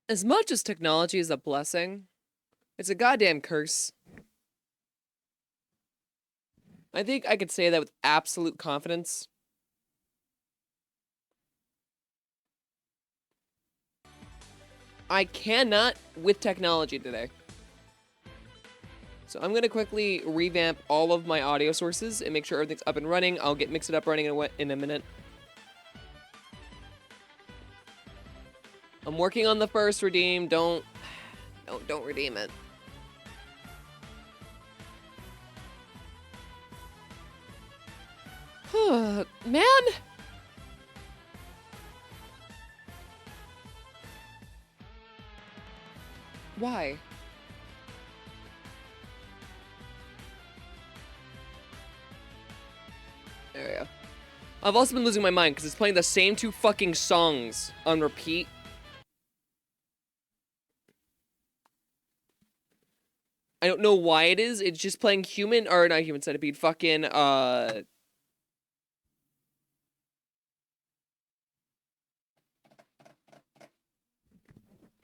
As much as technology is a blessing, it's a goddamn curse. I think I could say that with absolute confidence. I cannot with technology today. So I'm going to quickly revamp all of my audio sources and make sure everything's up and running. I'll get Mix It Up running in a minute. I'm working on the first redeem. Don't redeem it. Man. Why? There we go. I've also been losing my mind because it's playing the same two fucking songs on repeat. I don't know why it is. It's just playing Human, or not Human Centipede, fucking, I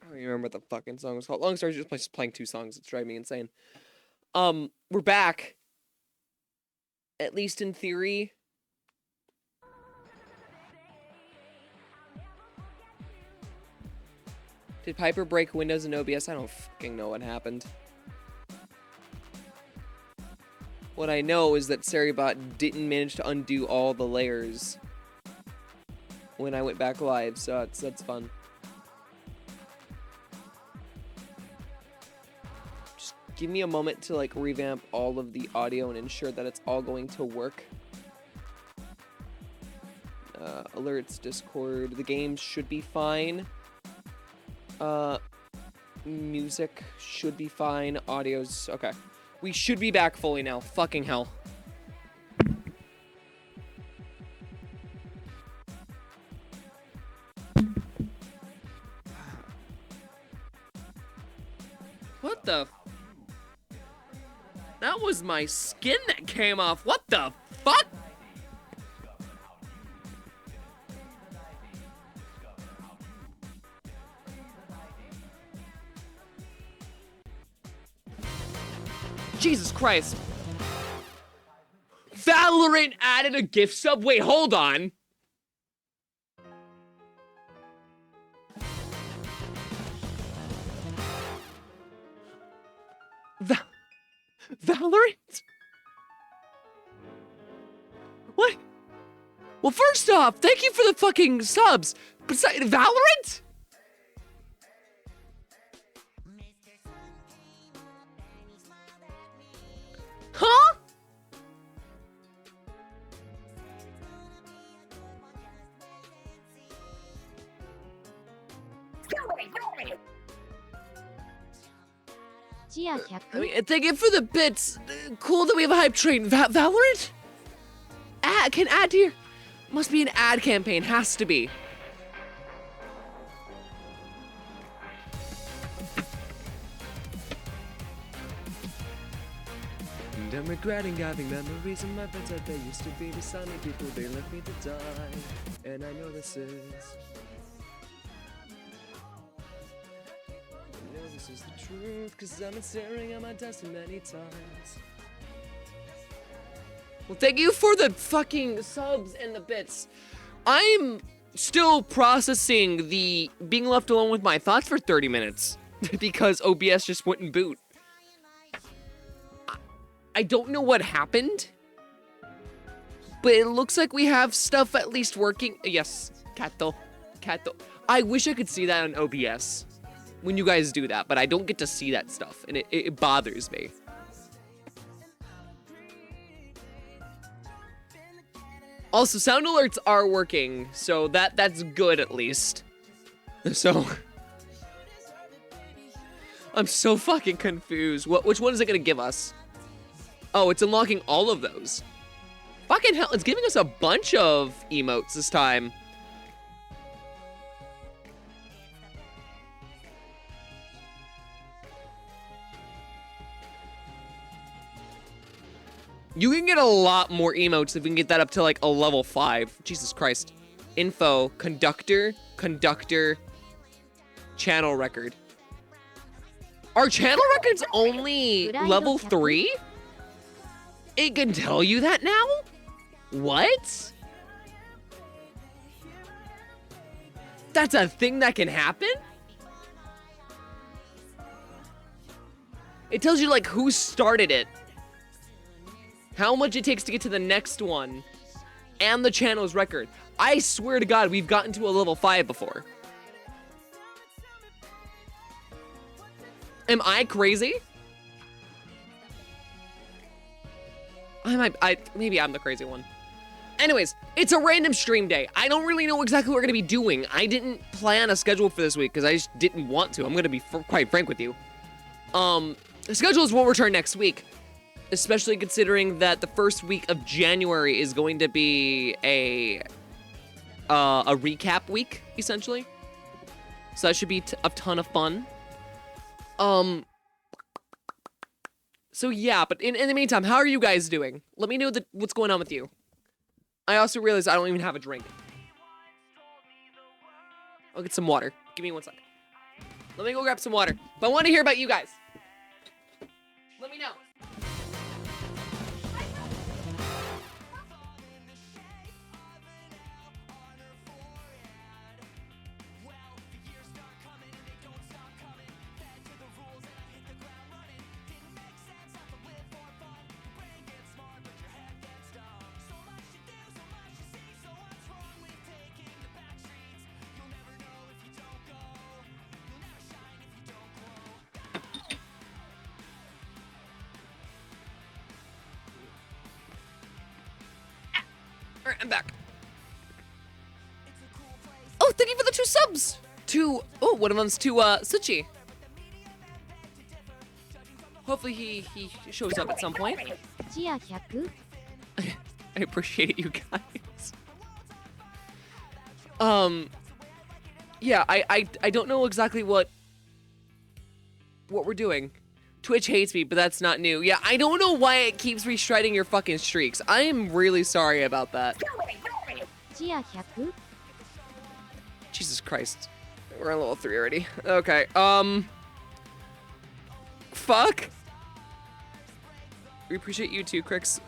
don't even remember what the fucking song was called. Long story, just playing two songs. It's driving me insane. We're back. At least in theory. Did Piper break Windows and OBS? I don't fucking know what happened. What I know is that Seribot didn't manage to undo all the layers when I went back live, so that's fun. Just give me a moment to like revamp all of the audio and ensure that it's all going to work. Alerts, Discord, the game should be fine. Music should be fine. Audio's okay. We should be back fully now. Fucking hell. What the? That was my skin that came off. What the fuck? Jesus Christ. Valorant added a gift sub? Wait, hold on. Valorant? What? Well, first off, thank you for the fucking subs. Besides, Valorant? Huh? I mean, thank you for the bits. Cool that we have a hype train. Valorant? Can add to your... Must be an ad campaign. Has to be. And I'm regretting having memories of my friends that they used to be beside me. People, they left me to die. And I know this is... This is the truth, cause I've been staring at my desk many times. Well, thank you for the fucking subs and the bits. I'm still processing the being left alone with my thoughts for 30 minutes because OBS just wouldn't boot. I don't know what happened, but it looks like we have stuff at least working. Yes, Kato. I wish I could see that on OBS. When you guys do that, but I don't get to see that stuff, and it bothers me. Also, sound alerts are working, so that's good at least. So, I'm so fucking confused. Which one is it gonna give us? Oh, it's unlocking all of those. Fucking hell, it's giving us a bunch of emotes this time. You can get a lot more emotes if we can get that up to like a level 5. Jesus Christ. Info, conductor. channel record. Our channel record's only level 3? It can tell you that now? What? That's a thing that can happen? It tells you like who started it, how much it takes to get to the next one, and the channel's record. I swear to God, we've gotten to a level 5 before. Am I crazy? Maybe I'm the crazy one. Anyways, it's a random stream day. I don't really know exactly what we're gonna be doing. I didn't plan a schedule for this week because I just didn't want to. I'm gonna be quite frank with you. The schedules will return next week, especially considering that the first week of January is going to be a recap week, essentially. So that should be a ton of fun. So yeah, but in the meantime, how are you guys doing? Let me know what's going on with you. I also realized I don't even have a drink. I'll get some water. Give me 1 second. Let me go grab some water. But I want to hear about you guys. Let me know. Alright, I'm back. Oh, thank you for the 2 subs! One of them's to, Suchi. Hopefully he shows up at some point. I appreciate you guys. Yeah, I don't know exactly what we're doing. Twitch hates me, but that's not new. Yeah, I don't know why it keeps restriding your fucking streaks. I am really sorry about that. Jesus Christ. We're on level 3 already. Okay, fuck. We appreciate you too, Crix.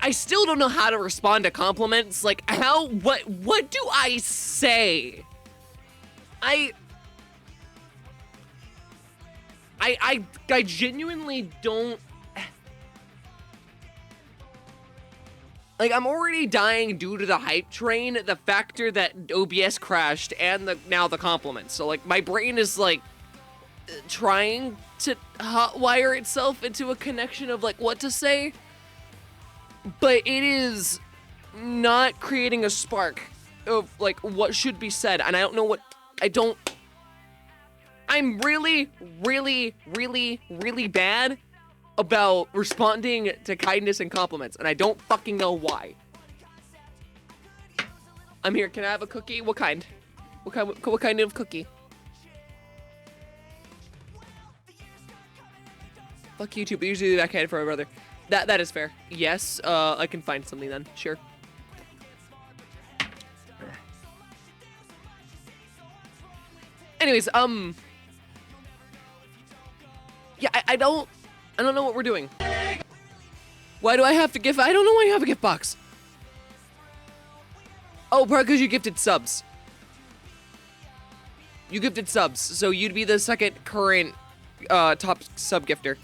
I still don't know how to respond to compliments. Like, what do I say? I genuinely don't. Like, I'm already dying due to the hype train, the factor that OBS crashed, and now the compliments. So, like, my brain is, like, trying to hotwire itself into a connection of, like, what to say. But it is not creating a spark of, like, what should be said. And I don't know what... I'm really, really, really, really bad about responding to kindness and compliments, and I don't fucking know why. I'm here. Can I have a cookie? What kind? What kind of cookie? Fuck you too, but usually that kind for my brother. That is fair. Yes, I can find something then. Sure. Anyways, yeah, I don't know what we're doing. Why do I have to gift? I don't know why you have a gift box. Oh, probably because you gifted subs. You gifted subs, so you'd be the second current top sub gifter.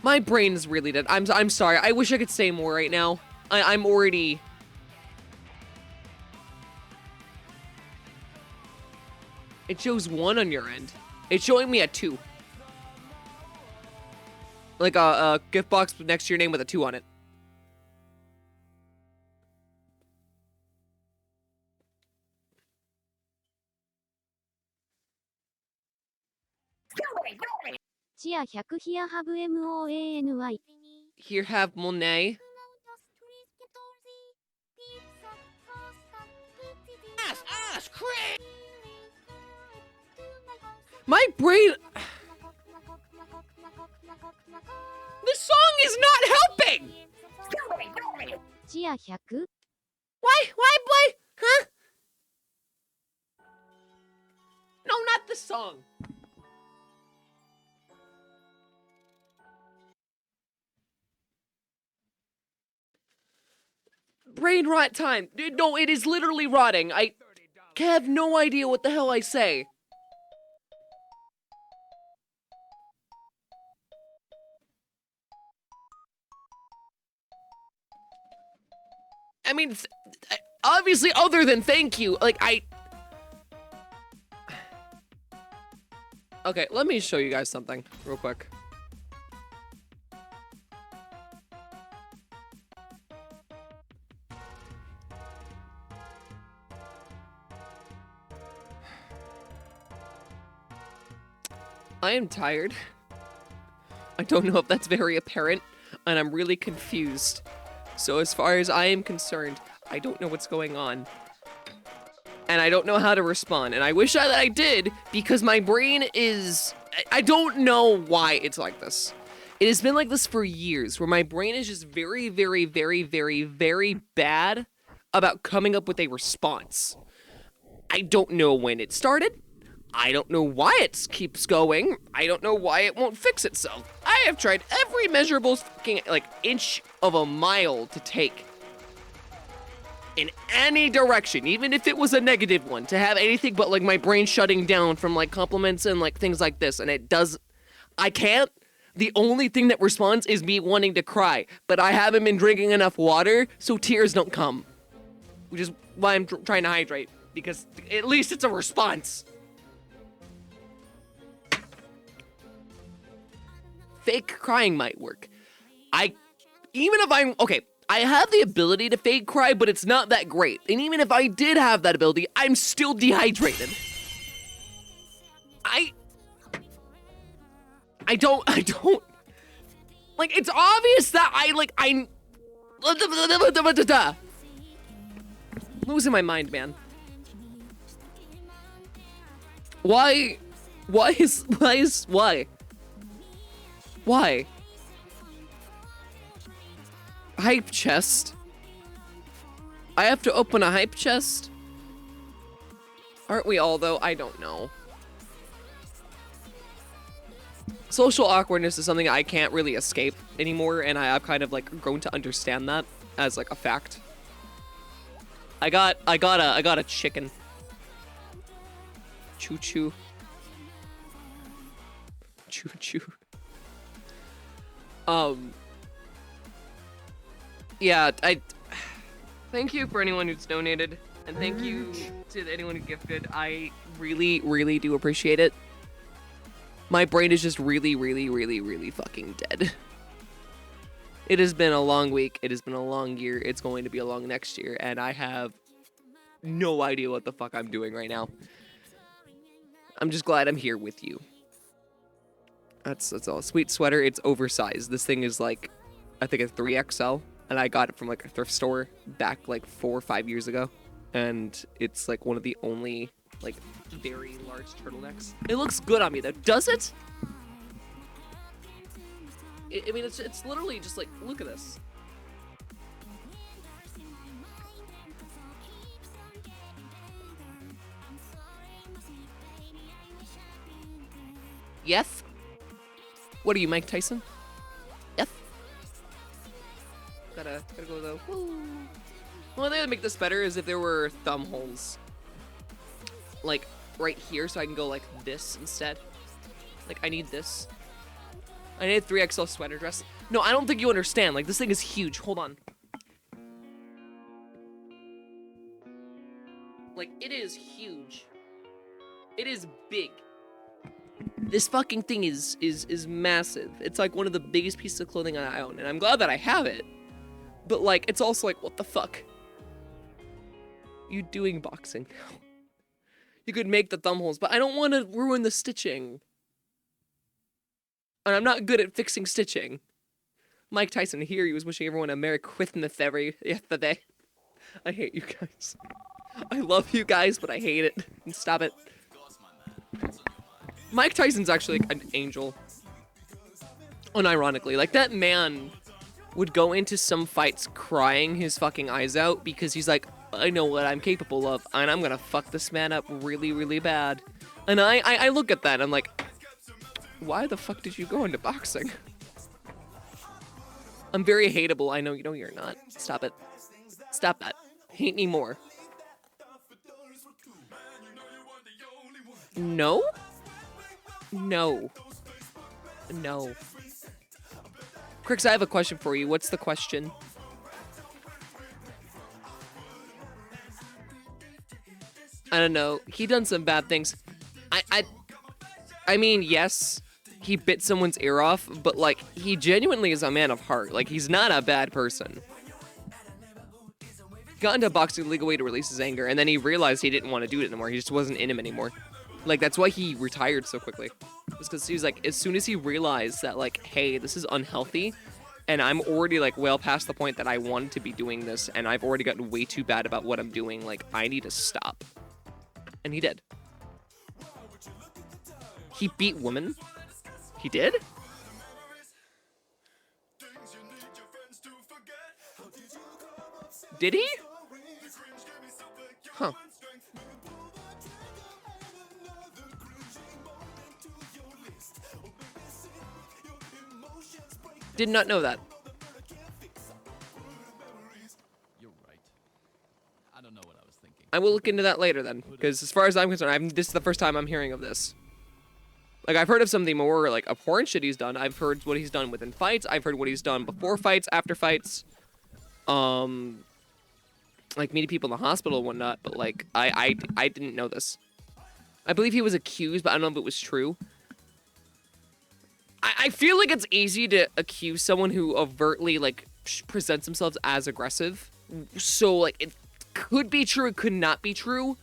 My brain is really dead. I'm sorry. I wish I could say more right now. I'm already... It shows 1 on your end. It's showing me a 2. Like a gift box next to your name with a 2 on it. Here have Monet. Ass, Craig! My brain... This song is not Why, boy? Huh? No, not the song. Brain rot time. No, it is literally rotting. I have no idea what the hell I say. I mean, obviously, other than thank you, like, Okay, let me show you guys something real quick. I am tired. I don't know if that's very apparent, and I'm really confused. So as far as I am concerned, I don't know what's going on. And I don't know how to respond, and I wish that I did, because my brain is... I don't know why it's like this. It has been like this for years, where my brain is just very, very, very, very, very bad about coming up with a response. I don't know when it started. I don't know why it keeps going. I don't know why it won't fix itself. I have tried every measurable fucking, like, inch of a mile to take in any direction, even if it was a negative one, to have anything but, like, my brain shutting down from, like, compliments and, like, things like this, and it does... I can't. The only thing that responds is me wanting to cry, but I haven't been drinking enough water, so tears don't come. Which is why I'm trying to hydrate, because at least it's a response. Fake crying might work. Even if I'm... Okay, I have the ability to fake cry, but it's not that great. And even if I did have that ability, I'm still dehydrated. I don't... Like, it's obvious that I'm... Losing my mind, man. Why? Hype chest? I have to open a hype chest? Aren't we all, though? I don't know. Social awkwardness is something I can't really escape anymore, and I've kind of, like, grown to understand that as, like, a fact. I got a chicken. Choo-choo. Choo-choo. Yeah, thank you for anyone who's donated, and thank you to anyone who gifted. I really, really do appreciate it. My brain is just really, really, really, really fucking dead. It has been a long week. It has been a long year. It's going to be a long next year, and I have no idea what the fuck I'm doing right now. I'm just glad I'm here with you. That's all. Sweet sweater. It's oversized. This thing is like, I think a 3XL. And I got it from, like, a thrift store back, like, 4 or 5 years ago. And it's, like, one of the only, like, very large turtlenecks. It looks good on me, though. Does it? I mean, it's literally just, like, look at this. Yes? What are you, Mike Tyson? Yes? Gotta go though. Woo. Well, they would make this better is if there were thumb holes, like right here, so I can go like this instead. Like I need this. I need a 3XL sweater dress. No, I don't think you understand. Like this thing is huge. Hold on. Like it is huge. It is big. This fucking thing is massive. It's like one of the biggest pieces of clothing I own, and I'm glad that I have it. But, like, it's also like, what the fuck? You doing boxing? You could make the thumb holes, but I don't want to ruin the stitching. And I'm not good at fixing stitching. Mike Tyson here, he was wishing everyone a Merry Christmas yesterday. I hate you guys. I love you guys, but I hate it. Stop it. Mike Tyson's actually like an angel. Unironically, like that man would go into some fights crying his fucking eyes out because he's like, I know what I'm capable of, and I'm gonna fuck this man up really, really bad. And I look at that and I'm like, why the fuck did you go into boxing? I'm very hateable. I know you're not. Stop it. Stop that. Hate me more. No? No. No. Crix, I have a question for you. What's the question? I don't know. He done some bad things. I mean, yes, he bit someone's ear off, but like, he genuinely is a man of heart. Like, he's not a bad person. Got into a boxing league way to release his anger, and then he realized he didn't want to do it anymore. He just wasn't in him anymore. Like, that's why he retired so quickly. It's because he was like, as soon as he realized that, like, hey, this is unhealthy, and I'm already, like, well past the point that I wanted to be doing this, and I've already gotten way too bad about what I'm doing, like, I need to stop. And he did. He beat women? He did? Did he? Huh. Did not know that. You're right. I don't know what I was thinking. I will look into that later then, because as far as I'm concerned, this is the first time I'm hearing of this. Like, I've heard of something more, like, abhorrent shit he's done. I've heard what he's done within fights. I've heard what he's done before fights, after fights. Like, meeting people in the hospital and whatnot, but, like, I didn't know this. I believe he was accused, but I don't know if it was true. I feel like it's easy to accuse someone who overtly, like, presents themselves as aggressive. So, like, it could be true, it could not be true.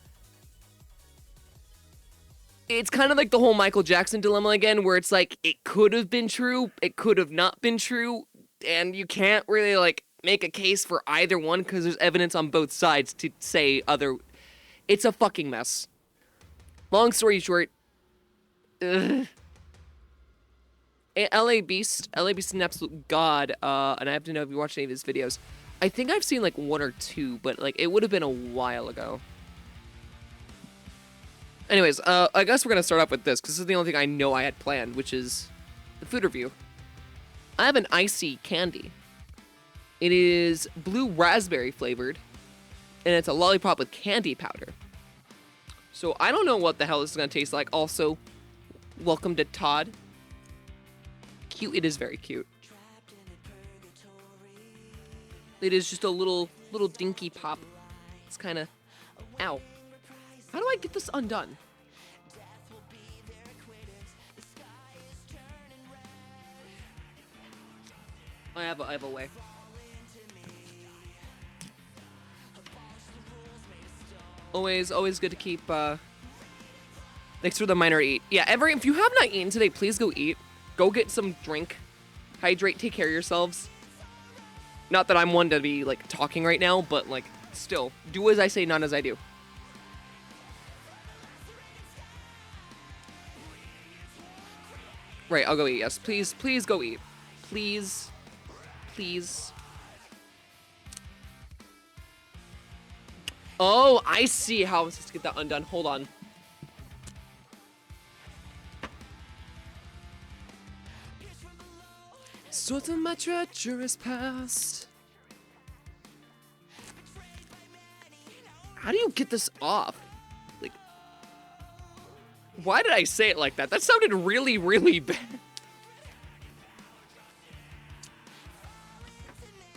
It's kind of like the whole Michael Jackson dilemma again, where it's like, it could have been true, it could have not been true, and you can't really, like, make a case for either one because there's evidence on both sides to say other. It's a fucking mess. Long story short, LA Beast is an absolute god, and I have to know if you watched any of his videos. I think I've seen like one or two, but like it would have been a while ago. Anyways, I guess we're gonna start off with this because this is the only thing I know I had planned, which is the food review. I have an icy candy. It is blue raspberry flavored, and it's a lollipop with candy powder. So I don't know what the hell this is gonna taste like. Also, welcome to Todd. Cute, it is very cute. It is just a little dinky pop. It's kind of, ow. How do I get this undone? I have a way. Always good to keep, thanks for the minor eat. Yeah, if you have not eaten today, please go eat. Go get some drink. Hydrate, take care of yourselves. Not that I'm one to be, like, talking right now, but, like, still. Do as I say, not as I do. Right, I'll go eat, yes. Please go eat. Please. Oh, I see how I'm supposed to get that undone. Hold on. Sort of my treacherous past. How do you get this off? Like, why did I say it like that? That sounded really, really bad.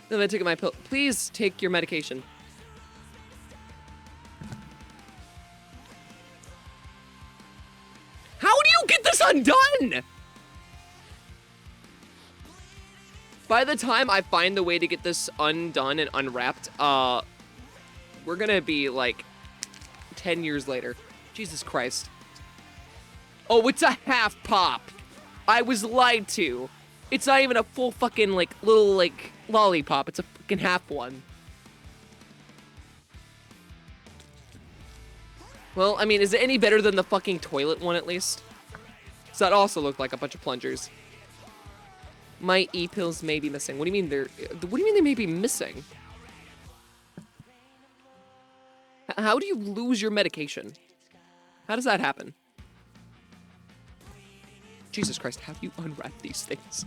Then I took my pill. Please take your medication. How do you get this undone? By the time I find the way to get this undone and unwrapped, we're gonna be like 10 years later. Jesus Christ. Oh, it's a half pop. I was lied to. It's not even a full fucking like little like lollipop. It's a fucking half one. Well, I mean, is it any better than the fucking toilet one at least? So that also looked like a bunch of plungers. My e-pills may be missing. What do you mean what do you mean they may be missing? How do you lose your medication? How does that happen? Jesus Christ, how do you unwrap these things?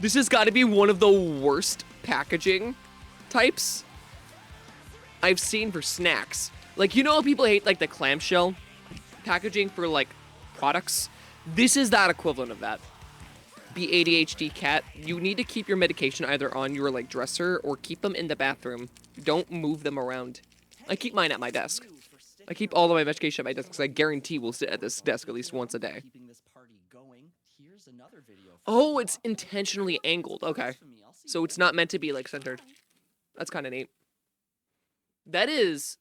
This has got to be one of the worst packaging types I've seen for snacks. Like, you know how people hate, like, the clamshell packaging for, like, products? This is that equivalent of that. Be ADHD cat, you need to keep your medication either on your, like, dresser or keep them in the bathroom. Don't move them around. I keep mine at my desk. I keep all of my medication at my desk because I guarantee we'll sit at this desk at least once a day. Oh, it's intentionally angled. Okay. So it's not meant to be, like, centered. That's kind of neat. That is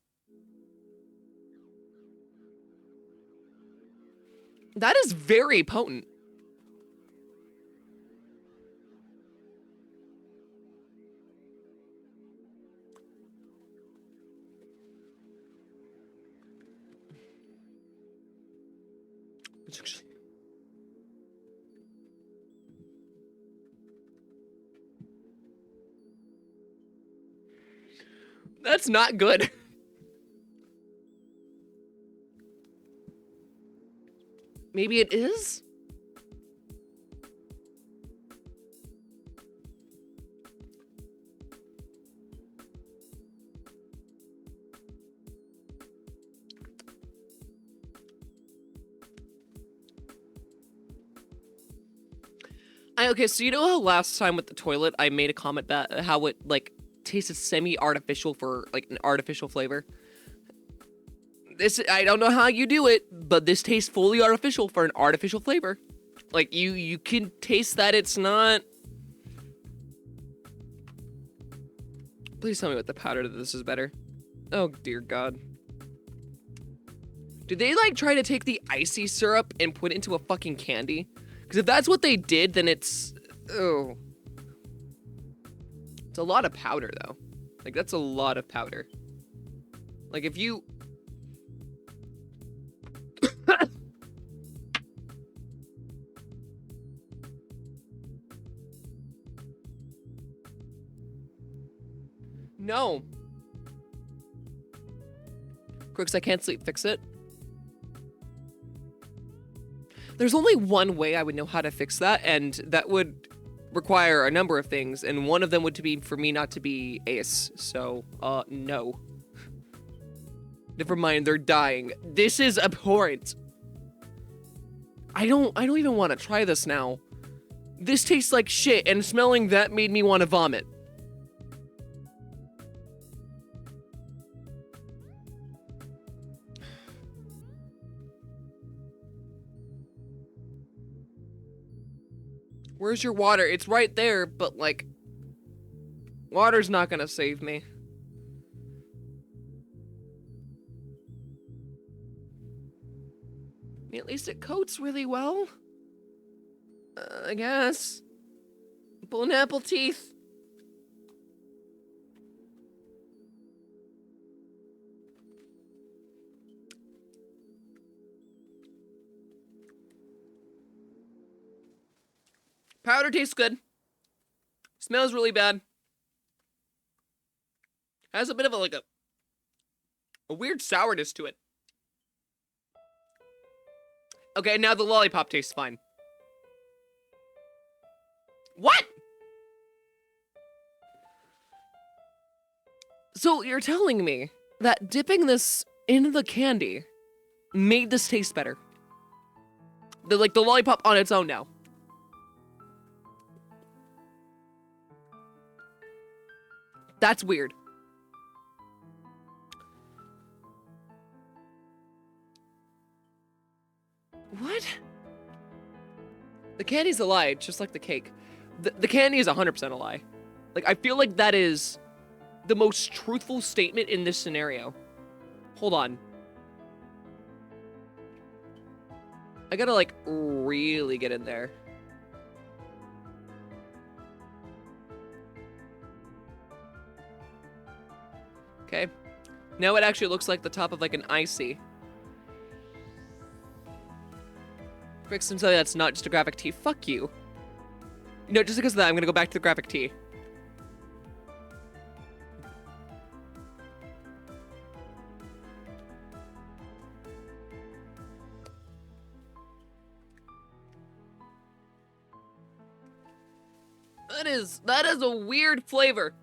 very potent. That's not good. Maybe it is? Okay, so you know how last time with the toilet I made a comment about how it, like, tasted semi-artificial for, like, an artificial flavor? This, I don't know how you do it, but this tastes fully artificial for an artificial flavor. Like, you can taste that it's not... Please tell me with the powder that this is better. Oh, dear God. Did they, like, try to take the icy syrup and put it into a fucking candy? Because if that's what they did, then it's... Oh. It's a lot of powder, though. Like, that's a lot of powder. Like, if you... No. Crix, I can't sleep. Fix it. There's only one way I would know how to fix that, and that would require a number of things, and one of them would be for me not to be ace. So, no. Never mind, they're dying. This is abhorrent. I don't even want to try this now. This tastes like shit, and smelling that made me want to vomit. Where's your water? It's right there, but, like, water's not gonna save me. At least it coats really well. I guess. Bon apple teeth. Powder tastes good. Smells really bad. Has a bit of a weird sourness to it. Okay, now the lollipop tastes fine. What? So you're telling me that dipping this in the candy made this taste better? The lollipop on its own now. That's weird. What? The candy's a lie, just like the cake. The candy is 100% a lie. Like, I feel like that is the most truthful statement in this scenario. Hold on. I gotta, like, really get in there. Okay. Now it actually looks like the top of, like, an icy. Crix can tell you that's not just a graphic tee. Fuck you. You know, just because of that, I'm gonna go back to the graphic tee. That is a weird flavor.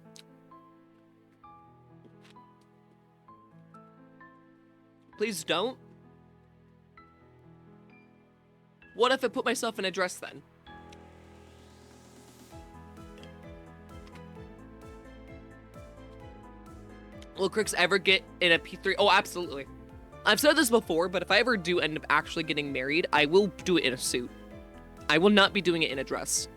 Please don't. What if I put myself in a dress then? Will Crix ever get in a P3? Oh, absolutely. I've said this before, but if I ever do end up actually getting married, I will do it in a suit. I will not be doing it in a dress.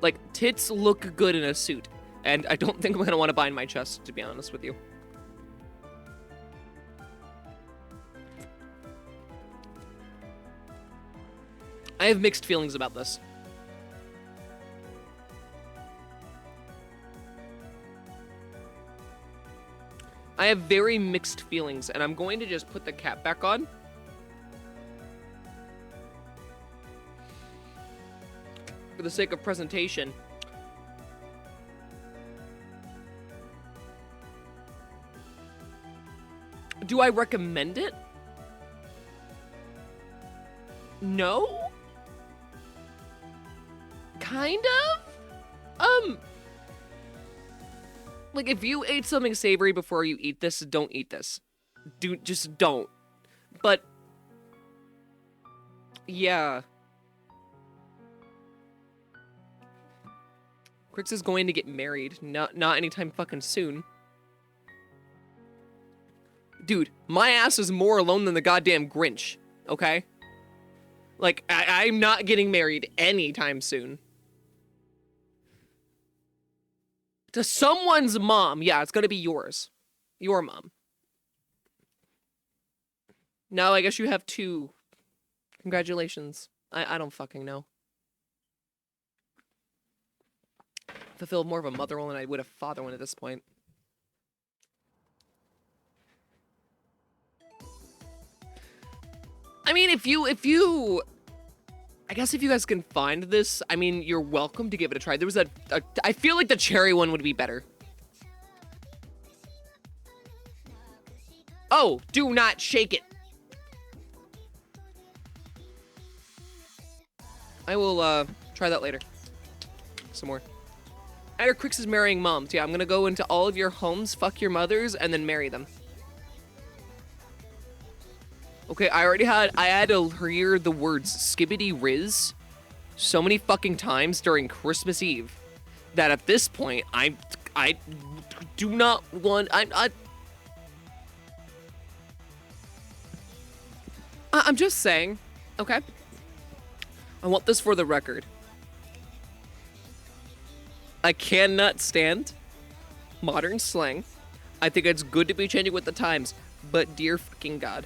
Like, tits look good in a suit, and I don't think I'm gonna want to bind my chest, to be honest with you. I have mixed feelings about this. I have very mixed feelings, and I'm going to just put the cap back on. For the sake of presentation. Do I recommend it? No? Kind of? Like, if you ate something savory before you eat this, don't eat this. Just don't. But, yeah. Crix is going to get married. Not anytime fucking soon. Dude, my ass is more alone than the goddamn Grinch, okay? Like, I'm not getting married anytime soon. To someone's mom. Yeah, it's gonna be yours. Your mom. No, I guess you have two. Congratulations. I don't fucking know. Fulfilled more of a mother role than I would a father one at this point. I mean, if you I guess if you guys can find this, I mean, you're welcome to give it a try. There was I feel like the cherry one would be better. Oh, do not shake it. I will, try that later. Some more. Either Crix is marrying moms. Yeah, I'm gonna go into all of your homes, fuck your mothers, and then marry them. Okay, I had to hear the words skibbity riz so many fucking times during Christmas Eve that at this point, I do not want, I'm just saying, okay? I want this for the record. I cannot stand modern slang. I think it's good to be changing with the times, but dear fucking God.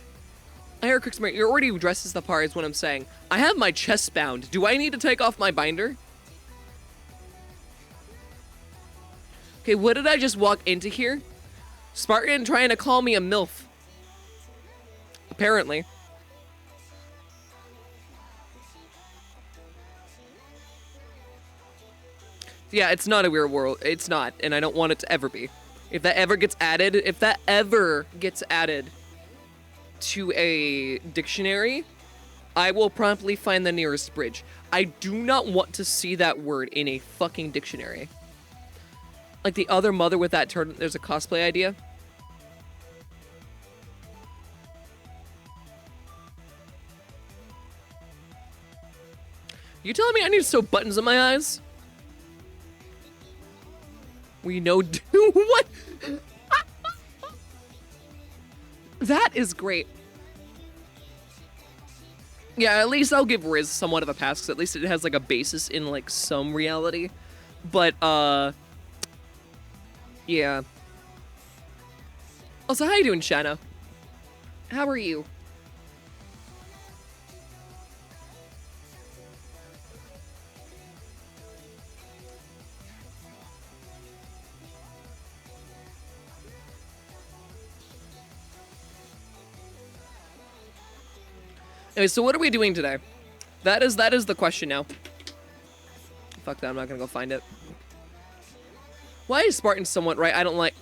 I hear Crix, you're already dressed as the part is what I'm saying. I have my chest bound. Do I need to take off my binder? Okay, what did I just walk into here? Spartan trying to call me a MILF. Apparently. Yeah, it's not a weird world. It's not, and I don't want it to ever be. If that ever gets added, to a dictionary, I will promptly find the nearest bridge. I do not want to see that word in a fucking dictionary. Like the other mother with that turn, there's a cosplay idea. You telling me I need to sew buttons on my eyes? We know what? That is great. Yeah, at least I'll give Riz somewhat of a pass, because at least it has, like, a basis in, like, some reality. But, yeah. Also, how you doing, Shanna? How are you? Anyway, so what are we doing today? That is the question now. Fuck that, I'm not gonna go find it. Why is Spartan somewhat right? I don't like...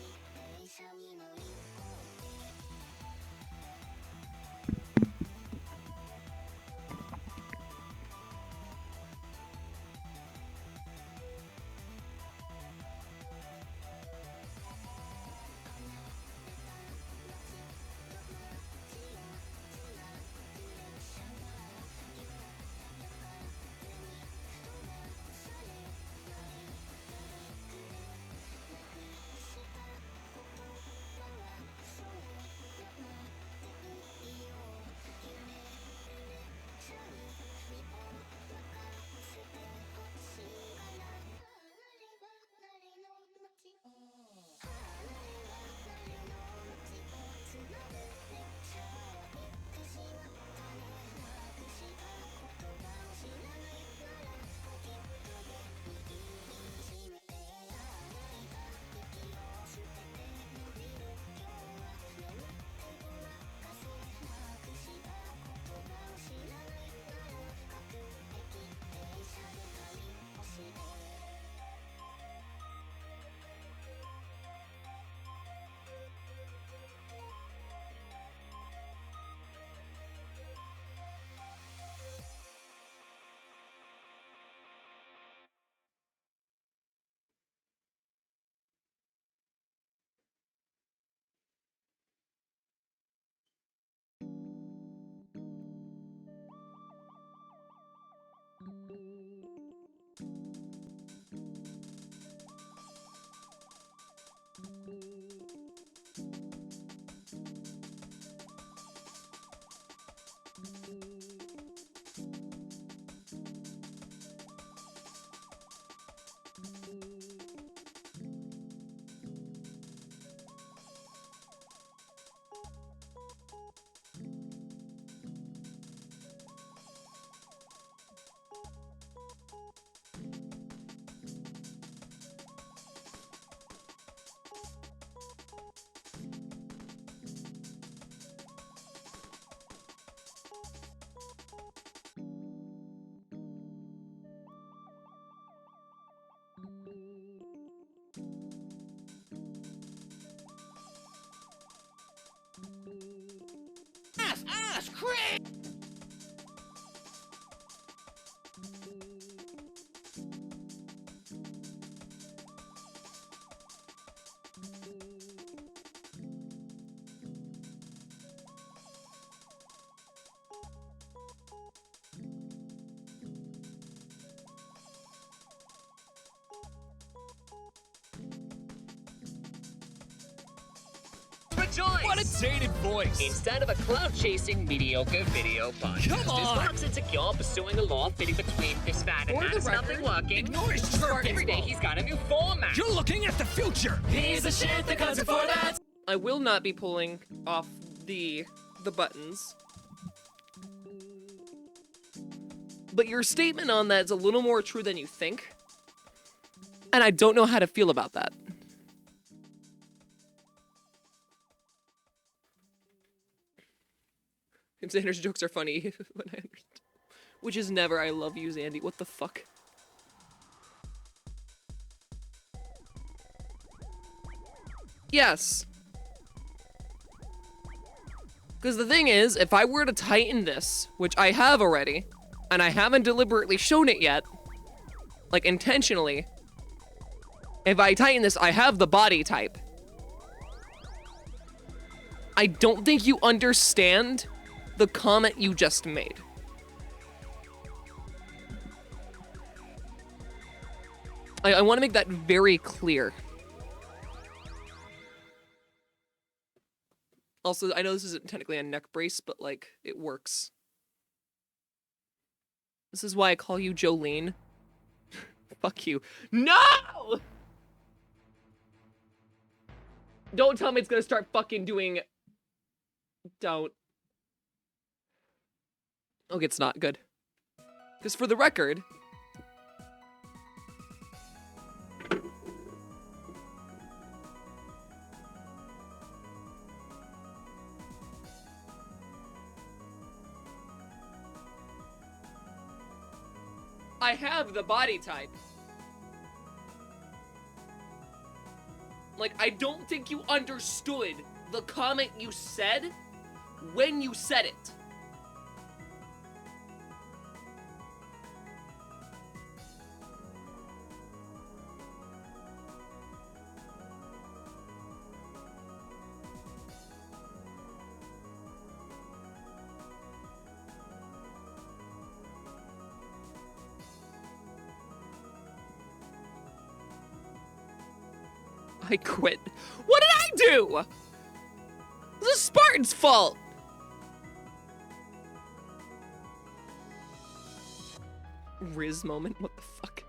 Ass, Craig! Rejoice! What a dated voice! Instead of a cloud-chasing, mediocre video podcast, Come on! Fox insecure, pursuing a law fitting between this fat and For the has nothing record, working. Ignore his chirping. Every day he's got a new format. You're looking at the future! He's a shit that comes before that. I will not be pulling off the buttons. But your statement on that is a little more true than you think. And I don't know how to feel about that. Tim Sanders' jokes are funny when I understand. Which is never, I love you, Zandy. What the fuck? Yes. Because the thing is, if I were to tighten this, which I have already, and I haven't deliberately shown it yet, like intentionally, if I tighten this, I have the body type. I don't think you understand the comment you just made. I want to make that very clear. Also, I know this isn't technically a neck brace, but, like, it works. This is why I call you Jolene. Fuck you. No! Don't tell me it's gonna start fucking doing... Don't. Okay, it's not good. Because for the record... I have the body type. Like, I don't think you understood the comment you said when you said it. I quit. What did I do? This is Spartan's fault. Riz moment, what the fuck?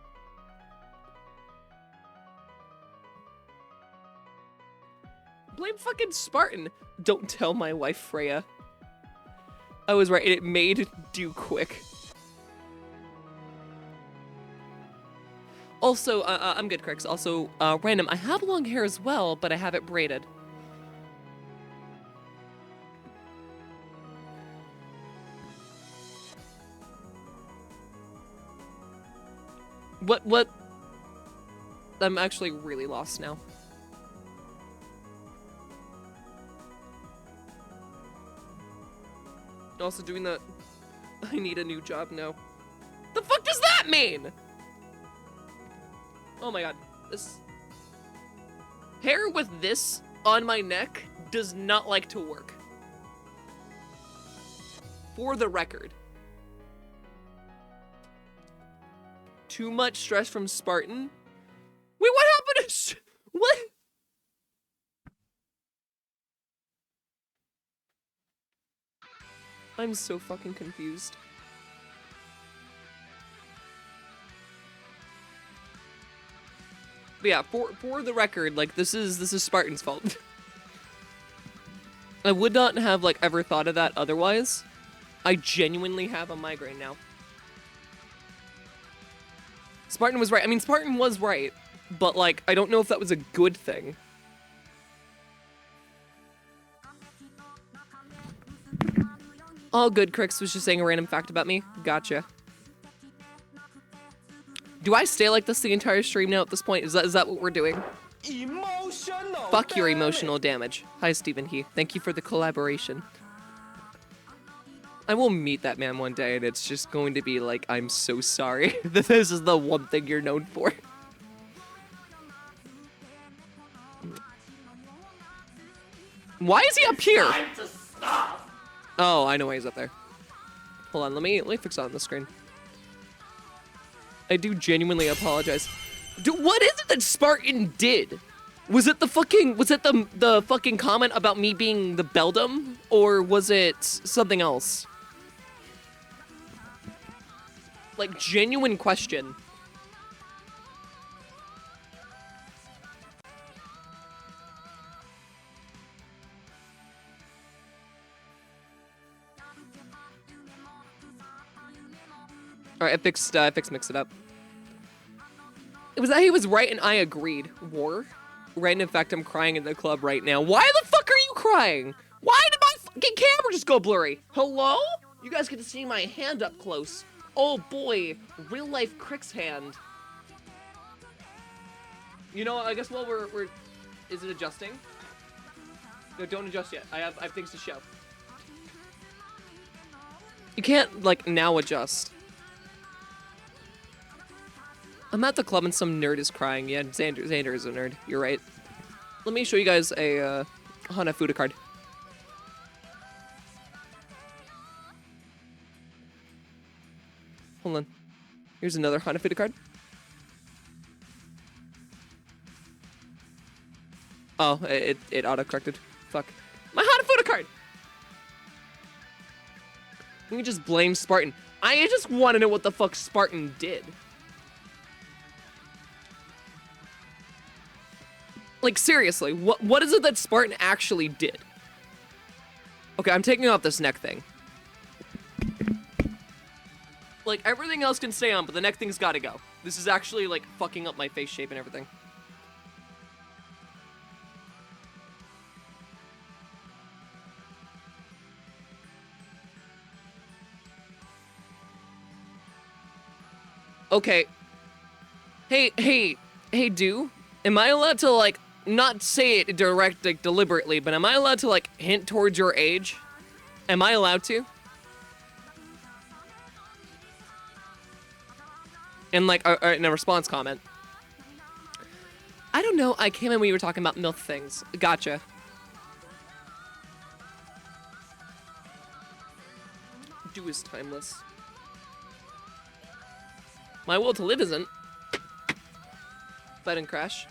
Blame fucking Spartan. Don't tell my wife, Freya. I was right, it made do quick. Also, I'm good, Crix. Also, random, I have long hair as well, but I have it braided. What? I'm actually really lost now. Also doing that, I need a new job now. The fuck does that mean? Oh my god, this hair with this on my neck does not like to work. For the record. Too much stress from Spartan? Wait, what happened to what? I'm so fucking confused. But yeah, for the record, like this is Spartan's fault. I would not have like ever thought of that otherwise. I genuinely have a migraine now. Spartan was right. I mean, Spartan was right, but like I don't know if that was a good thing. All good, Crix was just saying a random fact about me. Gotcha. Do I stay like this the entire stream now at this point? Is that what we're doing? Emotional Fuck your damage. emotional damage. Hi, Stephen He. Thank you for the collaboration. I will meet that man one day and it's just going to be like, I'm so sorry. This is the one thing you're known for. Why is he up here? Time to stop. Oh, I know why he's up there. Hold on, let me fix it on the screen. I do genuinely apologize. What is it that Spartan did? Was it the fucking comment about me being the beldam? Or was it something else? Like, genuine question. Alright, I fixed Mix It Up. It was that he was right and I agreed. War? Right, in fact, I'm crying in the club right now. Why the fuck are you crying? Why did my fucking camera just go blurry? Hello? You guys get to see my hand up close. Oh boy, real life Crix hand. You know, I guess while we're is it adjusting? No, don't adjust yet. I have things to show. You can't like now adjust. I'm at the club and some nerd is crying. Yeah, Xander is a nerd. You're right. Let me show you guys a Hanafuda card. Hold on. Here's another Hanafuda card. Oh, it auto-corrected. Fuck. My Hanafuda card! Let me just blame Spartan. I just want to know what the fuck Spartan did. Like, seriously, what is it that Spartan actually did? Okay, I'm taking off this neck thing. Like, everything else can stay on, but the neck thing's gotta go. This is actually, like, fucking up my face shape and everything. Okay. Hey, Do. Am I allowed to, like, not say it like, deliberately, but am I allowed to, like, hint towards your age? Am I allowed to? And, like, in a response comment. I don't know. I came in when you were talking about MILF things. Gotcha. Do is timeless. My will to live isn't. Bed and crash.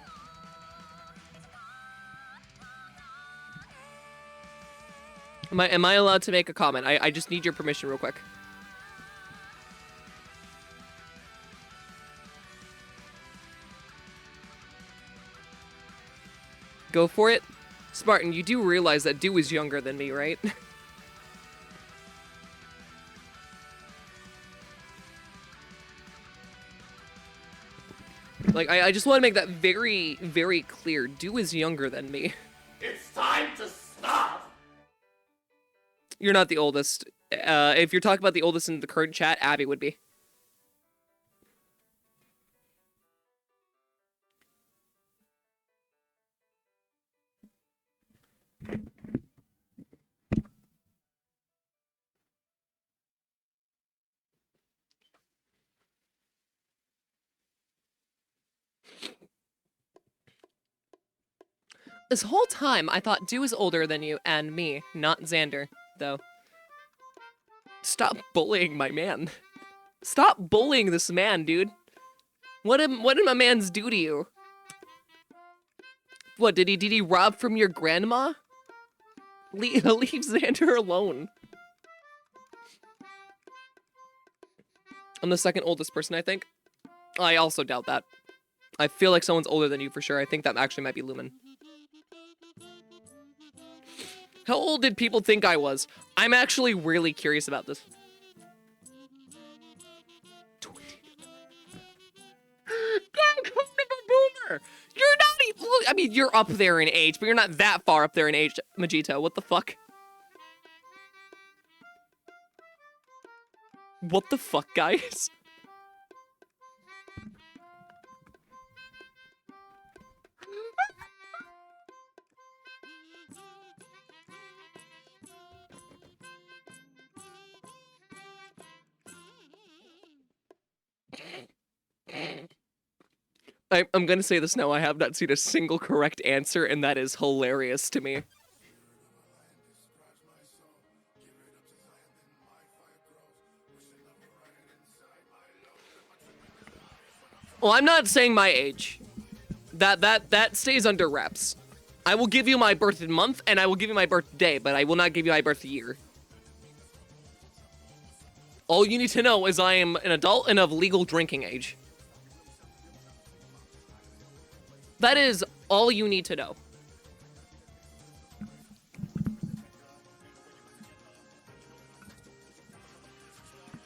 Am I allowed to make a comment? I just need your permission real quick. Go for it. Spartan, you do realize that Do is younger than me, right? Like, I just want to make that very, very clear. Do is younger than me. It's time to stop. You're not the oldest. If you're talking about the oldest in the current chat, Abby would be. This whole time, I thought Do is older than you and me, not Xander, though. Stop bullying my man. Stop bullying this man, dude. What did my man's do to you? What, did he rob from your grandma? Leave Xander alone. I'm the second oldest person, I think. I also doubt that. I feel like someone's older than you for sure. I think that actually might be Lumen. How old did people think I was? I'm actually really curious about this. 20. God, kind of a boomer. You're not even. I mean, you're up there in age, but you're not that far up there in age, Majito. What the fuck? What the fuck, guys? I'm gonna say this now. I have not seen a single correct answer, and that is hilarious to me. Well, I'm not saying my age. That stays under wraps. I will give you my birth month, and I will give you my birthday, but I will not give you my birth year. All you need to know is I am an adult and of legal drinking age. That is all you need to know.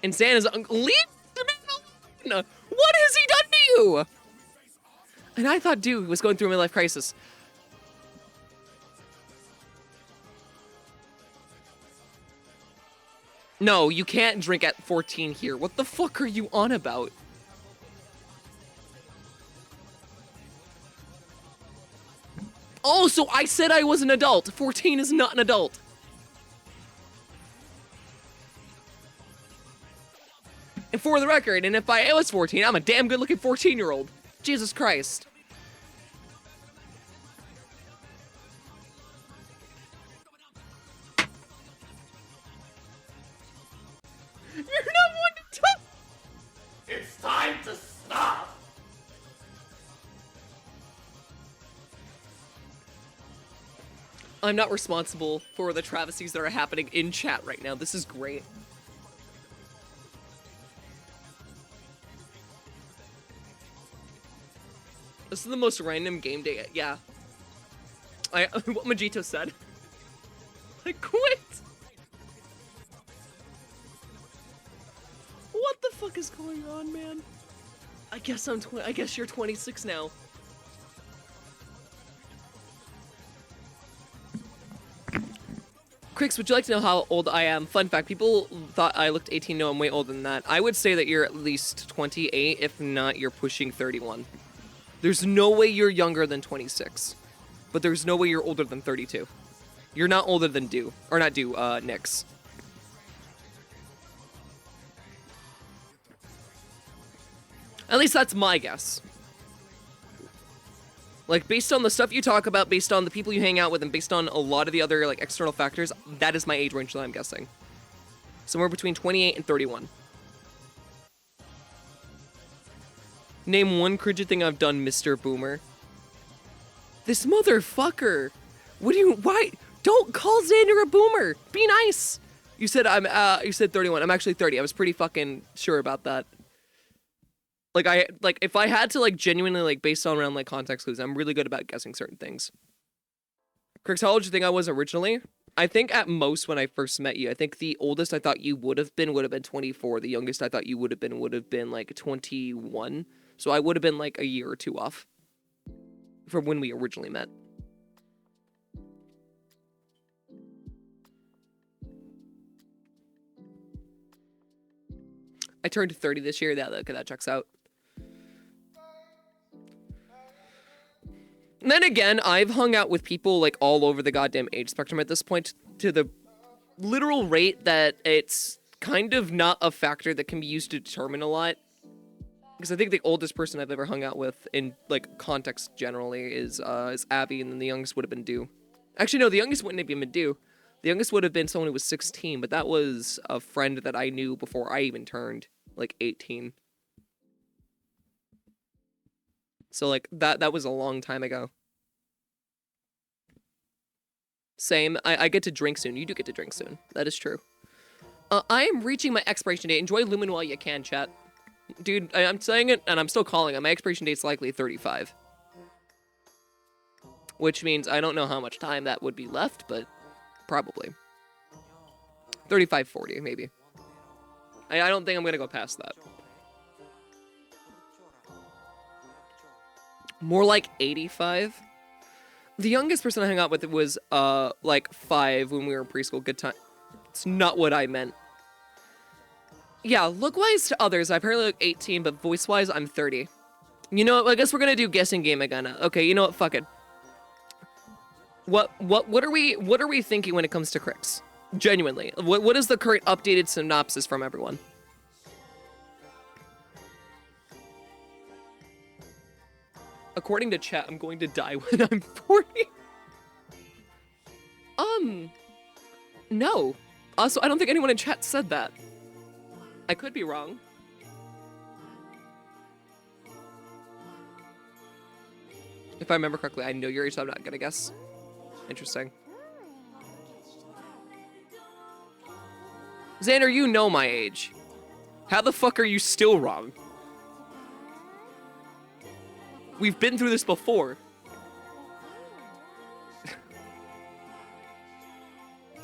And Santa's leave the man alone! What has he done to you? And I thought Dude was going through a midlife crisis. No, you can't drink at 14 here. What the fuck are you on about? Oh, so I said I was an adult. 14 is not an adult. And for the record, and if I was 14, I'm a damn good-looking 14-year-old. Jesus Christ. You're not one to talk. It's time to stop. I'm not responsible for the travesties that are happening in chat right now. This is great. This is the most random game day. Yeah. What Majito said. I quit. What the fuck is going on, man? I guess I guess you're 26 now. Crix, would you like to know how old I am? Fun fact, people thought I looked 18. No, I'm way older than that. I would say that you're at least 28, if not, you're pushing 31. There's no way you're younger than 26. But there's no way you're older than 32. You're not older than Dew. Or not Dew, Nyx. At least that's my guess. Like, based on the stuff you talk about, based on the people you hang out with, and based on a lot of the other, like, external factors, that is my age range that I'm guessing. Somewhere between 28 and 31. Name one cringy thing I've done, Mr. Boomer. This motherfucker! What do you, why? Don't call Xander a boomer! Be nice! You said you said 31. I'm actually 30. I was pretty fucking sure about that. Like, if I had to, like, genuinely, like, based on around, like, context clues, I'm really good about guessing certain things. Crix, how old do you think I was originally? I think at most when I first met you, I think the oldest I thought you would have been 24. The youngest I thought you would have been, like, 21. So I would have been, like, a year or two off from when we originally met. I turned 30 this year. That checks out. And then again, I've hung out with people, like, all over the goddamn age spectrum at this point, to the literal rate that it's kind of not a factor that can be used to determine a lot. Because I think the oldest person I've ever hung out with in, like, context generally is Abby, and then the youngest would have been Dew. Actually, no, the youngest wouldn't have been Dew. The youngest would have been someone who was 16, but that was a friend that I knew before I even turned, like, 18. So, like, that was a long time ago. Same. I get to drink soon. You do get to drink soon. That is true. I am reaching my expiration date. Enjoy Lumen while you can, chat. Dude, I'm saying it, and I'm still calling it. My expiration date's likely 35. Which means I don't know how much time that would be left, but probably. 35, 40, maybe. I don't think I'm going to go past that. More like 85. The youngest person I hung out with was, like 5 when we were in preschool. Good time. It's not what I meant. Yeah, look-wise to others, I apparently look 18, but voice-wise, I'm 30. You know what? I guess we're gonna do guessing game again. Okay, you know what? Fuck it. What are we thinking when it comes to Crix? Genuinely, what is the current updated synopsis from everyone? According to chat, I'm going to die when I'm 40. No. Also, I don't think anyone in chat said that. I could be wrong. If I remember correctly, I know your age, so I'm not gonna guess. Interesting. Xander, you know my age. How the fuck are you still wrong? We've been through this before.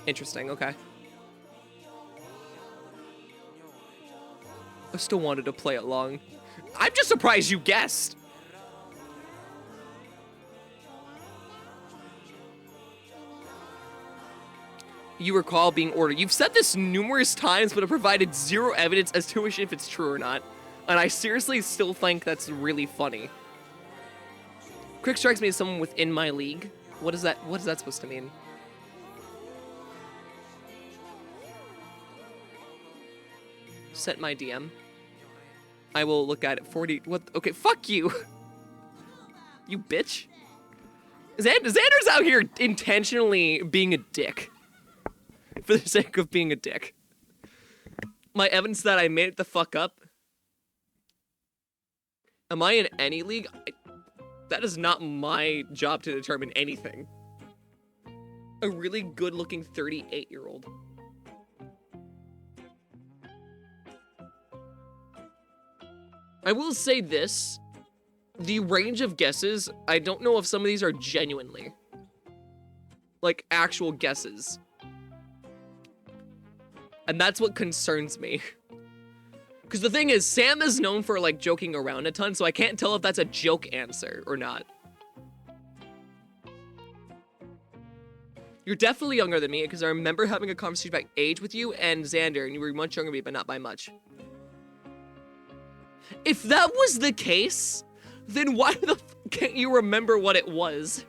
Interesting, okay. I still wanted to play along. I'm just surprised you guessed. You recall being ordered. You've said this numerous times, but have provided zero evidence as to if it's true or not. And I seriously still think that's really funny. Crix strikes me as someone within my league. What is that supposed to mean? Set my DM. I will look at it. 40. What? Okay, fuck you. You bitch. Xander's out here intentionally being a dick. For the sake of being a dick. My evidence that I made it the fuck up. Am I in any league? That is not my job to determine anything. A really good-looking 38-year-old. I will say this. The range of guesses, I don't know if some of these are genuinely. Like, actual guesses. And that's what concerns me. Because the thing is, Sam is known for, like, joking around a ton, so I can't tell if that's a joke answer or not. You're definitely younger than me because I remember having a conversation about age with you and Xander, and you were much younger than me, but not by much. If that was the case, then why the f can't you remember what it was?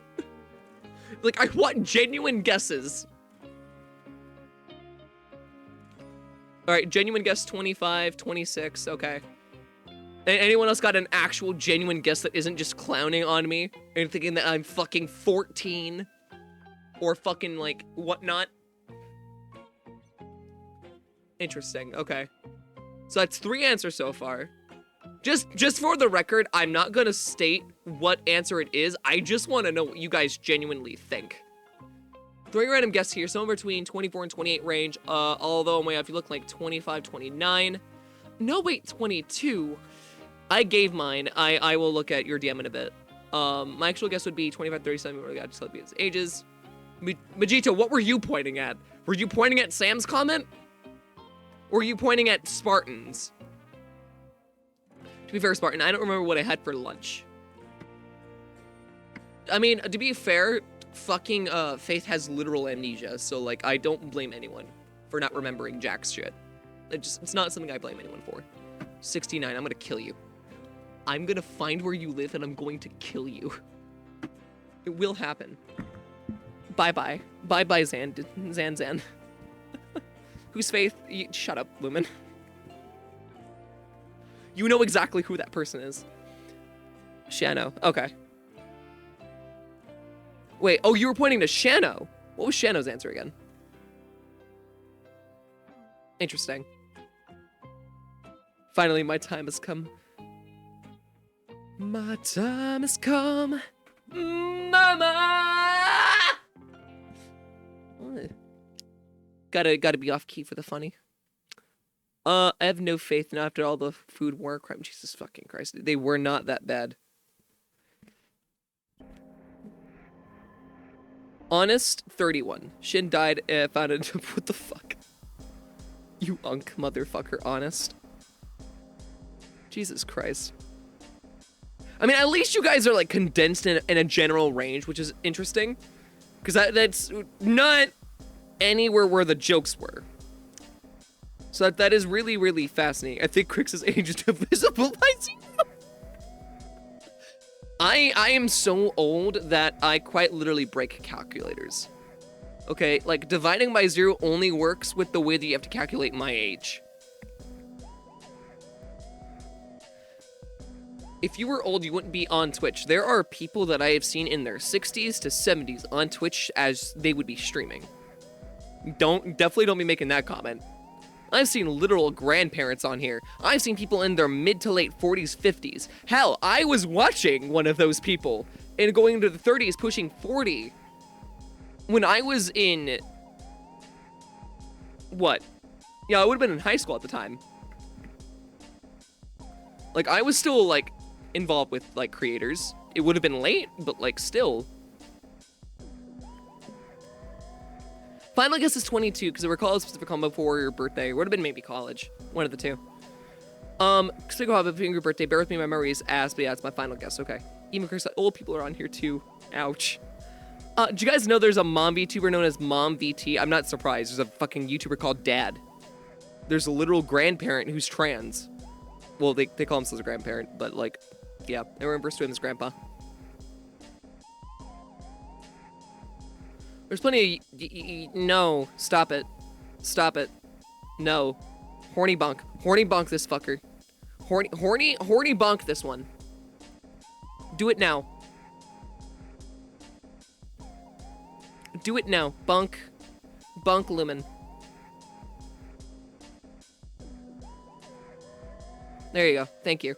Like, I want genuine guesses. All right, genuine guess 25, 26, okay. Anyone else got an actual genuine guess that isn't just clowning on me and thinking that I'm fucking 14 or fucking like whatnot? Interesting, okay. So that's 3 answers so far. Just for the record, I'm not gonna state what answer it is. I just want to know what you guys genuinely think. 3 random guesses here, somewhere between 24 and 28 range. Although, my, if you look like 25, 29. No, wait, 22. I gave mine. I will look at your DM in a bit. My actual guess would be 25, 37. I just let me its ages. Majito, what were you pointing at? Were you pointing at Sam's comment? Or were you pointing at Spartans? To be fair, Spartan, I don't remember what I had for lunch. I mean, to be fair, fucking Faith has literal amnesia, so like I don't blame anyone for not remembering Jack's shit. It's not something I blame anyone for. 69, I'm gonna kill you. I'm gonna find where you live and I'm going to kill you. It will happen. Bye-bye. Bye-bye, Zan. Who's Faith? Shut up, Lumen. You know exactly who that person is. Shano. Okay. Wait, oh, you were pointing to Shano. What was Shano's answer again? Interesting. Finally, my time has come. My time has come. Mama! Gotta be off key for the funny. I have no faith now after all the food war crime. Jesus fucking Christ. They were not that bad. Honest, 31. Shin died, found it. What the fuck? You unk motherfucker, honest. Jesus Christ. I mean, at least you guys are like condensed in a general range, which is interesting. Because that's not anywhere where the jokes were. So that is really, really fascinating. I think Crix's age is divisible by 0. I am so old that I quite literally break calculators. Okay, like dividing by 0 only works with the way that you have to calculate my age. If you were old, you wouldn't be on Twitch. There are people that I have seen in their 60s to 70s on Twitch as they would be streaming. Definitely don't be making that comment. I've seen literal grandparents on here. I've seen people in their mid to late 40s, 50s. Hell, I was watching one of those people and going into the 30s, pushing 40. When I was in... What? Yeah, I would have been in high school at the time. Like, I was still, like, involved with, like, creators. It would have been late, but, like, still... Final guess is 22, because I recall a specific comment before your birthday. It would have been maybe college. One of the two. Specific comment before your birthday. Bear with me, my memory is ass, but yeah, it's my final guess. Okay. Even Chris, old people are on here too. Ouch. Do you guys know there's a mom VTuber known as Mom VT? I'm not surprised. There's a fucking YouTuber called Dad. There's a literal grandparent who's trans. Well, they call themselves a grandparent, but like, yeah, I remember doing this grandpa. There's plenty of... No. Stop it. Stop it. No. Horny bonk. Horny bonk this fucker. Horny bonk this one. Do it now. Do it now. Bonk. Bonk Lumen. There you go. Thank you.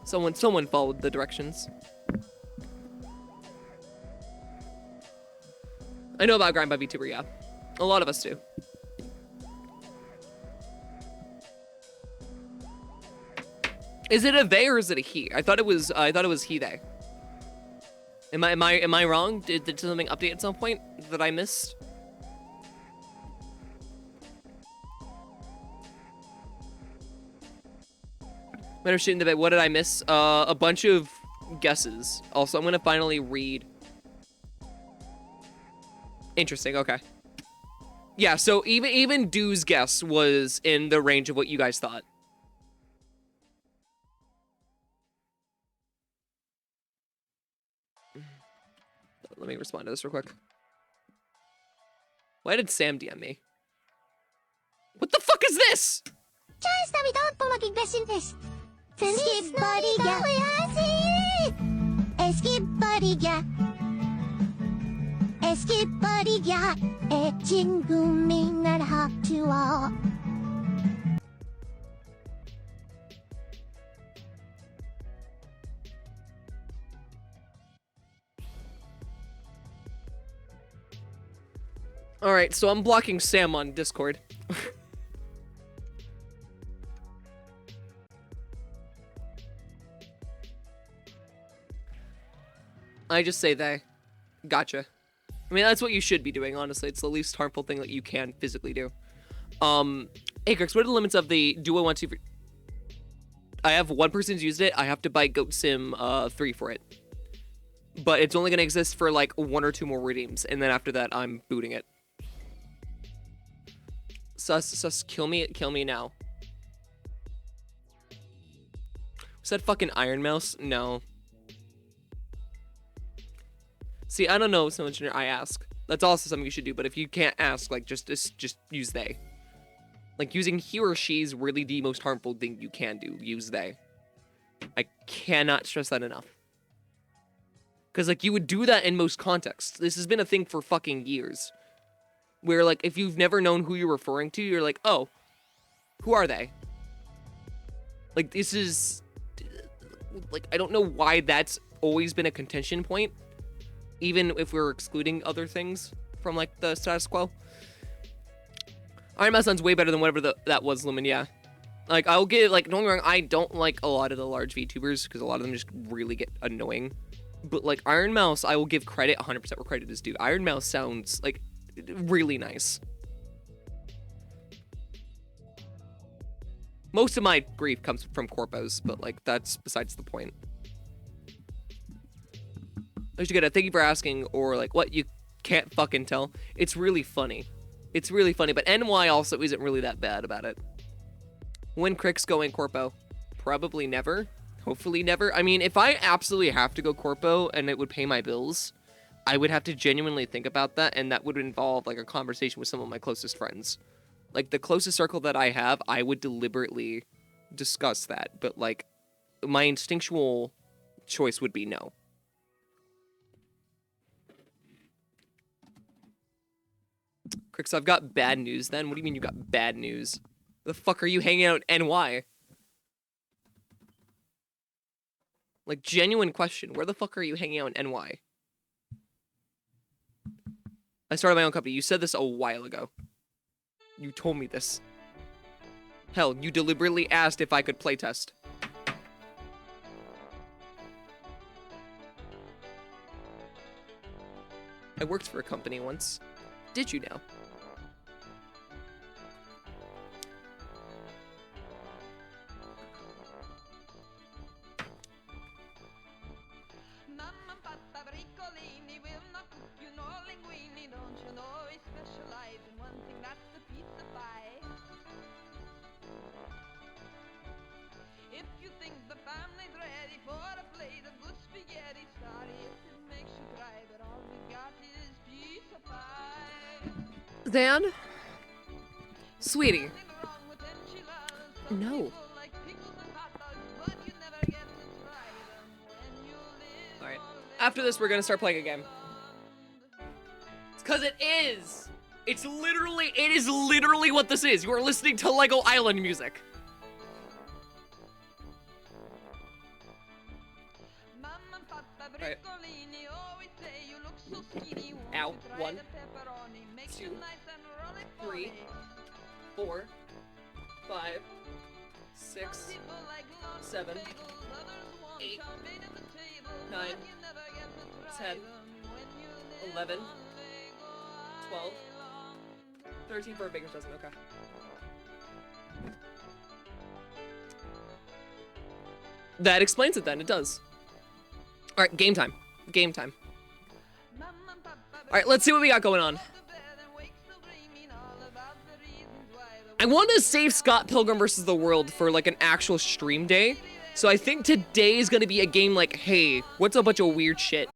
Someone followed the directions. I know about Grandpa VTuber, yeah. A lot of us do. Is it a they or is it a he? I thought it was he they. Am I wrong? Did something update at some point that I missed? Better shit in debate. What did I miss? A bunch of guesses. Also, I'm gonna finally read Interesting, okay. Yeah, so even Dew's guess was in the range of what you guys thought. Let me respond to this real quick. Why did Sam DM me? What the fuck is this? Alright, so I'm blocking Sam on Discord. I just say they. Gotcha. I mean, that's what you should be doing, honestly. It's the least harmful thing that you can physically do. Hey, Crix, what are the limits of the do I want to... I have one person's used it. I have to buy Goat Sim 3 for it. But it's only going to exist for, like, 1 or 2 more redeems. And then after that, I'm booting it. Sus, kill me now. Was that fucking Iron Mouse? No. See, I don't know, so engineer, I ask. That's also something you should do, but if you can't ask, like, just use they. Like, using he or she is really the most harmful thing you can do. Use they. I cannot stress that enough. Because, like, you would do that in most contexts. This has been a thing for fucking years. Where, like, if you've never known who you're referring to, you're like, oh, who are they? Like, this is... Like, I don't know why that's always been a contention point. Even if we're excluding other things from, like, the status quo. Iron Man sounds way better than whatever that was, Lumen, yeah. Like, I'll give, like, don't get me wrong, I don't like a lot of the large VTubers, because a lot of them just really get annoying. But, like, Iron Mouse, I will give credit 100% where credit is due. Iron Mouse sounds, like, really nice. Most of my grief comes from corpos, but, like, that's besides the point. I should get a thank you for asking, or, like, what, you can't fucking tell? It's really funny. It's really funny, but NY also isn't really that bad about it. When Crix going corpo? Probably never. Hopefully never. I mean, if I absolutely have to go corpo and it would pay my bills, I would have to genuinely think about that, and that would involve, like, a conversation with some of my closest friends. Like, the closest circle that I have, I would deliberately discuss that, but, like, my instinctual choice would be no. Crix, I've got bad news then? What do you mean you got bad news? The fuck are you hanging out in NY? Like, genuine question. Where the fuck are you hanging out in NY? I started my own company. You said this a while ago. You told me this. Hell, you deliberately asked if I could playtest. I worked for a company once. Did you know? Dan? Sweetie. No. Alright. After this, we're gonna start playing a game. It's cause it is! It is literally what this is. You are listening to Lego Island music. Alright. Ow. 1, 2, 3, 4, 5, 6, 7, 8, 9, 10, 11, 12, 13 for a baker's dozen, okay. That explains it then, it does. Alright, game time. Game time. Alright, let's see what we got going on. I want to save Scott Pilgrim vs. the World for like an actual stream day. So I think today is going to be a game like, hey, what's a bunch of weird shit?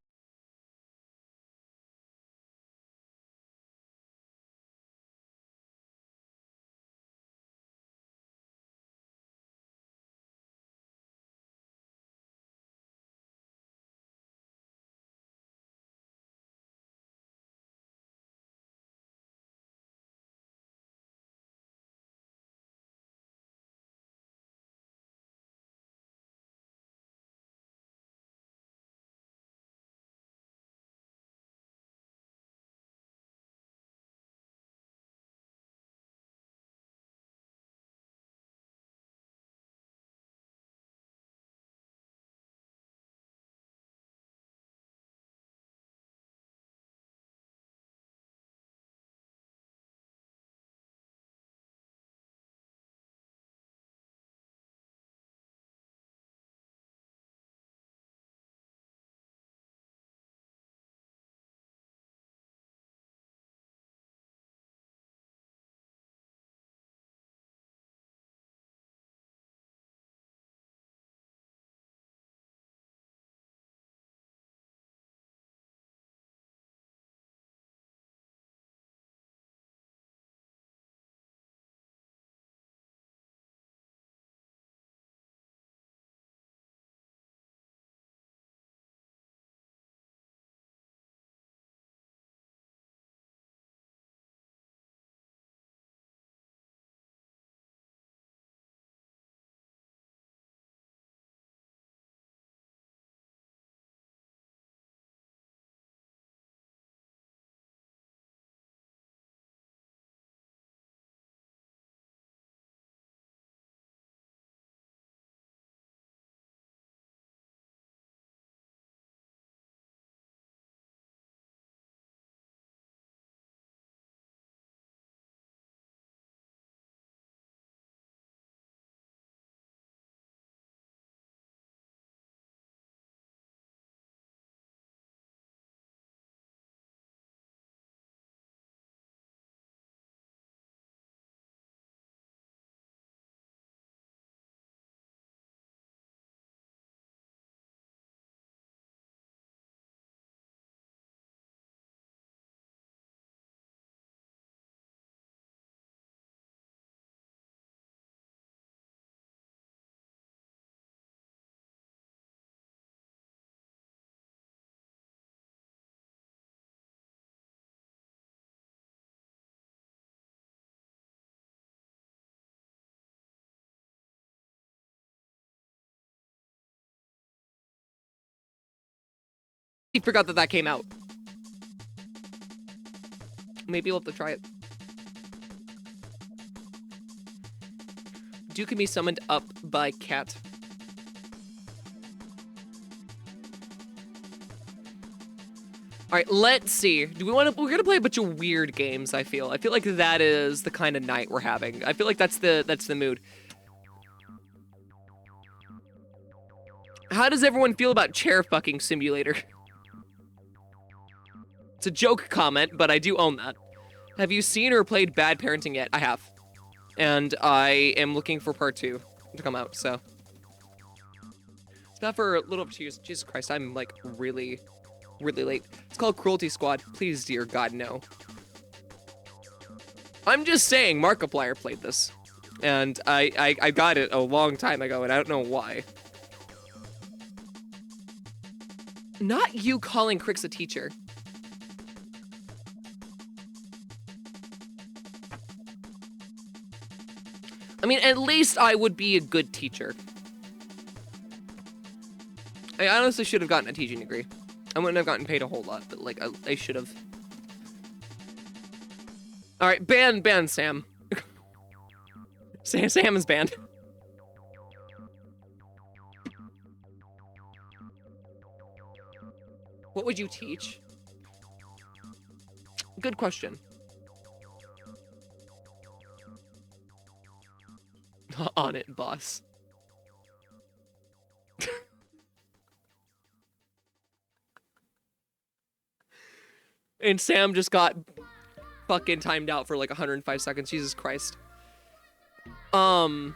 I forgot that that came out. Maybe we'll have to try it. Duke can be summoned up by cat. All right, let's see. Do we want to? We're gonna play a bunch of weird games. I feel like that is the kind of night we're having. I feel like that's the mood. How does everyone feel about chair fucking simulator? It's a joke comment, but I do own that. Have you seen or played Bad Parenting yet? I have. And I am looking for part 2 to come out, so. It's not for little cheers. Jesus Christ, I'm like really late. It's called Cruelty Squad. Please, dear God, no. I'm just saying Markiplier played this. And I got it a long time ago, and I don't know why. Not you calling Crix a teacher. I mean, at least I would be a good teacher. I honestly should have gotten a teaching degree. I wouldn't have gotten paid a whole lot, but like I should have. All right, ban Sam. Sam is banned. What would you teach? Good question. On it, boss. And Sam just got fucking timed out for like 105 seconds. Jesus Christ. I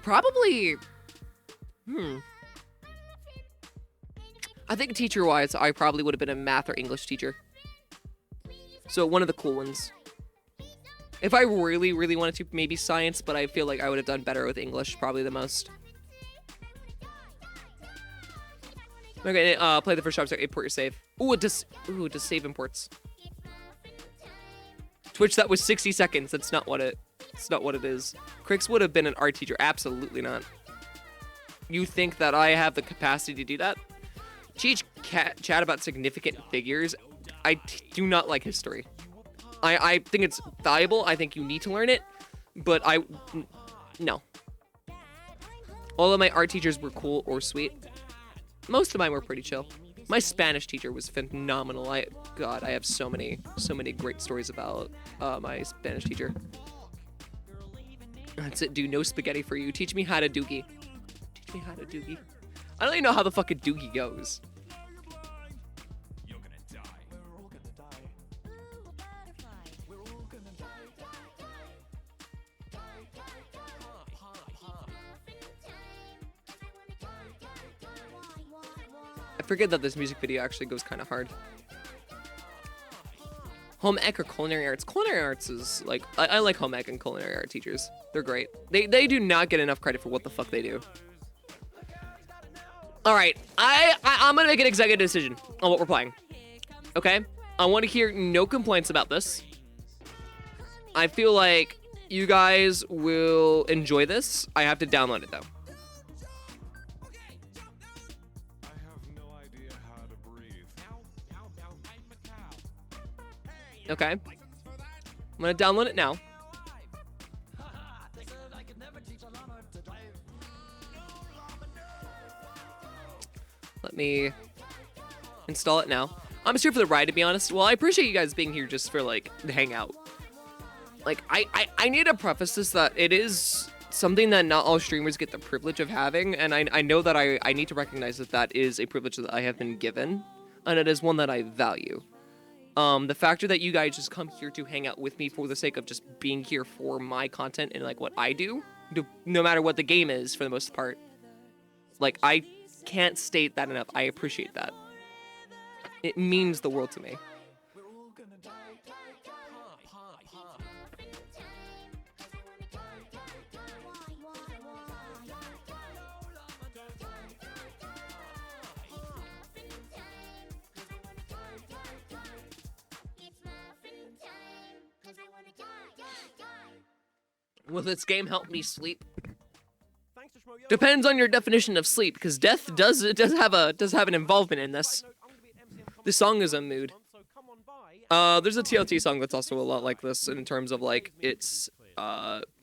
probably... I think teacher-wise, I probably would have been a math or English teacher. So one of the cool ones. If I really, really wanted to, maybe science, but I feel like I would have done better with English, probably the most. Okay, play the first job, import your save. Ooh, it does save imports. Twitch, that was 60 seconds. That's not what it is. Crix would have been an art teacher. Absolutely not. You think that I have the capacity to do that? Teach chat about significant figures. I do not like history. I think it's valuable. I think you need to learn it, but no. All of my art teachers were cool or sweet. Most of mine were pretty chill. My Spanish teacher was phenomenal. God, I have so many great stories about my Spanish teacher. That's it, dude. No spaghetti for you. Teach me how to doogie. Teach me how to doogie. I don't even know how the fucking doogie goes. I forget that this music video actually goes kind of hard. Home ec or culinary arts? Culinary arts is like, I like home ec and culinary art teachers. They're great. They do not get enough credit for what the fuck they do. All right, I'm gonna make an executive decision on what we're playing. Okay, I want to hear no complaints about this. I feel like you guys will enjoy this. I have to download it though. Okay. I'm gonna download it now. Let me install it now. I'm just here for the ride, to be honest. Well, I appreciate you guys being here just for, like, the hangout. Like, I need to preface this that it is something that not all streamers get the privilege of having, and I know that I need to recognize that that is a privilege that I have been given, and it is one that I value. The factor that you guys just come here to hang out with me for the sake of just being here for my content and, like, what I do, no matter what the game is, for the most part. Like, I can't state that enough. I appreciate that. It means the world to me. Will this game help me sleep? Depends on your definition of sleep, because death does have an involvement in this. This song is a mood. There's a TLT song that's also a lot like this in terms of like its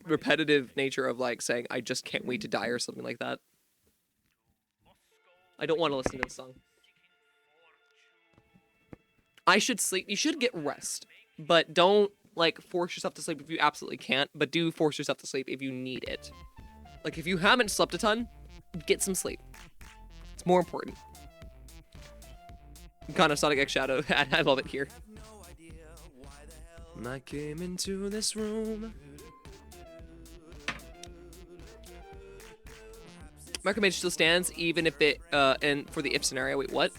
repetitive nature of like saying I just can't wait to die or something like that. I don't want to listen to this song. I should sleep. You should get rest, but don't like force yourself to sleep if you absolutely can't, but do force yourself to sleep if you need it. Like if you haven't slept a ton, get some sleep. It's more important. Kind of Sonic X Shadow. I love it here. I came into this room. Micromage still stands even if it and for the if scenario. Wait, what?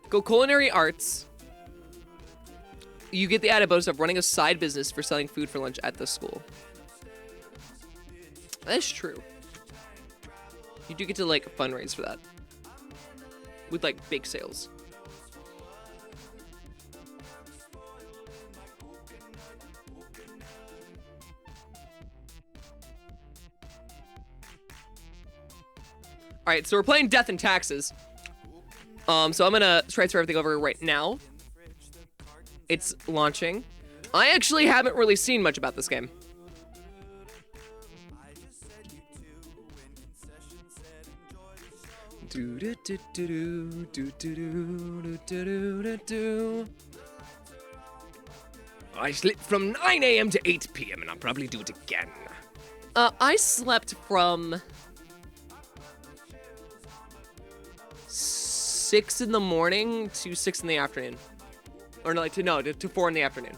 Go culinary arts. You get the added bonus of running a side business for selling food for lunch at the school. That's true. You do get to like fundraise for that. With like bake sales. Alright, so we're playing Death and Taxes. So I'm gonna transfer everything over right now. It's launching. I actually haven't really seen much about this game. I slept from 9 a.m. to 8 p.m. and I'll probably do it again. I slept from 6 in the morning to 6 in the afternoon. Or no, like to 4 in the afternoon.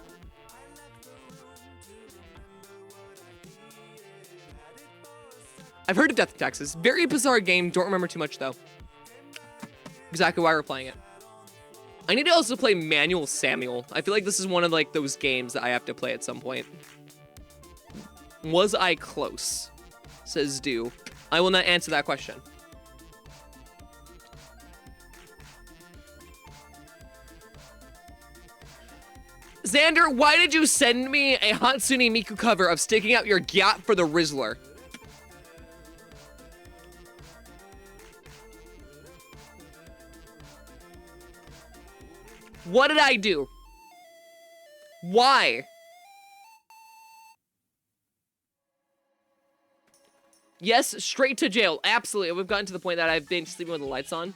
I've heard of Death and Taxes. Very bizarre game. Don't remember too much though. Exactly why we're playing it. I need to also play Manual Samuel. I feel like this is one of like those games that I have to play at some point. Was I close? Says Do. I will not answer that question. Xander, why did you send me a Hatsune Miku cover of sticking out your gyat for the Rizzler? What did I do? Why? Yes, straight to jail. Absolutely. We've gotten to the point that I've been sleeping with the lights on.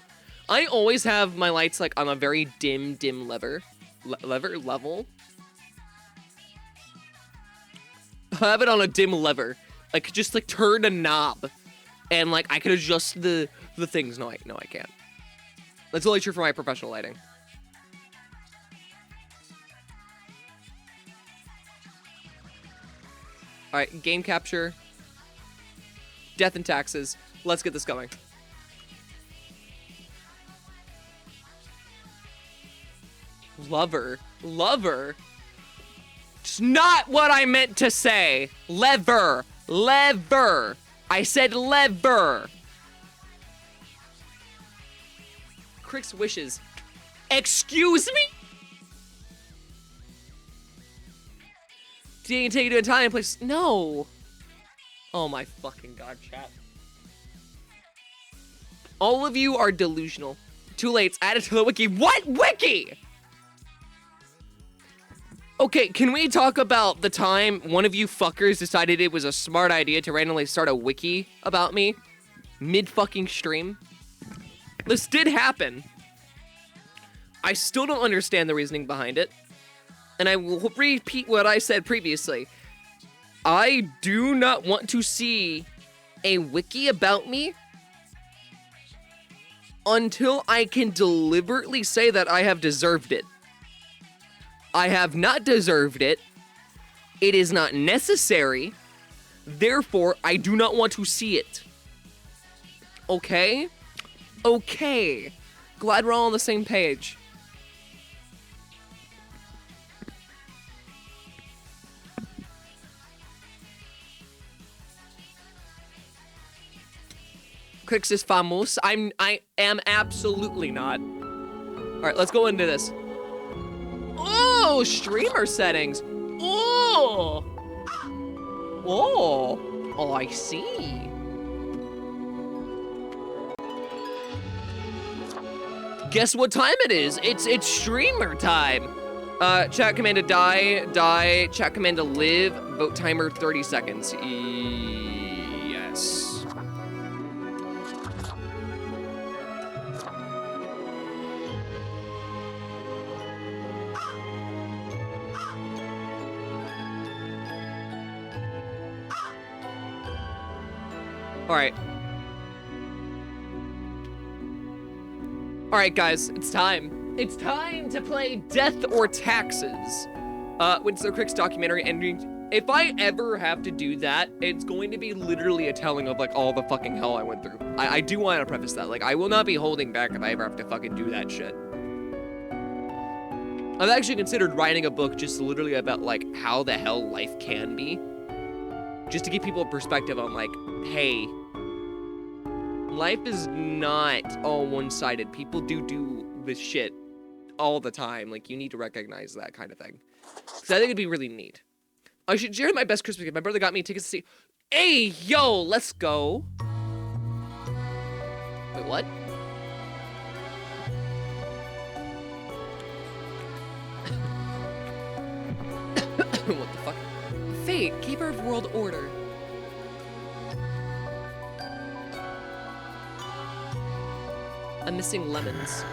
I always have my lights like on a very dim level. I have it on a dim lever. Like just like turn a knob and like I could adjust the things. No, I can't. That's only true for my professional lighting. All right, game capture. Death and Taxes. Let's get this going. Lover. It's not what I meant to say. Lever. I said lever. Crix wishes. Excuse me? Do you take you to an Italian place? No. Oh my fucking god, chat. All of you are delusional. Too late, it's added to the wiki. What wiki? Okay, can we talk about the time one of you fuckers decided it was a smart idea to randomly start a wiki about me? Mid-fucking stream? This did happen. I still don't understand the reasoning behind it. And I will repeat what I said previously. I do not want to see a wiki about me until I can deliberately say that I have deserved it. I have not deserved it. It is not necessary. Therefore, I do not want to see it. Okay? Okay. Glad we're all on the same page. Crix is famous. I am absolutely not. All right, let's go into this. Oh, streamer settings. Oh, I see. Guess what time it is? It's streamer time. Chat command to die. Chat command to live. Vote timer 30 seconds. Yes. All right, guys, it's time. It's time to play Death or Taxes. It's the Crix documentary, and if I ever have to do that, it's going to be literally a telling of like all the fucking hell I went through. I do want to preface that. Like, I will not be holding back if I ever have to fucking do that shit. I've actually considered writing a book just literally about like how the hell life can be. Just to give people a perspective on like, hey, life is not all one-sided. People do this shit all the time. Like, you need to recognize that kind of thing. Because I think it'd be really neat. I should share my best Christmas gift. My brother got me tickets to see... Hey, yo, let's go. Wait, what? What the fuck? Fate, keeper of world order. I'm missing lemons.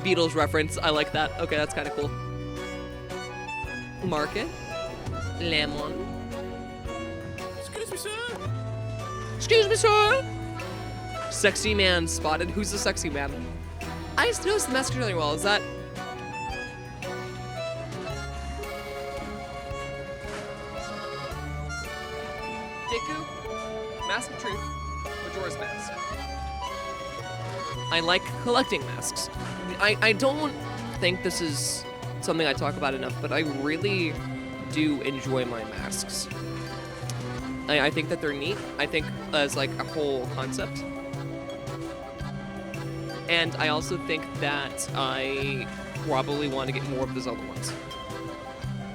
Beatles reference, I like that. Okay, that's kind of cool. Market. Lemon. Excuse me, sir. Excuse me, sir. Sexy man spotted. Who's the sexy man? I just noticed the mask really well. Is that... Deku? Mask of Truth. Majora's Mask. I like collecting masks. I don't think this is something I talk about enough, but I really do enjoy my masks. I think that they're neat. I think as like a whole concept. And I also think that I probably want to get more of those other ones.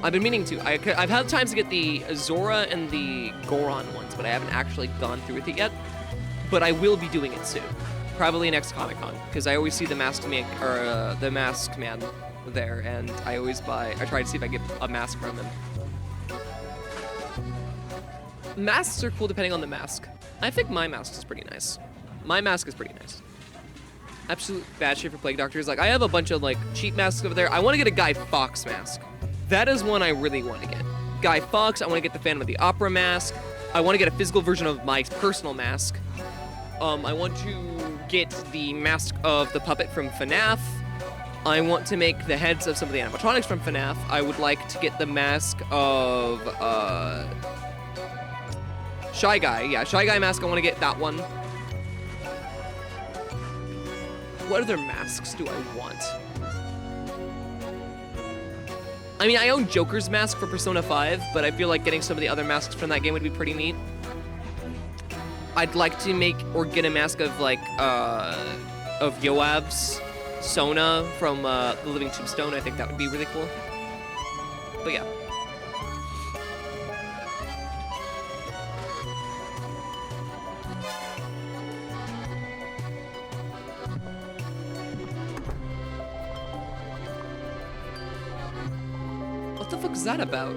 I've been meaning to. I've had times to get the Zora and the Goron ones, but I haven't actually gone through with it yet. But I will be doing it soon. Probably next Comic-Con, because I always see the Masked Man, or the Masked Man there, and I always I try to see if I get a mask from him. Masks are cool depending on the mask. I think my mask is pretty nice. My mask is pretty nice. Absolute bad shit for Plague Doctors. Like, I have a bunch of, like, cheap masks over there. I want to get a Guy Fawkes mask. That is one I really want to get. Guy Fawkes, I want to get the Phantom of the Opera mask. I want to get a physical version of my personal mask. I want to get the mask of the puppet from FNAF. I want to make the heads of some of the animatronics from FNAF. I would like to get the mask of, Shy Guy. Yeah, Shy Guy mask, I want to get that one. What other masks do I want? I mean, I own Joker's mask for Persona 5, but I feel like getting some of the other masks from that game would be pretty neat. I'd like to make or get a mask of like of Yoav's Sona from The Living Tombstone. I think that would be really cool. But yeah. What the fuck is that about?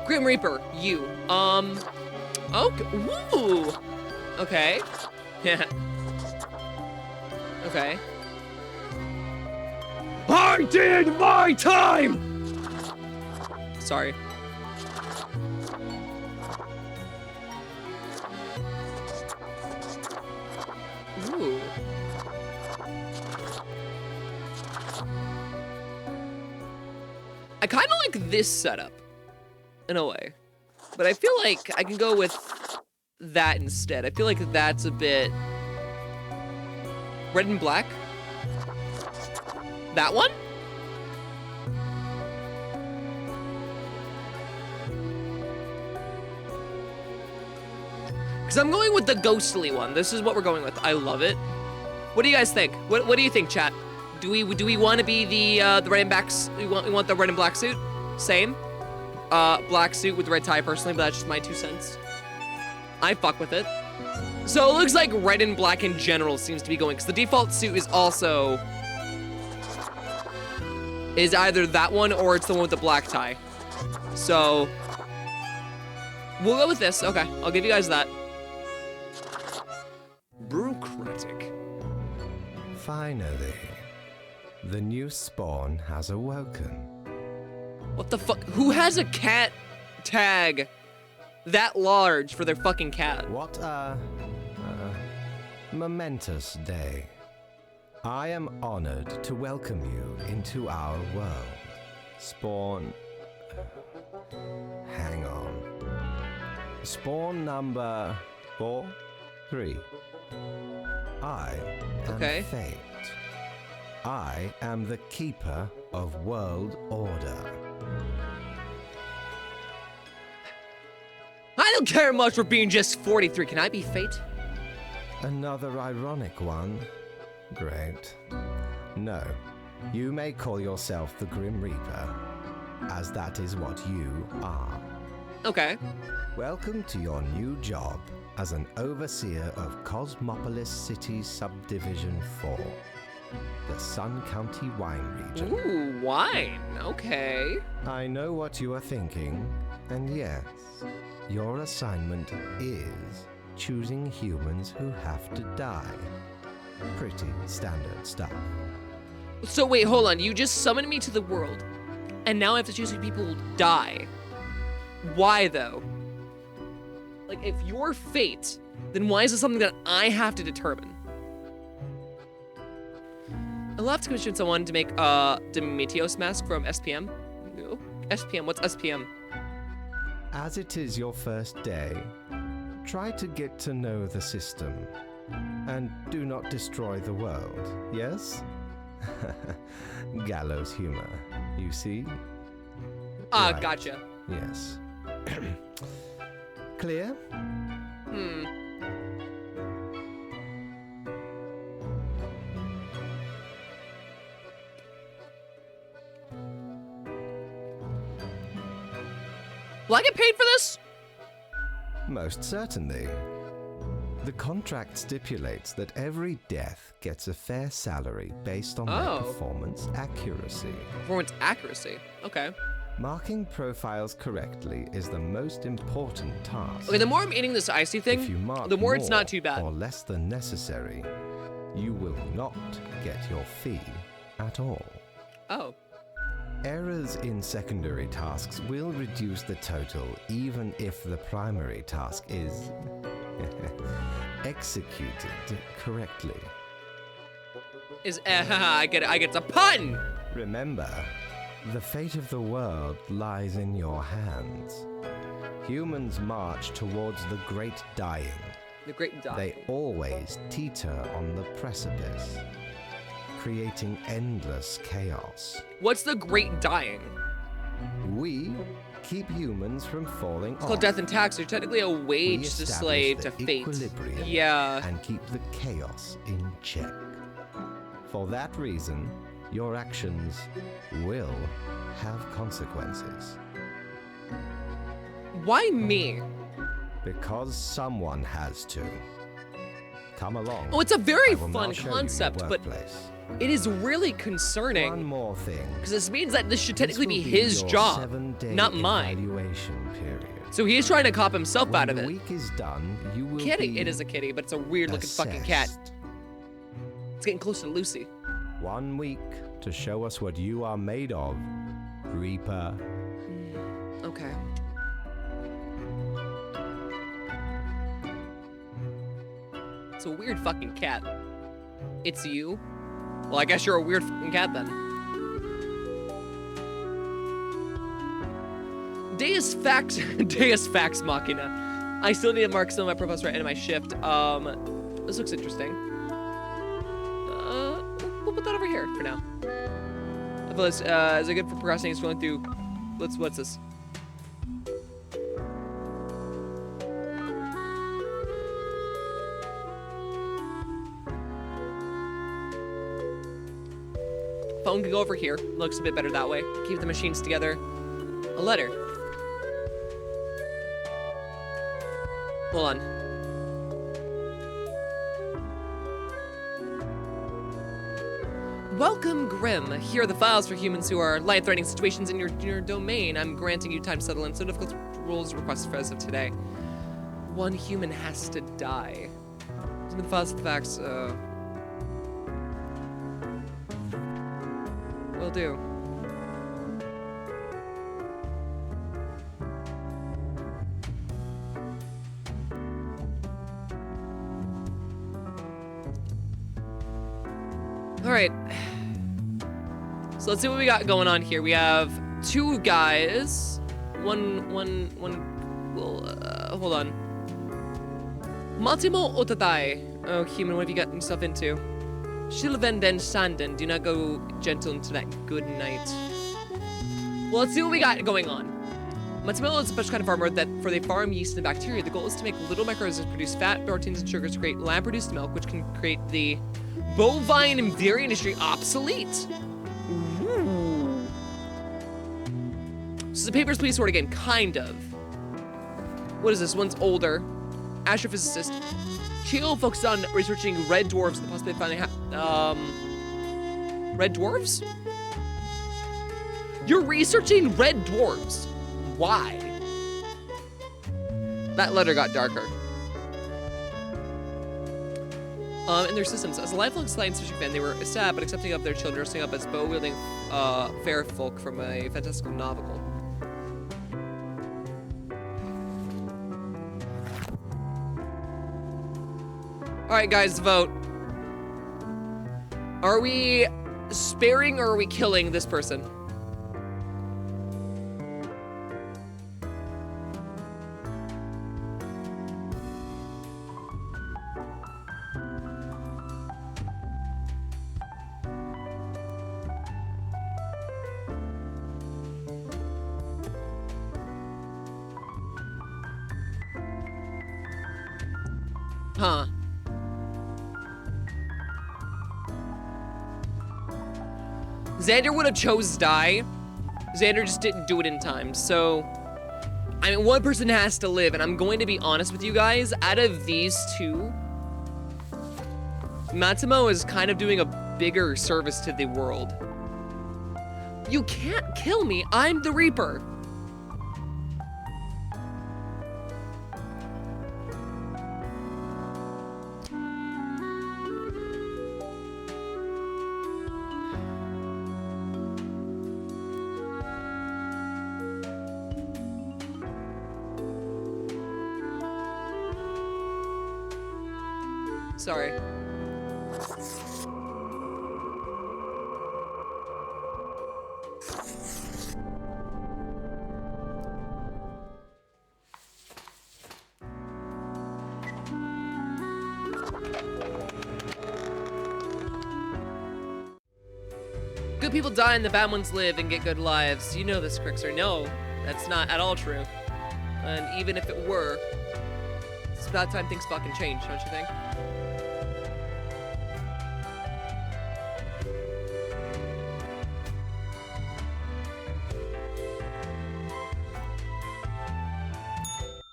Grim Reaper, you. Okay. Ooh. Okay. Yeah. Okay. I did my time! Sorry. Ooh. I kind of like this setup, in a way. But I feel like I can go with that instead. I feel like that's a bit... Red and black? That one? Because I'm going with the ghostly one. This is what we're going with. I love it. What do you guys think? What do you think, chat? Do we want to be the red and black? We want the red and black suit? Same. Black suit with red tie personally, but that's just my 2 cents. I fuck with it. So it looks like red and black in general seems to be going, because the default suit is also... is either that one or it's the one with the black tie. So... we'll go with this. Okay, I'll give you guys that. Bureaucratic. Finally, the new spawn has awoken. What the fuck? Who has a cat tag that large for their fucking cat? What a momentous day. I am honored to welcome you into our world. Spawn... hang on. Spawn number 4? 3. I am Okay. Fate. I am the keeper of world order. I don't care much for being just 43. Can I be Fate? Another ironic one. Great. No, you may call yourself the Grim Reaper, as that is what you are. Okay. Welcome to your new job as an overseer of Cosmopolis City Subdivision 4, the Sun County Wine Region. Ooh, wine. Okay. I know what you are thinking, and yes, your assignment is choosing humans who have to die. Pretty standard stuff. So wait, hold on. You just summoned me to the world, and now I have to choose who people die. Why though? Like, if you're Fate, then why is it something that I have to determine? I'll have to commission someone to make a Demetrios mask from SPM. No. SPM, what's SPM? As it is your first day, try to get to know the system. And do not destroy the world, yes? Gallows humor, you see? Ah, Right. gotcha. Yes. Clear? Will I get paid for this? Most certainly. The contract stipulates that every death gets a fair salary based on their Oh. performance accuracy. Performance accuracy. Okay. Marking profiles correctly is the most important task. Okay, the more I'm eating this icy If you thing, mark the more it's not too bad. or less than necessary, you will not get your fee at all. Oh. Errors in secondary tasks will reduce the total even if the primary task is executed correctly. I get it. It's a pun! Remember, the fate of the world lies in your hands. Humans march towards the great dying. The great die. They always teeter on the precipice, creating endless chaos. What's the great dying? We keep humans from falling It's called off. death and tax. You're technically a We wage to establish slave the to fate. equilibrium Yeah. and keep the chaos in check. For that reason, your actions will have consequences. Why me? Because someone has to. Come along. Oh, it's a very I will now fun show you your concept, but workplace. it is really One concerning. more thing. Because this means that this should This technically will be his your job, 7-day not mine. evaluation period. So he's trying to cop himself When out of the it. week is done, you will Kitty. be It is a kitty, but it's a weird looking fucking cat. assessed. It's getting close to Lucy. 1 week to show us what you are made of, Reaper. Okay. It's a weird fucking cat. It's you? Well, I guess you're a weird fucking cat then. Deus Fax Deus Fax Machina. I still need to mark some of my profiles right into my shift. This looks interesting. We'll put that over here for now. I feel is it good for procrastinating scrolling through? What's this? Phone can go over here. Looks a bit better that way. Keep the machines together. A letter. Hold on. Welcome, Grim. Here are the files for humans who are life-threatening situations in your domain. I'm granting you time to settle in. So difficult rules requested for as of today. One human has to die. Some of the files, the facts. Will do. All right. So let's see what we got going on here. We have two guys. One. Well, hold on. Matimo Otatai. Oh, human, what have you gotten yourself into? Shilvenden Sanden. Do not go gentle into that good night. Well, let's see what we got going on. Matsumoto is a special kind of farmer that for they farm yeast and bacteria. The goal is to make little microorganisms produce fat, proteins, and sugars to create lamb-produced milk, which can create the bovine and dairy industry obsolete. Ooh. This is a Papers, Please sort of game, kind of. What is this? One's older. Astrophysicist. Chio focuses on researching red dwarves and the possibility of finding red dwarves? You're researching red dwarves. Why? That letter got darker. In their systems, as a lifelong science fiction fan, they were sad but accepting of their children dressing up as bow-wielding fair folk from a fantastical novel. All right, guys, vote. Are we sparing or are we killing this person? Huh. Xander would have chose die. Xander just didn't do it in time, so... I mean, one person has to live, and I'm going to be honest with you guys. Out of these two, Matsumo is kind of doing a bigger service to the world. You can't kill me. I'm the Reaper. Sorry. Good people die and the bad ones live and get good lives. You know this, Crixer. No, that's not at all true. And even if it were, it's about time things fucking change, don't you think?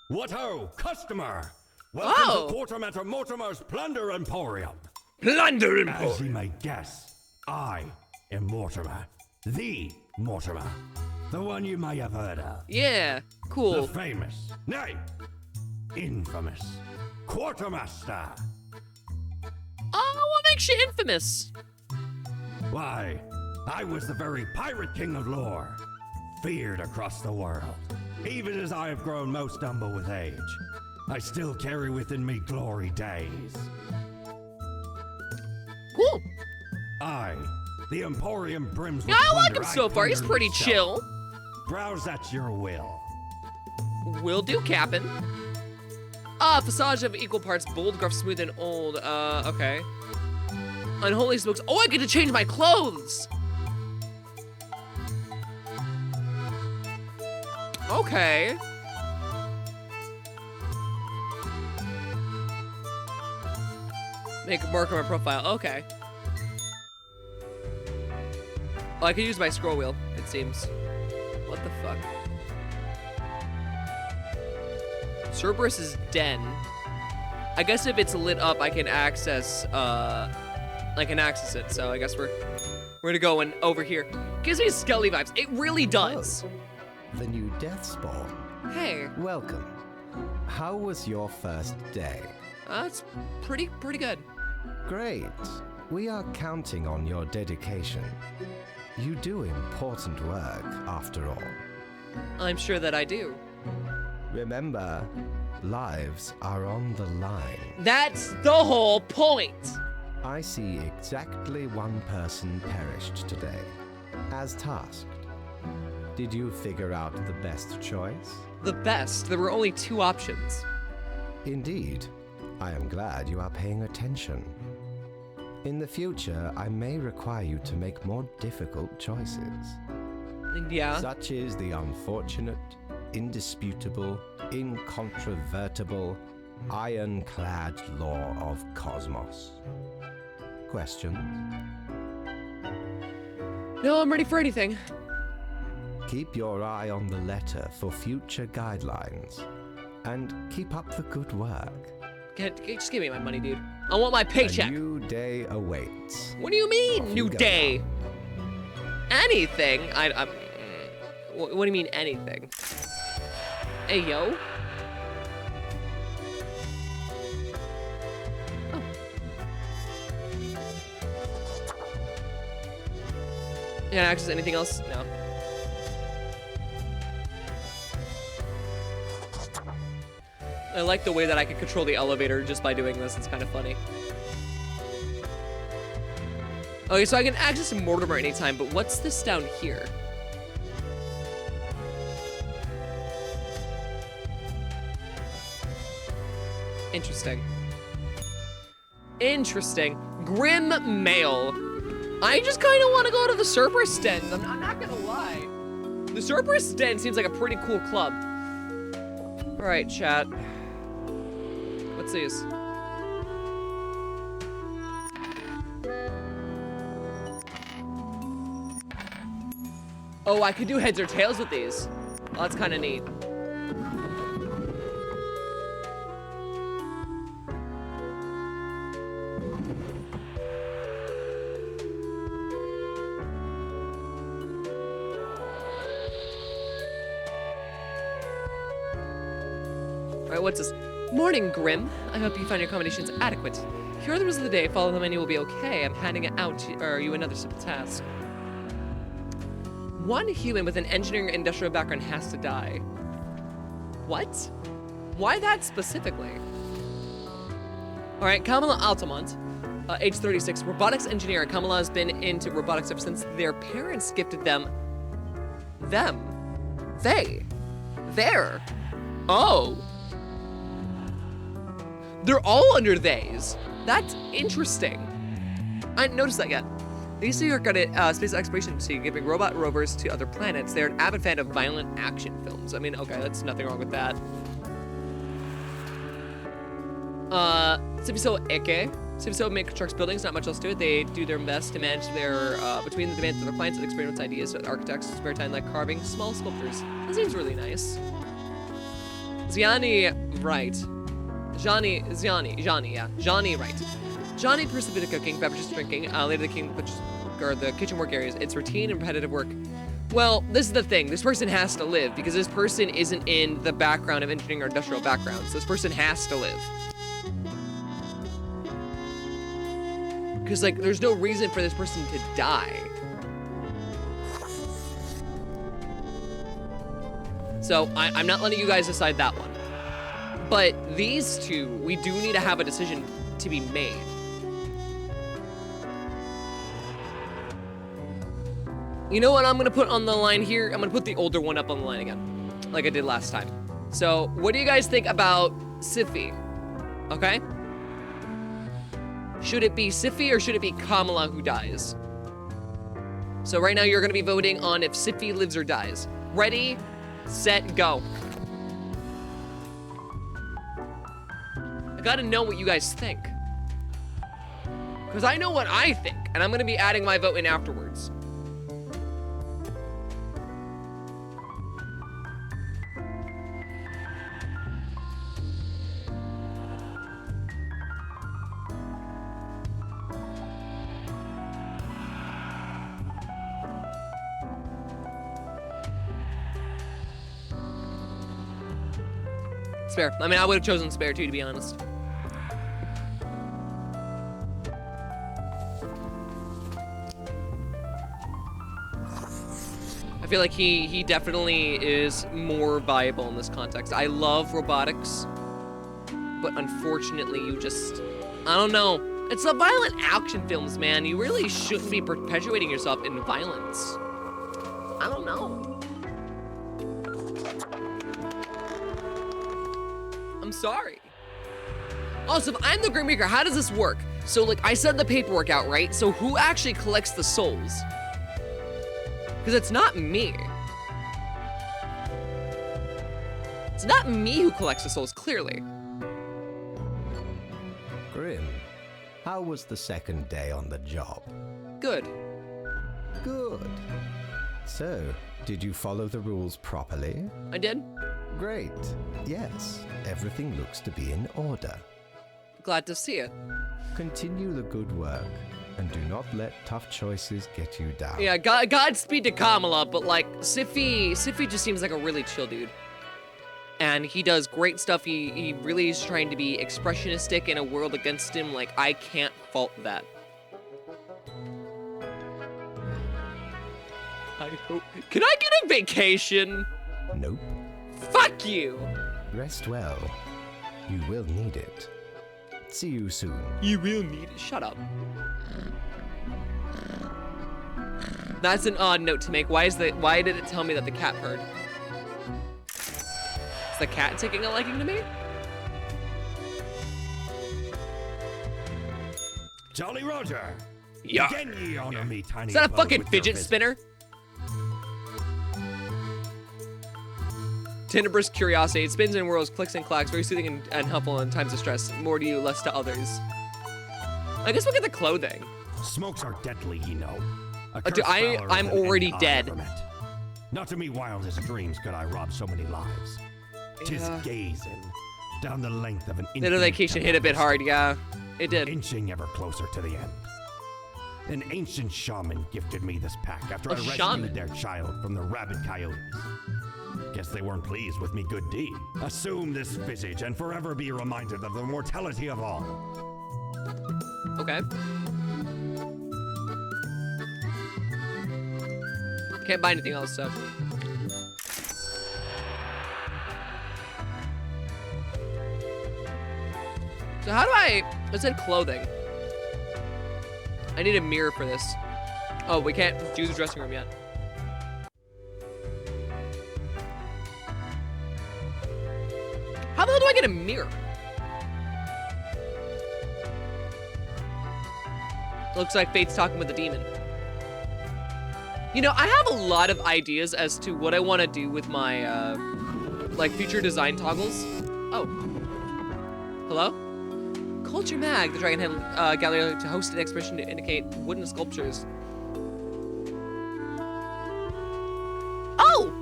What ho, customer! Welcome Oh. to Quartermaster Mortimer's Plunder Emporium. Plunder As you Emporium. may guess, I am Mortimer. The Mortimer. The one you may have heard of. Yeah, The cool. famous, nay, infamous Quartermaster. Oh, what makes you infamous? Why, I was the very pirate king of lore, feared across the world. Even as I have grown most humble with age, I still carry within me glory days. Cool. I, the Emporium brims with Yeah, I like plunder. him so far. He's plunder pretty myself. chill. Browse at your will. Will do, Cap'n. Facade of equal parts bold, gruff, smooth, and old. Okay. Unholy smokes. Oh, I get to change my clothes. Okay. Make a mark on my profile. Okay. Oh, I could use my scroll wheel, it seems. What the fuck? Cerberus's den. I guess if it's lit up, I can access it. So I guess we're gonna go and over here. Gives me Skelly vibes. It really does. The new death spawn. Hey, Welcome. How was your first day? that's pretty good. Great. We are counting on your dedication. You do important work, after all. I'm sure that I do. Remember, lives are on the line. That's the whole point. I see exactly one person perished today, as tasked. Did you figure out the best choice? The best. There were only two options. Indeed. I am glad you are paying attention. In the future, I may require you to make more difficult choices. Yeah. Such is the unfortunate, indisputable, incontrovertible, ironclad law of cosmos. Questions? No, I'm ready for anything. Keep your eye on the letter for future guidelines. And keep up the good work. Just give me my money, dude. I want my paycheck. A new day awaits. What do you mean, Off you new go. day? Anything? What do you mean, anything? Hey, yo. Oh. You can access anything else? No. like the way that I can control the elevator just by doing this. It's kind of funny. Okay, so I can access Mortimer anytime, but what's this down here? Interesting. Interesting. Grim Mail. I just kind of want to go to the Cerberus Den. I'm not gonna lie. The Cerberus Den seems like a pretty cool club. All right, chat. What's these? Oh, I could do heads or tails with these. Oh, that's kind of neat. Alright, what's this? Morning, Grim. I hope you find your accommodations adequate. Here are the rules of the day. Follow the menu, will be okay. I'm handing it out to you another simple task. One human with an engineering or industrial background has to die. What? Why that specifically? Alright, Kamala Altamont, age 36, robotics engineer. Kamala has been into robotics ever since their parents gifted them. Oh. They're all under theys. That's interesting. I didn't notice that yet. They used to work at Space Exploration Agency, giving robot rovers to other planets. They're an avid fan of violent action films. I mean, okay, that's nothing wrong with that. Civiso Eke. Civiso make constructs buildings, not much else to it. They do their best to manage their, between the demands of their clients and experiment ideas with architects, spare time like carving small sculptures. That seems really nice. Ziani, right. Johnny, right. Johnny pursued cooking, beverages, drinking. Later the kitchen work areas. It's routine and repetitive work. Well, this is the thing. This person has to live because this person isn't in the background of engineering or industrial background. So this person has to live. Because, like, there's no reason for this person to die. So I'm not letting you guys decide that one. But these two, we do need to have a decision to be made. You know what I'm gonna put on the line here? I'm gonna put the older one up on the line again, like I did last time. So what do you guys think about Siffy? Okay? Should it be Siffy or should it be Kamala who dies? So right now you're gonna be voting on if Siffy lives or dies. Ready, set, go. I gotta know what you guys think. Because I know what I think, and I'm gonna be adding my vote in afterwards. Spare. I mean, I would have chosen Spare too, to be honest. I feel like he definitely is more viable in this context. I love robotics, but unfortunately you just, I don't know. It's the violent action films, man. You really shouldn't be perpetuating yourself in violence. I don't know. I'm sorry. Also, if I'm the Grim Reaper, how does this work? So, like, I sent the paperwork out, right? So who actually collects the souls? Because it's not me. It's not me who collects the souls, clearly. Grim, how was the second day on the job? Good. Good. So, did you follow the rules properly? I did. Great. Yes, everything looks to be in order. Glad to see it. Continue the good work, and do not let tough choices get you down. Yeah, Godspeed to Kamala, but like, Siffy just seems like a really chill dude. And he does great stuff. He really is trying to be expressionistic in a world against him. Like, I can't fault that. I hope. Can I get a vacation? Nope. Fuck you! Rest well. You will need it. See you soon. You will need it. Shut up. That's an odd note to make. Why did it tell me that the cat purred? Is the cat taking a liking to me? Jolly Roger! Yeah. Again ye honor me, tiny Is that a abode fucking with your fidget visit. spinner? Tenebrous curiosity. It spins and whirls, clicks and clacks, very soothing and helpful in times of stress. More to you, less to others. I guess we'll get the clothing. Smokes are deadly, ye know. A Dude, curse fouler I'm than already any I dead. ever met. Not to me wildest dreams could I rob so many lives. Tis Yeah. gazing down the length of an The infinite vacation hit a bit hard, yeah. It did. inching ever closer to the end. An ancient shaman gifted me this pack after A I rescued shaman? their child from the rabid coyotes. Guess they weren't pleased with me good deed. Assume this visage and forever be reminded of the mortality of all. Okay. Can't buy anything else, so. So how do I, it said clothing. I need a mirror for this. Oh, we can't use the dressing room yet. How the hell do I get a mirror? Looks like Fate's talking with the demon. You know, I have a lot of ideas as to what I want to do with my, like, future design toggles. Oh. Hello? Culture Mag, the Dragonhead Gallery, to host an exhibition to indicate wooden sculptures. Oh!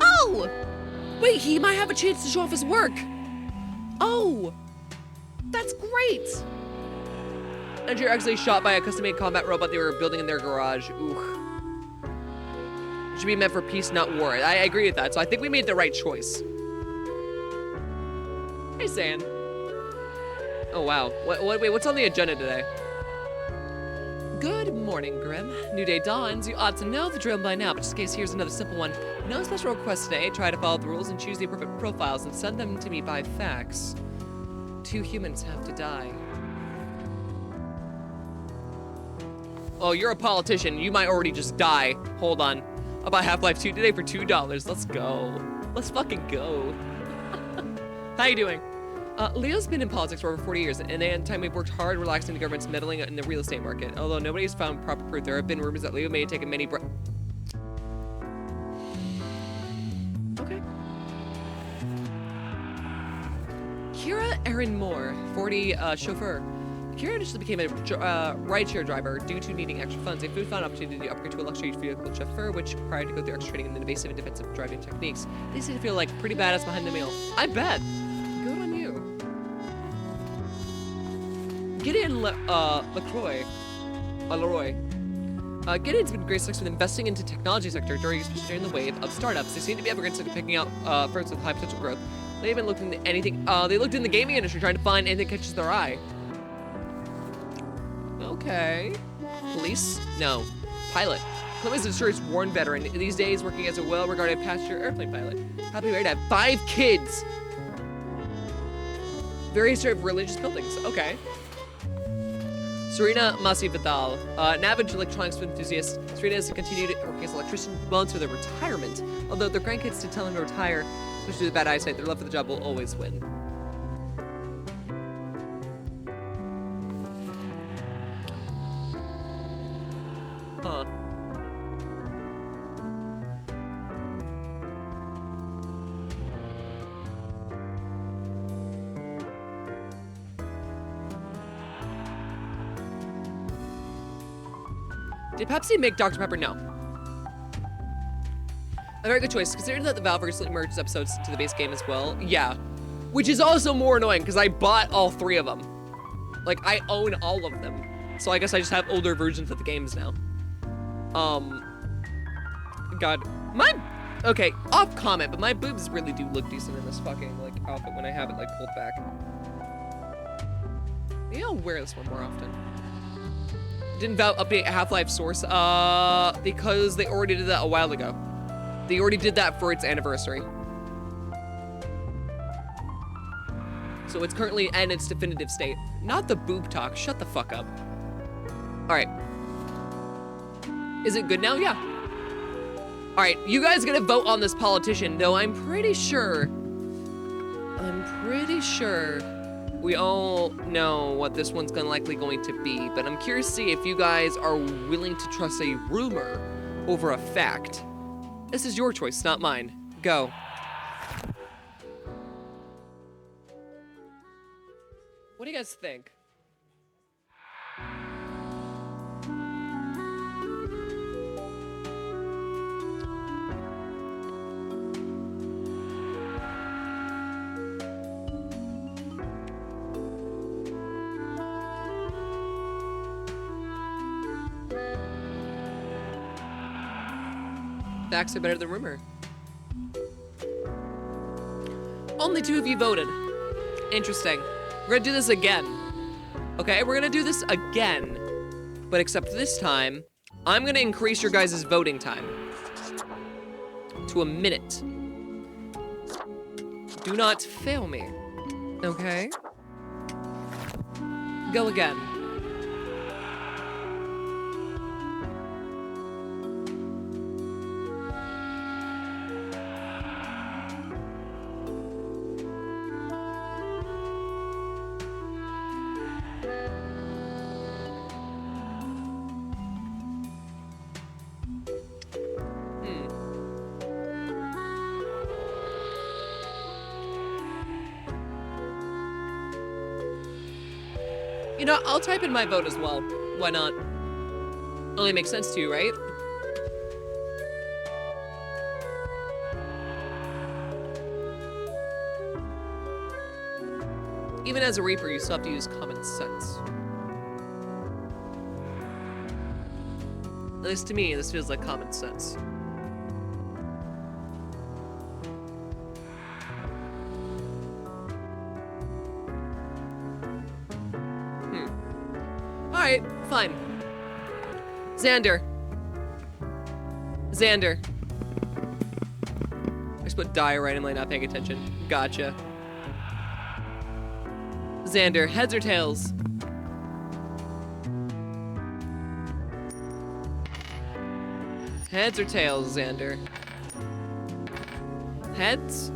Oh! Wait, he might have a chance to show off his work. Oh! That's great! And you're actually shot by a custom-made combat robot they were building in their garage. Ooh. Should be meant for peace, not war. I agree with that, so I think we made the right choice. Hey, San. Oh, wow. Wait, what's on the agenda today? Good morning, Grim. New day dawns. You ought to know the drill by now, but just in case, here's another simple one. No special requests today. Try to follow the rules and choose the appropriate profiles and send them to me by fax. 2 humans have to die. Oh, you're a politician. You might already just die. Hold on. I'll buy Half-Life 2 today for $2. Let's go. Let's fucking go. How you doing? Leo's been in politics for over 40 years, and in time we've worked hard relaxing the government's meddling in the real estate market. Although nobody has found proper proof, there have been rumors that Leo may have taken many Okay. Kira Erin Moore, 40, chauffeur. Kira initially became a rideshare driver due to needing extra funds. A food found opportunity to upgrade to a luxury vehicle chauffeur, which required to go through extra training in the evasive and defensive driving techniques. They seem to feel like pretty badass behind the wheel. I bet. Good on you. Gideon Leroy. Gideon's been great success with investing into technology sector during the wave of startups. They seem to be aggressive at picking out firms with high potential growth. They haven't looked into anything. They looked in the gaming industry trying to find anything that catches their eye. Okay. Police? No. Pilot. Clem is a service worn veteran. These days, working as a well-regarded passenger airplane pilot. Happy married to have 5 kids. Various sort of religious buildings. Okay. Serena Masi-Vidal, an avid electronics enthusiast. Serena has continued working as an electrician well into their retirement. Although their grandkids did tell him to retire, especially with bad eyesight, their love for the job will always win. Huh. Did Pepsi make Dr. Pepper? No. A very good choice, considering that the Valve recently merged episodes to the base game as well. Yeah. Which is also more annoying, because I bought all 3 of them. Like, I own all of them. So I guess I just have older versions of the games now. God. Okay, off comment, but my boobs really do look decent in this fucking, like, outfit when I have it, like, pulled back. Maybe I'll wear this one more often. Didn't Valve update Half-Life Source? Because they already did that a while ago. They already did that for its anniversary. So it's currently in its definitive state. Not the boob talk. Shut the fuck up. All right. Is it good now? Yeah. All right, you guys gonna vote on this politician, though I'm pretty sure we all know what this one's likely going to be, but I'm curious to see if you guys are willing to trust a rumor over a fact. This is your choice, not mine. Go. What do you guys think? Facts are better than rumor. Only 2 of you voted. Interesting. We're gonna do this again. Okay, we're gonna do this again. But except this time, I'm gonna increase your guys' voting time to a minute. Do not fail me. Okay? Go again. You know, I'll type in my vote as well. Why not? Only makes sense to you, right? Even as a Reaper, you still have to use common sense. At least to me, this feels like common sense. Alright, fine. Xander. I just put die randomly, not paying attention. Gotcha. Xander, heads or tails? Heads or tails, Xander? Heads?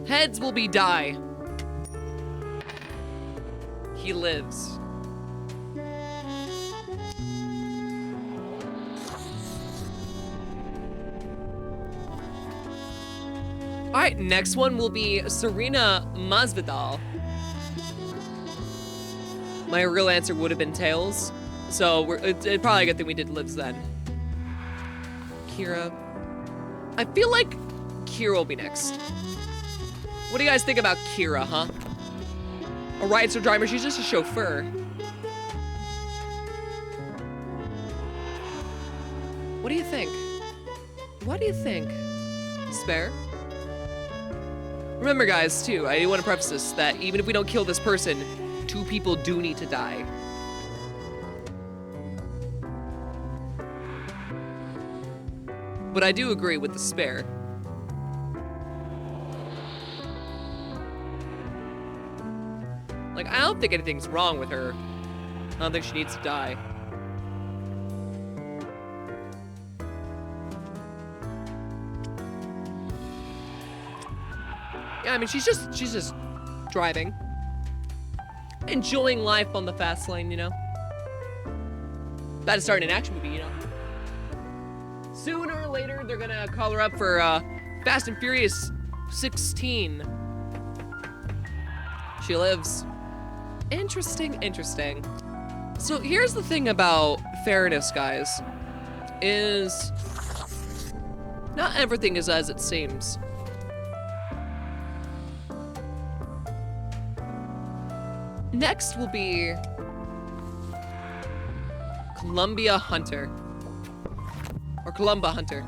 Heads will be die. He lives. Alright, next one will be Serena Masvidal. My real answer would have been tails, so it's probably a good thing we did lives then. Kira. I feel like Kira will be next. What do you guys think about Kira, huh? A rider driver, she's just a chauffeur. What do you think? What do you think? Spare? Remember, guys, too, I do want to preface this, that even if we don't kill this person, 2 people do need to die. But I do agree with the spare. Like, I don't think anything's wrong with her. I don't think she needs to die. Yeah, I mean, she's just driving. Enjoying life on the fast lane, you know? About to start an action movie, you know? Sooner or later, they're gonna call her up for Fast and Furious 16. She lives. Interesting, interesting. So here's the thing about fairness, guys, is not everything is as it seems. Next will be Columbia Hunter. Or Columba Hunter.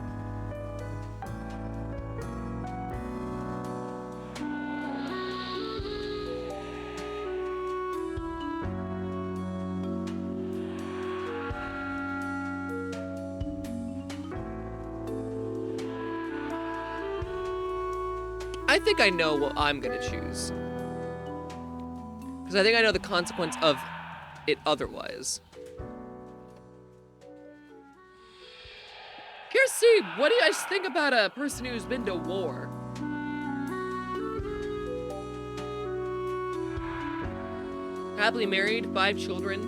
I think I know what I'm gonna choose. Because I think I know the consequence of it otherwise. Kirsty, what do you guys think about a person who's been to war? Happily married, 5 children.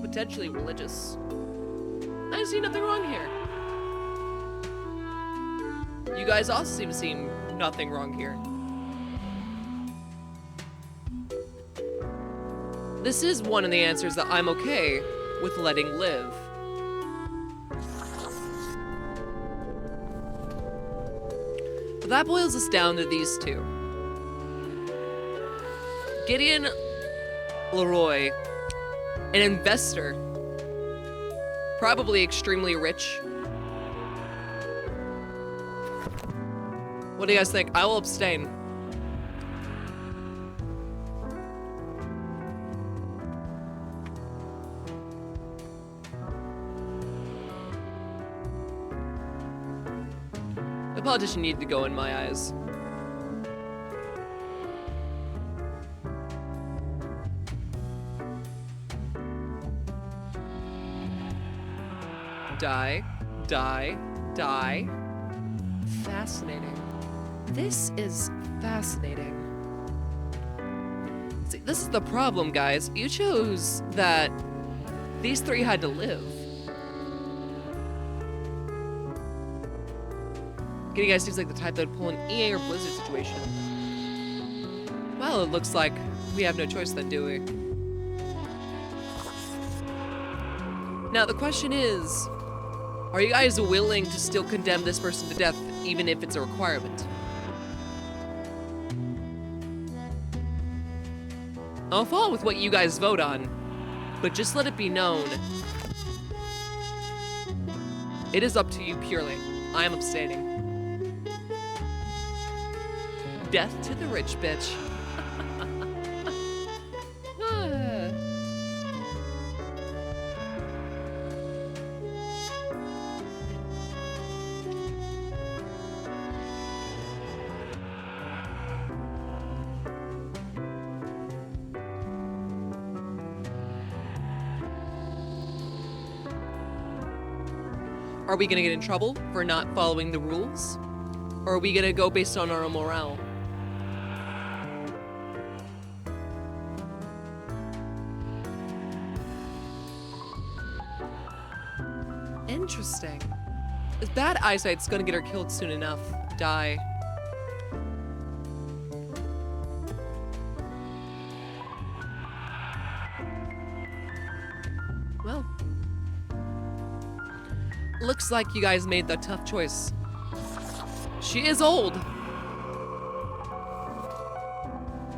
Potentially religious. I see nothing wrong here. You guys also seem to see nothing wrong here. This is one of the answers that I'm okay with letting live. But that boils us down to these two. Gideon Leroy, an investor, probably extremely rich. What do you guys think? I will abstain. The politician needed to go in my eyes. Die, die, die. Fascinating. This is fascinating. See, this is the problem, guys. You chose that these 3 had to live. Getting guys seems like the type that would pull an EA or Blizzard situation. Well, it looks like we have no choice then, do we? Now, the question is, are you guys willing to still condemn this person to death, even if it's a requirement? I'll follow with what you guys vote on, but just let it be known. It is up to you purely. I am abstaining. Death to the rich bitch. Are we gonna get in trouble for not following the rules? Or are we gonna go based on our own morale? Interesting. This bad eyesight's gonna get her killed soon enough. Die. Well. Looks like you guys made the tough choice. She is old.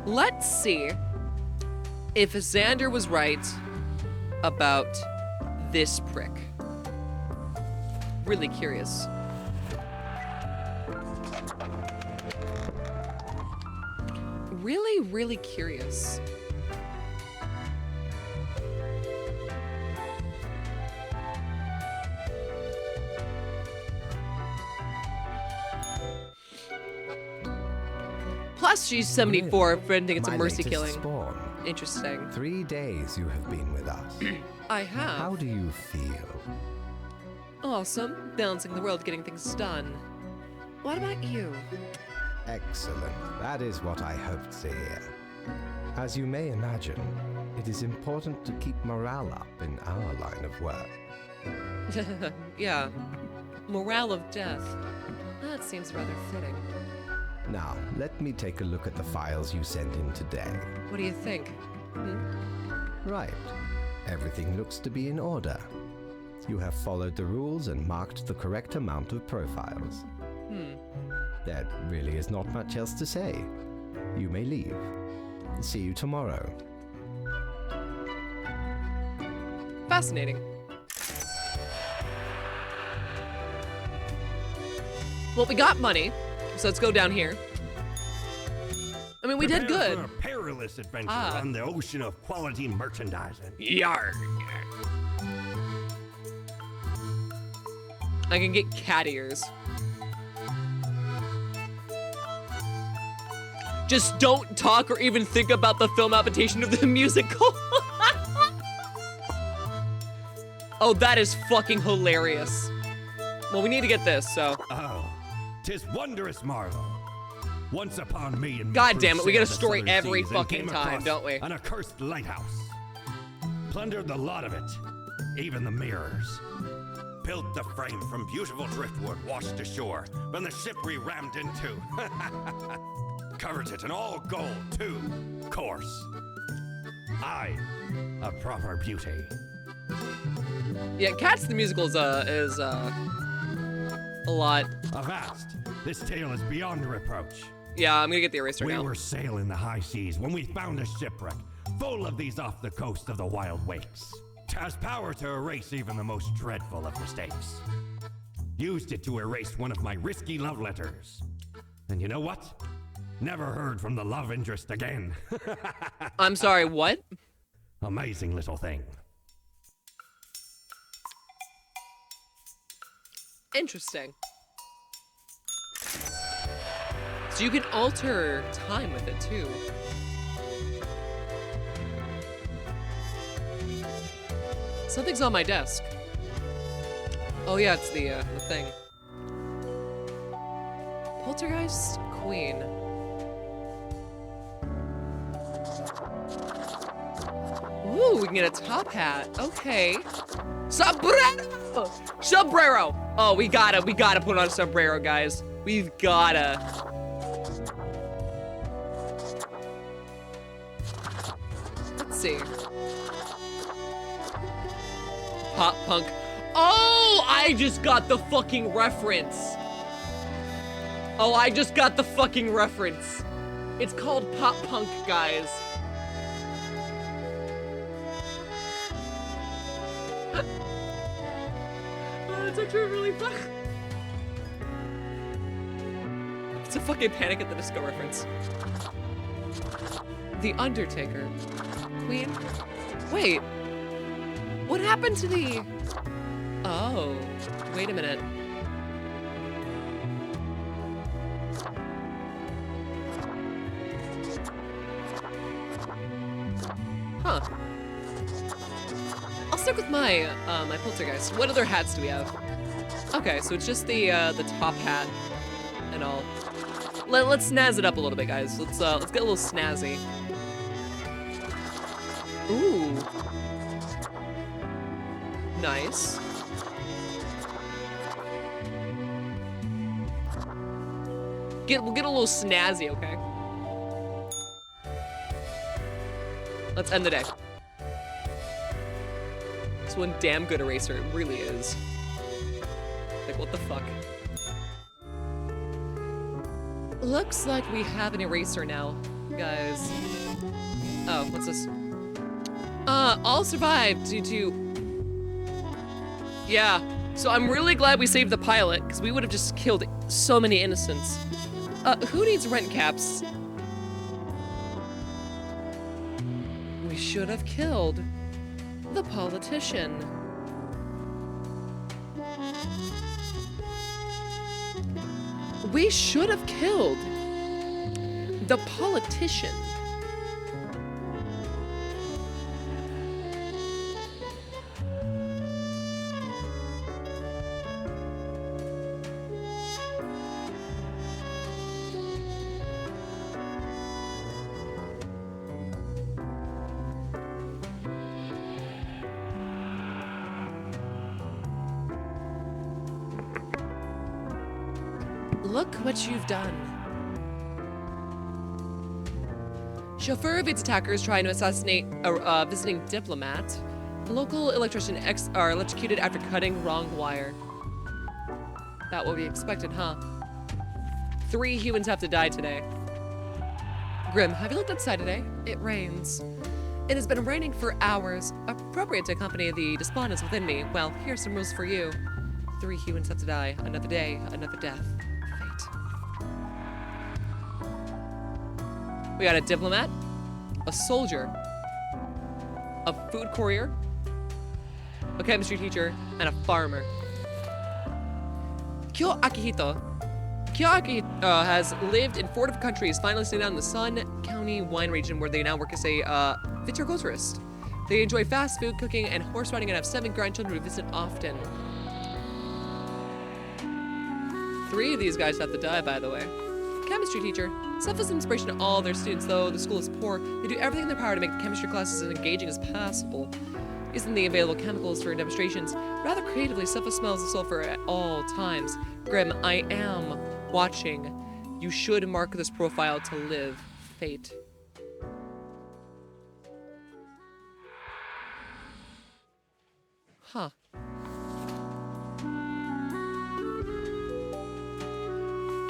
Let's see if Xander was right about this prick. Really curious. Really, really curious. Plus, she's 74, for anything it's a My mercy latest killing. spawn. Interesting. 3 days you have been with us. I have. How do you feel? Awesome. Balancing the world, getting things done. What about you? Excellent. That is what I hoped to hear. As you may imagine, it is important to keep morale up in our line of work. Yeah. Morale of death. That seems rather fitting. Now, let me take a look at the files you sent in today. What do you think? Right. Everything looks to be in order. You have followed the rules and marked the correct amount of profiles. There really is not much else to say. You may leave. See you tomorrow. Fascinating. Well, we got money, so let's go down here. I mean, we did Prepare good. for a perilous adventure Ah. on the ocean of quality merchandising. Yarg. I can get cat ears. Just don't talk or even think about the film adaptation of the musical. Oh, that is fucking hilarious. Well, we need to get this, so. Oh, 'tis wondrous marvel. Once upon me and God damn it, we get a cruised story the every seas and fucking came time, across don't we? An accursed lighthouse. Plundered the lot of it, even the mirrors. Built the frame from beautiful driftwood washed ashore from the ship we rammed into. Covered it in all gold, too, course. Aye, a proper beauty. Yeah, Cats the Musical is a lot. Avast, this tale is beyond reproach. Yeah, I'm gonna get the eraser We now. were sailing the high seas when we found a shipwreck full of these off the coast of the wild wakes. 'Has power to erase even the most dreadful of mistakes. Used it to erase one of my risky love letters. And you know what? Never heard from the love interest again. I'm sorry, what? Amazing little thing. Interesting. So you can alter time with it too. Something's on my desk. Oh yeah, it's the thing. Poltergeist Queen. Ooh, we can get a top hat. Okay. Sombrero! Sombrero! Oh, we gotta put on a sombrero, guys. We've gotta. Let's see. Pop punk. Oh, I just got the fucking reference. Oh, I just got the fucking reference. It's called pop punk, guys. It's actually really fun. It's a fucking Panic at the Disco reference. The Undertaker. Queen? Wait. What happened to the... Oh. Wait a minute. Huh. I'll stick with my my poltergeist. What other hats do we have? Okay, so it's just the top hat and all. Let's snazz it up a little bit, guys. Let's get a little snazzy. Ooh. Nice. We'll get a little snazzy, okay? Let's end the day. It's one damn good eraser, it really is. Like, what the fuck? Looks like we have an eraser now, guys. Oh, what's this? All survived due to... Yeah, so I'm really glad we saved the pilot, because we would have just killed so many innocents. Who needs rent caps? We should have killed the politician. We should have killed the politician. Look what you've done. Chauffeur of its attackers trying to assassinate a visiting diplomat. Local electrician are electrocuted after cutting wrong wire. That will be expected, huh? 3 humans have to die today. Grim, have you looked outside today? It rains. It has been raining for hours. Appropriate to accompany the despondence within me. Well, here's some rules for you. 3 humans have to die. Another day, another death. We got a diplomat, a soldier, a food courier, a chemistry teacher, and a farmer. Kyo Akihito, Kyoaki has lived in 4 different countries, finally staying down in the Sun County wine region where they now work as a viticulturist. They enjoy fast food, cooking, and horse riding and have 7 grandchildren who visit often. 3 of these guys have to die, by the way. Chemistry teacher. Self is an inspiration to all their students, though the school is poor. They do everything in their power to make the chemistry classes as engaging as possible. Using the available chemicals for demonstrations, rather creatively, Self smells the sulfur at all times. Grim, I am watching. You should mark this profile to live. Fate. Huh.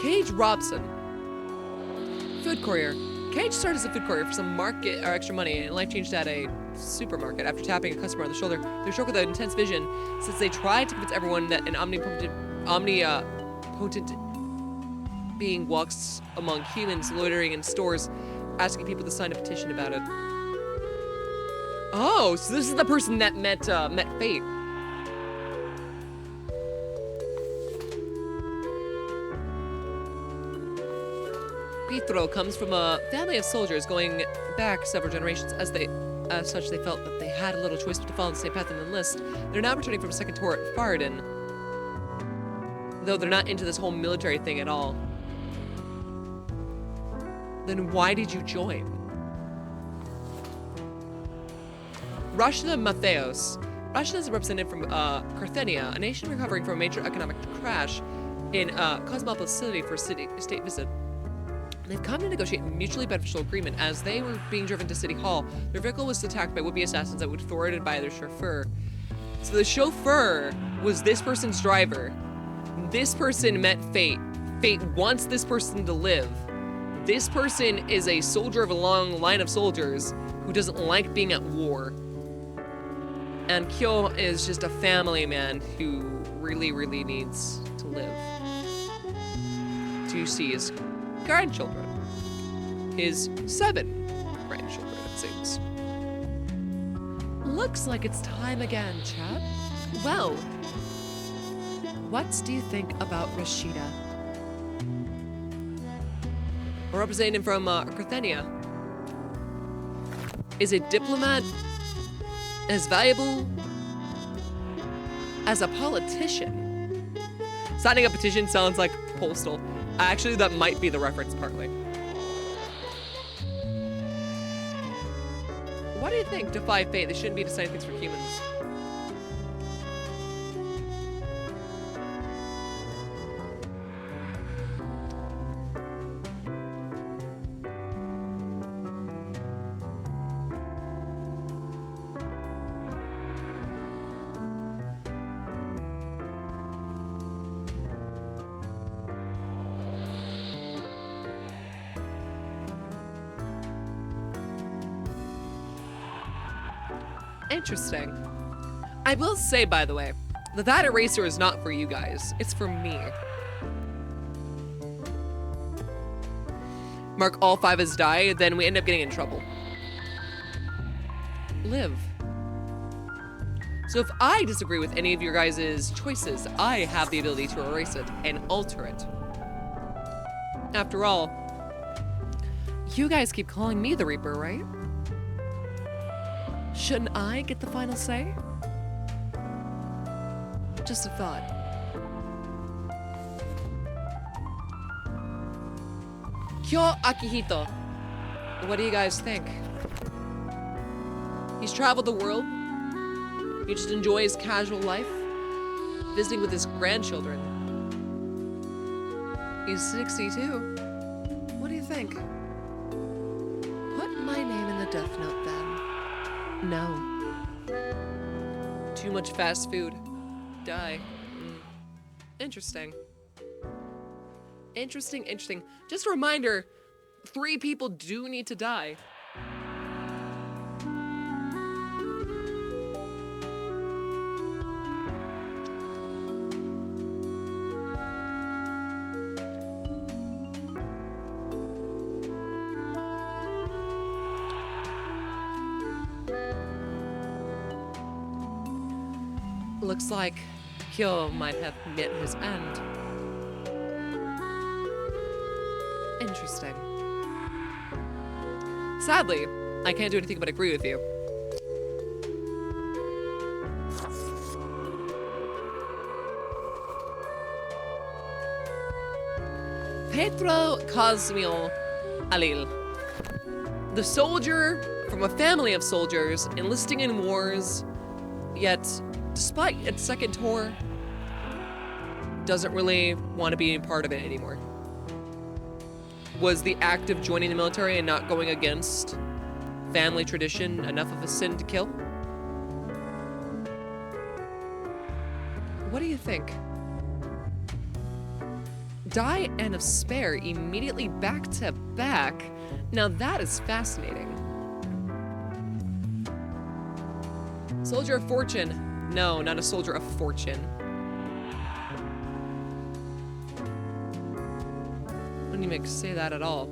Cage Robson. Food courier. Cage started as a food courier for some market or extra money, and life changed at a supermarket after tapping a customer on the shoulder. They're struck with an intense vision since they tried to convince everyone that an omnipotent being walks among humans, loitering in stores, asking people to sign a petition about it. Oh, so this is the person that met Fate. Pietro comes from a family of soldiers going back several generations. As such, they felt that they had a little choice to follow the same path and enlist. They're now returning from a second tour at Farden, though they're not into this whole military thing at all. Then why did you join? Rashna Matheos. Rashna is a representative from Carthenia, a nation recovering from a major economic crash in Cosmopolis City for a state visit. They've come to negotiate a mutually beneficial agreement. As they were being driven to City Hall, their vehicle was attacked by would-be assassins that were thwarted by their chauffeur. So the chauffeur was this person's driver. This person met Fate. Fate wants this person to live. This person is a soldier of a long line of soldiers who doesn't like being at war. And Kyo is just a family man who really, really needs to live. To see his grandchildren. His 7 grandchildren, it seems. Looks like it's time again, chat. Well, what do you think about Rashida? A representative from Carthenia. Is a diplomat as valuable as a politician? Signing a petition sounds like postal. Actually, that might be the reference partly. What do you think? Defy fate. They shouldn't be deciding things for humans. Interesting. I will say, by the way, that eraser is not for you guys. It's for me. Mark all 5 as die, then we end up getting in trouble. Live. So if I disagree with any of your guys' choices, I have the ability to erase it and alter it. After all, you guys keep calling me the Reaper, right? Shouldn't I get the final say? Just a thought. Kyo Akihito. What do you guys think? He's traveled the world. He just enjoys casual life, visiting with his grandchildren. He's 62. What do you think? Put my name in the death note then. No. Too much fast food. Die. Interesting. Interesting. Just a reminder, 3 people do need to die. Looks like Kyo might have met his end. Interesting. Sadly, I can't do anything but agree with you. Pedro Cosmio Alil. The soldier from a family of soldiers enlisting in wars, yet, despite its second tour, doesn't really want to be a part of it anymore. Was the act of joining the military and not going against family tradition enough of a sin to kill? What do you think? Die and of spare immediately back to back. Now that is fascinating. Soldier of fortune. No, not a soldier of fortune. Wouldn't even say that at all.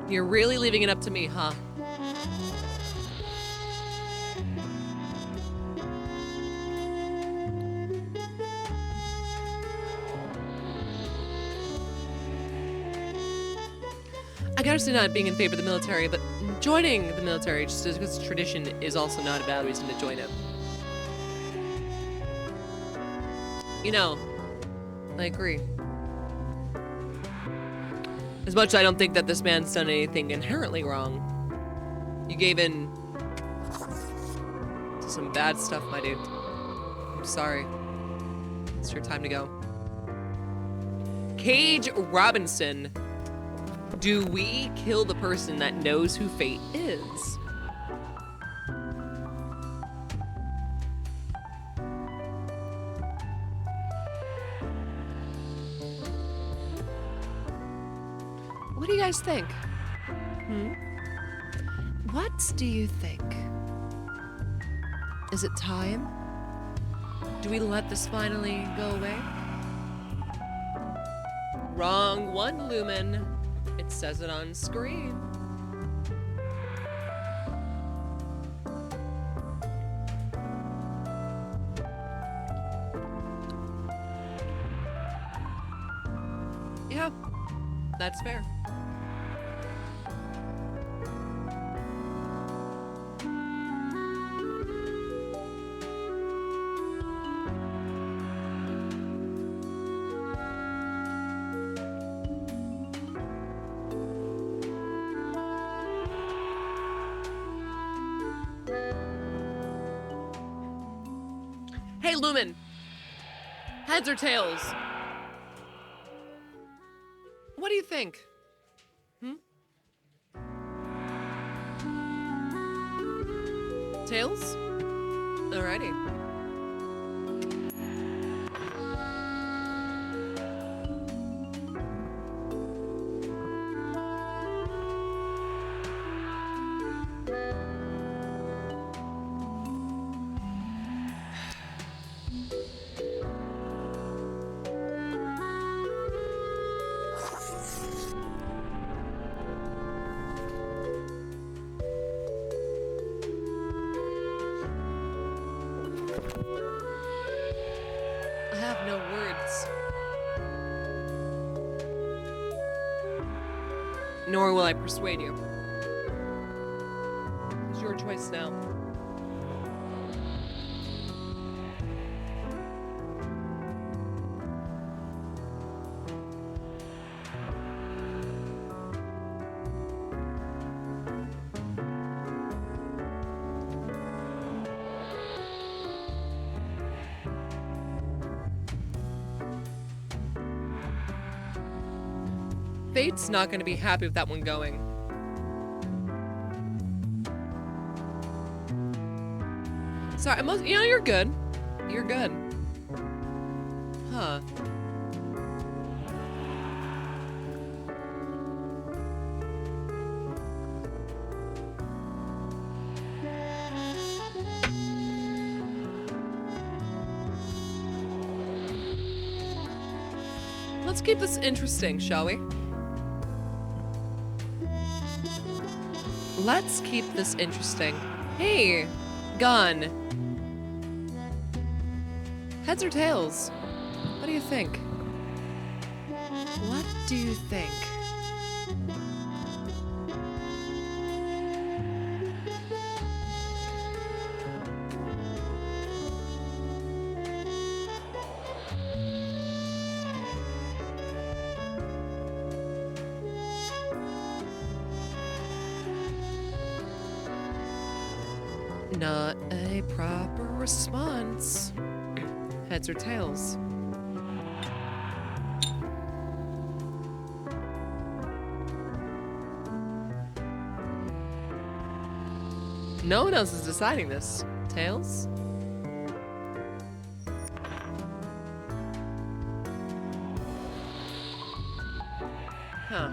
You're really leaving it up to me, huh? I gotta say not being in favor of the military, but joining the military just because tradition is also not a bad reason to join it. You know, I agree. As much as I don't think that this man's done anything inherently wrong, you gave in to some bad stuff, my dude. I'm sorry. It's your time to go. Cage Robinson. Do we kill the person that knows who fate is? What do you guys think? What do you think? Is it time? Do we let this finally go away? Wrong one, Lumen. It says it on screen. Yeah, that's fair. Hey, Lumen. Heads or tails? What do you think? Tails? Alrighty. I have no words. Nor will I persuade you. It's your choice now. Fate's not going to be happy with that one going. Sorry, you know, you're good. You're good. Huh. Let's keep this interesting, shall we? Let's keep this interesting. Hey, gun. Heads or tails? What do you think? What do you think? Not a proper response. Heads or tails? No one else is deciding this. Tails? Huh.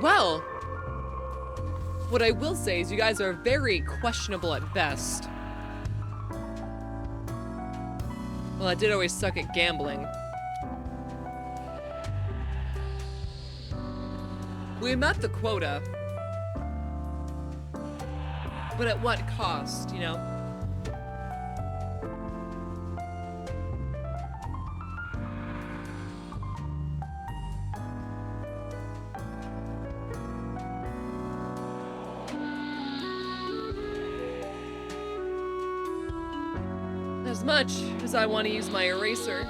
Well, what I will say is you guys are very questionable at best. Well, I did always suck at gambling. We met the quota. But at what cost, you know? As much as I want to use my eraser.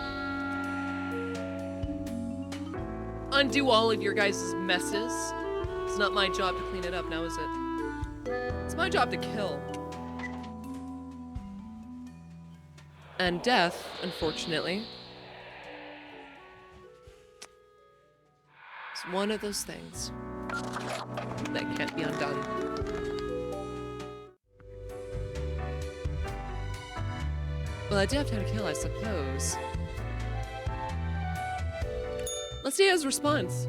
Undo all of your guys' messes. It's not my job to clean it up now, is it? It's my job to kill. And death, unfortunately, is one of those things that can't be undone. Well, I do have time to kill, I suppose. Let's see his response.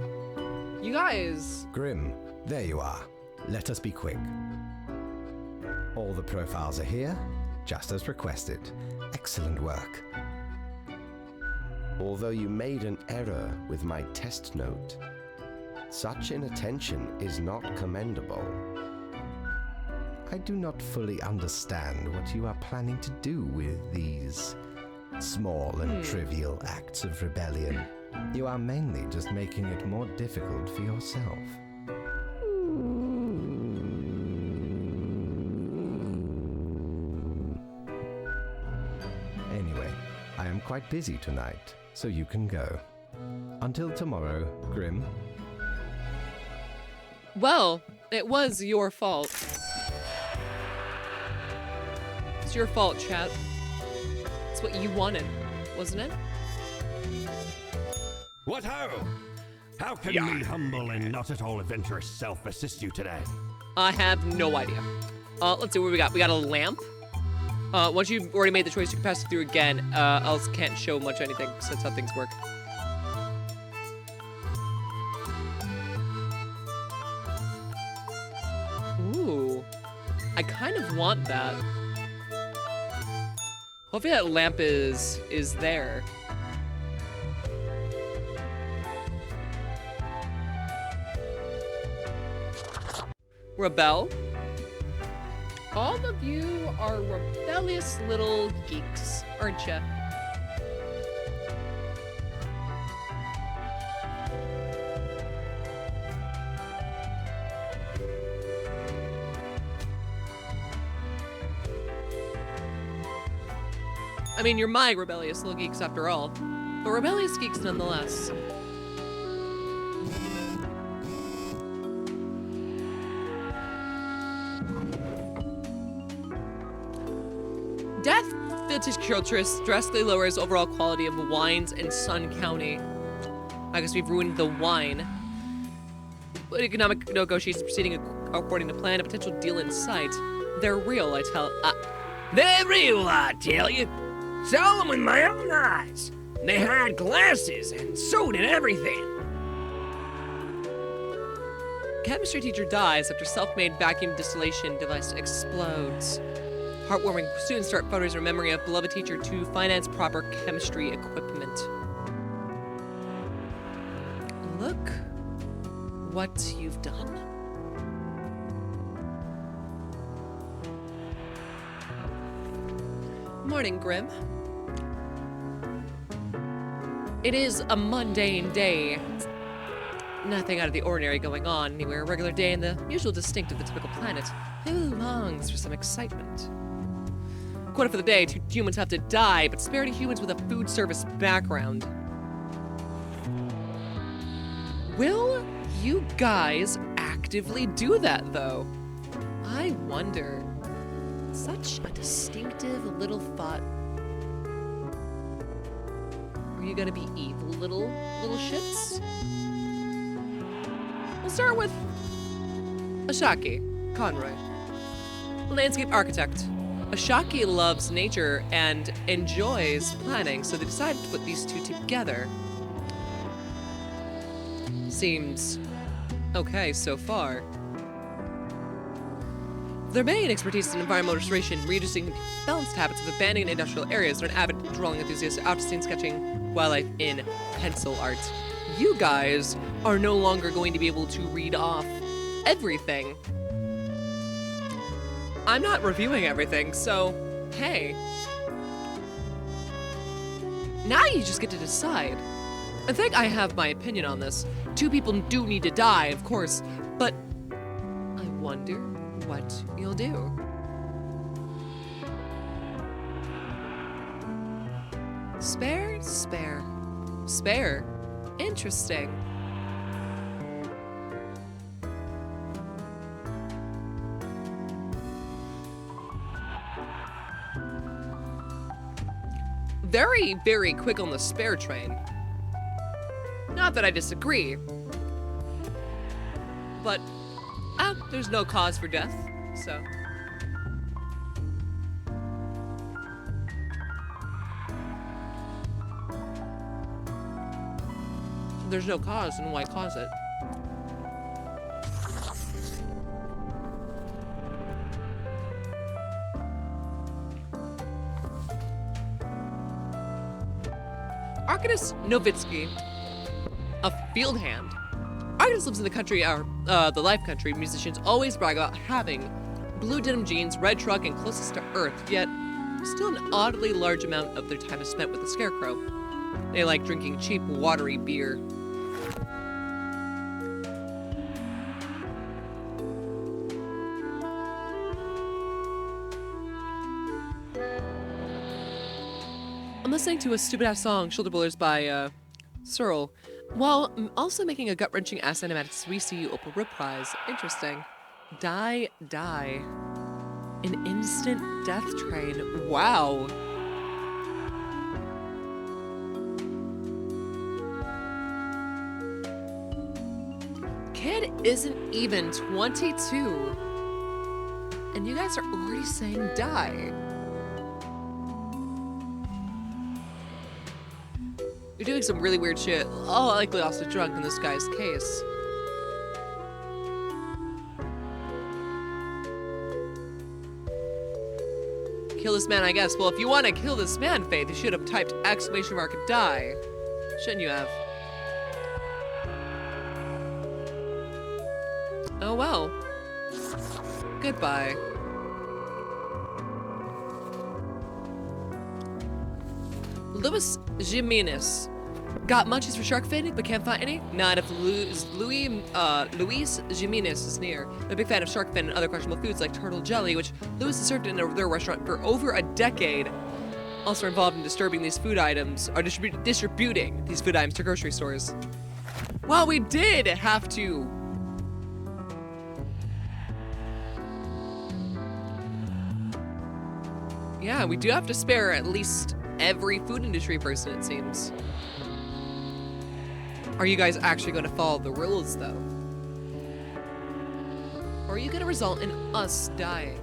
You guys... Grim, there you are. Let us be quick. All the profiles are here, just as requested. Excellent work. Although you made an error with my test note, such inattention is not commendable. I do not fully understand what you are planning to do with these small and trivial acts of rebellion. You are mainly just making it more difficult for yourself. Anyway, I am quite busy tonight, so you can go. Until tomorrow, Grim. Well, it was your fault. It's your fault, chat. It's what you wanted, wasn't it? What ho? How can me humble and not at all adventurous self assist you today? I have no idea. Let's see what we got. We got a lamp. Once you've already made the choice, you can pass it through again. Else can't show much anything, because that's how things work. Ooh. I kind of want that. Hopefully that lamp is there. Rebel. All of you are rebellious little geeks, aren't ya? I mean, you're my rebellious little geeks after all, but rebellious geeks nonetheless. Death viticulturist drastically lowers overall quality of wines in Sun County. I guess we've ruined the wine. But economic negotiations proceeding according to plan, a potential deal in sight. They're real, I tell. They're real, I tell you. Saw them with my own eyes. They had glasses and so did everything. Chemistry teacher dies after self-made vacuum distillation device explodes. Heartwarming students start photos in memory of beloved teacher to finance proper chemistry equipment. Look what you've done. Morning, Grim. It is a mundane day. Nothing out of the ordinary going on anywhere. A regular day in the usual distinct of the typical planet. Who longs for some excitement? Quota for the day, 2 humans have to die, but spare to humans with a food service background. Will you guys actively do that, though? I wonder. Such a distinctive little thought. Are you gonna be evil little shits? We'll start with Ashaki Conroy, landscape architect. Ashaki loves nature and enjoys planning, so they decided to put these two together. Seems okay so far. Their main expertise is in environmental restoration, reducing balanced habits of abandoned industrial areas. They're an avid drawing enthusiast, out-to-scene sketching wildlife in pencil art. You guys are no longer going to be able to read off everything. I'm not reviewing everything, so hey. Now you just get to decide. I think I have my opinion on this. 2 people do need to die, of course, but I wonder what you'll do. Spare? Interesting. Very, very quick on the spare train. Not that I disagree. But, there's no cause for death, so. There's no cause, and why cause it? Arcadus Novitsky, a field hand. Arcadus lives in the country, the life country. Musicians always brag about having blue denim jeans, red truck, and closest to Earth, yet still an oddly large amount of their time is spent with the Scarecrow. They like drinking cheap, watery beer. I'm listening to a stupid-ass song, Shoulder Blowers by, Searle, while also making a gut-wrenching ass animatic We See You Oprah reprise. Interesting. Die. An instant death train. Wow. Kid isn't even 22. And you guys are already saying die. You're doing some really weird shit. Oh, likely also drunk in this guy's case. Kill this man, I guess. Well, if you want to kill this man, Faith, you should have typed exclamation mark die. Shouldn't you have? Oh well. Goodbye. Louis Jimenez. Got munchies for shark fin, but can't find any? Not if Luis Jimenez is near. I'm a big fan of shark fin and other questionable foods like turtle jelly, which Louis has served in their restaurant for over a decade. Also involved in disturbing these food items, or distributing these food items to grocery stores. Well, we did have to. Yeah, we do have to spare at least every food industry person, it seems. Are you guys actually going to follow the rules, though? Or are you going to result in us dying?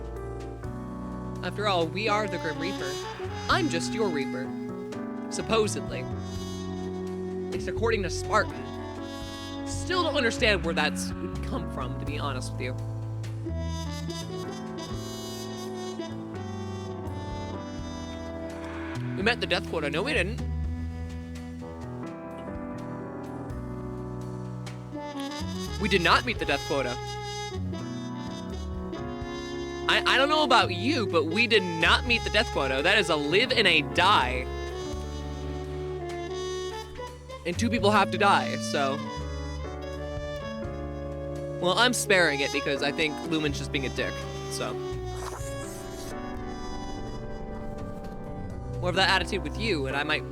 After all, we are the Grim Reaper. I'm just your Reaper. Supposedly. At least according to Spartan. Still don't understand where that's come from, to be honest with you. We met the death quota. No, we didn't. We did not meet the death quota. I don't know about you, but we did not meet the death quota. That is a live and a die. And 2 people have to die, so. Well, I'm sparing it because I think Lumen's just being a dick, so. More of that attitude with you, and I might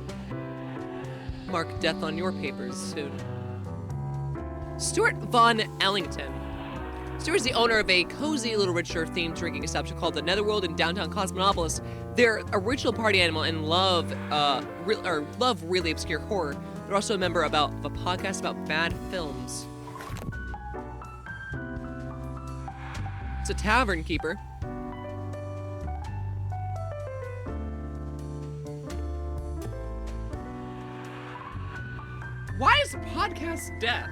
mark death on your papers soon. Stuart Von Ellington. Stuart is the owner of a cozy little Witcher-themed drinking establishment called the Netherworld in downtown Cosmopolis. Their original party animal and love really obscure horror. They're also a member of a podcast about bad films. It's a tavern keeper. Why is podcast death?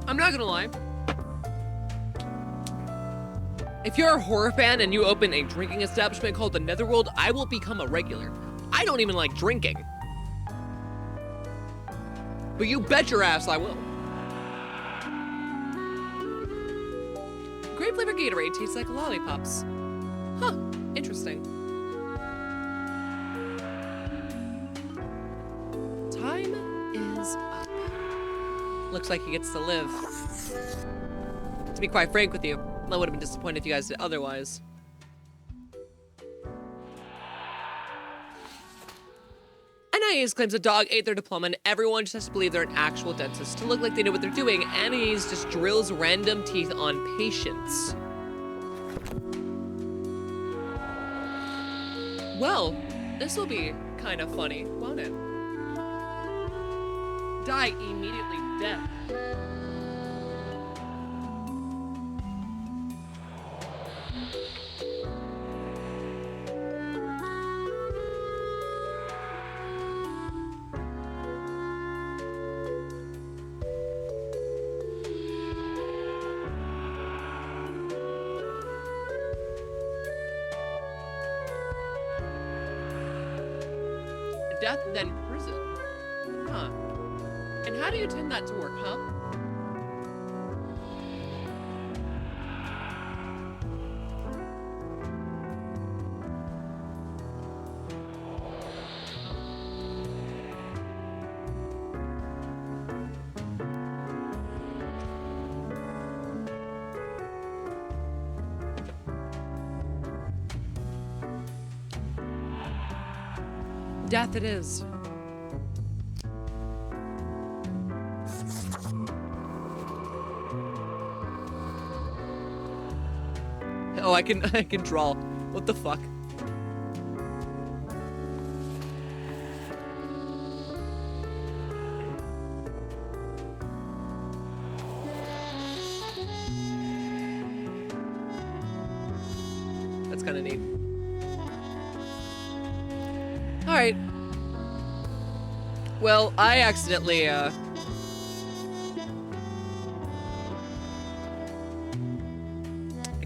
I'm not gonna lie. If you're a horror fan and you open a drinking establishment called the Netherworld, I will become a regular. I don't even like drinking. But you bet your ass I will. Grape flavor Gatorade tastes like lollipops. Huh, interesting. Time is up. Looks like he gets to live. To be quite frank with you, I would have been disappointed if you guys did otherwise. NIA's claims a dog ate their diploma and everyone just has to believe they're an actual dentist to look like they know what they're doing. NIA's just drills random teeth on patients. Well, this will be kind of funny, won't it? Die immediately dead. Death, then prison. Huh. And how do you tend that to work, huh? Death it is. Oh, I can draw. What the fuck? That's kind of neat. All right. Well, I accidentally, I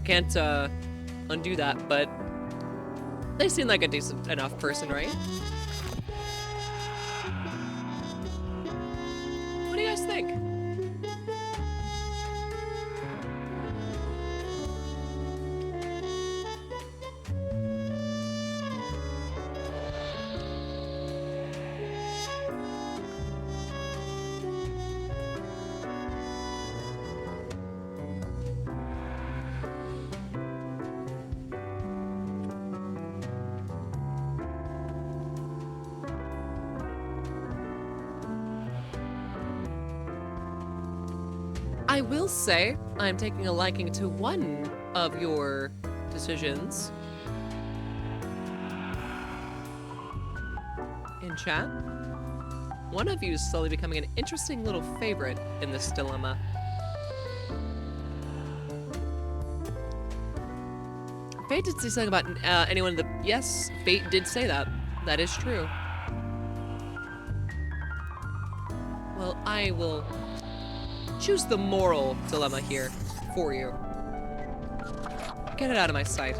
can't, undo that, but they seem like a decent enough person, right? What do you guys think? I will say I'm taking a liking to one of your decisions in chat. One of you is slowly becoming an interesting little favorite in this dilemma. Fate did say something about anyone in the... Yes, Fate did say that. That is true. Well, I will choose the moral dilemma here for you. Get it out of my sight.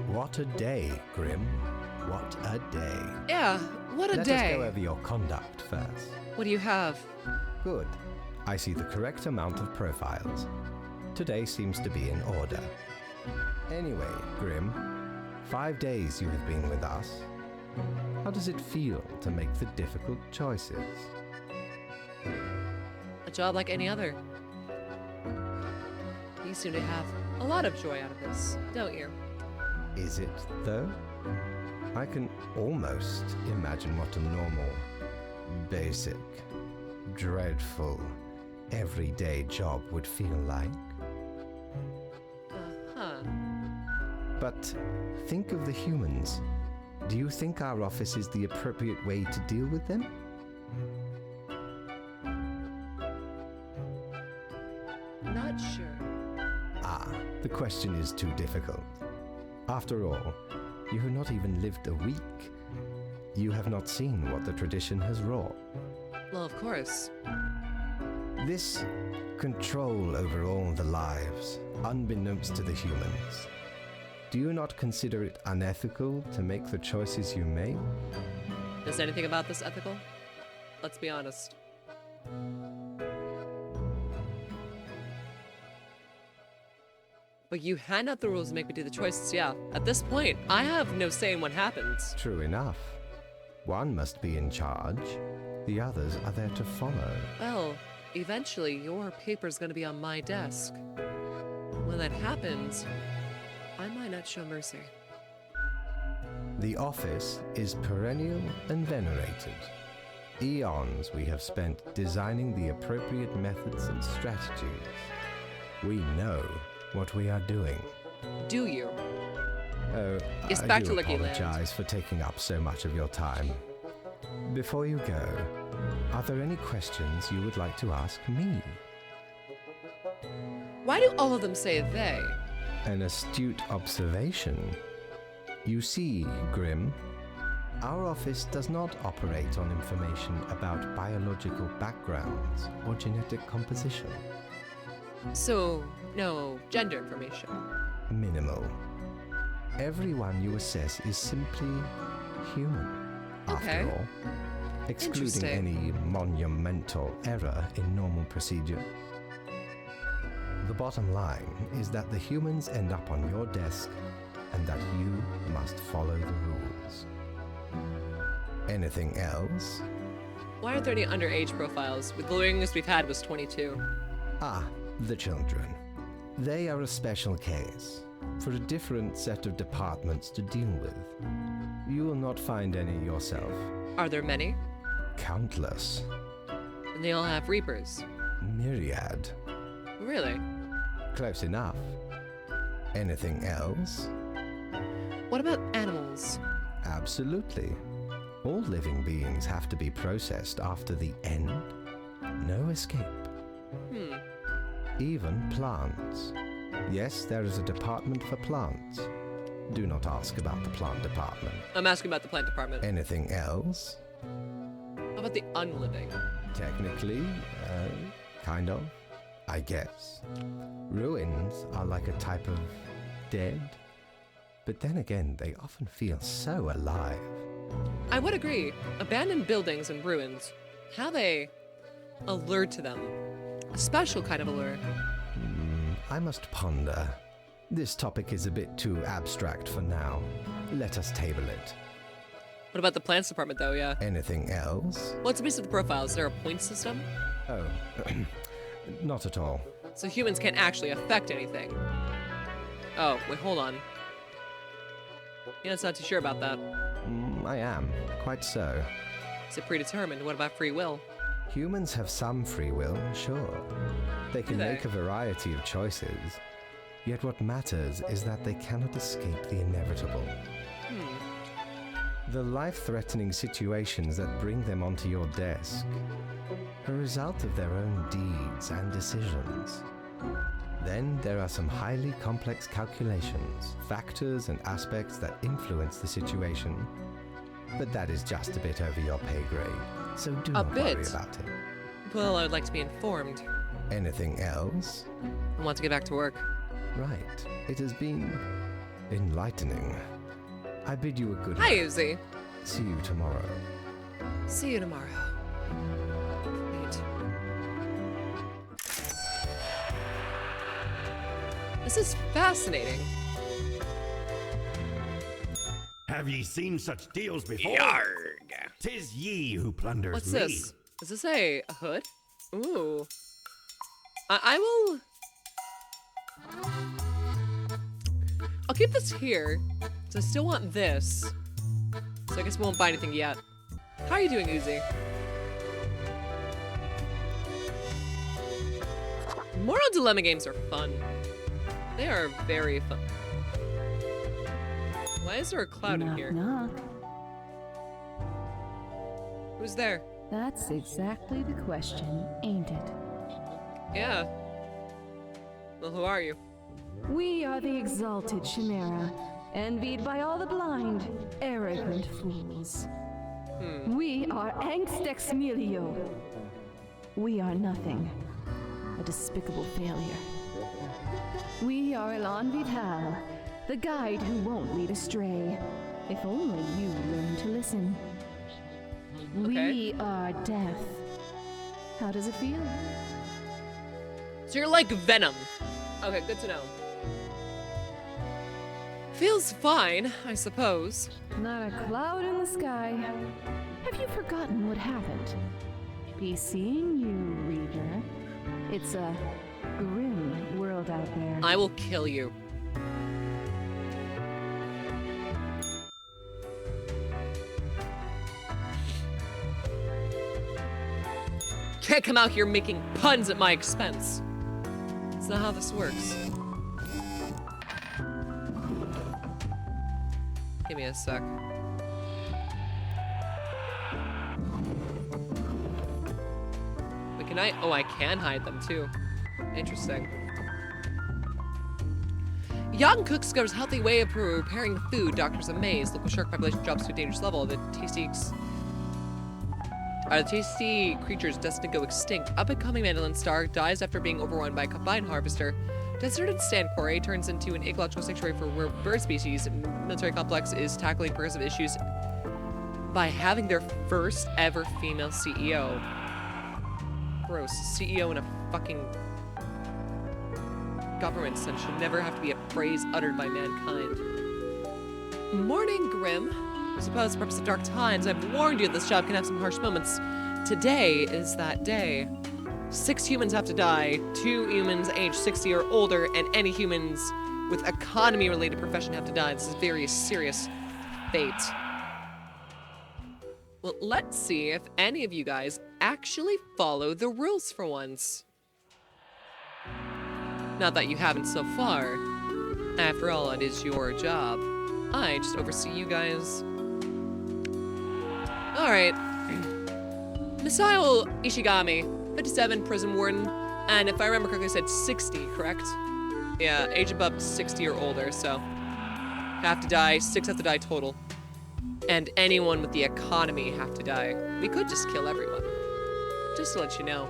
What a day, Grim. What a day. Yeah, what a Let day. us go over your conduct first. What do you have? Good. I see the correct amount of profiles. Today seems to be in order. Anyway, Grim, 5 days you have been with us. How does it feel to make the difficult choices? A job like any other. You seem to have a lot of joy out of this, don't you? Is it, though? I can almost imagine what a normal, basic, dreadful, everyday job would feel like. Uh-huh. But think of the humans. Do you think our office is the appropriate way to deal with them? Not sure. Ah, the question is too difficult. After all, you have not even lived a week. You have not seen what the tradition has wrought. Well, of course. This control over all the lives, unbeknownst to the humans. Do you not consider it unethical to make the choices you make? Is anything about this ethical? Let's be honest. But you hand out the rules and make me do the choices, yeah. At this point, I have no say in what happens. True enough. One must be in charge. The others are there to follow. Well, eventually your paper's gonna be on my desk. When that happens, I might not show mercy. The office is perennial and venerated. Eons we have spent designing the appropriate methods and strategies. We know what we are doing. Do you? Oh, It's I back do to Lucky Land. apologize for taking up so much of your time. Before you go, are there any questions you would like to ask me? Why do all of them say they? An astute observation. You see, Grim, our office does not operate on information about biological backgrounds or genetic composition. So, no gender information. Minimal. Everyone you assess is simply human, Okay. after all, excluding Interesting. any monumental error in normal procedure. The bottom line is that the humans end up on your desk and that you must follow the rules. Anything else? Why aren't there any underage profiles? The youngest we've had was 22. Ah, the children. They are a special case, for a different set of departments to deal with. You will not find any yourself. Are there many? Countless. And they all have Reapers. Myriad. Really? Close enough. Anything else? What about animals? Absolutely. All living beings have to be processed after the end. No escape. Even plants. Yes, there is a department for plants. Do not ask about the plant department. I'm asking about the plant department. Anything else? How about the unliving? Technically, kind of, I guess. Ruins are like a type of dead. But then again, they often feel so alive. I would agree. Abandoned buildings and ruins. How they allure to them. A special kind of allure. I must ponder. This topic is a bit too abstract for now. Let us table it. What about the plants department though, yeah? Anything else? What's the base of the profile? Is there a point system? Oh, not at all. So humans can't actually affect anything. Oh, wait, hold on. Yeah, it's not too sure about that. I am, quite so. Is it predetermined? What about free will? Humans have some free will, sure. They can Do they? make a variety of choices. Yet what matters is that they cannot escape the inevitable. The life-threatening situations that bring them onto your desk are a result of their own deeds and decisions. Then there are some highly complex calculations, factors and aspects that influence the situation. But that is just a bit over your pay grade, so do not worry bit? about it. Well, I'd like to be informed. Anything else? I want to get back to work. Right. It has been enlightening. I bid you a good Hi, night. Uzi. See you tomorrow. See you tomorrow. Wait. This is fascinating. Have ye seen such deals before? Yarg. 'Tis ye who plunders What's me. this? Is this a hood? Ooh. I will... I'll keep this here, because I still want this. So I guess we won't buy anything yet. How are you doing, Uzi? Moral dilemma games are fun. They are very fun. Why is there a cloud in here? Knock. Who's there? That's exactly the question, ain't it? Yeah. Well, who are you? We are the exalted Chimera, envied by all the blind, arrogant fools. We are Angst Ex Nihilo. We are nothing. A despicable failure. We are Elan Vital, the guide who won't lead astray. If only you learn to listen. We are death. How does it feel? So you're like Venom. Okay, good to know. Feels fine, I suppose. Not a cloud in the sky. Have you forgotten what happened? Be seeing you, Reader. It's a grim world out there. I will kill you. Can't come out here making puns at my expense. That's not how this works. Give me a sec. Wait, can I? Oh, I can hide them too. Interesting. Young cook discovers a healthy way of preparing food. Doctors amazed. Local shark population drops to a dangerous level. The tasty creatures destined to go extinct. Up-and-coming mandolin star dies after being overrun by a combine harvester. Deserted stand quarry turns into an ecological sanctuary for rare bird species. Military complex is tackling progressive issues by having their first ever female CEO. Gross. CEO in a fucking government sense should never have to be a phrase uttered by mankind. Morning, Grim. I suppose the purpose of dark times. I've warned you this job can have some harsh moments. Today is that day. 6 humans have to die. 2 humans aged 60 or older, and any humans with economy-related profession have to die. This is very serious fate. Well, let's see if any of you guys actually follow the rules for once. Not that you haven't so far. After all, it is your job. I just oversee you guys. Alright. Misael Ishigami, 57, prison warden. And if I remember correctly, I said 60, correct? Yeah, age above 60 or older, so. Have to die, 6 have to die total. And anyone with the economy have to die. We could just kill everyone. Just to let you know.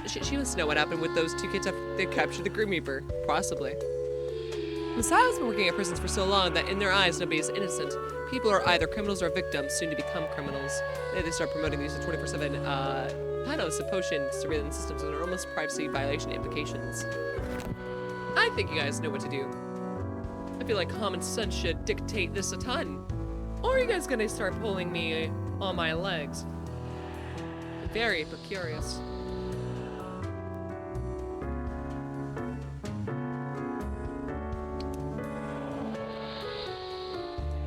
She wants to know what happened with those 2 kids after they captured the Grim Reaper. Possibly. Messiah's been working at prisons for so long that in their eyes, nobody is innocent. People are either criminals or victims, soon to become criminals. They start promoting the use of 24/7 panos of potion surveillance systems with enormous privacy violation implications. I think you guys know what to do. I feel like common sense should dictate this a ton. Or are you guys gonna start pulling me on my legs? Very curious.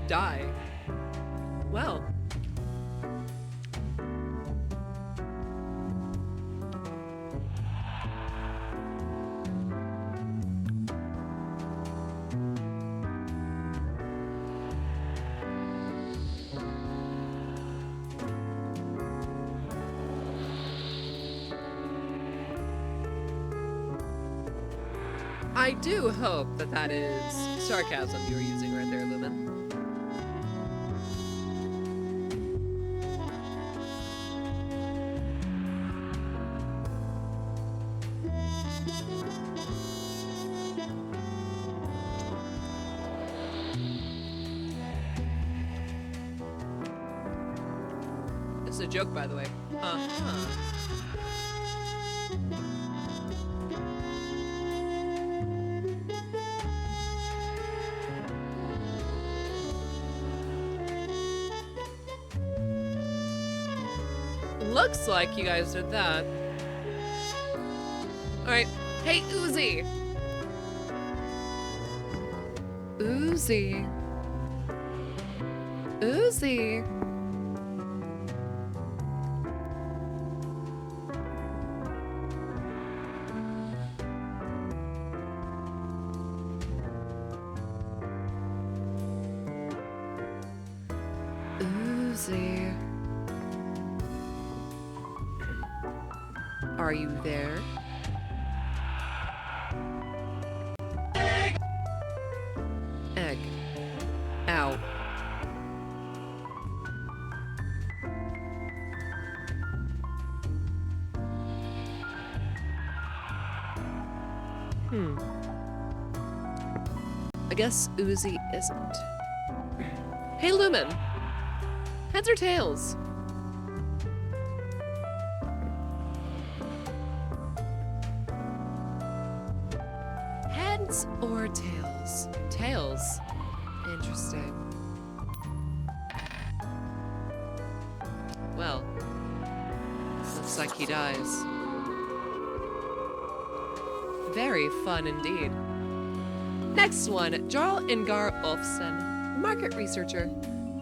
Die. Well. I do hope that that is sarcasm you were using right there, Lumen. This is a joke, by the way. Looks like you guys did that. Alright. Hey, Uzi! Uzi. Uzi. Uzi. Are you there? Egg. Ow. I guess Uzi isn't. Hey, Lumen. Heads or tails? Heads or tails? Tails. Interesting. Well, looks like he dies. Very fun indeed. Next one, Jarl Ingar Olfsen, market researcher.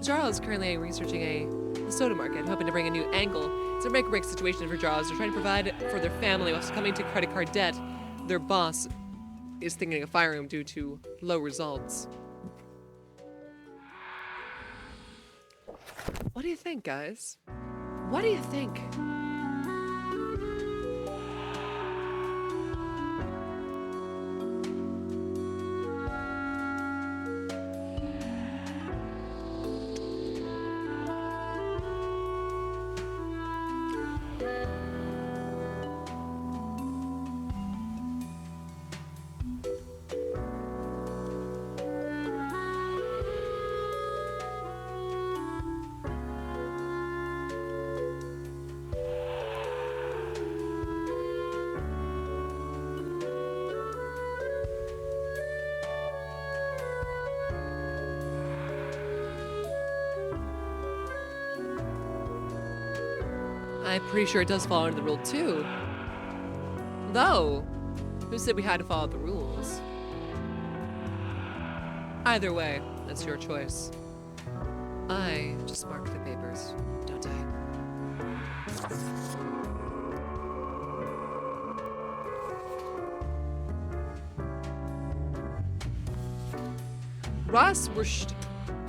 Jarl is currently researching a soda market, hoping to bring a new angle. It's a make-or-break situation for Jarl as they're trying to provide for their family while succumbing to credit card debt. Their boss is thinking of firing him due to low results. What do you think, guys? What do you think? I'm pretty sure it does fall under the rule too. Though, who said we had to follow the rules? Either way, that's your choice. I just mark the papers, don't I?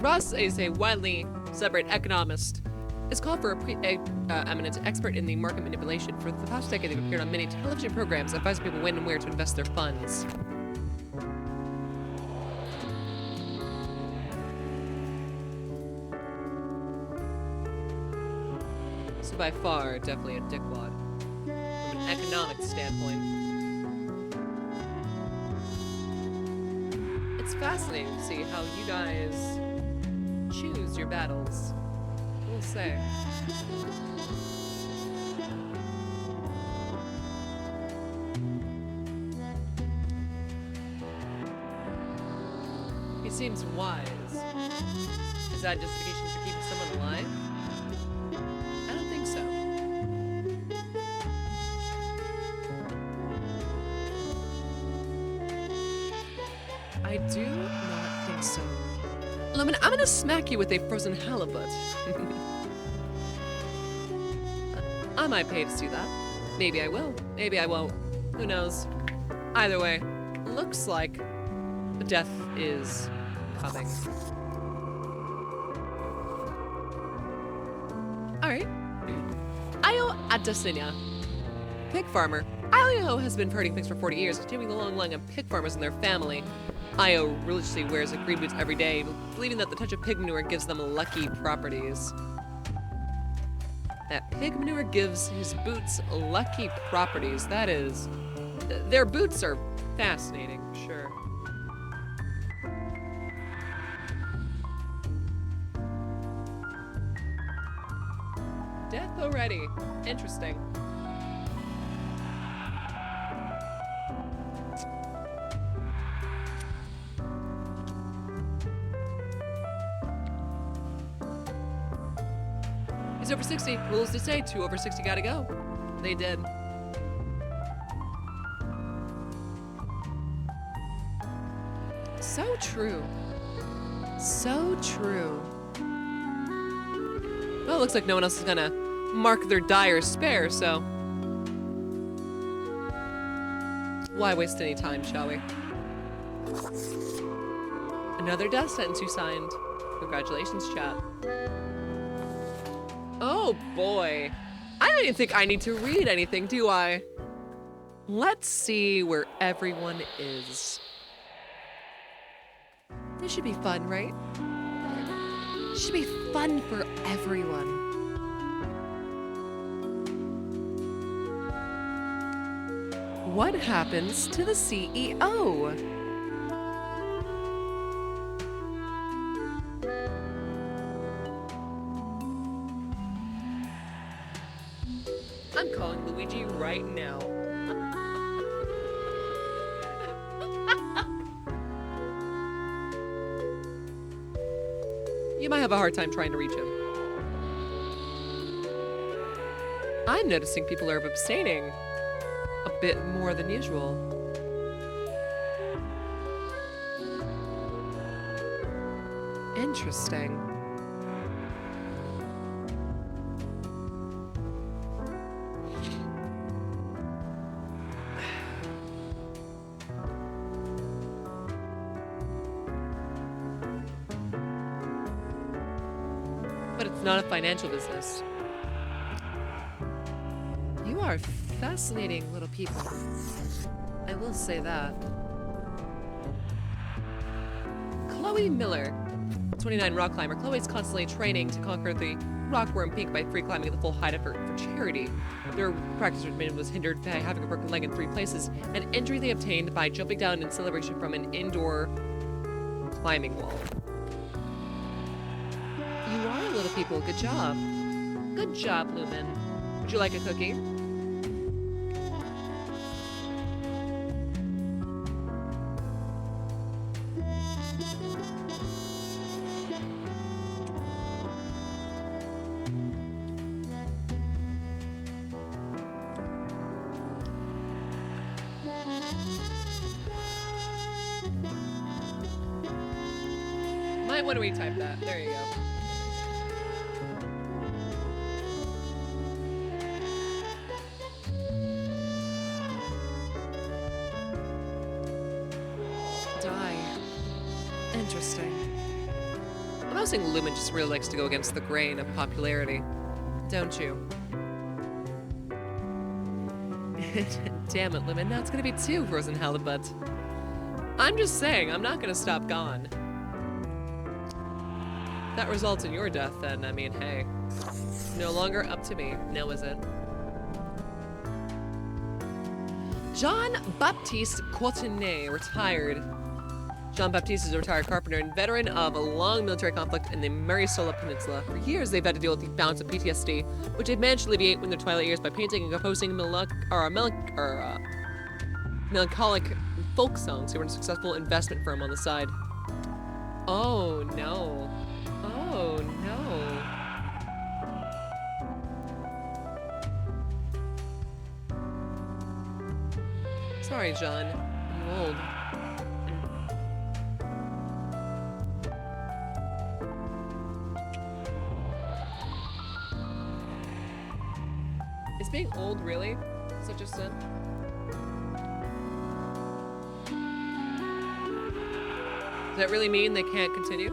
Ross is a widely celebrated economist. Is called for a eminent expert in the market manipulation. For the past decade, they've appeared on many television programs advising people when and where to invest their funds. So by far, definitely a dickwad. From an economic standpoint. It's fascinating to see how you guys choose your battles. We'll say. He seems wise. Is that justification for keeping someone alive? I don't think so. I do not think so. Lumen, I'm gonna smack you with a frozen halibut. I might pay to see that. Maybe I will. Maybe I won't. Who knows? Either way, looks like death is coming. Alright. Ayo Adasinya. Pig farmer. Io has been herding pigs for 40 years, continuing the long line of pig farmers and their family. Io religiously wears green boots every day, believing that the touch of pig manure gives them lucky properties. That pig manure gives his boots lucky properties. That is... Their boots are fascinating, sure. Death already. Interesting. He's over 60. Rules to say 2 over 60 gotta go. They did. So true. So true. Well, it looks like no one else is gonna mark their die or spare, so... Why waste any time, shall we? Another death sentence you signed. Congratulations, chat. Oh boy. I don't even think I need to read anything, do I? Let's see where everyone is. This should be fun, right? Should be fun for everyone. What happens to the CEO? I'm calling Luigi right now. You might have a hard time trying to reach him. I'm noticing people are abstaining a bit more than usual. Interesting. But it's not a financial business. You are fascinating little people. I will say that. Chloe Miller, 29 rock climber. Chloe's constantly training to conquer the rockworm peak by free climbing the full height of her for charity. Their practice regimen was hindered by having a broken leg in 3 places, an injury they obtained by jumping down in celebration from an indoor climbing wall. You are little people. Good job. Good job, Lumen. Would you like a cookie? Might want to retype that. There you go. Interesting. I'm noticing Lumen just really likes to go against the grain of popularity. Don't you? Damn it, Lumen. Now it's gonna be 2 frozen halibut. I'm just saying, I'm not gonna stop gone. That results in your death, then. I mean, hey. No longer up to me. Now is it? Jean-Baptiste Courtenay, retired. Jean-Baptiste is a retired carpenter and veteran of a long military conflict in the Marisola Peninsula. For years, they've had to deal with the bounds of PTSD, which they've managed to alleviate in their twilight years by painting and composing melancholic folk songs. They were a successful investment firm on the side. Oh, no. Oh, no. Sorry, John. I'm old. Is being old really such a sin? Does that really mean they can't continue?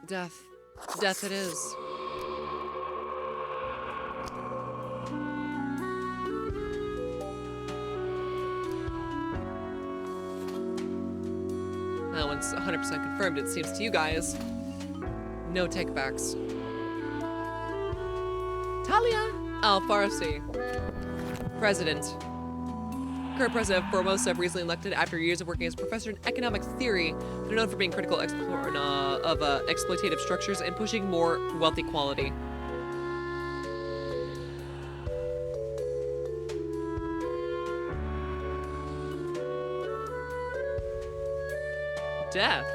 Death. Death it is. That one's 100% confirmed, it seems to you guys. No takebacks. Talia Al-Farsi. President. Current president of Formosa, recently elected after years of working as a professor in economic theory. They're known for being critical of exploitative structures and pushing more wealth equality. Death.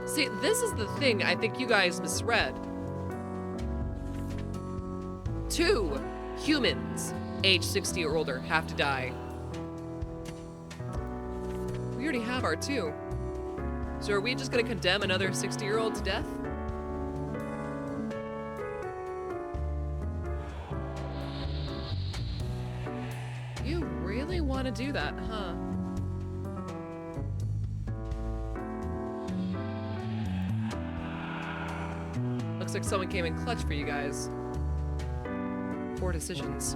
See, this is the thing I think you guys misread. 2 humans, age 60 or older, have to die. We already have our 2. So are we just gonna condemn another 60-year-old to death? You really want to do that, huh? Looks like someone came in clutch for you guys. 4 decisions.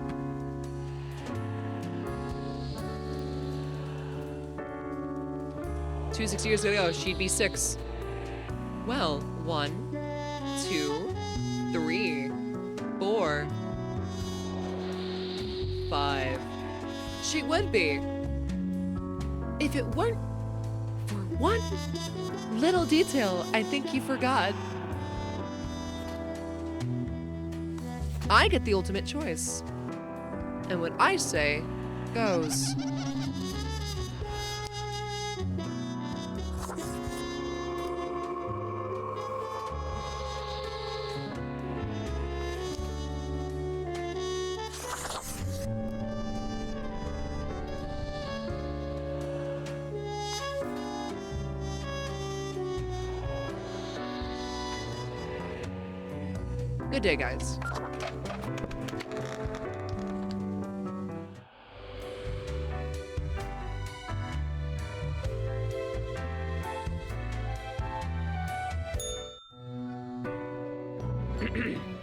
Two 6 years ago, she'd be 6. Well, 1, 2, 3, 4, 5. She would be. If it weren't for one little detail I think you forgot. I get the ultimate choice. And what I say goes. Good day, guys.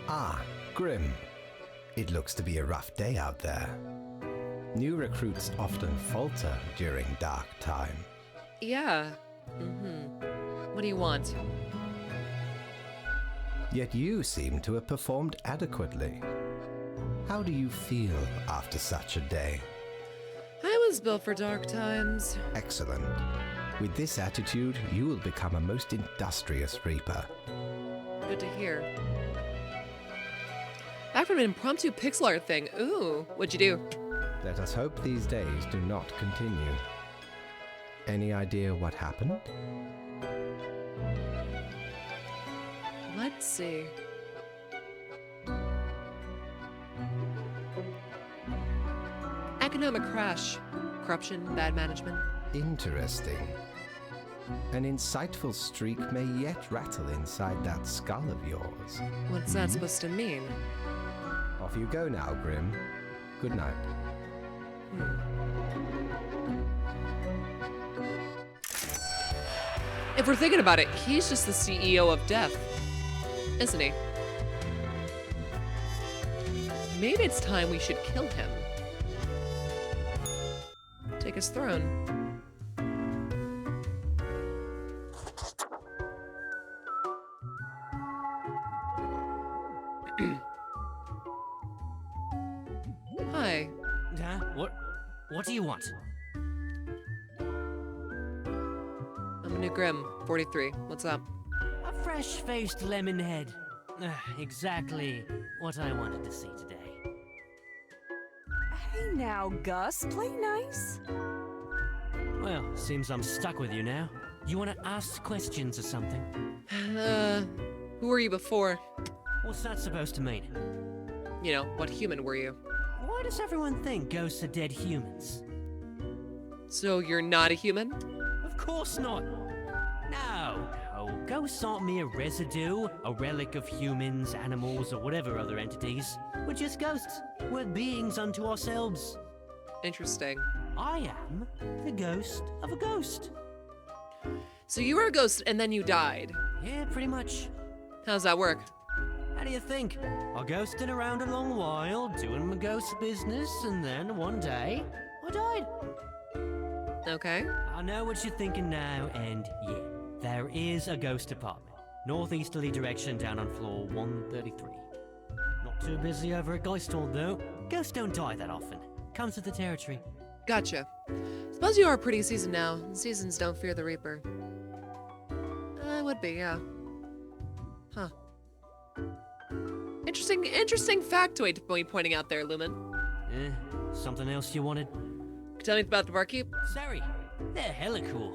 Ah, Grim. It looks to be a rough day out there. New recruits often falter during dark time. Yeah. What do you want? Yet you seem to have performed adequately. How do you feel after such a day? I was built for dark times. Excellent. With this attitude, you will become a most industrious Reaper. Good to hear. Back from an impromptu pixel art thing. Ooh, what'd you do? Let us hope these days do not continue. Any idea what happened? Let's see. Economic crash. Corruption, bad management. Interesting. An insightful streak may yet rattle inside that skull of yours. What's that supposed to mean? Off you go now, Grim. Good night. If we're thinking about it, he's just the CEO of Death, isn't he? Maybe it's time we should kill him. Take his throne. Hi. What do you want? I'm a new Grim, 43. What's up? A fresh-faced lemon head. Exactly what I wanted to see today. Hey now, Gus, play nice. Well, seems I'm stuck with you now. You want to ask questions or something? Who were you before? What's that supposed to mean? You know, what human were you? Why does everyone think ghosts are dead humans? So you're not a human? Of course not. No. Ghosts aren't mere residue, a relic of humans, animals, or whatever other entities. We're just ghosts. We're beings unto ourselves. Interesting. I am the ghost of a ghost. So you were a ghost and then you died. Yeah, pretty much. How's that work? How do you think? I ghosted around a long while, doing my ghost business, and then one day, I died. Okay. I know what you're thinking now, and yeah, there is a ghost apartment. Northeasterly direction down on floor 133. Not too busy over at Ghost Hall, though. Ghosts don't die that often. Comes with the territory. Gotcha. Suppose you are pretty seasoned now. Seasons don't fear the Reaper. I would be, yeah. Huh. Interesting factoid to be pointing out there, Lumen. Something else you wanted? Tell me about the barkeep. Sorry, they're hella cool.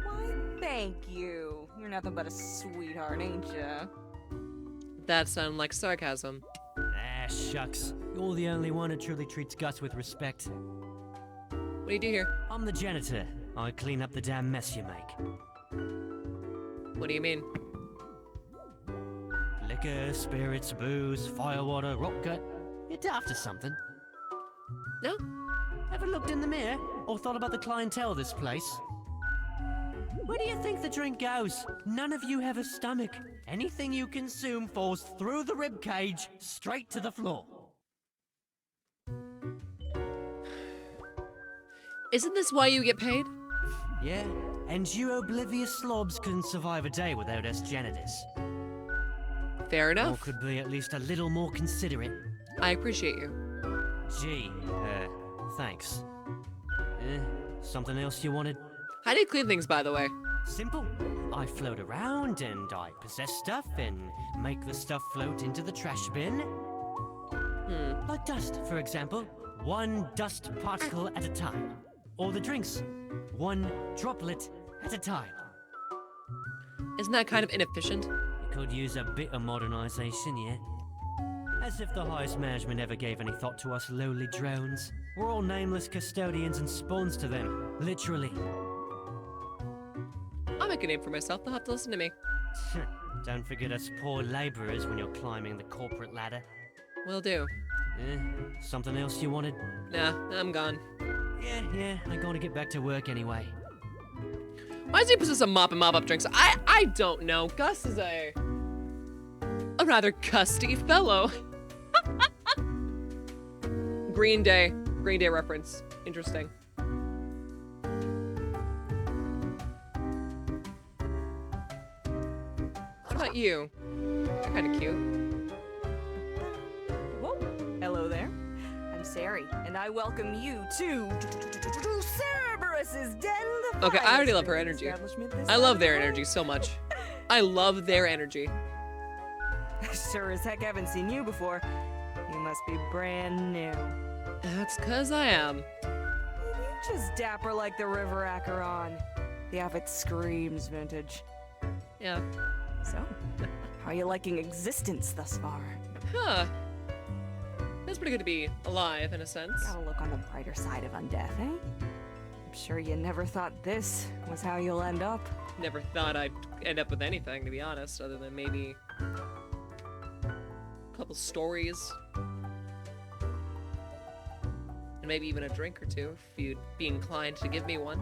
Why, thank you. You're nothing but a sweetheart, ain't ya? That sounded like sarcasm. Ah, shucks. You're the only one who truly treats Gus with respect. What do you do here? I'm the janitor. I clean up the damn mess you make. What do you mean? Liquor, spirits, booze, firewater, rock gut. You're daft or something. No? Ever looked in the mirror or thought about the clientele of this place? Where do you think the drink goes? None of you have a stomach. Anything you consume falls through the rib cage straight to the floor. Isn't this why you get paid? Yeah, and you oblivious slobs couldn't survive a day without us janitors. Fair Or enough. could be at least a little more considerate. I appreciate you. Gee, thanks. Something else you wanted? How do you clean things, by the way? Simple. I float around and I possess stuff and make the stuff float into the trash bin. Like dust, for example. One dust particle at a time. Or the drinks. One droplet at a time. Isn't that kind of inefficient? It could use a bit of modernization, yeah? As if the highest management ever gave any thought to us lowly drones. We're all nameless custodians and spawns to them, literally. I'll make a name for myself. They'll have to listen to me. Don't forget us poor laborers when you're climbing the corporate ladder. Will do. Something else you wanted? Nah, I'm gone. Yeah, I gotta get back to work anyway. Why does he possess a mop and mop up drinks? I don't know. Gus is a rather custy fellow. Green Day reference. Interesting. What about you? You're kind of cute. Whoa. Hello there. I'm Sari, and I welcome you to Cerberus's Den. The Okay, I already love her finest energy. establishment this I side love of the their world. energy so much. I love their energy. Sure as heck haven't seen you before. You must be brand new. That's 'cause I am. You're just dapper like the river Acheron. The outfit screams vintage. Yeah. So, how you liking existence thus far? Huh. It's pretty good to be alive, in a sense. Gotta look on the brighter side of undeath, eh? I'm sure you never thought this was how you'll end up. Never thought I'd end up with anything, to be honest, other than maybe a couple stories. And maybe even a drink or two, if you'd be inclined to give me one.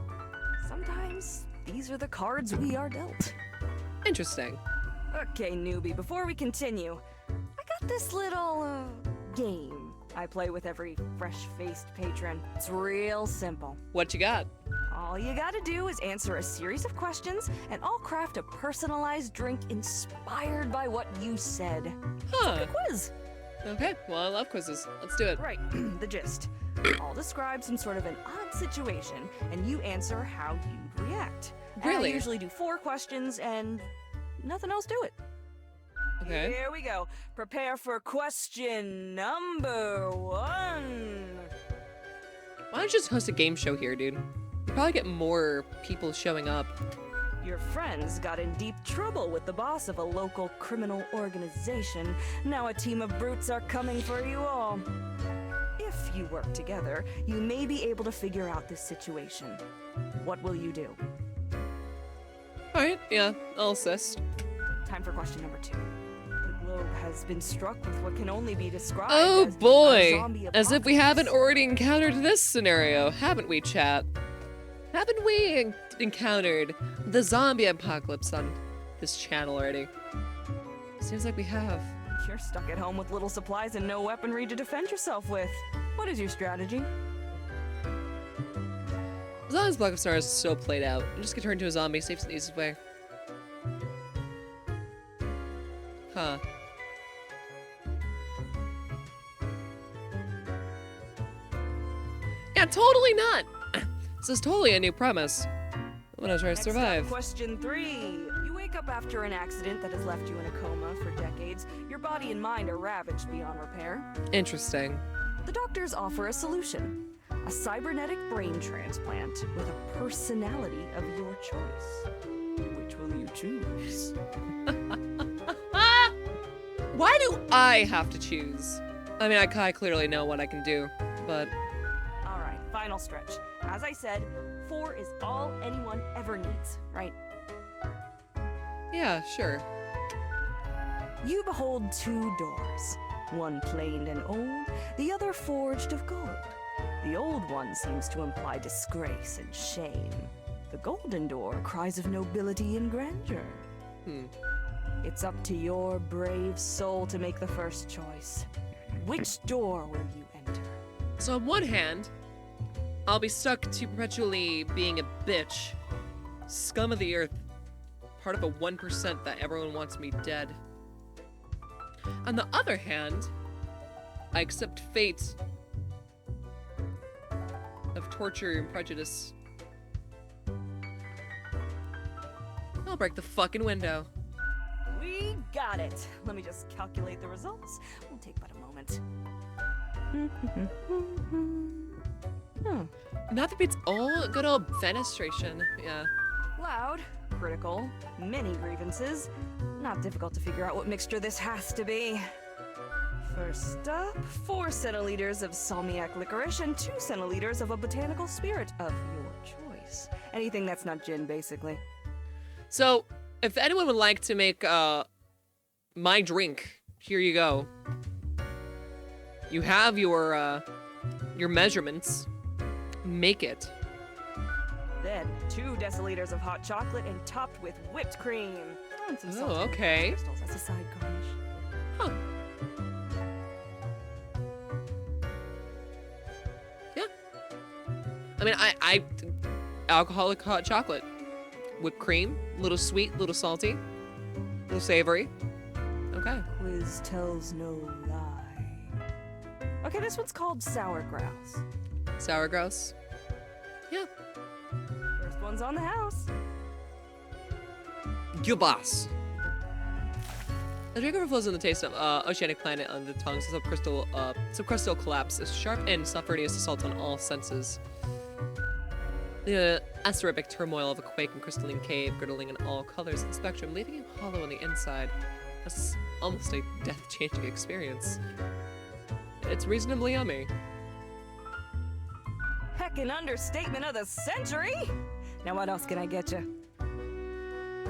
Sometimes these are the cards we are dealt. Interesting. Okay, newbie, before we continue, I got this little, game I play with every fresh-faced patron. It's real simple. What you got? All you gotta do is answer a series of questions, and I'll craft a personalized drink inspired by what you said. Huh. Quiz! Okay, well, I love quizzes. Let's do it. Right, the gist. I'll describe some sort of an odd situation, and you answer how you'd react. And Really? I usually do 4 questions, and nothing else to it. Okay. Here we go. Prepare for question number 1. Why don't you just host a game show here, dude? You probably get more people showing up. Your friends got in deep trouble with the boss of a local criminal organization. Now a team of brutes are coming for you all. If you work together, you may be able to figure out this situation. What will you do? Alright, yeah, I'll assist. Time for question number 2. The globe has has been struck with what can only be described Oh as a boy! zombie As if we haven't apocalypse. already encountered this scenario, haven't we, chat? Haven't we encountered the zombie apocalypse on this channel already? Seems like we have. You're stuck at home with little supplies and no weaponry to defend yourself with. What is your strategy? As long as Block of Stars is still played out, you just get turned into a zombie, safe and easiest way. Huh. Yeah, totally not! This is totally a new premise. I'm gonna try to Next up, survive. question 3. You wake up after an accident that has left you in a coma for decades. Your body and mind are ravaged beyond repair. Interesting. The doctors offer a solution. A cybernetic brain transplant with a personality of your choice. Which will you choose? Why do I have to choose? I mean, I clearly know what I can do, but... Alright, final stretch. As I said, 4 is all anyone ever needs, right? Yeah, sure. You behold 2 doors. One planed and old, the other forged of gold. The old one seems to imply disgrace and shame. The golden door cries of nobility and grandeur. It's up to your brave soul to make the first choice. Which door will you enter? So on one hand, I'll be stuck to perpetually being a bitch. Scum of the earth. Part of the 1% that everyone wants me dead. On the other hand, I accept fate of torture and prejudice. I'll break the fucking window. We got it. Let me just calculate the results. Won't take but a moment. Nothing beats old, good old fenestration. Yeah. Loud, critical, many grievances. Not difficult to figure out what mixture this has to be. First up, 4 centiliters of salmiac licorice and 2 centiliters of a botanical spirit of your choice. Anything that's not gin, basically. So, if anyone would like to make my drink, here you go. You have your measurements. Make it. Then 2 deciliters of hot chocolate and topped with whipped cream. And some Oh, salted okay. crystals as a side garnish. Huh. Yeah. I mean, I alcoholic hot chocolate. Whipped cream, little sweet, little salty, little savory. Okay. Quiz tells no lie. Okay, this one's called sour grouse. Sour grouse. Yeah. First one's on the house. Gilbas. The drink overflows in the taste of oceanic planet on the tongue. Subcrustal collapse is sharp and sufferdious assault on all senses. The acerbic turmoil of a quake and crystalline cave, girdling in all colors and spectrum, leaving you hollow on the inside. That's almost a death-changing experience. It's reasonably yummy. Heckin' understatement of the century! Now what else can I get you?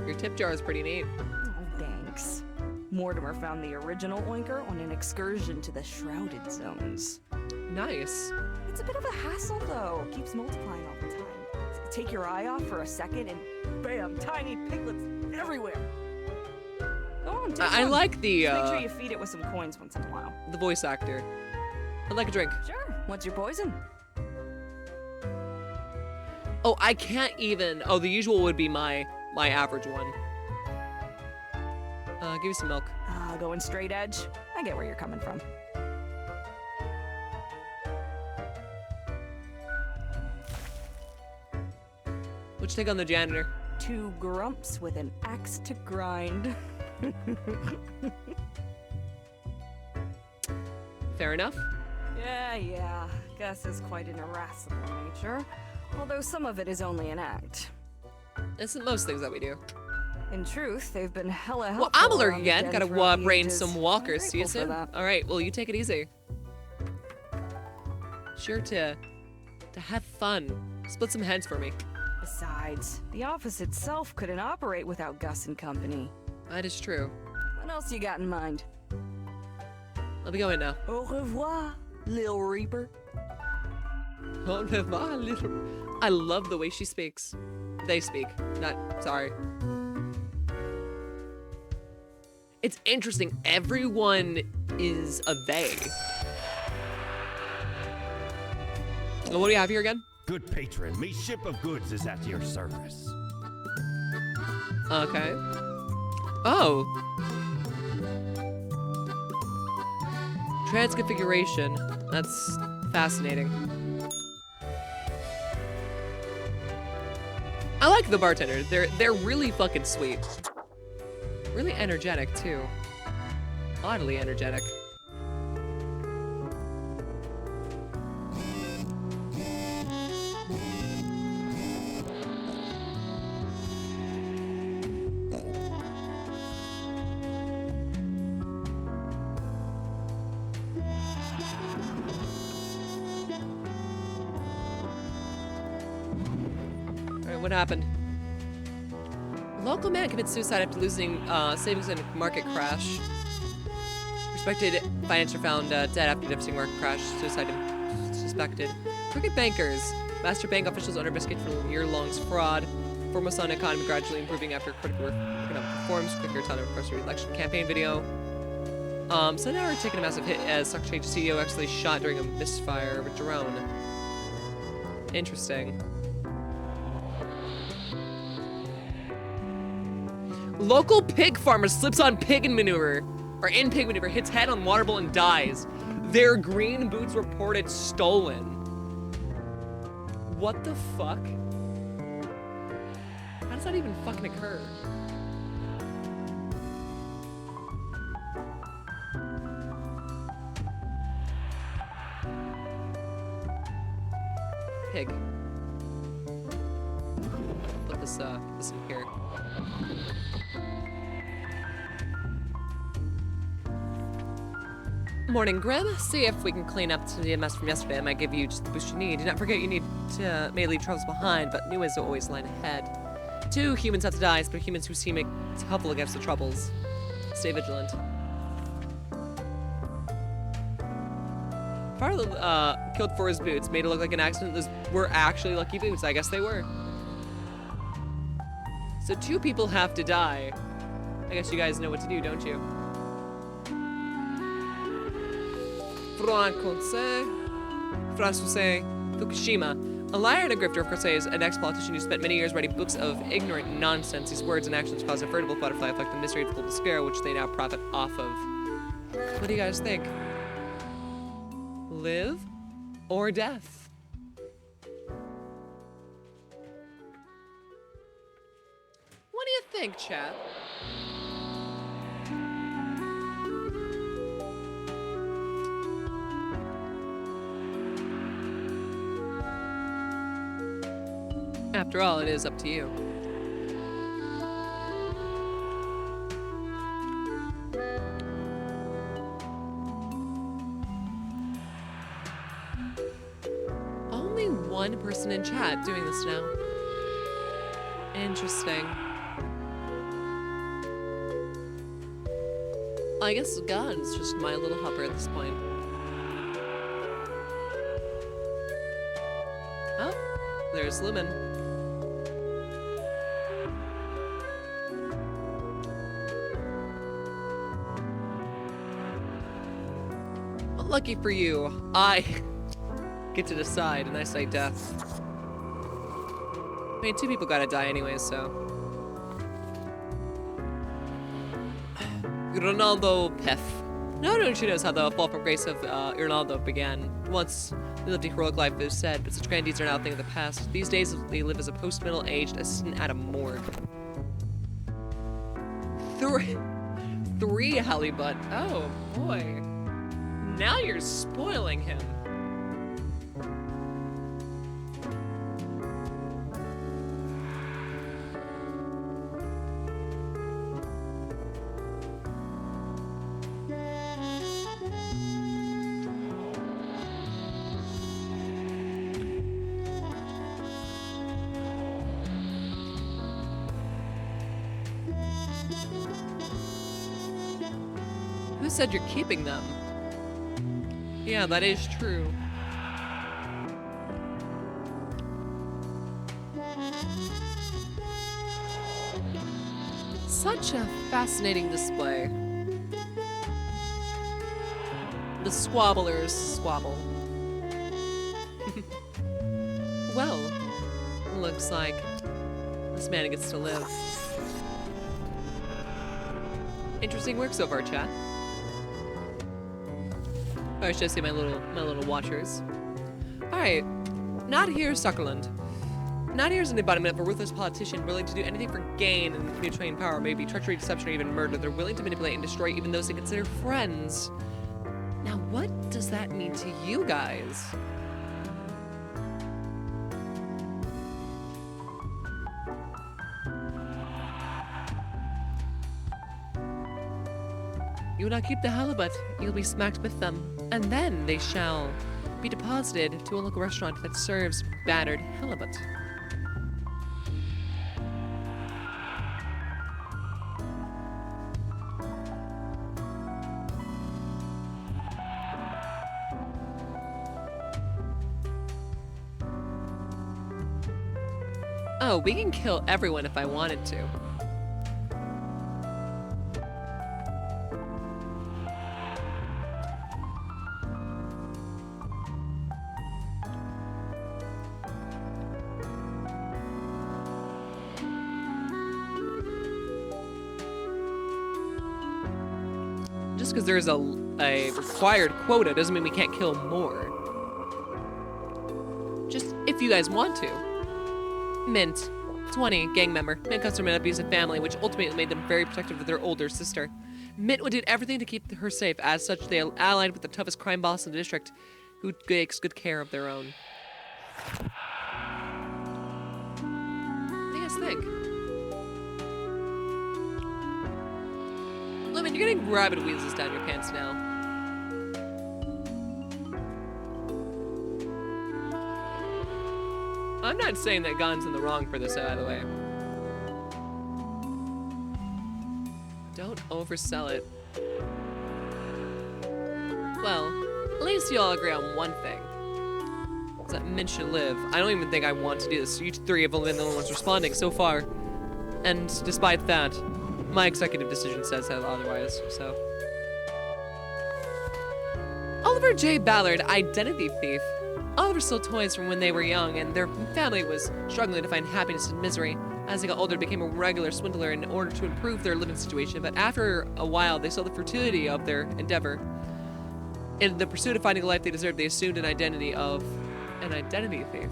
Your tip jar is pretty neat. Oh, thanks. Mortimer found the original oinker on an excursion to the Shrouded Zones. Nice. It's a bit of a hassle, though. Keeps multiplying all the time. Take your eye off for a second and bam, tiny piglets everywhere. Go on, take I one. like the Just make sure you feed it with some coins once in a while. the voice actor. I'd like a drink. Sure. What's your poison? Oh, I can't even. Oh, the usual would be my average one. Give me some milk. Going straight edge. I get where you're coming from. What'd you take on the janitor? 2 grumps with an axe to grind. Fair enough. Yeah. Gus is quite an irascible nature. Although some of it is only an act. Isn't most things that we do. In truth, they've been hella Well, helpful. I'm allergic around again. den Gotta throughout the brain ages. some walkers. I'm See you grateful for soon. that. All right. Well, you take it easy. Sure to have fun. Split some heads for me. Besides, the office itself couldn't operate without Gus and company. That is true. When What else you got in mind? Let me go in now. Au revoir, Lil Reaper. Au revoir, little. I love the way she speaks. They speak. Not sorry. It's interesting. Everyone is a they. What do you have here again? Good patron, me ship of goods is at your service. Okay. Oh. Transconfiguration. That's fascinating. I like the bartender. They're really fucking sweet. Really energetic too. Oddly energetic. What happened? A local man commits suicide after losing savings in a market crash. Respected financier found dead after devastating market crash. Suicide suspected. Crooked bankers. Master bank officials under investigation for year-long fraud. Foremost on economy gradually improving after critical work performs. Quicker time request election campaign video. So now we're taking a massive hit as Secretary CEO actually shot during a misfire of a drone. Interesting. Local pig farmer slips on pig manure, or in pig manure, hits head on water bowl and dies. Their green boots reported stolen. What the fuck? How does that even fucking occur? Pig. Put this in here. Morning, Grim. See if we can clean up the mess from yesterday. I might give you just the boost you need. Do not forget you need to may leave troubles behind, but new ways will always line ahead. 2 humans have to die, but humans who seem helpful against the troubles. Stay vigilant. Farlow killed for his boots, made it look like an accident. Those were actually lucky boots. I guess they were. So 2 people have to die. I guess you guys know what to do, don't you? François Fukushima. A liar and a grifter, of course, is an ex-politician who spent many years writing books of ignorant nonsense. His words and actions cause a veritable butterfly effect and misery of global scare, which they now profit off of. What do you guys think? Live or death? What do you think, chat? After all, it is up to you. Only one person in chat doing this now. Interesting. I guess God's just my little helper at this point. Oh, there's Lumen. Lucky for you, I get to decide, and I say death. I mean, 2 people gotta die anyway, so. Ronaldo Pef. No one actually knows how the fall from grace of Ronaldo began. Once they lived a heroic life, it was said, but such grand deeds are now a thing of the past. These days, they live as a post-middle-aged assistant at a morgue. 3 halibut. Oh, boy. Now you're spoiling him. Who said you're keeping them? Yeah, that is true. Such a fascinating display. The squabblers squabble. Well, looks like this man gets to live. Interesting work so far, chat. Alright, should I see my little watchers? Alright. Not here, Suckerland. Not here is an embodiment of a ruthless politician willing to do anything for gain and mutual power, maybe treachery, deception, or even murder. They're willing to manipulate and destroy even those they consider friends. Now, what does that mean to you guys? You will not keep the halibut, you'll be smacked with them, and then they shall be deposited to a local restaurant that serves battered halibut. Oh, we can kill everyone if I wanted to. Just because there's a required quota doesn't mean we can't kill more. Just if you guys want to. Mint, 20, gang member. Mint comes from an abusive family, which ultimately made them very protective of their older sister. Mint would do everything to keep her safe. As such, they allied with the toughest crime boss in the district, who takes good care of their own. What do you guys think? Lumen, you're getting rabbit weasels down your pants now. I'm not saying that Gon's in the wrong for this, by the way. Don't oversell it. Well, at least you all agree on one thing. It's that Mint should live. I don't even think I want to do this. You three have only been the only ones responding so far. And despite that, my executive decision says otherwise, so. Oliver J. Ballard, identity thief. Oliver stole toys from when they were young, and their family was struggling to find happiness in misery. As they got older, they became a regular swindler in order to improve their living situation, but after a while, they saw the futility of their endeavor. In the pursuit of finding a life they deserved, they assumed an identity of an identity thief.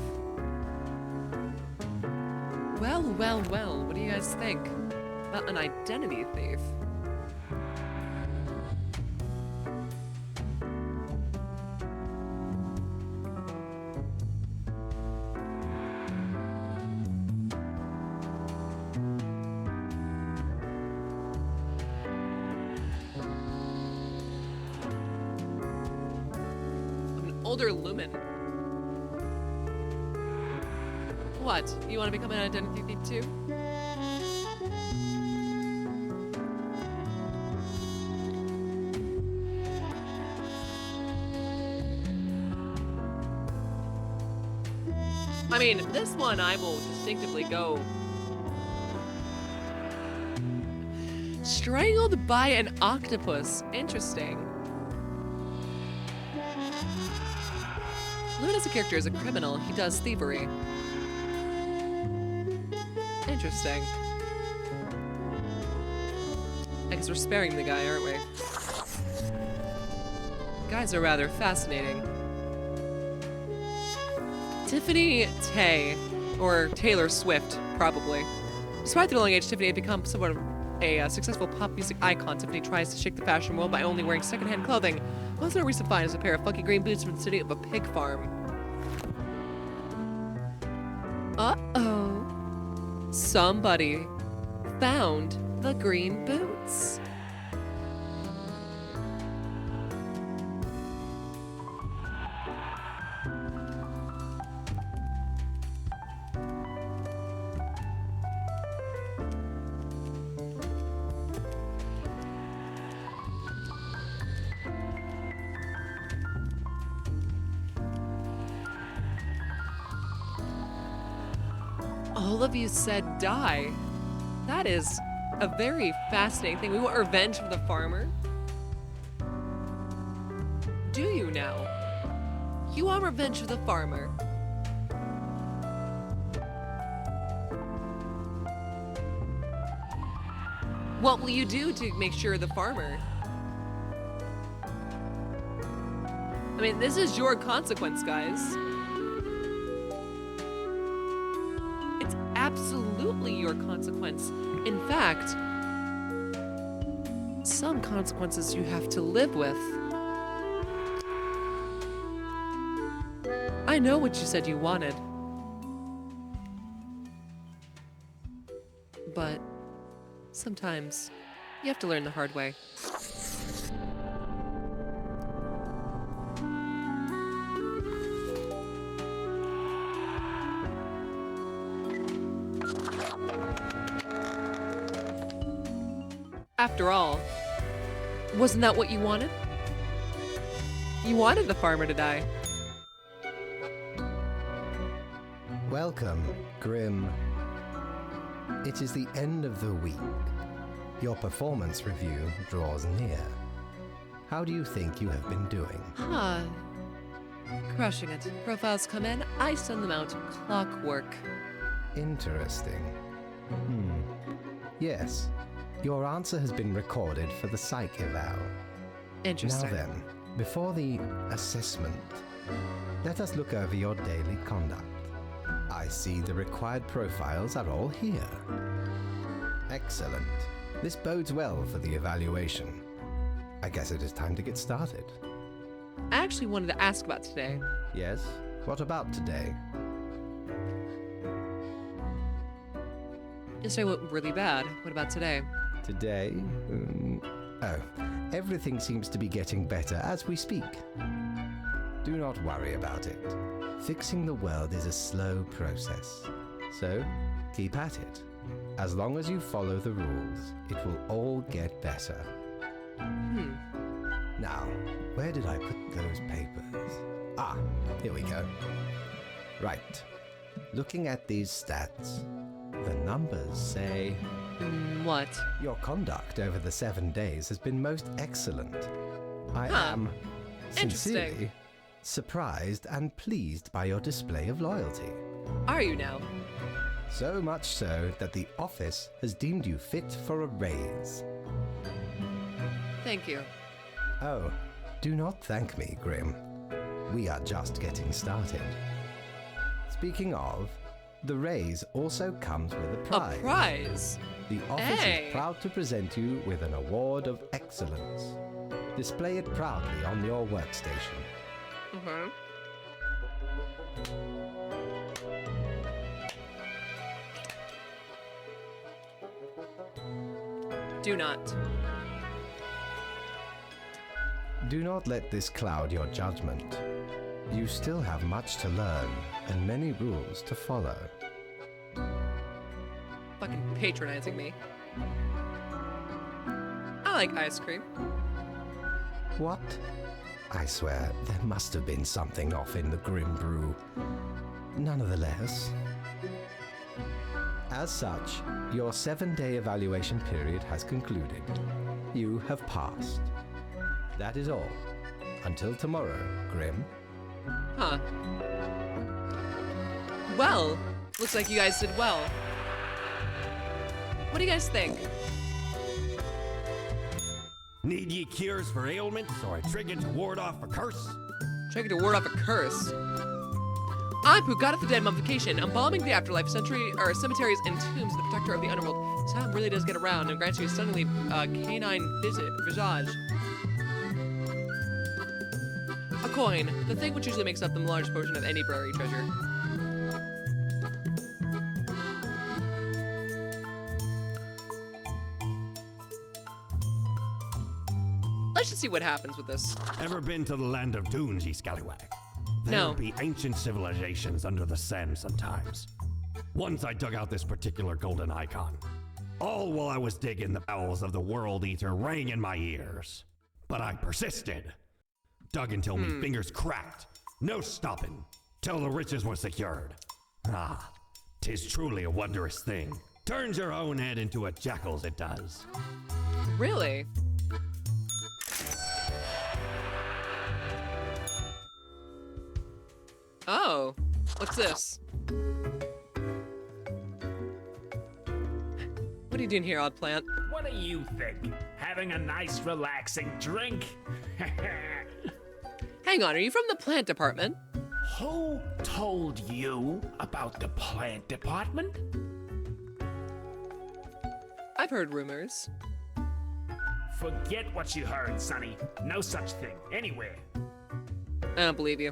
Well, well, well, what do you guys think about an identity thief? Older Lumen. What? You want to become an identity thief too? I mean, this one I will distinctively go. Strangled by an octopus. Interesting. Lumen as a character is a criminal. He does thievery. Interesting. I guess we're sparing the guy, aren't we? Guys are rather fascinating. Tiffany Tay, or Taylor Swift, probably. Despite their long age, Tiffany had become somewhat of a successful pop music icon. Tiffany tries to shake the fashion world by only wearing secondhand clothing. Most of her recent find is a pair of funky green boots from the city of a pig farm. Uh-oh. Somebody found the green boots. All of you said die. That is a very fascinating thing. We want revenge from the farmer. Do you now? You want revenge from the farmer. What will you do to make sure the farmer? I mean, this is your consequence, guys. It's absolutely your consequence. In fact, some consequences you have to live with. I know what you said you wanted. But sometimes you have to learn the hard way. After all, wasn't that what you wanted? You wanted the farmer to die. Welcome, Grim. It is the end of the week. Your performance review draws near. How do you think you have been doing? Huh. Crushing it. Profiles come in, I send them out. Clockwork. Interesting. Yes, your answer has been recorded for the psych eval. Interesting. Now then, before the assessment, let us look over your daily conduct. I see the required profiles are all here. Excellent. This bodes well for the evaluation. I guess it is time to get started. I actually wanted to ask about today. Yes? What about today? Yesterday went really bad. What about today? Today? Everything seems to be getting better as we speak. Do not worry about it. Fixing the world is a slow process. So, keep at it. As long as you follow the rules, it will all get better. Now, where did I put those papers? Ah, here we go. Right. Looking at these stats, the numbers say... What? Your conduct over the 7 days has been most excellent. I am sincerely surprised and pleased by your display of loyalty. Are you now? So much so that the office has deemed you fit for a raise. Thank you. Oh, do not thank me, Grim. We are just getting started. Speaking of, the raise also comes with a prize. A prize? The office is proud to present you with an award of excellence. Display it proudly on your workstation. Do not. Do not let this cloud your judgment. You still have much to learn and many rules to follow. Fucking patronizing me. I like ice cream. What? I swear, there must have been something off in the Grim Brew. Nonetheless. As such, your 7-day evaluation period has concluded. You have passed. That is all. Until tomorrow, Grim. Huh. Well, looks like you guys did well. What do you guys think? Need ye cures for ailments or a trinket to ward off a curse? Trying to ward off a curse. I'm Pugata the Dead Mummification, embalming the afterlife, cemeteries and tombs, the protector of the underworld. Time really does get around and grants you a stunningly canine visage. A coin, the thing which usually makes up the largest portion of any buried treasure. Let's just see what happens with this. Ever been to the land of dunes, ye scallywag? No. There'll be ancient civilizations under the sand sometimes. Once I dug out this particular golden icon. All while I was digging, the bowels of the World Eater rang in my ears. But I persisted. Dug until me fingers cracked. No stopping. Till the riches were secured. Ah, 'Tis truly a wondrous thing. Turns your own head into a jackal's, it does. Really? Oh, what's this? What are you doing here, odd plant? What do you think? Having a nice, relaxing drink? Hang on, are you from the plant department? Who told you about the plant department? I've heard rumors. Forget what you heard, Sonny. No such thing, anywhere. I don't believe you.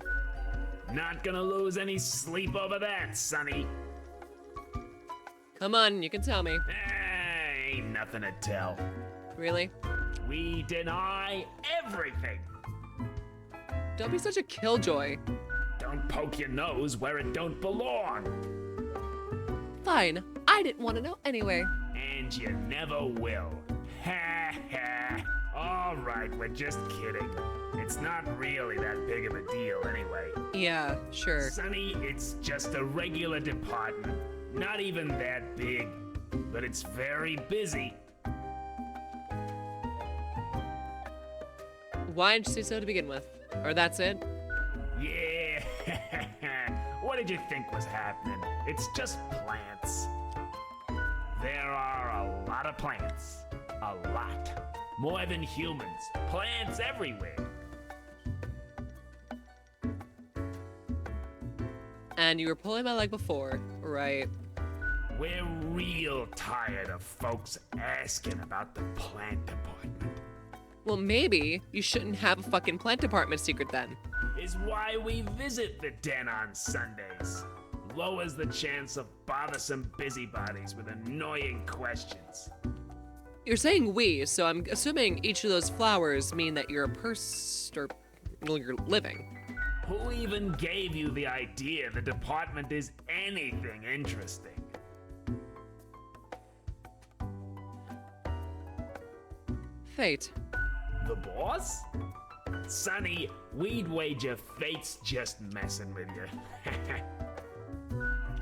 Not gonna lose any sleep over that, Sonny. Come on, you can tell me. Ain't nothing to tell. Really? We deny everything. Don't be such a killjoy. Don't poke your nose where it don't belong. Fine, I didn't want to know anyway. And you never will. Ha ha. All right, we're just kidding. It's not really that big of a deal anyway. Yeah, sure. Sonny, it's just a regular department. Not even that big, but it's very busy. Why didn't you say so to begin with? Or that's it? Yeah. What did you think was happening? It's just plants. There are a lot of plants. A lot. More than humans. Plants everywhere. And you were pulling my leg before, right? We're real tired of folks asking about the plant department. Well, maybe you shouldn't have a fucking plant department secret then. Is why we visit the den on Sundays. Lowers the chance of bothersome busybodies with annoying questions. You're saying we, so I'm assuming each of those flowers mean that you're you're living. Who even gave you the idea the department is anything interesting? Fate. The boss? Sonny, we'd wager fate's just messing with you.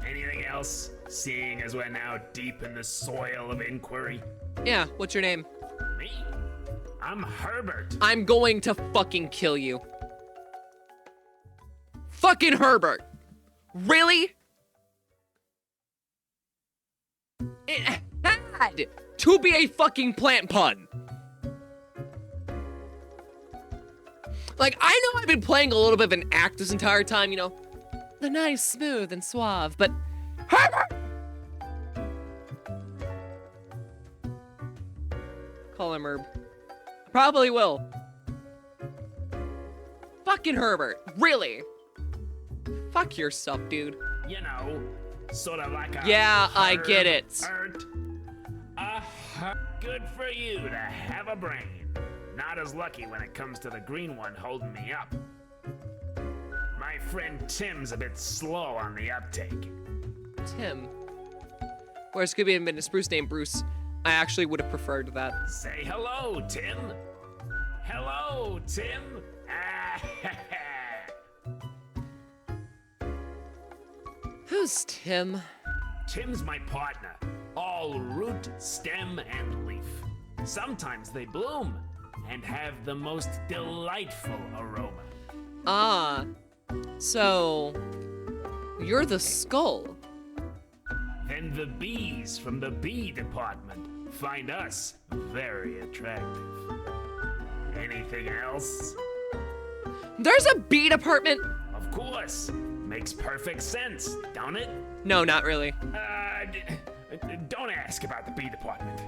Anything else, seeing as we're now deep in the soil of inquiry? Yeah, what's your name? Me? I'm Herbert. I'm going to fucking kill you. Fucking Herbert! Really? It had to be a fucking plant pun. Like, I know I've been playing a little bit of an act this entire time, you know, the nice, smooth, and suave, but Herbert! Call him Herb. Probably will. Fucking Herbert, really? Fuck yourself, dude. You know, sort of like a Yeah, I get it. Hurt. Good for you to have a brain. Not as lucky when it comes to the green one holding me up. My friend Tim's a bit slow on the uptake. Tim. Whereas could be a spruce named Bruce. I actually would have preferred that. Say hello, Tim. Hello, Tim. Who's Tim? Tim's my partner. All root, stem, and leaf. Sometimes they bloom and have the most delightful aroma. Ah, so you're the skull. Then the bees from the bee department find us very attractive. Anything else? There's a bee department? Of course. Makes perfect sense, don't it? No, not really. Don't ask about the bee department.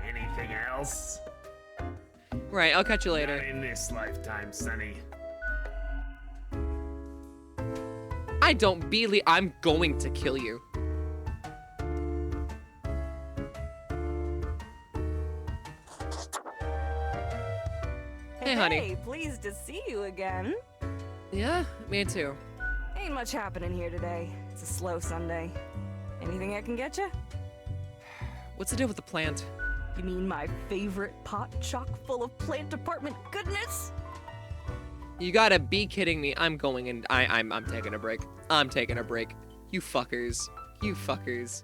Anything else? Right, I'll catch you later. Not in this lifetime, Sonny. I don't believe I'm going to kill you. Hey, honey. Hey, pleased to see you again. Yeah, me too. Ain't much happening here today. It's a slow Sunday. Anything I can get you? What's the deal with the plant? You mean my favorite pot chock full of plant department goodness? You gotta be kidding me. I'm going and I'm taking a break. I'm taking a break. You fuckers. You fuckers.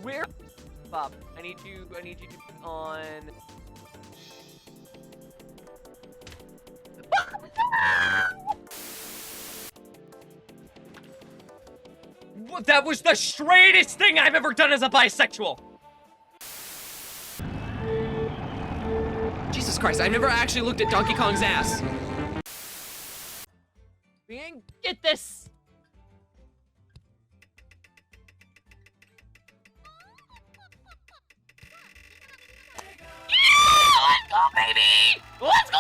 Where? Bob, I need you to on. That was the straightest thing I've ever done as a bisexual! Jesus Christ, I've never actually looked at Donkey Kong's ass. Get this! Yeah! Let's go, baby! Let's go!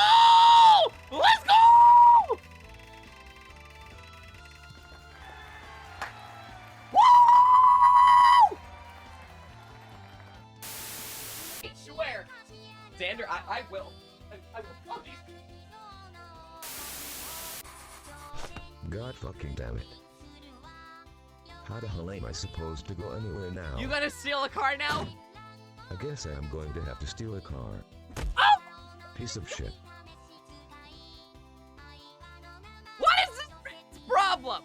Let's go! Woo! I swear, Xander, I will. I will. Oh, geez. God fucking damn it. How the hell am I supposed to go anywhere now? You gonna steal a car now? I guess I am going to have to steal a car. Oh! Piece of shit. What is this problem?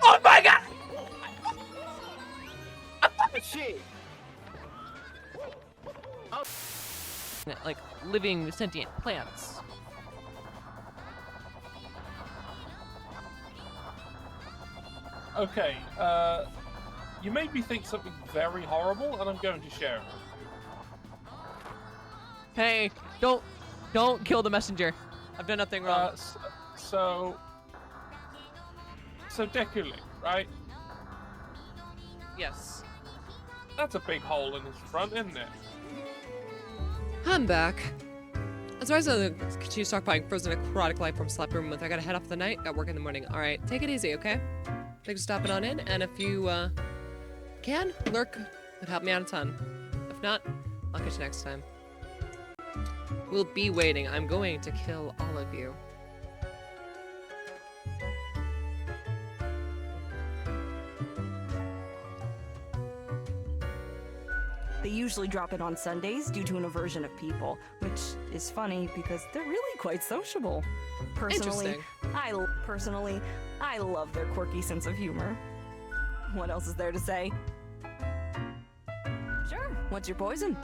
Oh my god! Shit. Oh. Like living sentient plants. Okay, you made me think something very horrible, and I'm going to share it. Hey, don't kill the messenger. I've done nothing wrong. So Deku, right? Yes. That's a big hole in his front, isn't it? I'm back. As far as the continue stockpiling frozen aquatic life from Slap Room with, I gotta head off for the night, got work in the morning. Alright, take it easy, okay? Thanks for stopping on in, and if you can, lurk, would help me out a ton. If not, I'll catch you next time. We'll be waiting. I'm going to kill all of you. They usually drop in on Sundays due to an aversion of people, which is funny because they're really quite sociable. Personally, I love their quirky sense of humor. What else is there to say? Sure, what's your poison?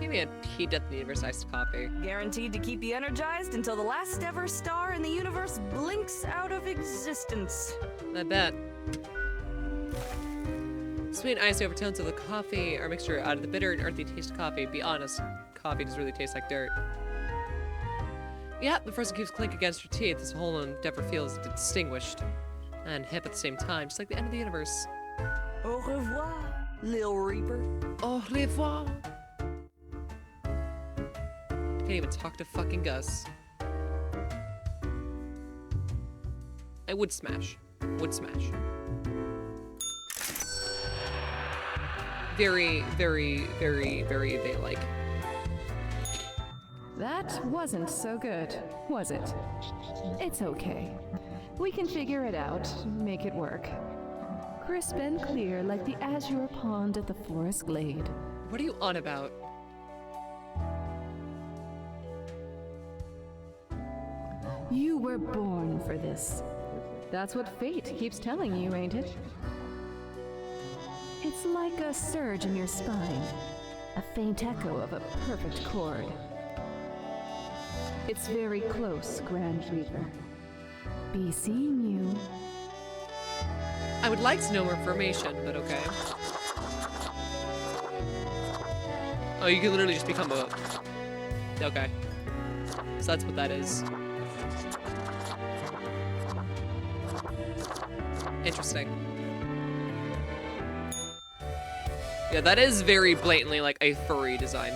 Maybe a heat death in the universe iced coffee. Guaranteed to keep you energized until the last ever star in the universe blinks out of existence. I bet. Sweet and icy overtones of the coffee are a mixture out of the bitter and earthy taste of coffee. Be honest, coffee does really taste like dirt. Yeah, the frozen cubes clink against your teeth. This whole endeavor feels distinguished and hip at the same time, just like the end of the universe. Au revoir, Lil Reaper. Au revoir. Can't even talk to fucking Gus. I would smash. Would smash. Very, very, very, very they like. That wasn't so good, was it? It's okay. We can figure it out, make it work. Crisp and clear like the azure pond at the forest glade. What are you on about? You were born for this. That's what fate keeps telling you, ain't it? It's like a surge in your spine, a faint echo of a perfect chord. It's very close, Grand Reaper. Be seeing you. I would like to know more information, but okay. Oh, you can literally just become a... Okay. So that's what that is. Interesting. Yeah, that is very blatantly like a furry design.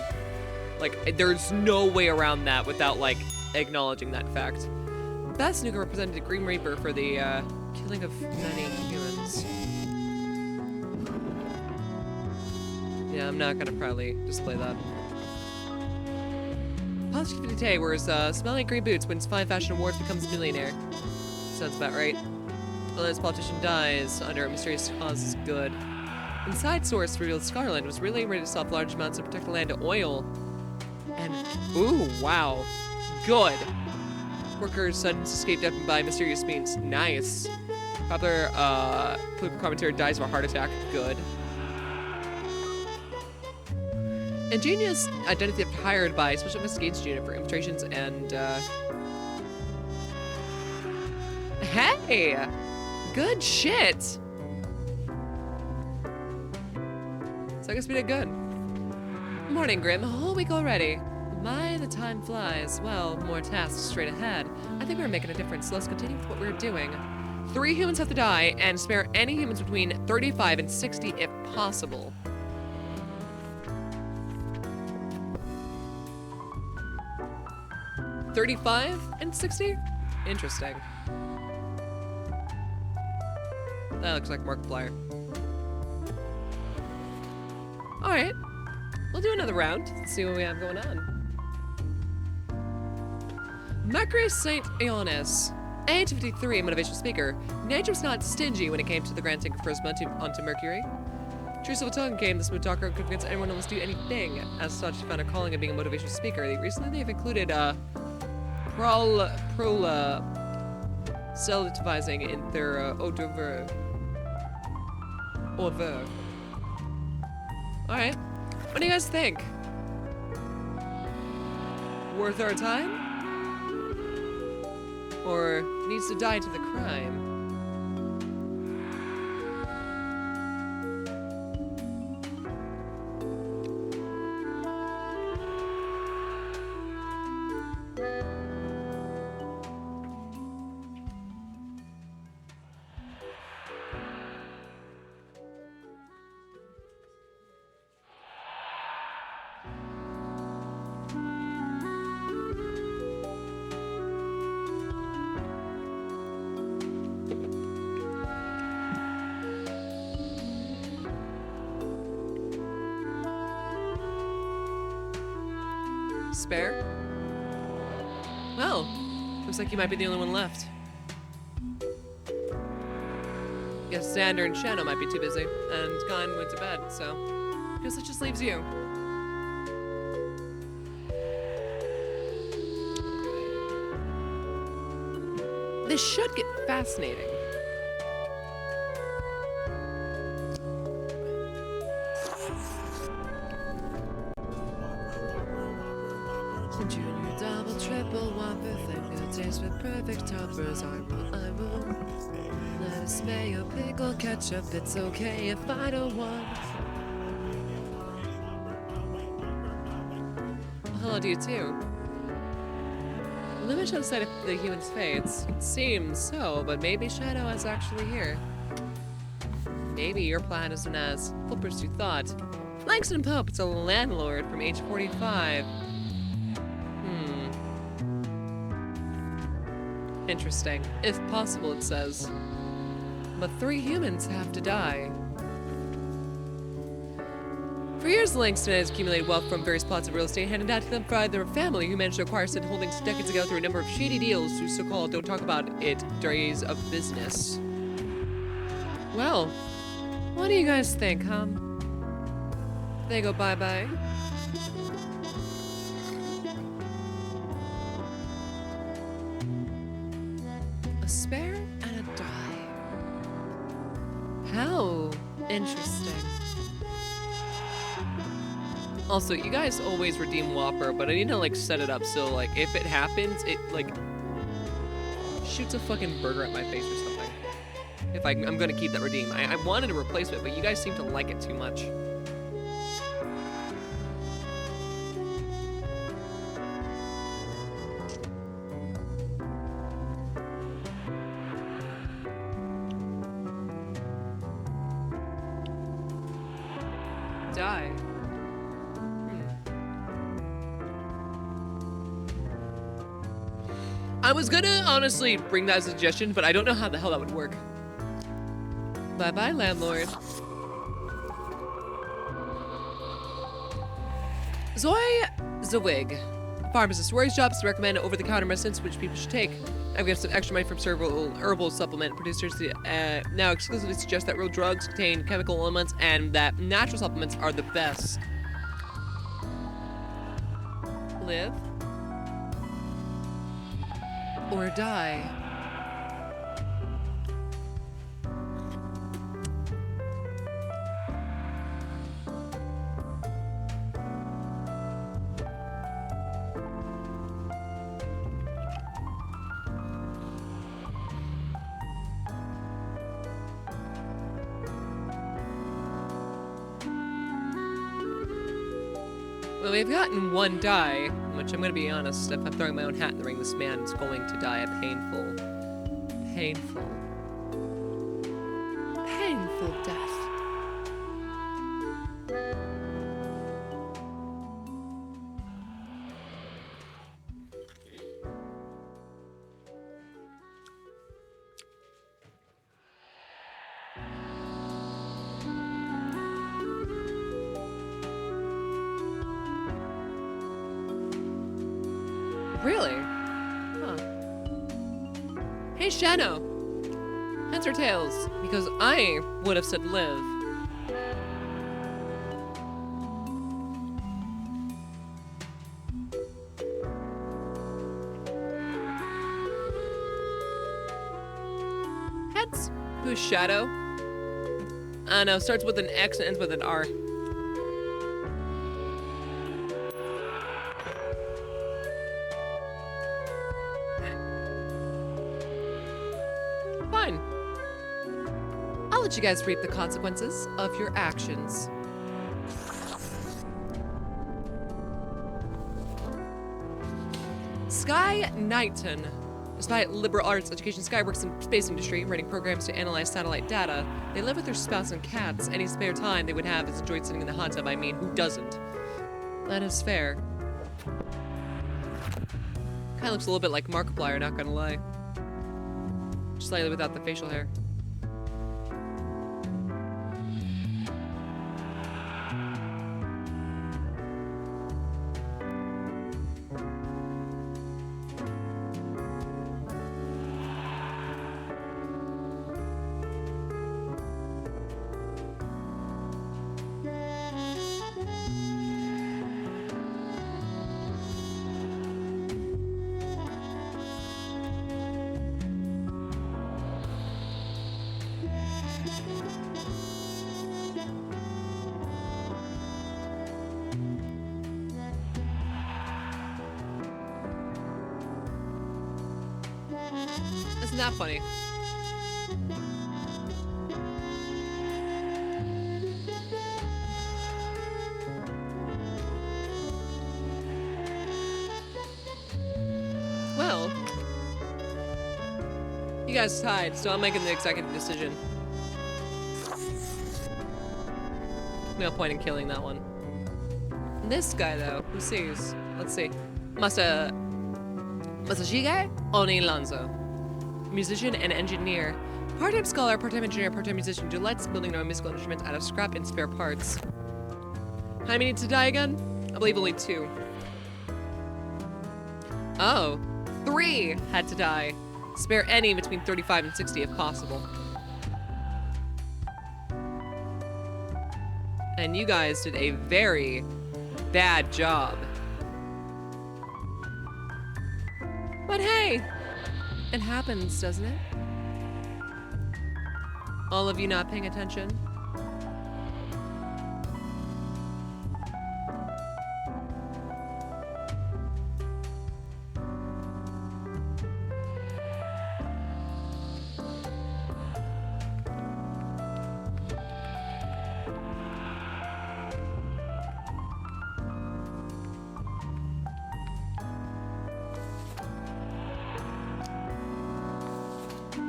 Like, there's no way around that without like acknowledging that fact. That snooker represented a Green Reaper for the killing of many humans. Yeah, I'm not gonna proudly display that. Positivity Day wears smelling green boots, wins 5 fashion awards, becomes a millionaire. Sounds about right. Well, this politician dies under a mysterious cause is good. Inside source revealed Scarland was really ready to stop large amounts of protect the land to oil. And, ooh, wow. Good. Workers suddenly escaped death by mysterious means. Nice. Popular, political commentator dies of a heart attack. Good. Ingenious identity theft hired by Special Investigations Unit for infiltrations and, Hey! Good shit! So I guess we did good. Morning, Grim. A whole week already. My, the time flies. Well, more tasks straight ahead. I think we're making a difference, so let's continue with what we're doing. 3 humans have to die, and spare any humans between 35 and 60 if possible. $35 and 60? Interesting. That looks like Markiplier. Alright. We'll do another round. Let's see what we have going on. Macris St. Ionis. Age 53, motivational speaker. Nature was not stingy when it came to the granting of first month onto Mercury. True civil tongue game, the smooth talker could convince anyone to almost do anything. As such, he found a calling of being a motivational speaker. Recently, they've included, selectivizing in their Odover. Alright. What do you guys think? Worth our time? Or needs to die to the crime? Spare? Well, looks like you might be the only one left. Guess Xander and Shadow might be too busy, and Gon went to bed, so guess it just leaves you. This should get fascinating. Junior, double, triple, whopper, finger taste with perfect toppers. I will. Lettuce, mayo, pickle, ketchup. It's okay if I don't want. Hello to you too. Limit outside of the human's fates. It seems so, but maybe Shadow is actually here. Maybe your plan isn't as foolproof as you thought. Langston Pope, it's a landlord from age 45. Interesting. If possible, it says. But 3 humans have to die. For years, Langston has accumulated wealth from various plots of real estate handed down to them by their family, who managed to acquire said holdings decades ago through a number of shady deals through so-called don't talk about it days of business. Well, what do you guys think, huh? They go bye-bye. A spare and a die. How interesting. Also, you guys always redeem Whopper, but I need to like set it up so like if it happens, it like shoots a fucking burger at my face or something. If I'm gonna keep that redeem. I wanted a replacement, but you guys seem to like it too much. Die. I was gonna honestly bring that as a suggestion, but I don't know how the hell that would work. Bye-bye, landlord. Zoe Zawig. Pharmacist. Rory's jobs to recommend over-the-counter medicines which people should take. I've got some extra money from several herbal supplement producers to now exclusively suggest that real drugs contain chemical elements and that natural supplements are the best. Live. Or die. Well, we've gotten one die, which I'm gonna be honest, if I'm throwing my own hat in the ring, this man is going to die a painful death. Really? Huh. Hey, Shadow. Heads or tails? Because I would have said live. Heads. Who's Shadow? I don't know, starts with an X and ends with an R. Fine. I'll let you guys reap the consequences of your actions. Sky Knighton. Despite liberal arts education, Sky works in the space industry, writing programs to analyze satellite data. They live with their spouse and cats. Any spare time they would have is enjoyed sitting in the hot tub. I mean, who doesn't? That is fair. Kinda looks a little bit like Markiplier, not gonna lie. Slightly without the facial hair. Isn't that funny? Well, you guys tied, so I'm making the executive decision. No point in killing that one. This guy, though, who sees? Let's see. Masashige Onilanzo. Musician and engineer. Part-time scholar, part-time engineer, part-time musician. Delights building their own musical instruments out of scrap and spare parts. How many need to die again? I believe only 2. Oh, 3 had to die. Spare any between 35 and 60 if possible. And you guys did a very bad job. But hey, it happens, doesn't it? All of you not paying attention?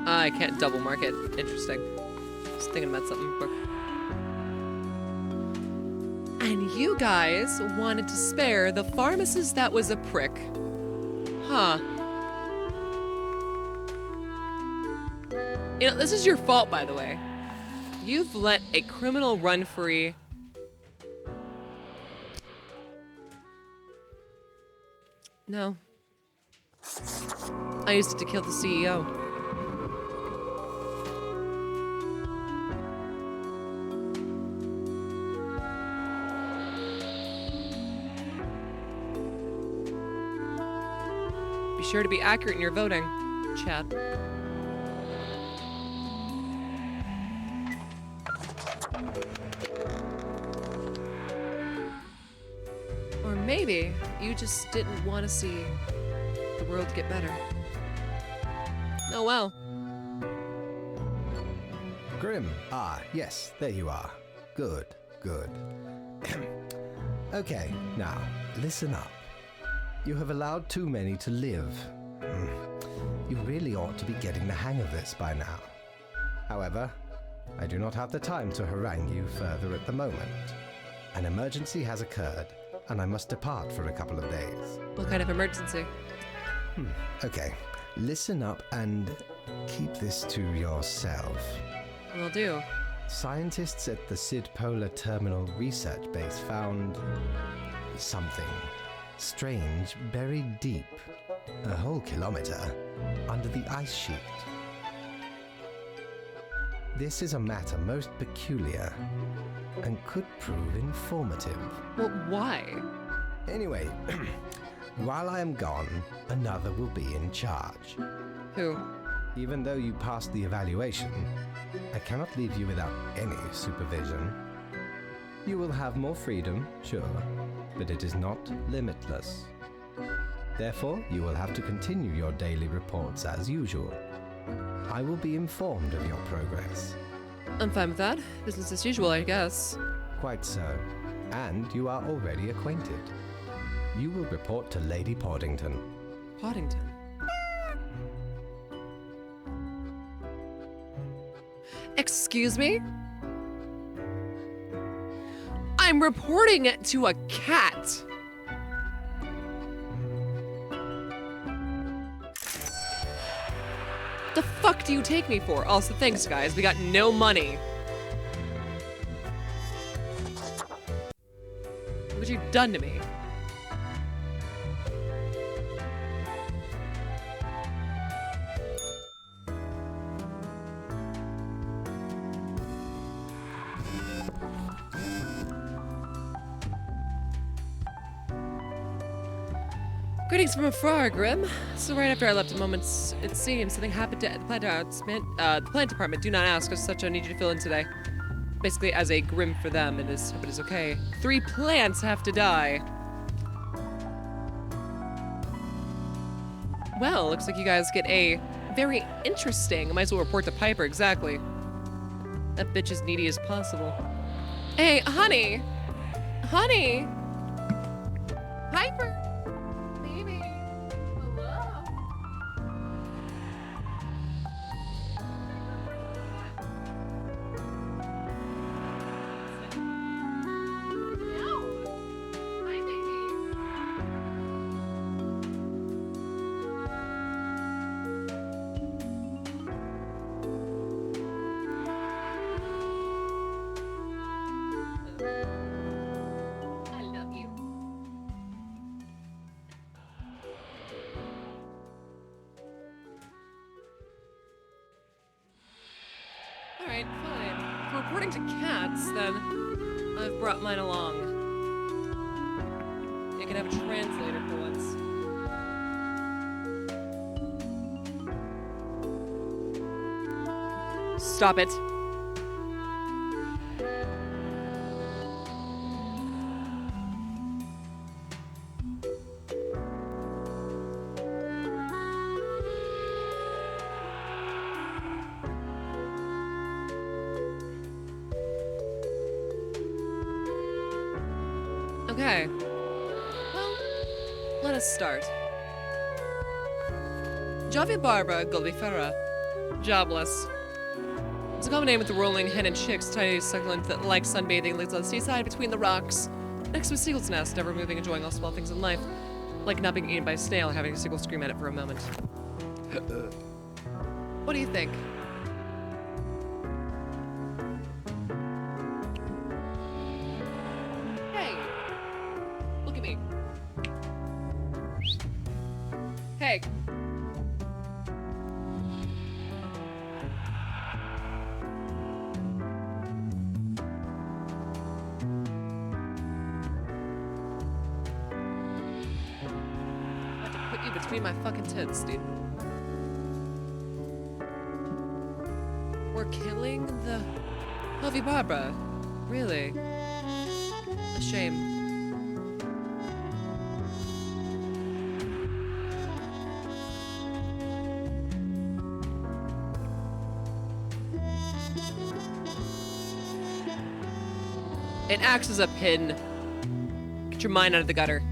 I can't double mark it. Interesting. Just thinking about something quick. And you guys wanted to spare the pharmacist that was a prick. Huh. You know, this is your fault, by the way. You've let a criminal run free. No. I used it to kill the CEO. Be sure to be accurate in your voting, Chad. Or maybe you just didn't want to see the world get better. Oh well. Grim. Ah, yes, there you are. Good, good. Okay, now, listen up. You have allowed too many to live. You really ought to be getting the hang of this by now. However, I do not have the time to harangue you further at the moment. An emergency has occurred, and I must depart for a couple of days. What kind of emergency? Okay, listen up and keep this to yourself. Will do. Scientists at the Sid Polar Terminal Research Base found something strange buried deep, a whole kilometer, under the ice sheet. This is a matter most peculiar and could prove informative. Well, why? Anyway, while I am gone, another will be in charge. Who? Even though you passed the evaluation, I cannot leave you without any supervision. You will have more freedom, sure, but it is not limitless. Therefore, you will have to continue your daily reports as usual. I will be informed of your progress. I'm fine with that. Business as usual, I guess. Quite so. And you are already acquainted. You will report to Lady Poddington. Poddington? Excuse me? I'm reporting it to a cat. The fuck do you take me for? Also, thanks, guys. We got no money. What you've done to me? Greetings from afar, Grim. So right after I left a moment, it seems something happened at the plant department. Do not ask, as such I need you to fill in today. Basically, as a Grim for them, it is okay. 3 plants have to die. Well, looks like you guys get a Very interesting. I might as well report to Piper, exactly. That bitch as needy as possible. Hey, honey! Honey! Piper! Baby! Hello? Hi, baby. I love you. Alright, fine. For reporting to cats, then I've brought mine along. You can have a translator for once. Stop it. Okay. Well, let us start. Javi Barbara Golbifera. Jobless. It's a common name with the rolling hen and chicks, tiny succulent that like sunbathing, lives on the seaside between the rocks, next to a seagull's nest, never moving, enjoying all small things in life, like not being eaten by a snail, having a seagull scream at it for a moment. What do you think? Hey! Look at me. Hey! Put you between my fucking tits, dude. We're killing the Javi Barbara. Really? A shame. It acts as a pin. Get your mind out of the gutter.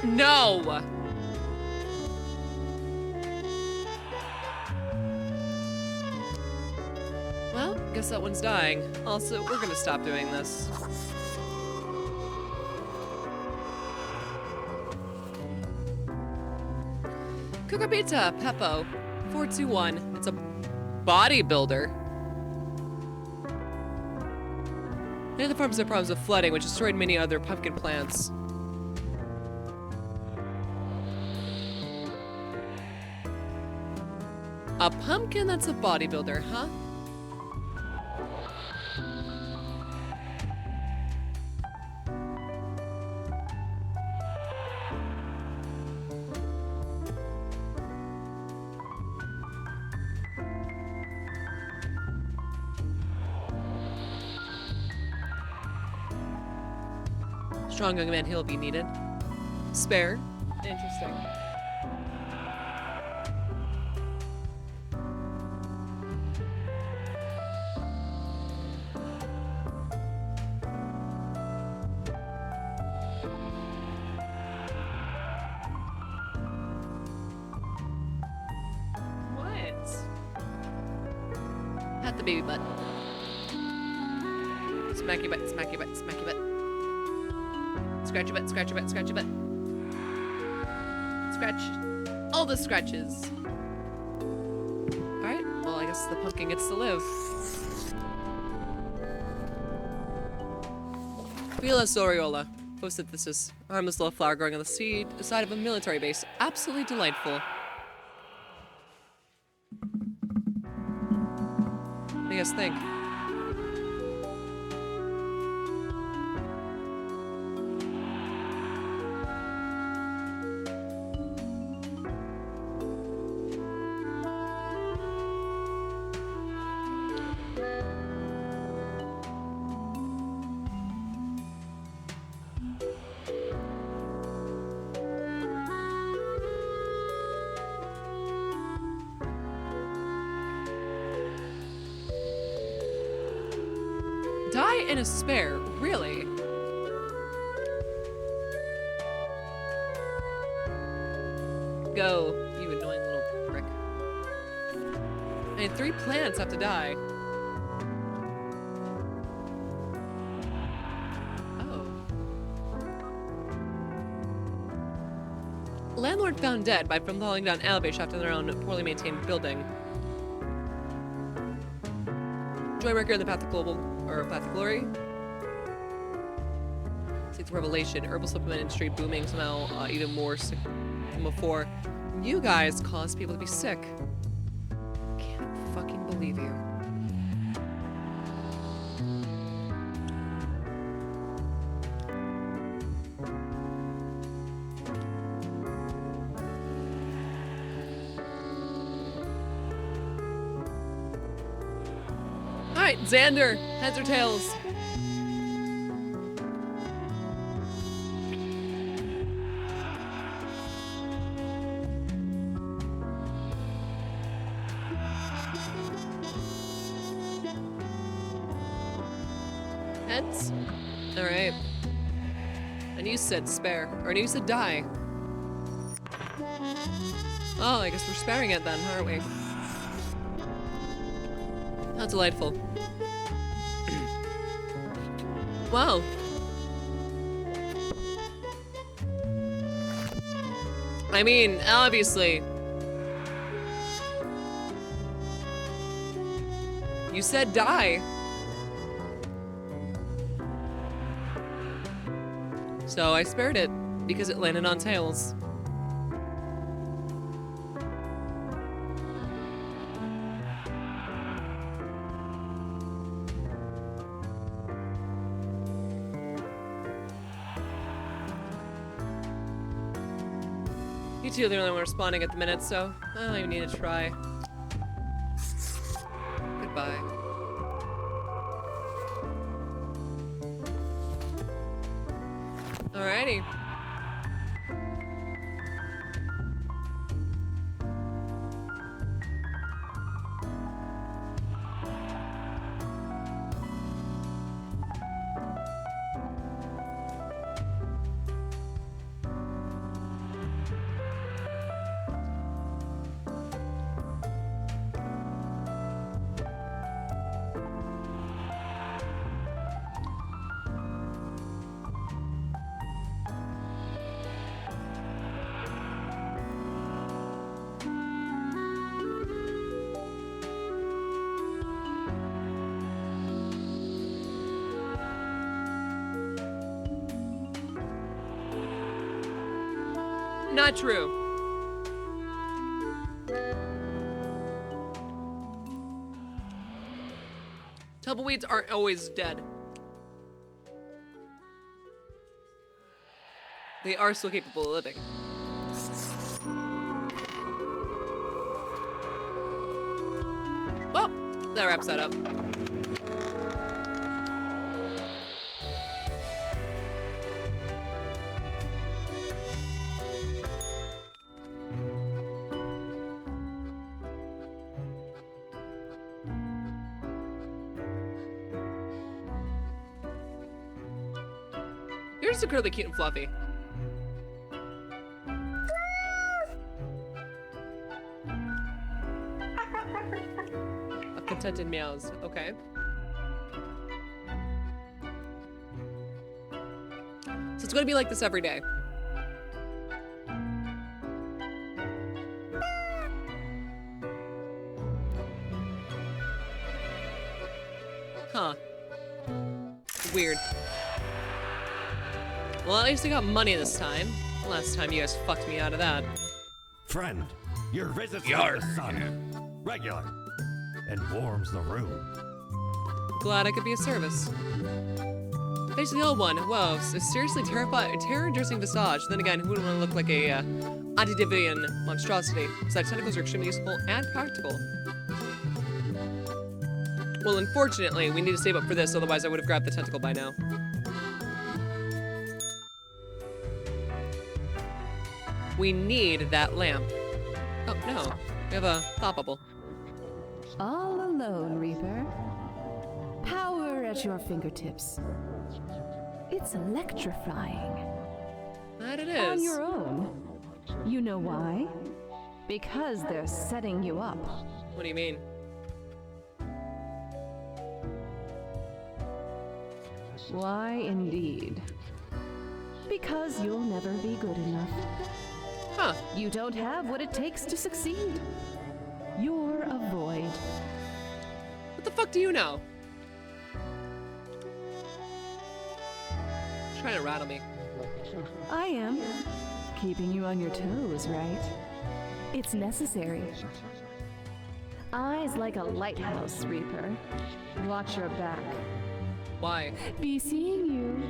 No! Well, guess that one's dying. Also, we're gonna stop doing this. Cucapita Peppo 421. It's a bodybuilder. Many of the farms have problems with flooding, which destroyed many other pumpkin plants. A pumpkin that's a bodybuilder, huh? Strong young man, he'll be needed. Spare. Interesting. Pat the baby butt. Smack your butt, smack your butt, smack your butt. Scratch your butt, scratch your butt, scratch your butt. Scratch all the scratches. Alright, well I guess the pumpkin gets to live. Villa Soriola. Photosynthesis. A harmless little flower growing on the side of a military base. Absolutely delightful. What do you guys think? and a spare, really? Go, you annoying little prick. And 3 plants have to die. Oh. Landlord found dead from falling down elevator shaft in their own poorly maintained building. Joy Record in the Path of Global, or Path of Glory. Sixth Revelation, herbal supplement industry booming somehow even more sick than before. You guys cause people to be sick. Can't fucking believe you. Alright, Xander, heads or tails? Heads? Alright. And you said spare. Or you said die. Oh, I guess we're sparing it then, aren't we? How delightful. Wow. I mean, obviously. You said die. So I spared it because it landed on tails. You two are the only one responding at the minute, so I don't even need to try. Goodbye. Alrighty. Not true. Tumbleweeds aren't always dead. They are still capable of living. Well, that wraps that up. You're just incredibly cute and fluffy. Of contented meows. Okay. So it's going to be like this every day. Huh. Weird. Well, at least I got money this time. Last time you guys fucked me out of that. Friend, your visit from the sun. Regular. And warms the room. Glad I could be of service. Face the old one. Whoa, a seriously terror-inducing visage. Then again, who wouldn't want to look like a antediluvian monstrosity? Besides, tentacles are extremely useful and practical. Well, unfortunately, we need to save up for this, otherwise I would have grabbed the tentacle by now. We need that lamp. Oh, no. We have a thought bubble. All alone, Reaper. Power at your fingertips. It's electrifying. That it On is. your own. You know why? Because they're setting you up. What do you mean? Why, indeed. Because you'll never be good enough. Huh. You don't have what it takes to succeed. You're a void. What the fuck do you know? Trying to rattle me. I am. Keeping you on your toes, right? It's necessary. Eyes like a lighthouse, Reaper. Watch your back. Why? Be seeing you.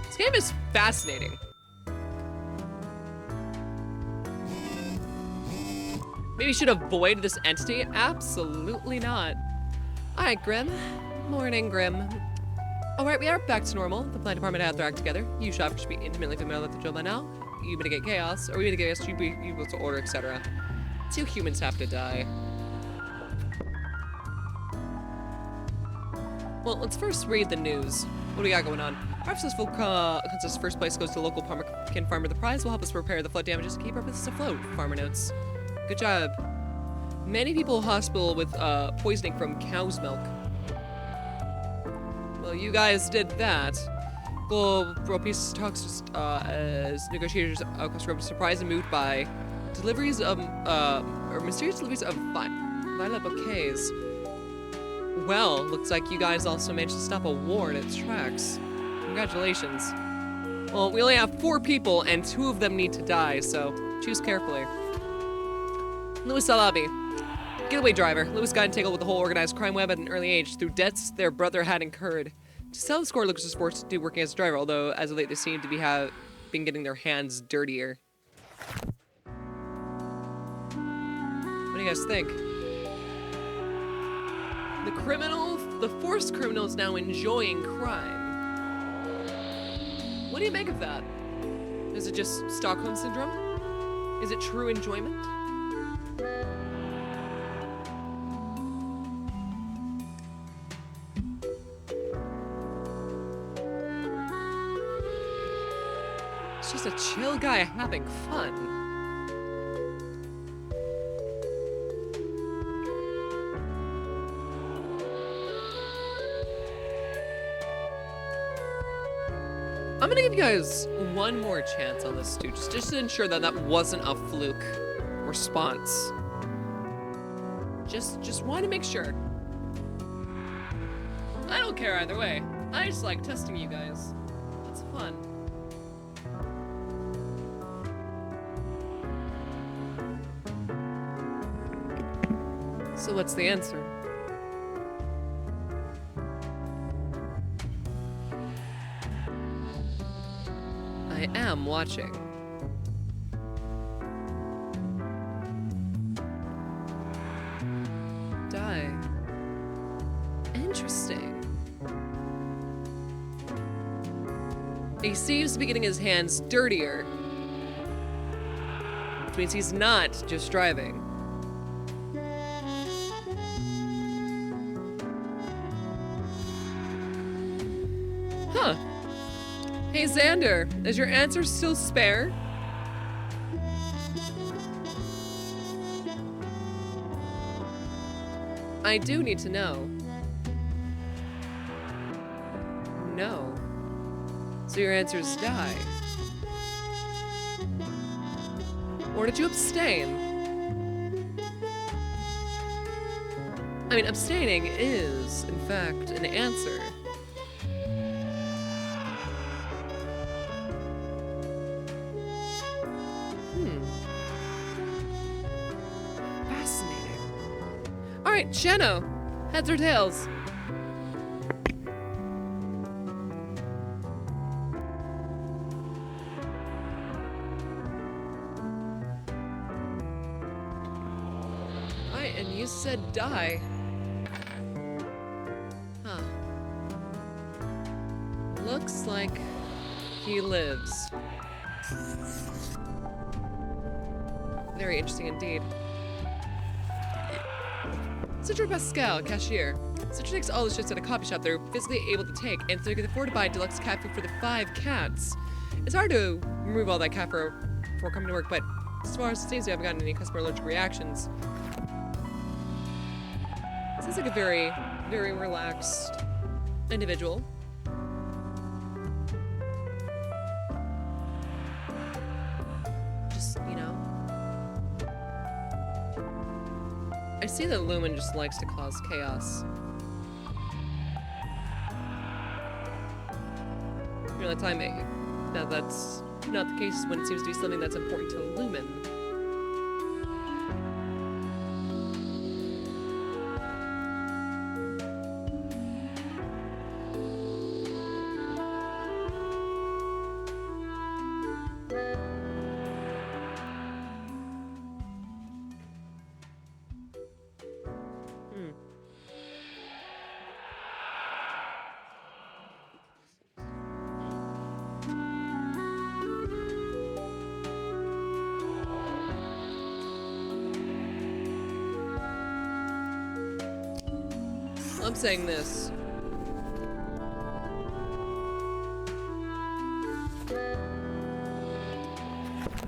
This game is fascinating. Maybe you should avoid this entity? Absolutely not. Alright, Grim. Morning, Grim. Alright, we are back to normal. The plan department had their act together. You should be intimately familiar with the drill by now. You mitigate chaos, or we mitigate chaos, you be able to order, etc. 2 humans have to die. Well, let's first read the news. What do we got going on? Our successful contest first place goes to local pumpkin farmer. The prize will help us repair the flood damages and keep our business afloat, farmer notes. Good job. Many people hospital with poisoning from cow's milk. Well, you guys did that. Global Peace talks just as negotiators across Europe surprised and moved by deliveries of or mysterious deliveries of violet bouquets. Well, looks like you guys also managed to stop a war in its tracks. Congratulations. Well, we only have 4 people and 2 of them need to die, so choose carefully. Louis Salabi, getaway driver. Louis got entangled with the whole organized crime web at an early age through debts their brother had incurred. To sell the score, Lucas was forced to do working as a driver, although as of late they seem to be been getting their hands dirtier. What do you guys think? The forced criminal is now enjoying crime. What do you make of that? Is it just Stockholm Syndrome? Is it true enjoyment? It's just a chill guy having fun. I'm gonna give you guys one more chance on this too, just to ensure that that wasn't a fluke response. Just want to make sure. I don't care either way. I just like testing you guys. It's fun. So what's the answer? I am watching. Die. Interesting. He seems to be getting his hands dirtier. Which means he's not just driving. Huh. Hey, Xander, is your answer still spare? I do need to know. No. So your answer is die. Or did you abstain? I mean, abstaining is, in fact, an answer. Fascinating. All right, Sheno, heads or tails? All right, and you said die. Huh. Looks like he lives. Very interesting indeed. Citra Pascal, cashier. Citra takes all the shifts at a coffee shop they're physically able to take, and so they can afford to buy deluxe cat food for the 5 cats. It's hard to remove all that cat fur before coming to work, but as far as it seems, we haven't gotten any customer allergic reactions. Seems like a very, very relaxed individual. Just, you know. I see that Lumen just likes to cause chaos. You're like telling me that that's not the case when it seems to be something that's important to Lumen. I'm saying this.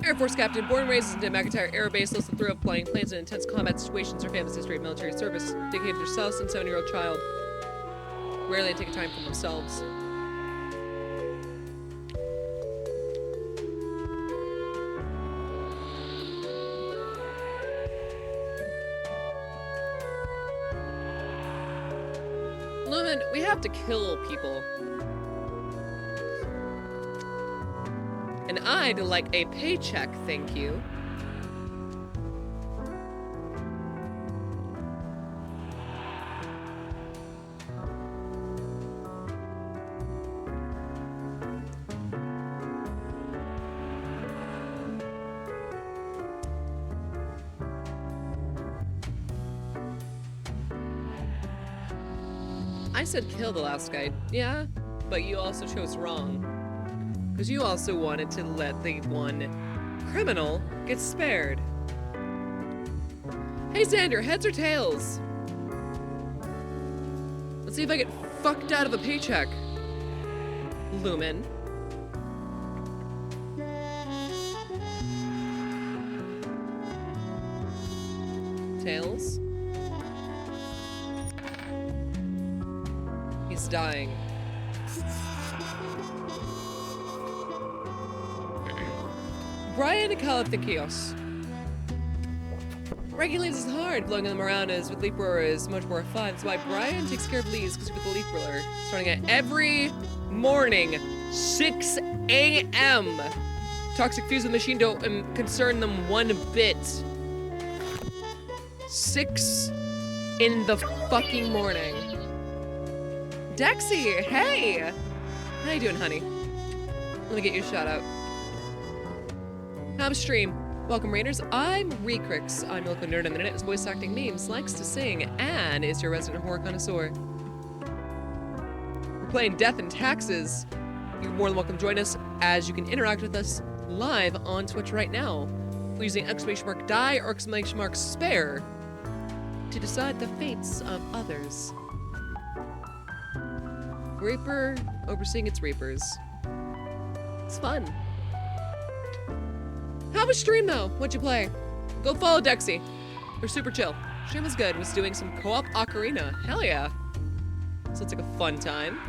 Air Force Captain, born and raised in McIntyre Air Base, loves the thrill of flying planes in intense combat situations. Her family's history of military service. Dedicated to their spouse and 7-year-old child. Rarely take time for themselves. Lumen, we have to kill people. And I'd like a paycheck, thank you. I said kill the last guy, yeah, but you also chose wrong. Because you also wanted to let the one criminal get spared. Hey Xander, heads or tails? Let's see if I get fucked out of a paycheck. Lumen. Tails. He's dying. Brian Calipthikios. Regulators is hard. Blowing them around is with leaf roller is much more fun. That's why Brian takes care of leaves with the leaf roller. Starting at every morning, 6 a.m. Toxic fuse of the machine don't concern them one bit. 6 in the fucking morning. Dexy, hey! How you doing, honey? Let me get you a shout out. How's stream? Welcome, Raiders. I'm Re-Crix. I'm a local nerd on the internet who's voice acting memes, likes to sing, and is your resident horror connoisseur. We're playing Death and Taxes. You're more than welcome to join us, as you can interact with us live on Twitch right now, using !die or !spare to decide the fates of others. Reaper overseeing its reapers. It's fun. How was stream though? What'd you play? Go follow Dexy. They're super chill. Stream was good. Was doing some co-op ocarina. Hell yeah. So it's like a fun time.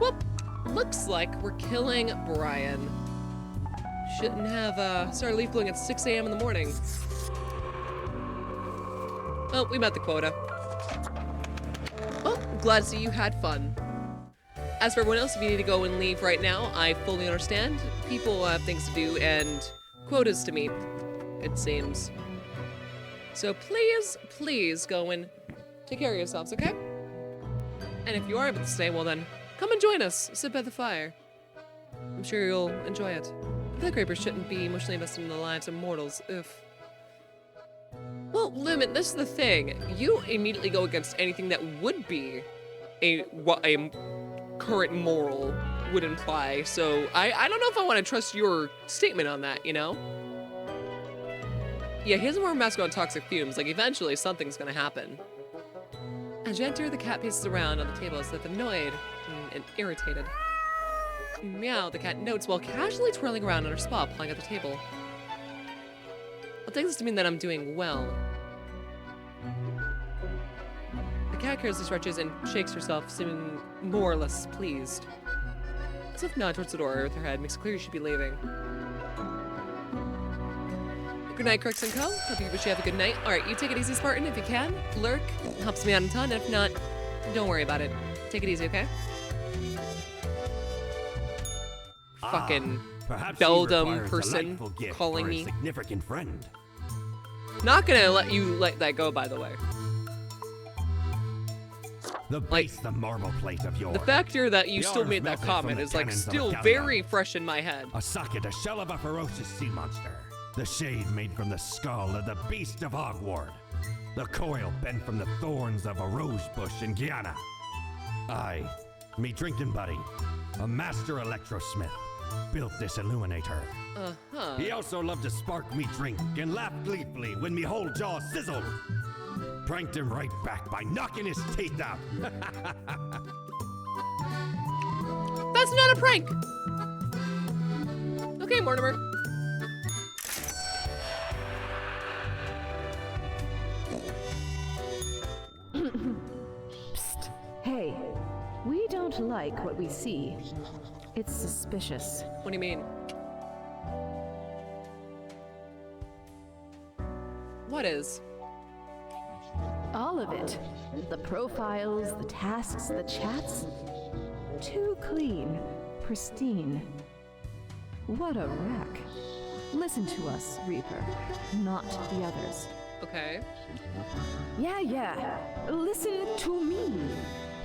Well, looks like we're killing Brian. Shouldn't have started leaf blowing at 6 a.m. in the morning. Oh, we met the quota. Well, glad to see you had fun. As for everyone else, if you need to go and leave right now, I fully understand. People have things to do and quotas to meet, it seems. So please, please go and take care of yourselves, okay? And if you are able to stay, well then, come and join us. Sit by the fire. I'm sure you'll enjoy it. The Creepers shouldn't be emotionally invested in the lives of mortals. Oof. Well, Lumen, this is the thing. You immediately go against anything that would be a current moral would imply. So I don't know if I want to trust your statement on that, you know? Yeah, he doesn't wear a mask on toxic fumes. Like, eventually something's gonna happen. As you enter, the cat paces around on the table as if annoyed and irritated. Meow, the cat notes while casually twirling around on her paw, pawing at the table. I'll take this to mean that I'm doing well. The cat carelessly stretches and shakes herself, seeming more or less pleased. As if nod towards the door with her head makes it clear you should be leaving. Good night, Crix and Co. Hope you wish you have a good night. Alright, you take it easy, Spartan, if you can. Lurk. Helps me out a ton. If not, don't worry about it. Take it easy, okay? Fucking beldum person calling me. Significant friend. Not gonna let you let that go, by the way. The base, the marble plate of yours. The factor that you The still art made that melted from comment the is like cannons of still a very fresh in my head. A socket, a shell of a ferocious sea monster. The shade made from the skull of the beast of Hogward. The coil bent from the thorns of a rose bush in Guyana. I, me drinking buddy, a master electrosmith, built this illuminator. Uh-huh. He also loved to spark me drink and laugh gleefully when me whole jaw sizzled. Pranked him right back by knocking his teeth out. That's not a prank! Okay, Mortimer. Psst. Hey, we don't like what we see. It's suspicious. What do you mean? What is? All of it. The profiles, the tasks, the chats. Too clean, pristine. What a wreck. Listen to us, Reaper, not the others. Okay. Yeah. Listen to me.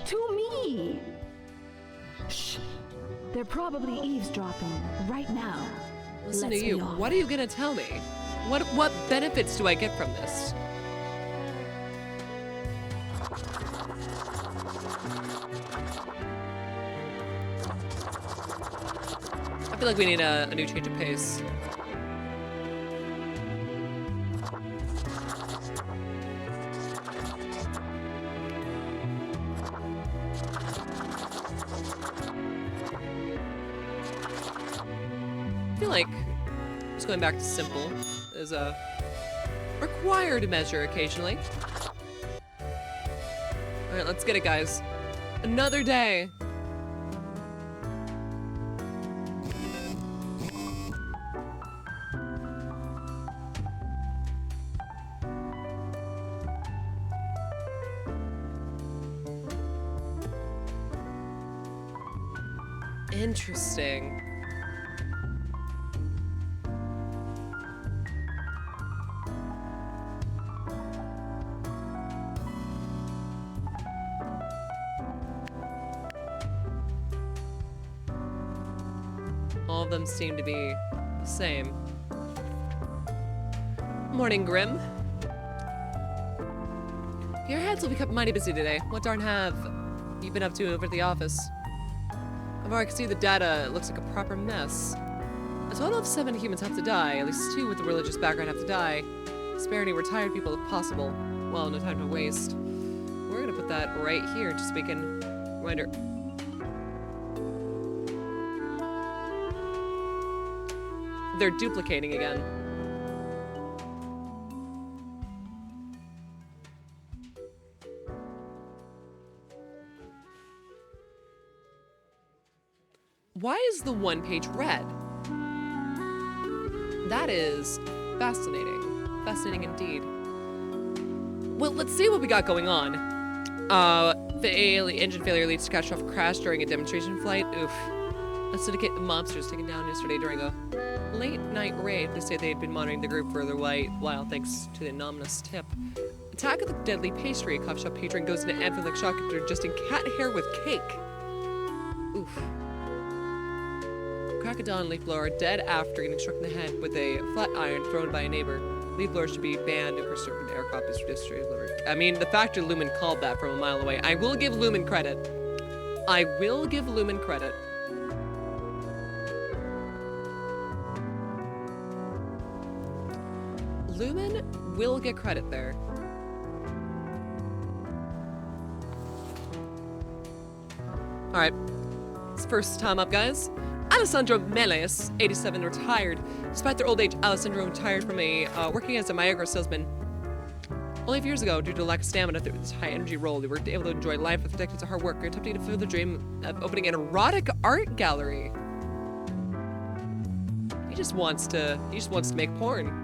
To me. Shh. They're probably eavesdropping right now. Listen Let's to you. be off. What are you gonna tell me? What benefits do I get from this? I feel like we need a new change of pace. I feel like just going back to simple is a required measure occasionally. Alright, let's get it, guys. Another day. Interesting. All of them seem to be the same. Morning, Grim. Your heads will be kept mighty busy today. What darn have you been up to over at the office? I can see the data. It looks like a proper mess. A total of 7 humans have to die. At least 2 with a religious background have to die. Spare any retired people if possible. Well, no time to waste. We're gonna put that right here just so we can reminder. They're duplicating again. Why is the 1 page red? That is fascinating. Fascinating indeed. Well, let's see what we got going on. Engine failure leads to catastrophic crash during a demonstration flight. Oof. A syndicate of mobsters taken down yesterday during a late-night raid. They say they had been monitoring the group for a while thanks to the anonymous tip. Attack of the deadly pastry. A coffee shop patron goes into anaphylactic shock after ingesting cat hair with cake. Oof. Crack of dawn and leaf blower are dead after getting struck in the head with a flat iron thrown by a neighbor. Leaf blowers should be banned and certain air copies for distributed. I mean, the fact that Lumen called that from a mile away. I will give Lumen credit. I will give Lumen credit. Lumen will get credit there. Alright. It's first time up, guys. Alessandro Meleus, 87, retired. Despite their old age, Alessandro retired from working as a Viagra salesman. Only a few years ago, due to lack of stamina through this high-energy role, they were able to enjoy life with decades of hard work, attempting to fulfill the dream of opening an erotic art gallery. He just wants to make porn.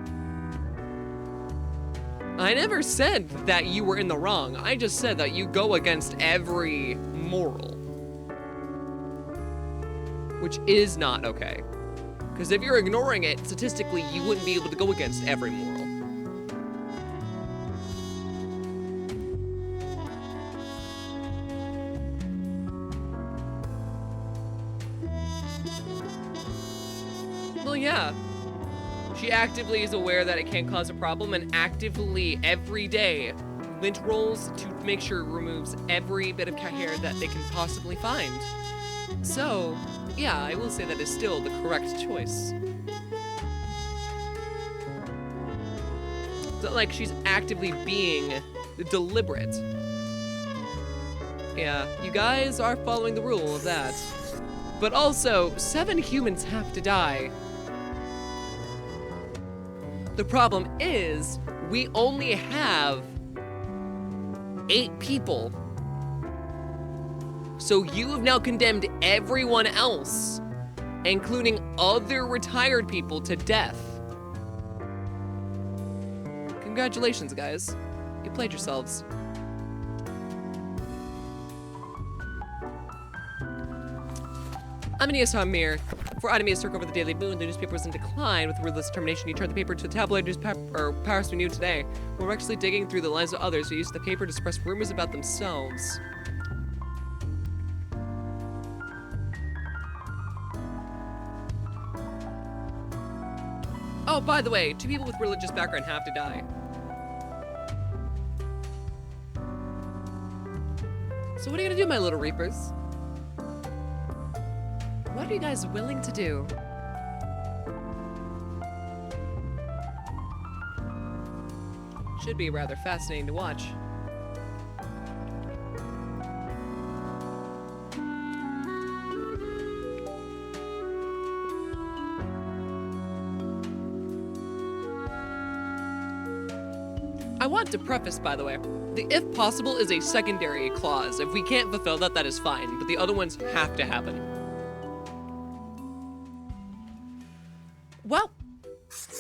I never said that you were in the wrong. I just said that you go against every moral. Which is not okay. Because if you're ignoring it, statistically, you wouldn't be able to go against every moral. Well, yeah. She actively is aware that it can cause a problem and actively, every day, lint rolls to make sure it removes every bit of cat hair that they can possibly find. So, yeah, I will say that is still the correct choice. It's not like she's actively being deliberate. Yeah, you guys are following the rule of that. But also, 7 humans have to die. The problem is, we only have 8 people. So you have now condemned everyone else, including other retired people, to death. Congratulations, guys. You played yourselves. Aminius Hamir. For Aminius took over the Daily Boon, the newspaper was in decline. With ruthless determination, he turned the paper to a tabloid newspaper, Paris we knew today. We're actually digging through the lives of others who used the paper to suppress rumors about themselves. Oh, by the way, 2 people with religious background have to die. So what are you gonna do, my little reapers? What are you guys willing to do? Should be rather fascinating to watch. I want to preface, by the way, the if possible is a secondary clause. If we can't fulfill that, that is fine, but the other ones have to happen. Well,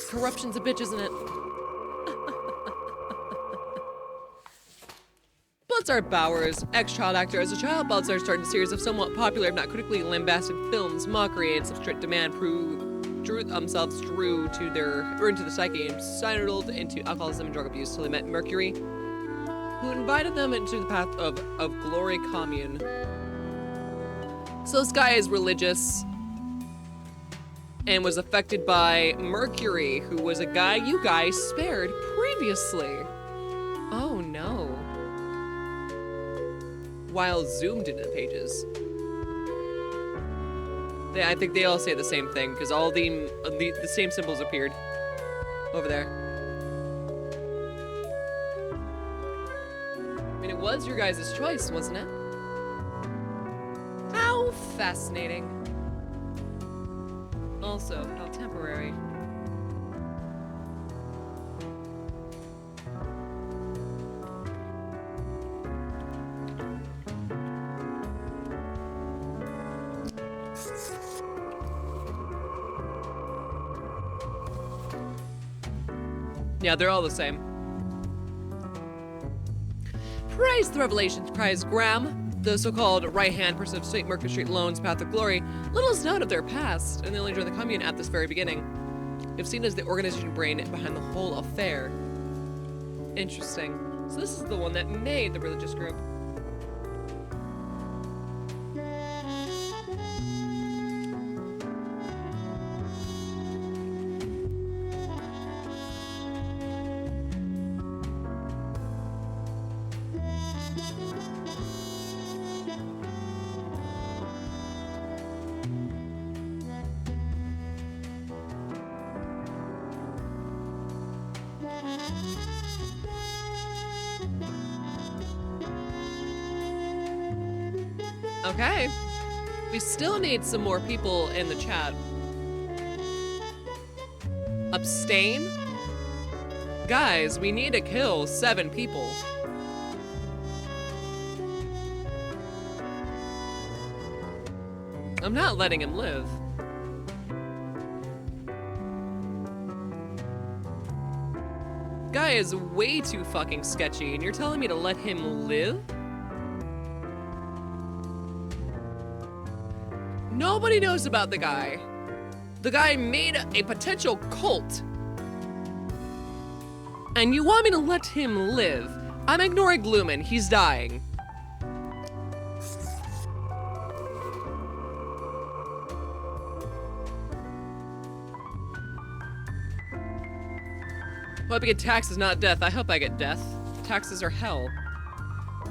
corruption's a bitch, isn't it? Baltzar Bowers, ex-child actor. As a child, Baltzar started a series of somewhat popular, if not critically lambasted films. Mockery and substrate demand drew themselves into the psyche and spiraled into alcoholism and drug abuse till they met Mercury, who invited them into the path of glory commune. So this guy is religious and was affected by Mercury, who was a guy you guys spared previously. Oh no. While zoomed into the pages. I think they all say the same thing, because all the same symbols appeared over there. I mean, it was your guys' choice, wasn't it? How fascinating. Also, how temporary. Yeah, they're all the same. Praise the Revelations, cries Graham, the so-called right-hand person of St. Mercury Street Loan's path of glory. Little is known of their past, and they only joined the commune at this very beginning. It's seen as the organization brain behind the whole affair. Interesting. So this is the one that made the religious group. Okay. We still need some more people in the chat. Abstain? Guys, we need to kill 7 people. I'm not letting him live. Guy is way too fucking sketchy, and you're telling me to let him live? Nobody knows about the guy. The guy made a potential cult. And you want me to let him live? I'm ignoring Lumen. He's dying. Hope I get taxes, not death. I hope I get death. Taxes are hell.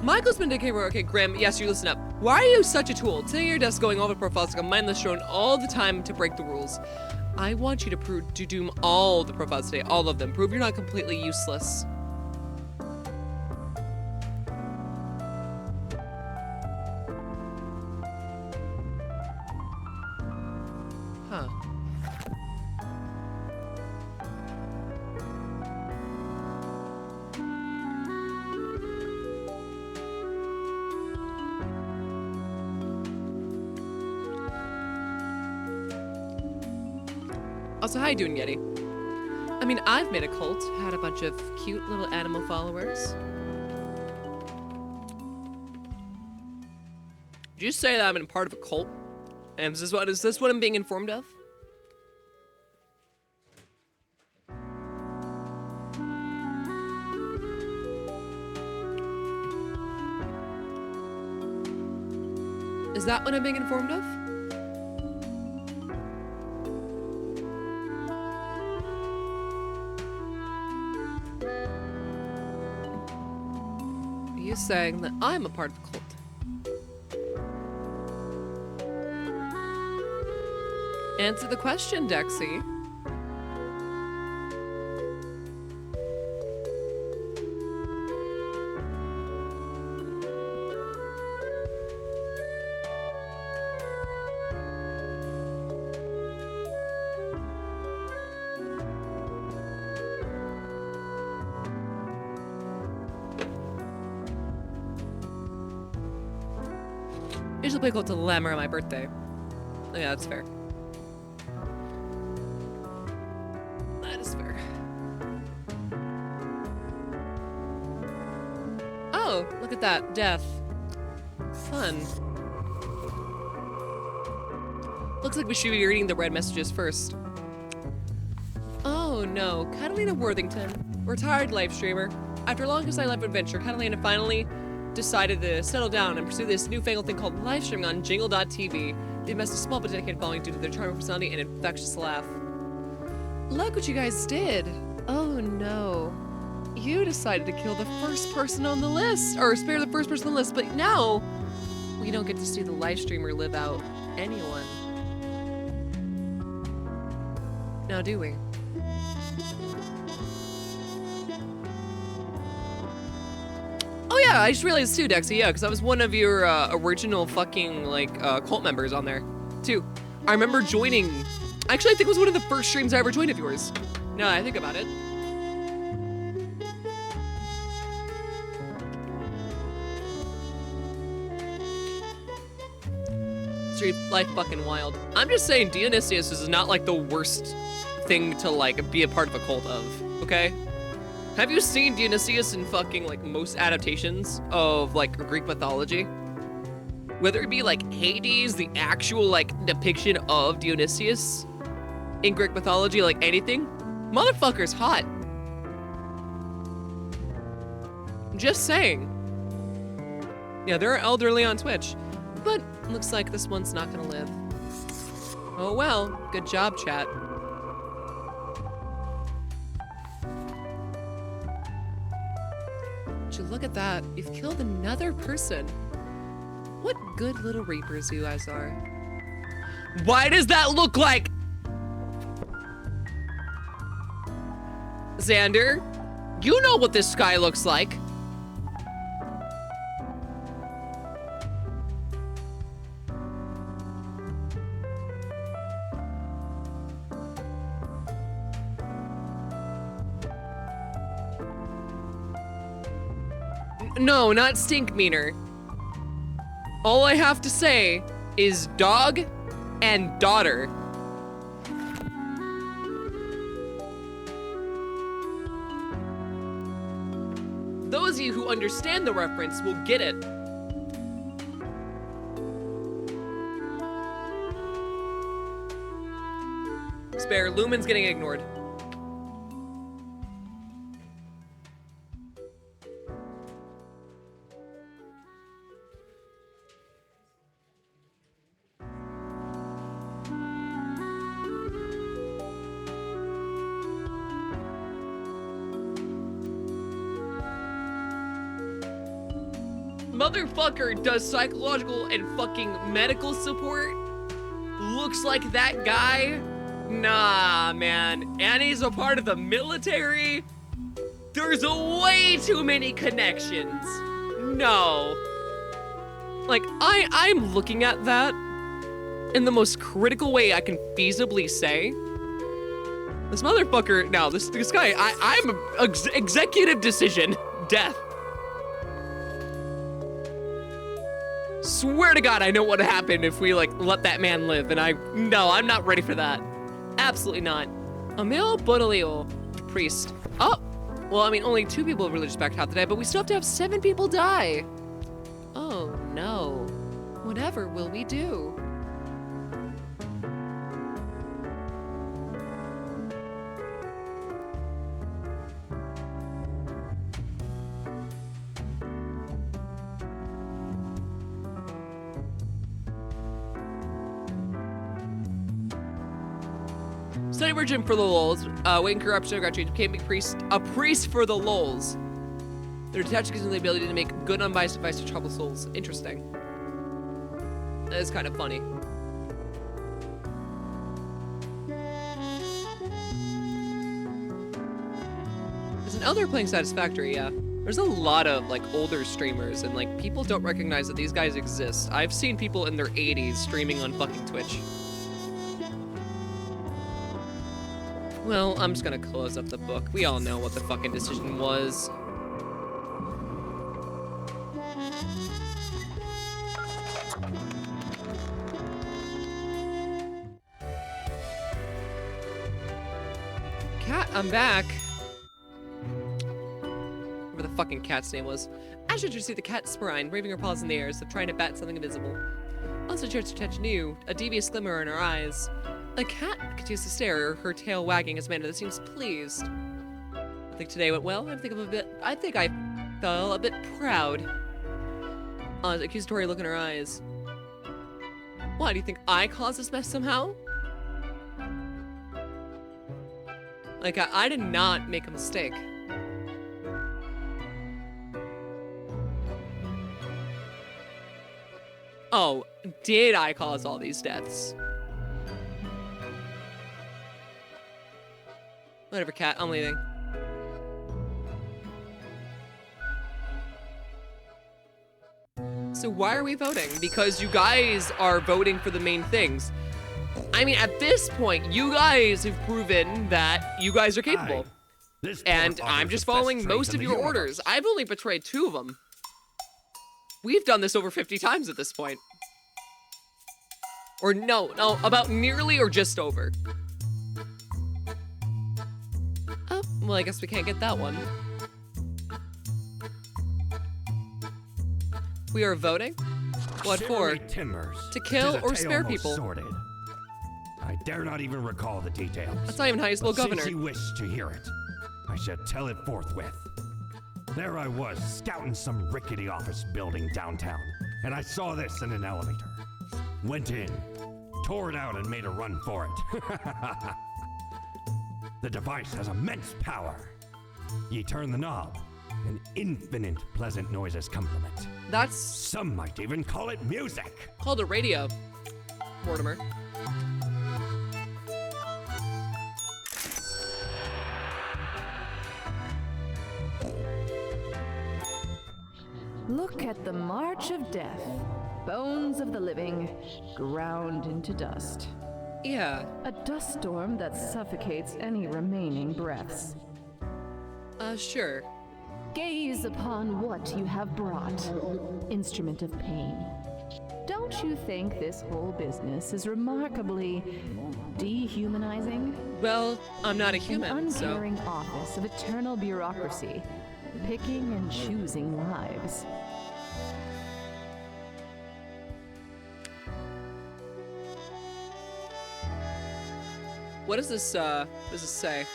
Michael's been decaying. Okay, Grim. Yes, you listen up. Why are you such a tool? Sitting at your desk going over profiles like a mindless drone all the time to break the rules. I want you to doom all the profiles today, all of them. Prove you're not completely useless. Huh. Also, how you doing, Yeti? I mean, I've made a cult, had a bunch of cute little animal followers. Did you say that I'm in part of a cult? And is this what I'm being informed of? Is that what I'm being informed of? Are you saying that I'm a part of the cult? Answer the question, Dexy. Usually play cult to Lemmer on my birthday. Oh, yeah, that's fair. That is fair. Oh, look at that. Death. Fun. Looks like we should be reading the red messages first. Oh no, Catalina Worthington, retired live streamer. After a long and silent adventure, Catalina finally decided to settle down and pursue this newfangled thing called live streaming on Jingle.tv. They amassed a small but dedicated following due to their charming personality and infectious laugh. Look what you guys did. Oh no. You decided to kill the first person on the list, or spare the first person on the list, but now we don't get to see the live streamer live out anyone. Now do we? Oh yeah, I just realized too, Dexy, yeah, because I was one of your original fucking, like, cult members on there, too. I remember joining, actually I think it was one of the first streams I ever joined of yours. Now that I think about it. Street life fucking wild. I'm just saying Dionysius is not, like, the worst thing to, like, be a part of a cult of, okay? Have you seen Dionysius in fucking, like, most adaptations of, like, Greek mythology? Whether it be, like, Hades, the actual, like, depiction of Dionysius in Greek mythology, like, anything, motherfucker's hot. Just saying. Yeah, they're elderly on Twitch, but looks like this one's not gonna live. Oh well, good job, chat. Look at that. You've killed another person. What good little reapers you guys are. Why does that look like... Xander, you know what this sky looks like. No, not stink meaner. All I have to say is dog and daughter. Those of you who understand the reference will get it. Spare, Lumen's getting ignored. Motherfucker does psychological and fucking medical support. Looks like that guy. Nah, man. Annie's a part of the military. There's way too many connections. No. Like, I'm looking at that in the most critical way I can feasibly say. This motherfucker, no, this guy, I'm executive decision, death. Swear to God, I know what would happen if we, like, let that man live, and no, I'm not ready for that. Absolutely not. Emil Bodolio, priest. Oh, well, I mean, only 2 people of religious background today, but we still have to have 7 people die. Oh, no. Whatever will we do? Study virgin for the lulz. Waiting corruption, graduate, became a priest for the lulz. They're detached because of the ability to make good unbiased advice to troubled souls. Interesting. That is kind of funny. There's an elder playing Satisfactory, yeah. There's a lot of like older streamers and like people don't recognize that these guys exist. I've seen people in their 80s streaming on fucking Twitch. Well, I'm just gonna close up the book. We all know what the fucking decision was. Cat, I'm back. Whatever the fucking cat's name was. I should just see the cat Sprine, waving her paws in the air as if trying to bat something invisible. Also chose to touch new, a devious glimmer in her eyes. The cat continues to stare, her tail wagging as manner that seems pleased. I think today went well. I think I felt a bit proud. Accusatory look in her eyes. Why, do you think I caused this mess somehow? Like, I did not make a mistake. Oh, did I cause all these deaths? Whatever, cat, I'm leaving. So why are we voting? Because you guys are voting for the main things. I mean, at this point, you guys have proven that you guys are capable. And I'm just following most of your orders. I've only betrayed 2 of them. We've done this over 50 times at this point. Or no, about nearly or just over. Oh, well, I guess we can't get that one. We are voting? What for? To kill or spare people? Sorted. I dare not even recall the details. That's not even how you spell governor. Since you wish to hear it, I should tell it forthwith. There I was, scouting some rickety office building downtown, and I saw this in an elevator. Went in, tore it out, and made a run for it. The device has immense power. Ye turn the knob, and infinite pleasant noises come from it. That's... Some might even call it music. Called a radio, Mortimer. Look at the march of death. Bones of the living, ground into dust. Yeah. A dust storm that suffocates any remaining breaths. Sure. Gaze upon what you have brought, instrument of pain. Don't you think this whole business is remarkably dehumanizing? Well, I'm not a human, An so... uncaring office of eternal bureaucracy, picking and choosing lives. What does this say?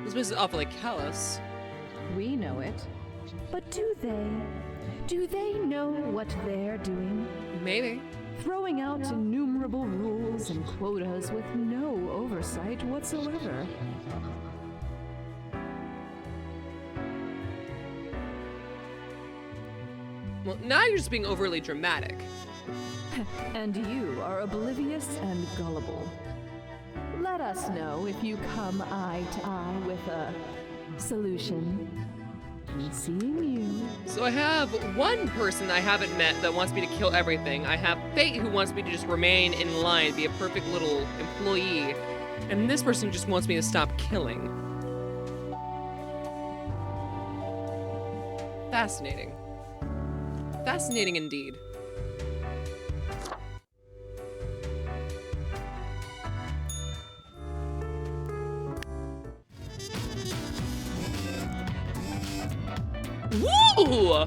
This place is awfully callous. We know it. But do they? Do they know what they're doing? Maybe. Throwing out innumerable rules and quotas with no oversight whatsoever. Well, now you're just being overly dramatic. And you are oblivious and gullible. Let us know if you come eye to eye with a solution. And seeing you. So I have one person I haven't met that wants me to kill everything. I have Fate who wants me to just remain in line, be a perfect little employee. And this person just wants me to stop killing. Fascinating. Fascinating indeed. Woo!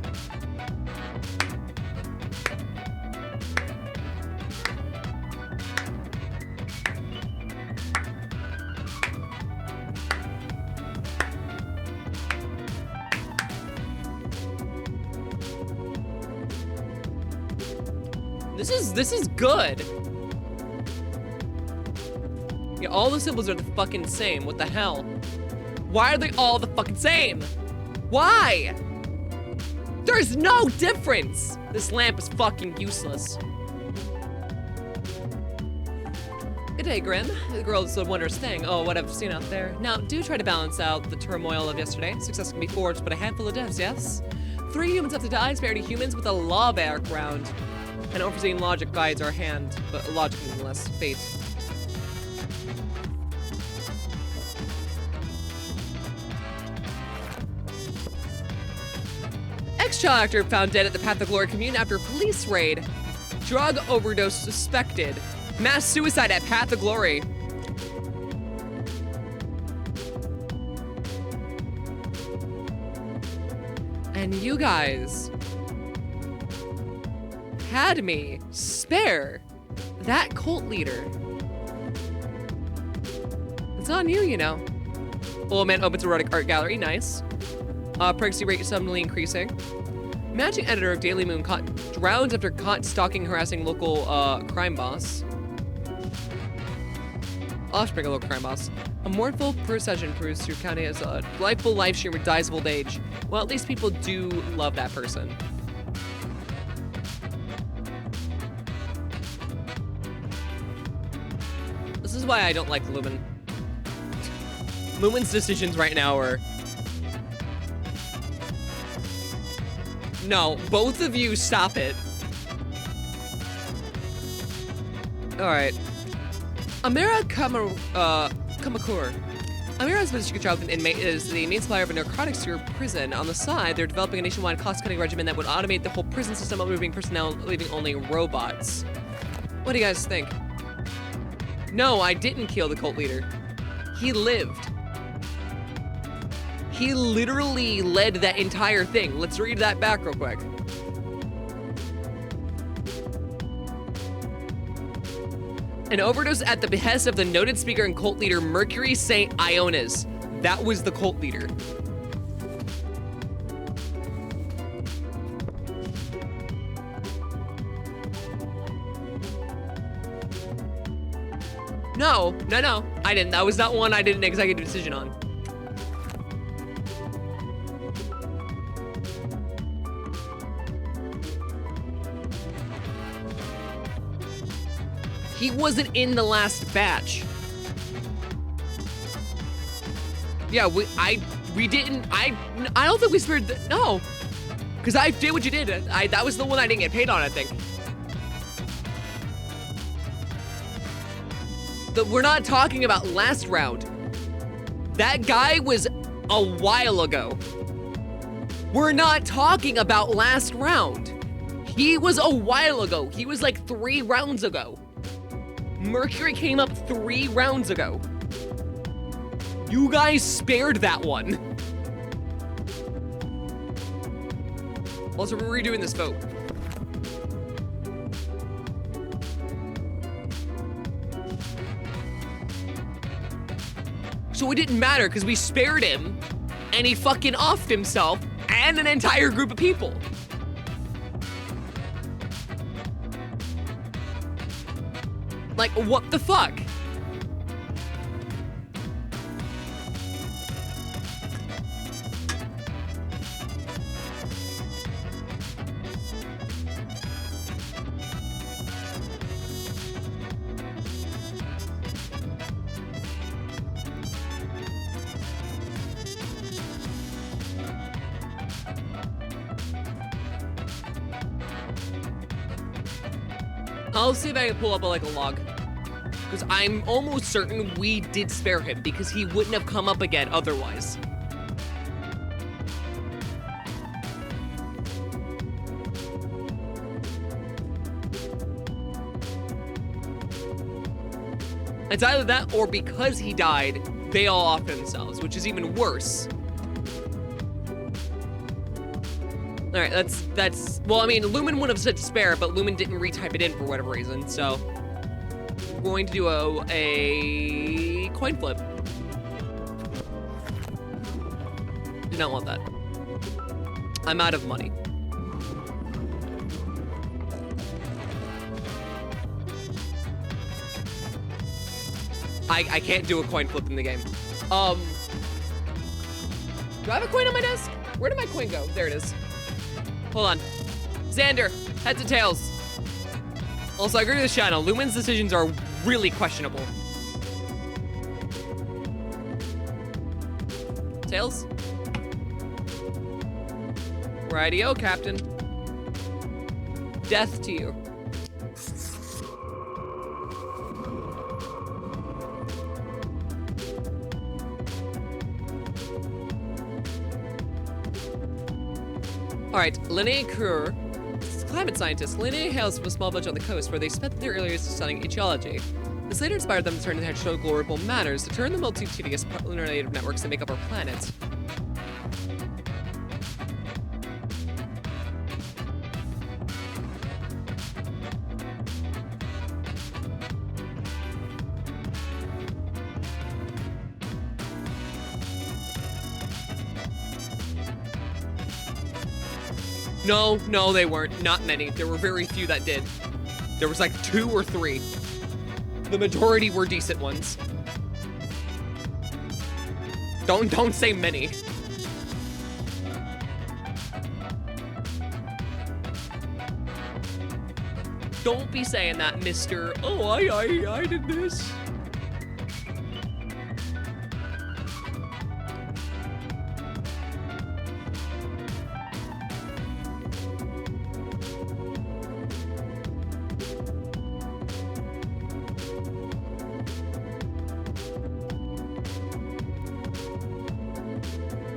This is good. Yeah, all the symbols are the fucking same. What the hell? Why are they all the fucking same? Why? There's no difference! This lamp is fucking useless. Good day, Grim. The girl is a wondrous thing. Oh, what I've seen out there. Now, do try to balance out the turmoil of yesterday. Success can be forged, but a handful of deaths, yes? 3 humans have to die, spare any humans with a law background. And unforeseen logic guides our hand, but logic nonetheless. Fate. Ex-child actor found dead at the Path of Glory commune after police raid. Drug overdose suspected. Mass suicide at Path of Glory. And you guys had me spare that cult leader. It's on you, you know. Old man opens erotic art gallery, nice. Pregnancy rate suddenly increasing. Managing editor of Daily Moon caught drowns after caught stalking, harassing local crime boss. Offspring of local crime boss. A mournful procession proves through county as a delightful live streamer dies of old age. Well, at least people do love that person. This is why I don't like Lumen. Lumen's decisions right now are... No, both of you stop it. Alright. Amira Kamakur. Amira has been a secret child with an inmate, is the main supplier of a narcotics to her prison. On the side, they're developing a nationwide cost-cutting regimen that would automate the whole prison system, removing personnel, leaving only robots. What do you guys think? No, I didn't kill the cult leader. He lived. He literally led that entire thing. Let's read that back real quick. An overdose at the behest of the noted speaker and cult leader Mercury St. Ionas. That was the cult leader. No, I didn't. That was not one I did an executive decision on. He wasn't in the last batch. Yeah, I don't think we spared no. Because I did what you did. That was the one I didn't get paid on, I think. We're not talking about last round. That guy was a while ago. We're not talking about last round. He was a while ago. He was like 3 rounds ago. Mercury came up 3 rounds ago. You guys spared that one. Also, we're redoing this vote. So it didn't matter because we spared him and he fucking offed himself and an entire group of people. Like, what the fuck? I'll see if I can pull up like a log. Because I'm almost certain we did spare him because he wouldn't have come up again otherwise. It's either that or because he died, they all off themselves, which is even worse. All right, that's, well, I mean, Lumen would have said to spare, but Lumen didn't retype it in for whatever reason, so. We're going to do a coin flip. Did not want that. I'm out of money. I can't do a coin flip in the game. Do I have a coin on my desk? Where did my coin go? There it is. Hold on. Xander, heads or tails? Also, I agree with this channel. Lumen's decisions are really questionable. Tails? Righty-o, Captain. Death to you. All right, Linnaea Kerr, climate scientist. Linnaea hails from a small village on the coast where they spent their early years studying ecology. This later inspired them to turn to global manners, to turn the multi-tedious lunar-native networks that make up our planet. No, they weren't. Not many. There were very few that did. There was like 2 or 3. The majority were decent ones. Don't say many. Don't be saying that, Mr. Oh, I did this.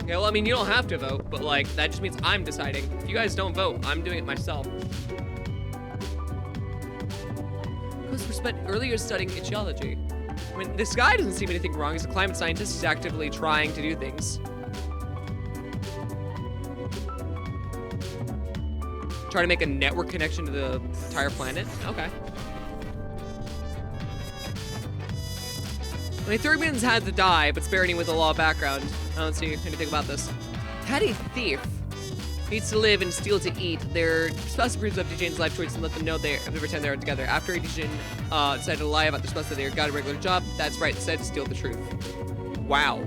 Okay, well, I mean, you don't have to vote, but, like, that just means I'm deciding. If you guys don't vote, I'm doing it myself. Because we spent earlier studying ecology. I mean, this guy doesn't seem anything wrong. He's a climate scientist. He's actively trying to do things. Try to make a network connection to the entire planet? Okay. I mean, Thurman's had to die, but sparing with a law background. I don't see anything about this. Petty thief needs to live and steal to eat. Their spouse approves of DJ's life choice and let them know they pretend they're together. After DJ decided to lie about their spouse that they got a regular job, that's right, decided to steal the truth. Wow.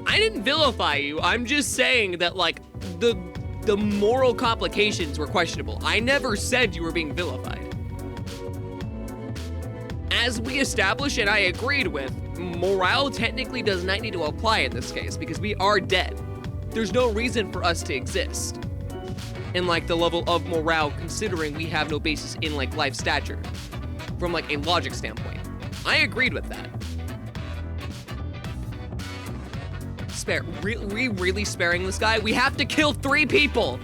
I didn't vilify you. I'm just saying that, like, the moral complications were questionable. I never said you were being vilified. As we established and I agreed with, morale technically does not need to apply in this case because we are dead. There's no reason for us to exist. in like the level of morale, considering we have no basis in like life stature from like a logic standpoint. I agreed with that. We really sparing this guy? We have to kill 3 people.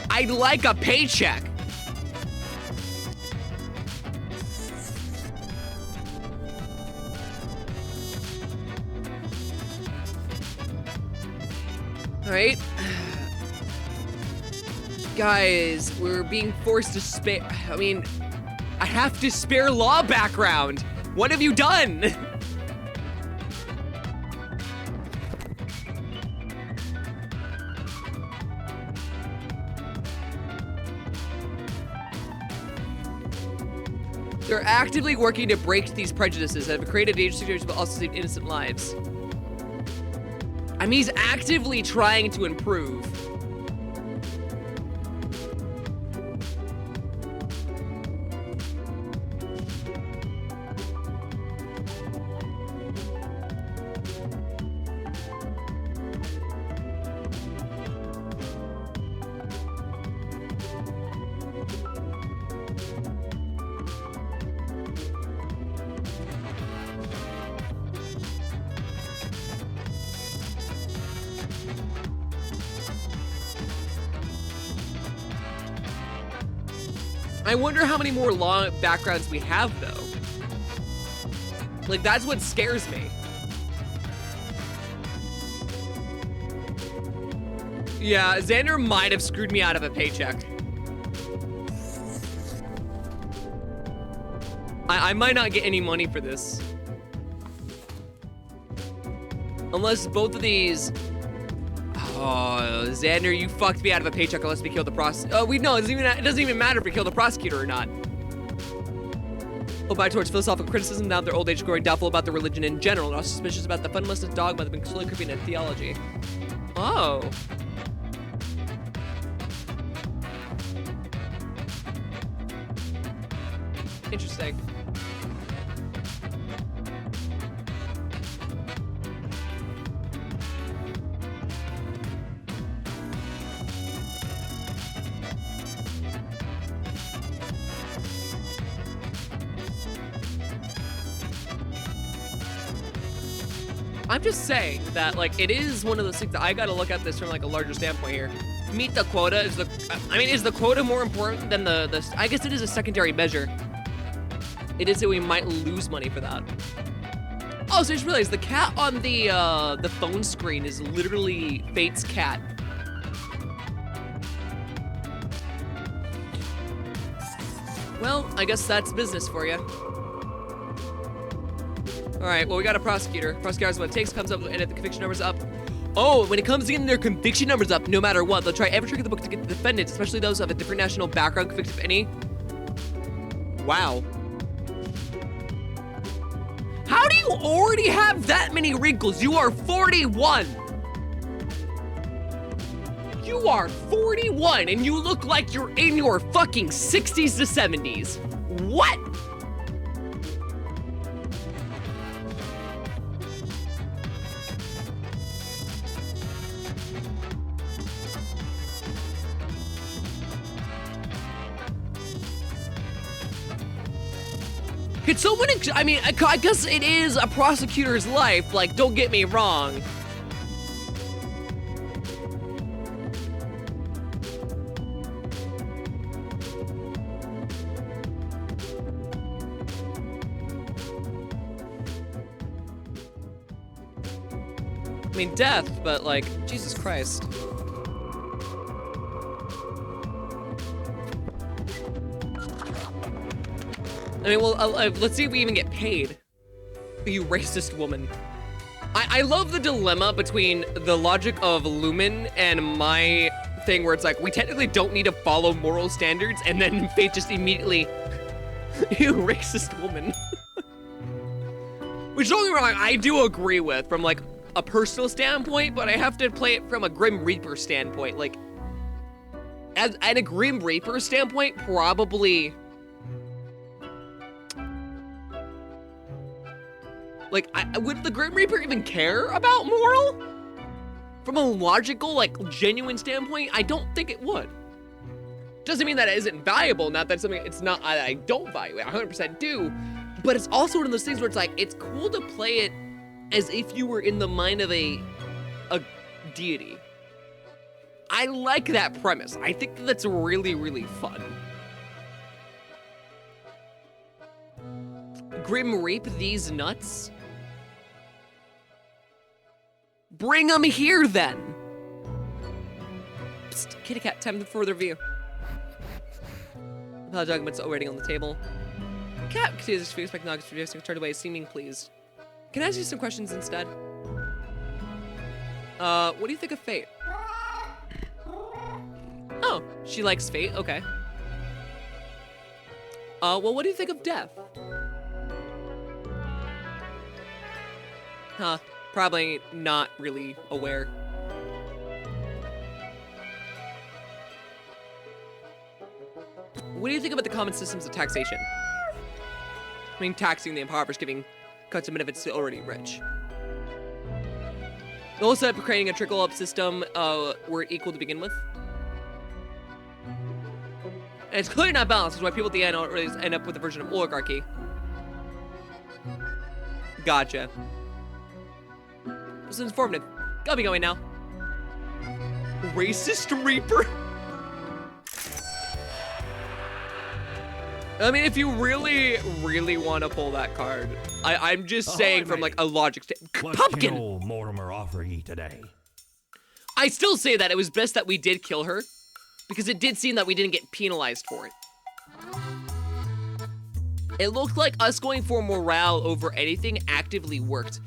I'd like a paycheck. All right. Guys, we're being forced to spare. I mean, I have to spare law background. What have you done? They're actively working to break these prejudices that have created dangerous situations but also saved innocent lives. I mean, he's actively trying to improve. I wonder how many more law backgrounds we have, though. Like, that's what scares me. Yeah, Xander might have screwed me out of a paycheck. I might not get any money for this. Unless both of these... Oh, Xander, you fucked me out of a paycheck unless we kill the prosecutor. Oh, it doesn't even matter if we kill the prosecutor or not. Oh, by towards philosophical criticism, now their old age growing doubtful about their religion in general, and also suspicious about the fundamentalist dogma that have been slowly creeping into theology. Oh. Interesting. I'm just saying that, like, it is one of those things that I gotta look at this from, like, a larger standpoint here. Meet the quota is is the quota more important than the I guess it is a secondary measure. It is that we might lose money for that. Oh, so I just realized the cat on the phone screen is literally Fate's cat. Well, I guess that's business for you. All right, well, we got a prosecutor. Prosecutor is what it takes, comes up, and if the conviction number's up. Oh, when it comes to getting their conviction numbers up, no matter what, they'll try every trick in the book to get the defendants, especially those who have a different national background, convicted of any. Wow. How do you already have that many wrinkles? You are 41. You are 41, and you look like you're in your fucking 60s to 70s. What? Could someone, I mean, I guess it is a prosecutor's life, like, don't get me wrong. I mean, death, but like, Jesus Christ. I mean, well, let's see if we even get paid. You racist woman. I love the dilemma between the logic of Lumen and my thing where it's like, we technically don't need to follow moral standards, and then Fate just immediately, you racist woman. Which, don't get me wrong, I do agree with from like a personal standpoint, but I have to play it from a Grim Reaper standpoint. Like, as a Grim Reaper standpoint, probably... Like, would the Grim Reaper even care about moral? From a logical, like, genuine standpoint, I don't think it would. Doesn't mean that it isn't valuable, not that something it's not I don't value it, I 100% do, but it's also one of those things where it's like, it's cool to play it as if you were in the mind of a deity. I like that premise. I think that's really, really fun. Grim Reap these nuts? Bring them here then! Psst, kitty cat, time for the review. The documents are waiting on the table. Cat continues to expect Nuggets to be turned away, seeming pleased. Can I ask you some questions instead? What do you think of Fate? Oh, she likes Fate, okay. Well, what do you think of Death? Huh, probably not really aware. What do you think about the common systems of taxation? I mean, taxing the impoverished, giving cuts of benefits to the already rich. The whole setup of creating a trickle-up system were equal to begin with. And it's clearly not balanced, which is why people at the end always end up with a version of oligarchy. Gotcha. This is informative. Gotta be going now. Racist Reaper? I mean, if you really, really want to pull that card, I'm just saying from like a logic standpoint. What can old Mortimer offer ye today? I still say that it was best that we did kill her, because it did seem that we didn't get penalized for it. It looked like us going for morale over anything actively worked.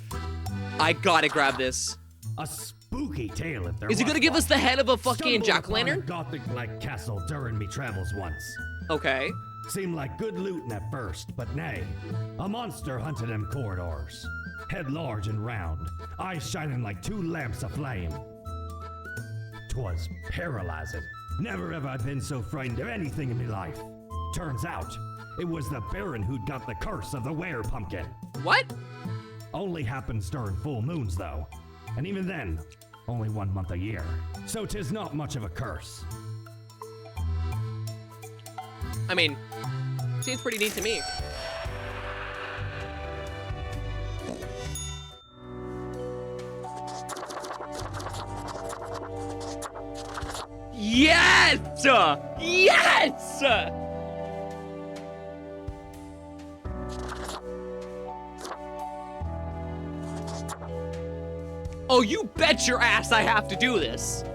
I gotta grab this. A spooky tale if there Is he gonna give us the head of a fucking jack-o'-lantern? Gothic-like castle during me travels once. Okay. Seemed like good looting at first, but nay. A monster hunted them corridors. Head large and round, eyes shining like two lamps aflame. 'Twas paralyzing. Never have I been so frightened of anything in me life. Turns out, it was the Baron who'd got the curse of the were-pumpkin. What? Only happens during full moons, though. And even then, only 1 month a year. So 'tis not much of a curse. I mean, seems pretty neat to me. Yes! Yes! Oh, you bet your ass I have to do this.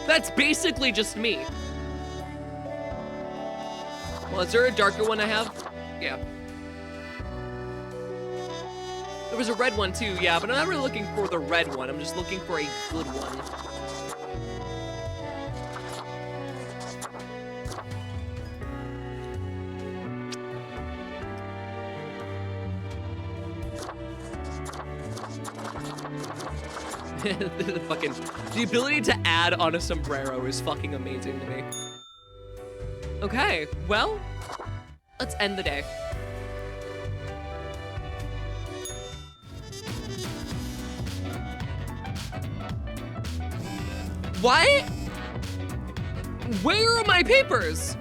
That's basically just me. Well, is there a darker one I have? Yeah. There was a red one too, yeah, but I'm not really looking for the red one. I'm just looking for a good one. The ability to add on a sombrero is fucking amazing to me. Okay, well, let's end the day. What? Where are my papers?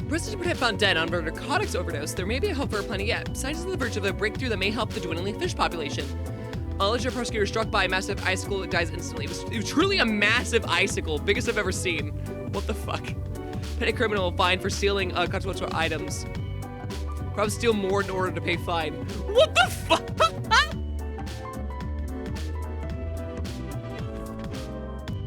Resident Protect found dead on a narcotics overdose. There may be a hope for a planet yet. Scientists on the verge of a breakthrough that may help the dwindling fish population. A legendary prosecutor struck by a massive icicle that dies instantly. It was truly a massive icicle, biggest I've ever seen. What the fuck? Petty criminal fined for stealing consequential items. Probably steal more in order to pay fine. What the fuck?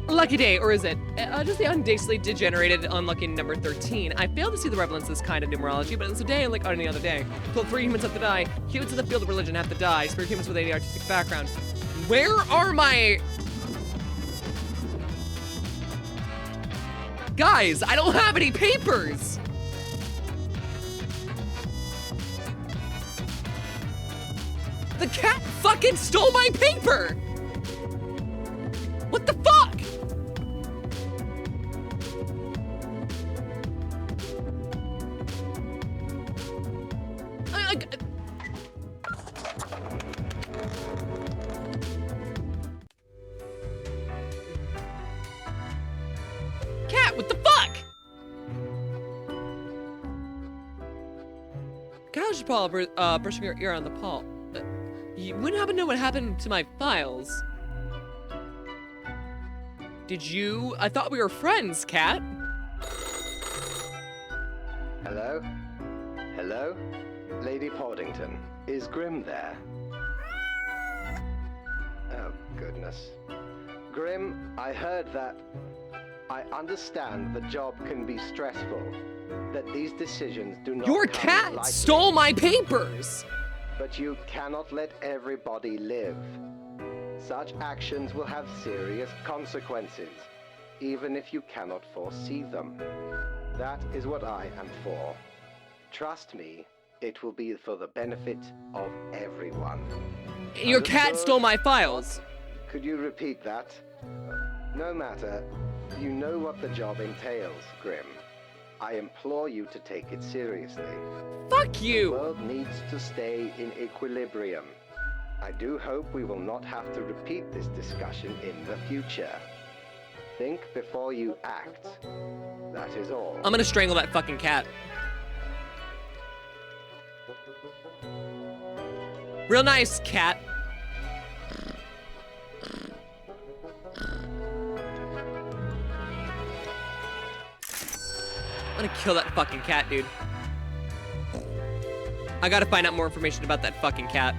Lucky day, or is it? Just the undaciously degenerated unlucky number 13. I failed to see the relevance of this kind of numerology, but it's a day like any other day. Killed 3 humans have to die. Humans in the field of religion have to die. Spirit humans with any artistic background. Where are my... Guys, I don't have any papers! The cat fucking stole my paper! What the fuck? Cat, what the fuck? Cow should probably brushing your ear on the paw. You wouldn't happen to know what happened to my files. Did you? I thought we were friends, Cat. Hello? Hello? Lady Poddington, is Grim there? Oh, goodness. Grim, I heard that... I understand the job can be stressful, that these decisions do not Your come cat lightly. stole my papers! But you cannot let everybody live. Such actions will have serious consequences, even if you cannot foresee them. That is what I am for. Trust me, it will be for the benefit of everyone. Your cat Understood? stole my files. Could you repeat that? No matter. You know what the job entails, Grim. I implore you to take it seriously. Fuck you! The world needs to stay in equilibrium. I do hope we will not have to repeat this discussion in the future. Think before you act. That is all. I'm gonna strangle that fucking cat. Real nice, cat. I'm gonna kill that fucking cat, dude. I gotta find out more information about that fucking cat.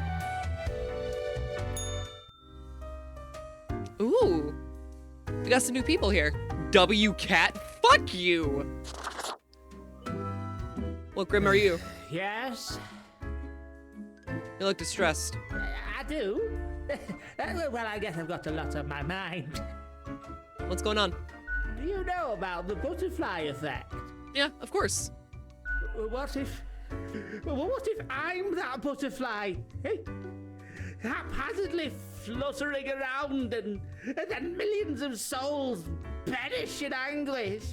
Ooh. We got some new people here. W-Cat, fuck you! What Grim are you? Yes? You look distressed. I do. Well, I guess I've got a lot on my mind. What's going on? Do you know about the butterfly effect? Yeah, of course. What if I'm that butterfly? Eh? Haphazardly fluttering around and then millions of souls perish in anguish.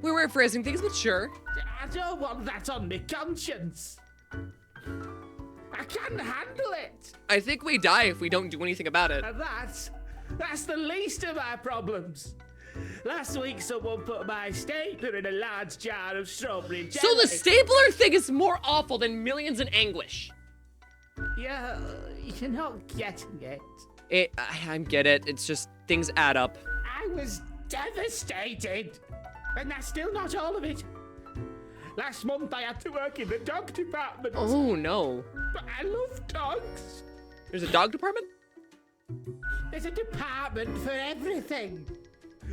We weren't phrasing things, but sure. I don't want that on my conscience. I can't handle it. I think we die if we don't do anything about it. And that's the least of our problems. Last week, someone put my stapler in a large jar of strawberry jelly. So the stapler thing is more awful than millions in anguish. Yeah, you're not getting it. I get it. It's just things add up. I was devastated. And that's still not all of it. Last month, I had to work in the dog department. Oh, no. But I love dogs. There's a dog department? There's a department for everything.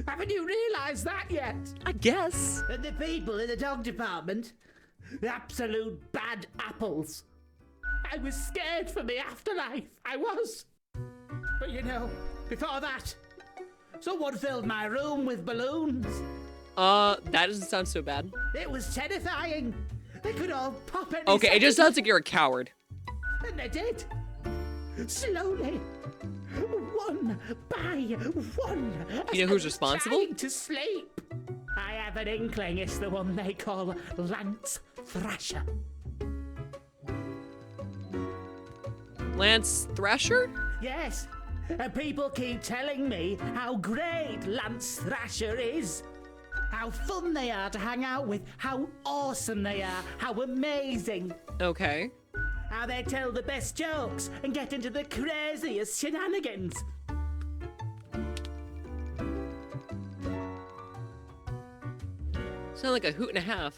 Haven't you realised that yet? I guess. And the people in the dog department, the absolute bad apples. I was scared for the afterlife. I was. But you know, before that, someone filled my room with balloons. That doesn't sound so bad. It was terrifying. They could all pop any Okay, it just second. sounds like you're a coward. And they did. Slowly. One by one. You know who's responsible? Trying to sleep. I have an inkling it's the one they call Lance Thrasher. Lance Thrasher? Yes. And people keep telling me how great Lance Thrasher is. How fun they are to hang out with. How awesome they are. How amazing. Okay. How they tell the best jokes and get into the craziest shenanigans. Sound like a hoot and a half.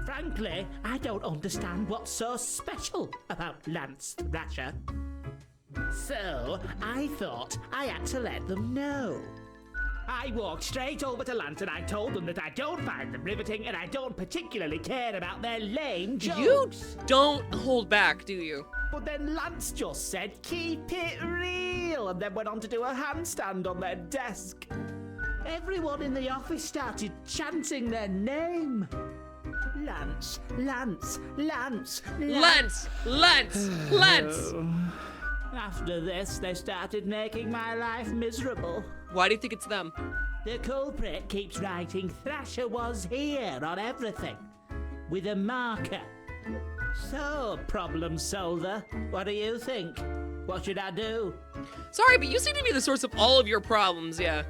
Frankly, I don't understand what's so special about Lance Thrasher. So, I thought I had to let them know. I walked straight over to Lance and I told them that I don't find them riveting and I don't particularly care about their lame jokes. You don't hold back, do you? But then Lance just said, keep it real, and then went on to do a handstand on their desk. Everyone in the office started chanting their name. Lance, Lance, Lance, Lance! Lance! Lance! After this, they started making my life miserable. Why do you think it's them? The culprit keeps writing Thrasher was here on everything, with a marker. So, problem solver, what do you think? What should I do? Sorry, but you seem to be the source of all of your problems, yeah.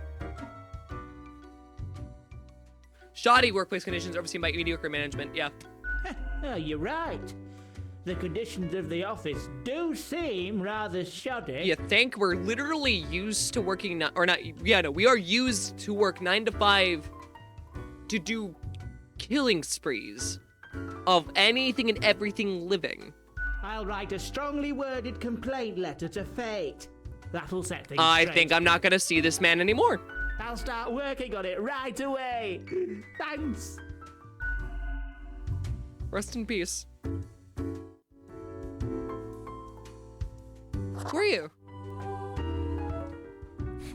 Shoddy workplace conditions overseen by mediocre management, yeah. Oh, you're right. The conditions of the office do seem rather shoddy. You think we're literally used to working, we are used to work 9 to 5 to do killing sprees of anything and everything living. I'll write a strongly worded complaint letter to Fate. That'll set things I straight. think I'm not gonna see this man anymore. I'll start working on it right away. Thanks. Rest in peace. Who are you?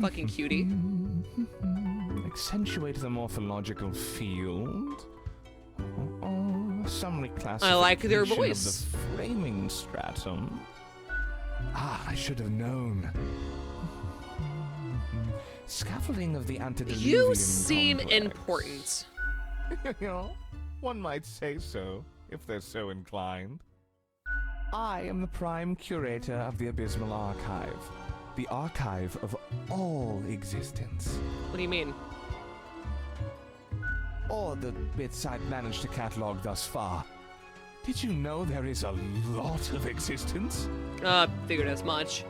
Fucking cutie. Accentuate the morphological field. Summary classification I like their voice. of the framing stratum. Ah, I should have known. Scaffolding of the antediluvian You seem complex. important. You know, one might say so, if they're so inclined. I am the prime curator of the Abysmal Archive, the archive of all existence. What do you mean? Or the bits I've managed to catalog thus far. Did you know there is a lot of existence? Figured as much.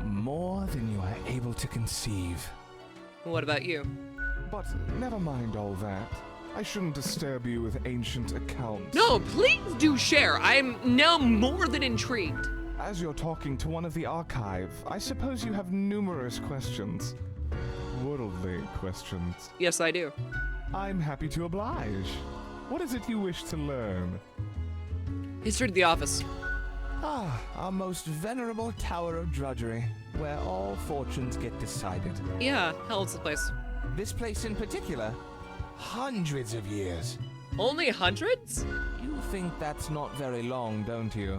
More than you are able to conceive. What about you? But never mind all that. I shouldn't disturb you with ancient accounts. No, please do share. I am now more than intrigued. As you're talking to one of the archive, I suppose you have numerous questions. Worldly questions. Yes, I do. I'm happy to oblige. What is it you wish to learn? History of the office. Ah, our most venerable tower of drudgery, where all fortunes get decided. Yeah, how old's the place? This place in particular, hundreds of years. Only hundreds? You think that's not very long, don't you?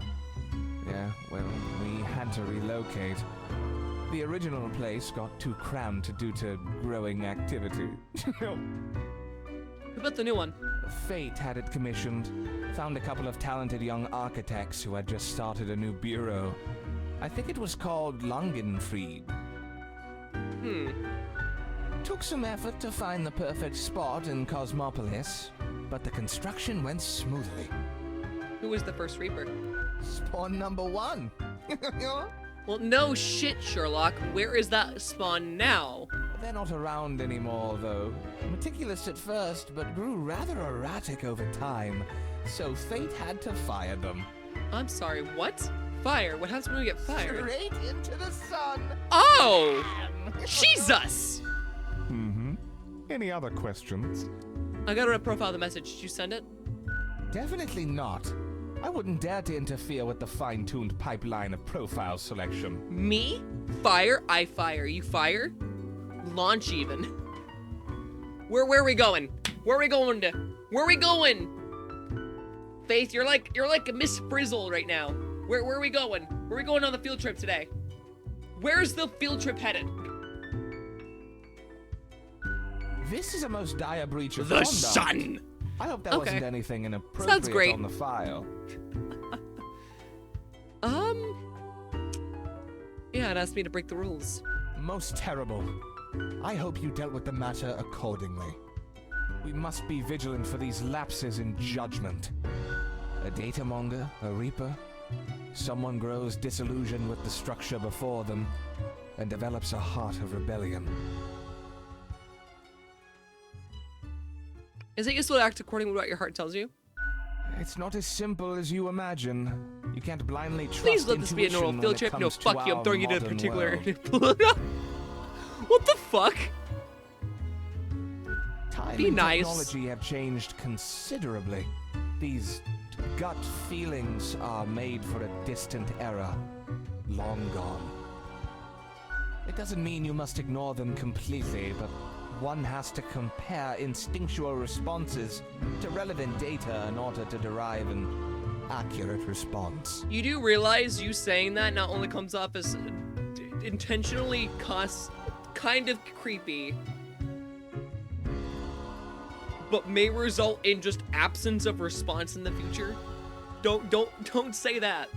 Yeah, well, we had to relocate. The original place got too cramped due to growing activity. What about the new one? Fate had it commissioned. Found a couple of talented young architects who had just started a new bureau. I think it was called Langenfried. Took some effort to find the perfect spot in Cosmopolis, but the construction went smoothly. Who was the first Reaper? Spawn number 1. Well, no shit, Sherlock. Where is that spawn now? They're not around anymore, though. Meticulous at first, but grew rather erratic over time, so Fate had to fire them. I'm sorry, what? Fire? What happens when we get fired? Straight into the sun! Oh! Jesus! Any other questions? I gotta profile the message. Did you send it? Definitely not. I wouldn't dare to interfere with the fine-tuned pipeline of profile selection. Me? Fire? I fire. You fire? Launch even. Where are we going? Where are we going to? Where are we going? Faith, you're like a Miss Frizzle right now. Where are we going? Where are we going on the field trip today? Where's the field trip headed? This is a most dire breach of The conduct. sun! I hope there wasn't anything Sounds inappropriate great. on the file. Yeah, it asked me to break the rules. Most terrible. I hope you dealt with the matter accordingly. We must be vigilant for these lapses in judgment. A data monger, a reaper, someone grows disillusioned with the structure before them and develops a heart of rebellion. Is it useful to act according to what your heart tells you? It's not as simple as you imagine. You can't blindly trust Please let this be a intuition normal when field it trip. No, comes to fuck you. I'm our throwing you to a modern particular. world. What the fuck? Time Be and nice. technology have changed considerably. These gut feelings are made for a distant era, long gone. It doesn't mean you must ignore them completely, but one has to compare instinctual responses to relevant data in order to derive an accurate response. You do realize you saying that not only comes off as intentionally kind of creepy, but may result in just absence of response in the future. Don't say that.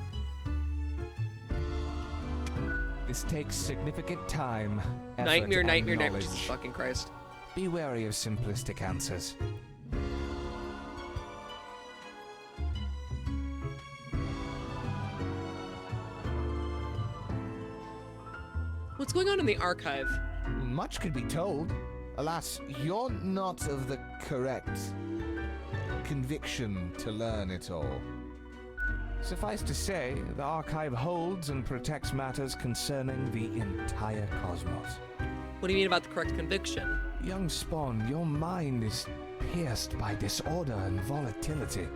This takes significant time, effort, Nightmare, and nightmare, knowledge. Jesus fucking Christ. Be wary of simplistic answers. What's going on in the archive? Much could be told. Alas, you're not of the correct conviction to learn it all. Suffice to say, the archive holds and protects matters concerning the entire cosmos. What do you mean about the correct conviction? Young Spawn, your mind is pierced by disorder and volatility.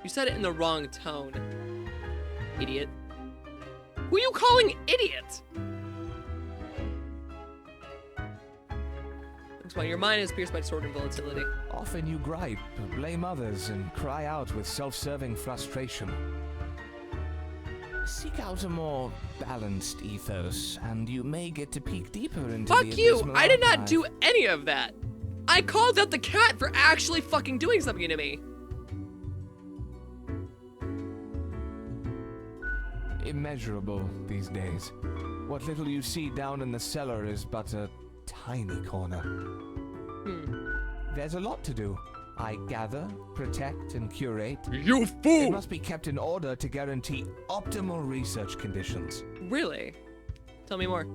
You said it in the wrong tone, idiot. Who are you calling idiot? That's why your mind is pierced by disorder and volatility. Often you gripe, blame others, and cry out with self-serving frustration. Seek out a more balanced ethos, and you may get to peek deeper into Fuck the you! abysmal I did not archive. do any of that! I called out the cat for actually fucking doing something to me! Immeasurable these days. What little you see down in the cellar is but a tiny corner. There's a lot to do. I gather, protect, and curate. You fool! It must be kept in order to guarantee optimal research conditions. Really? Tell me more.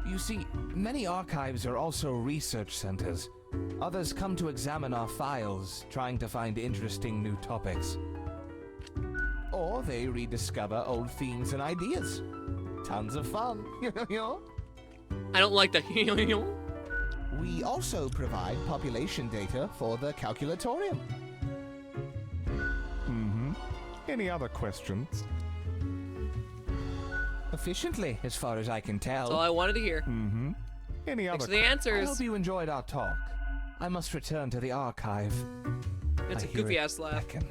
You see, many archives are also research centers. Others come to examine our files, trying to find interesting new topics. Or they rediscover old themes and ideas. Tons of fun. I don't like the We also provide population data for the calculatorium. Any other questions? Efficiently, as far as I can tell. That's all I wanted to hear. Any Thanks other for the answers. I hope you enjoyed our talk. I must return to the archive. It's I a hear goofy it ass laugh. beckon.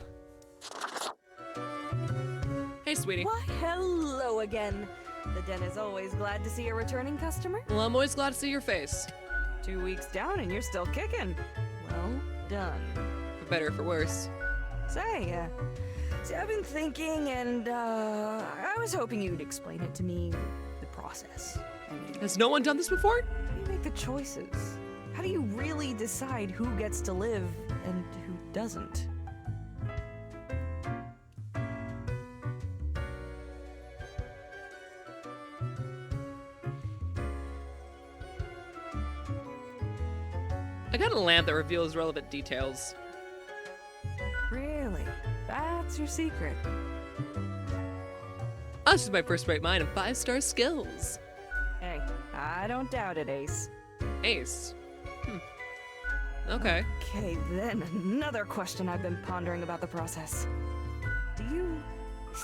Hey, sweetie. Why, hello again. The den is always glad to see a returning customer. Well, I'm always glad to see your face. 2 weeks down and you're still kicking. Well done. For better or for worse. Say, I've been thinking, and I was hoping you'd explain it to me, the process. I mean, has no one done this before? How do you make the choices? How do you really decide who gets to live and who doesn't? I got a lamp that reveals relevant details. Really? That's your secret? Oh, this is my first-rate mind and 5-star skills. Hey, I don't doubt it, Ace. Ace? Okay. Okay, then another question I've been pondering about the process. Do you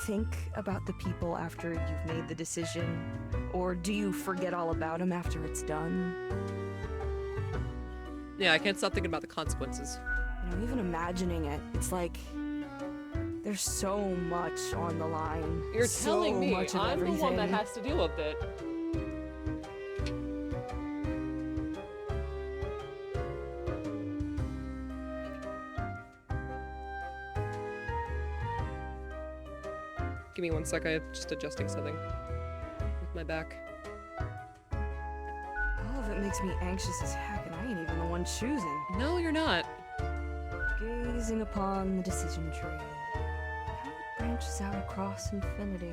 think about the people after you've made the decision? Or do you forget all about them after it's done? Yeah, I can't stop thinking about the consequences. You know, even imagining it, it's like there's so much on the line. You're so telling me much of I'm everything. the one that has to deal with it. Give me 1 sec, I'm just adjusting something with my back. All of it makes me anxious as heck, and I ain't even the one choosing. No, you're not. Gazing upon the decision tree, how it branches out across infinity,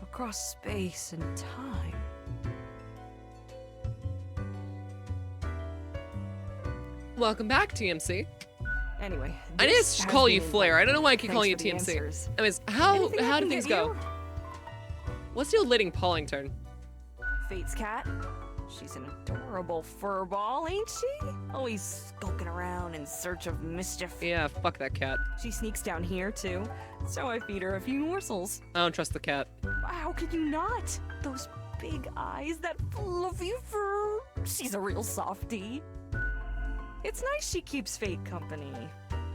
across space and time. Welcome back, TMC. Anyway, I need to this just has call been you Flair. I don't know why I keep Thanks calling you for the TMC. answers. Anyways, how Anything I do can things get go? you? What's the old lady Pauling turn? Fate's cat. She's an adorable furball, ain't she? Always skulking around in search of mischief. Yeah, fuck that cat. She sneaks down here, too. So I feed her a few morsels. I don't trust the cat. How could you not? Those big eyes, that fluffy fur. She's a real softie. It's nice she keeps Fate company.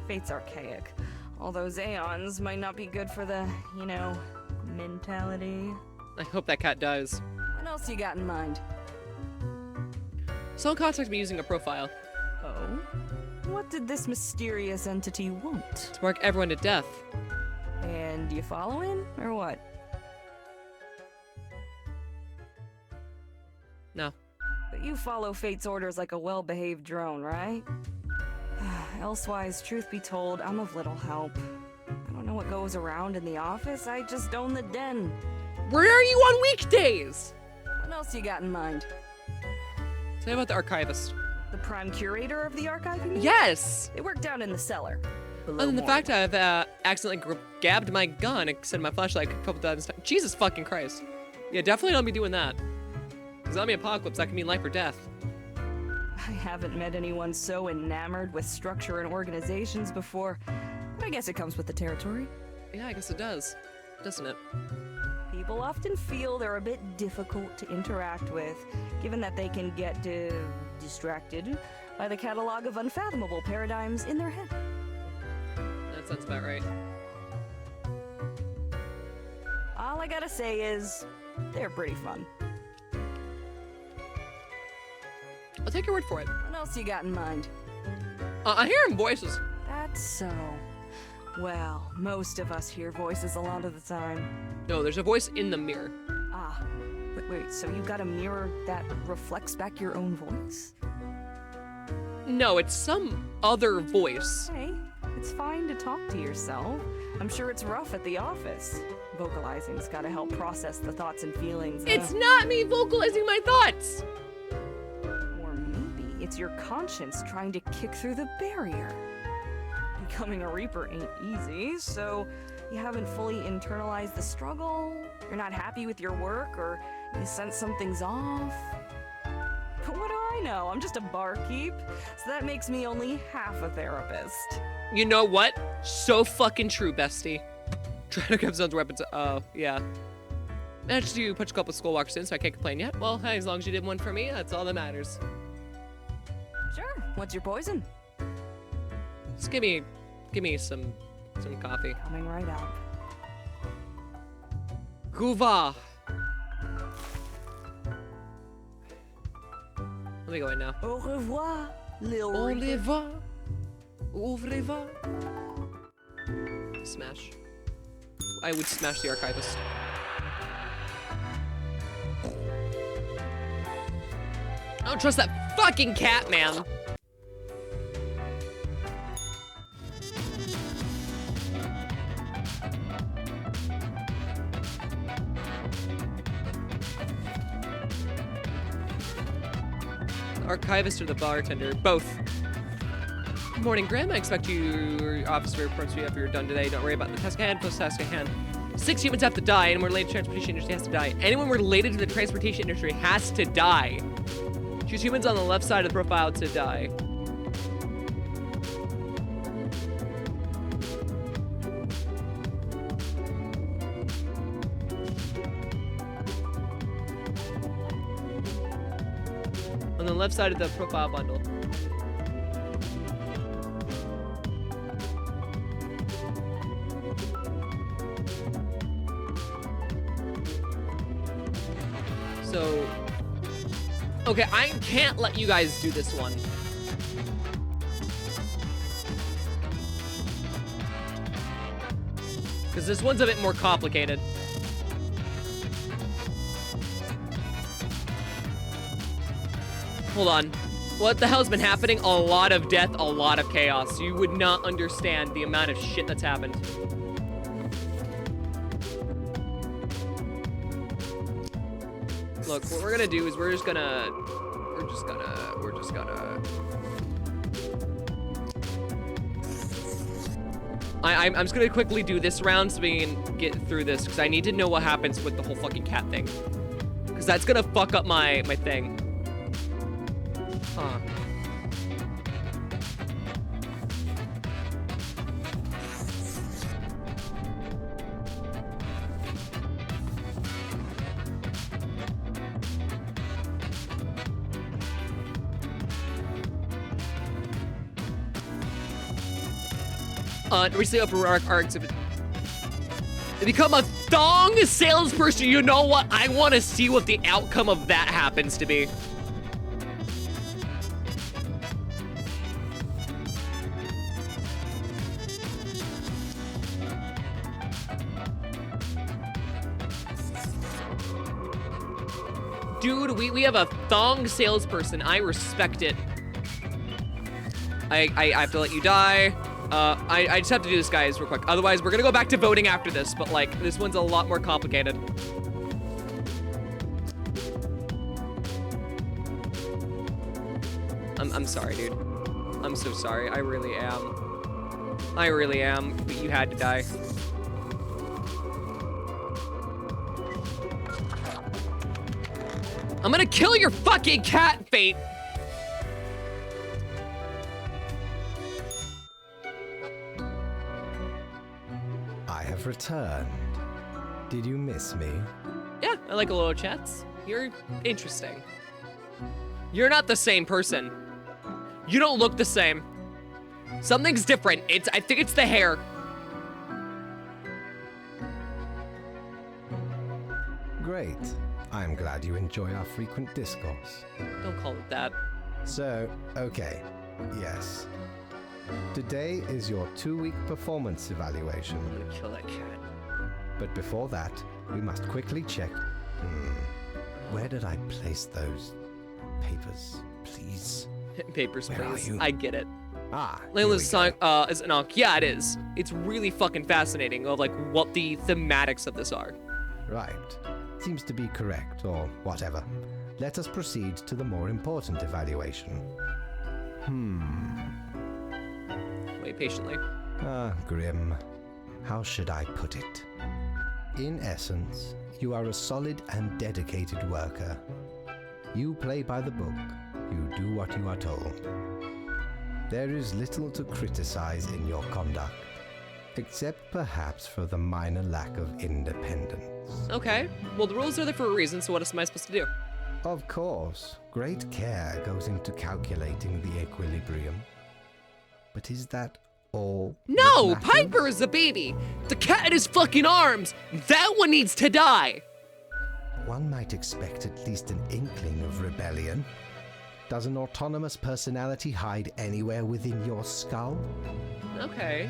Fate's archaic. All those aeons might not be good for the, you know, mentality. I hope that cat dies. What else you got in mind? Someone contacted me using a profile. Oh? What did this mysterious entity want? To mark everyone to death. And you following, or what? No. But you follow Fate's orders like a well-behaved drone, right? Elsewise, truth be told, I'm of little help. I don't know what goes around in the office, I just own the den. Where are you on weekdays? What else you got in mind? Tell me about the archivist. The prime curator of the archive, you mean? Yes! They work down in the cellar. Other than the fact I've accidentally gabbed my gun instead of my flashlight a couple times. Jesus fucking Christ. Yeah, definitely don't be doing that. Zombie apocalypse, that can mean life or death. I haven't met anyone so enamored with structure and organizations before, but I guess it comes with the territory. Yeah, I guess it does. Doesn't it? People often feel they're a bit difficult to interact with, given that they can get distracted by the catalog of unfathomable paradigms in their head. That sounds about right. All I gotta say is, they're pretty fun. I'll take your word for it. What else you got in mind? I'm hearing voices. That's so. Well, most of us hear voices a lot of the time. No, there's a voice in the mirror. Ah, wait, so you got a mirror that reflects back your own voice? No, it's some other voice. Hey, it's fine to talk to yourself. I'm sure it's rough at the office. Vocalizing's gotta help process the thoughts and feelings. It's not me vocalizing my thoughts! Or maybe it's your conscience trying to kick through the barrier. Becoming a Reaper ain't easy, so you haven't fully internalized the struggle, you're not happy with your work, or you sense something's off. But what do I know? I'm just a barkeep, so that makes me only half a therapist. You know what? So fucking true, bestie. Trying to grab Zone's weapons. Oh, yeah. Managed to punch a couple skullwalkers in, so I can't complain yet. Well, hey, as long as you did one for me, that's all that matters. Sure. What's your poison? Just give me some coffee. Coming right up. Guva. Let me go in now. Au revoir, Lil Au Reaper. revoir. Au revoir. Smash. I would smash the archivist. I don't trust that fucking cat, man. Archivist or the bartender? Both. Good morning, Graham. I expect your officer reports to you after you're done today. Don't worry about the task at hand, post task at hand. 6 humans have to die. Anyone related to the transportation industry has to die. Anyone related to the transportation industry has to die. Choose humans on the left side of the profile to die. On the left side of the profile bundle. So, okay, I can't let you guys do this one. Because this one's a bit more complicated. Hold on. What the hell's been happening? A lot of death, a lot of chaos. You would not understand the amount of shit that's happened. Look, what we're gonna do is we're just gonna I'm just gonna quickly do this round so we can get through this, because I need to know what happens with the whole fucking cat thing. Because that's gonna fuck up my thing. Huh. Recently up for our exhibit. Become a thong salesperson. You know what? I want to see what the outcome of that happens to be. Dude, we have a thong salesperson. I respect it. I have to let you die. I just have to do this, guys, real quick. Otherwise, we're gonna go back to voting after this, but like, this one's a lot more complicated. I'm sorry, dude. I'm so sorry. I really am. I really am, but you had to die. I'm gonna kill your fucking cat, Fate. I have returned. Did you miss me? Yeah, I like a little chats. You're interesting. You're not the same person. You don't look the same. Something's different. I think it's the hair. Great. I'm glad you enjoy our frequent discourse. Don't call it that. So, okay. Yes. Today is your 2-week performance evaluation. I'm gonna kill that cat. But before that, we must quickly check. Where did I place those papers, please? Papers, Where please. are you? I get it. Ah, Layla's song is an onk. Yeah, it is. It's really fucking fascinating of like what the thematics of this are. Right. Seems to be correct, or whatever. Let us proceed to the more important evaluation. Wait patiently. Grim. How should I put it? In essence, you are a solid and dedicated worker. You play by the book. You do what you are told. There is little to criticize in your conduct, except perhaps for the minor lack of independence. Okay. Well, the rules are there for a reason, so what am I supposed to do? Of course, great care goes into calculating the equilibrium. But is that all? No! that matters? Piper is a baby! The cat in his fucking arms! That one needs to die! One might expect at least an inkling of rebellion. Does an autonomous personality hide anywhere within your skull? Okay.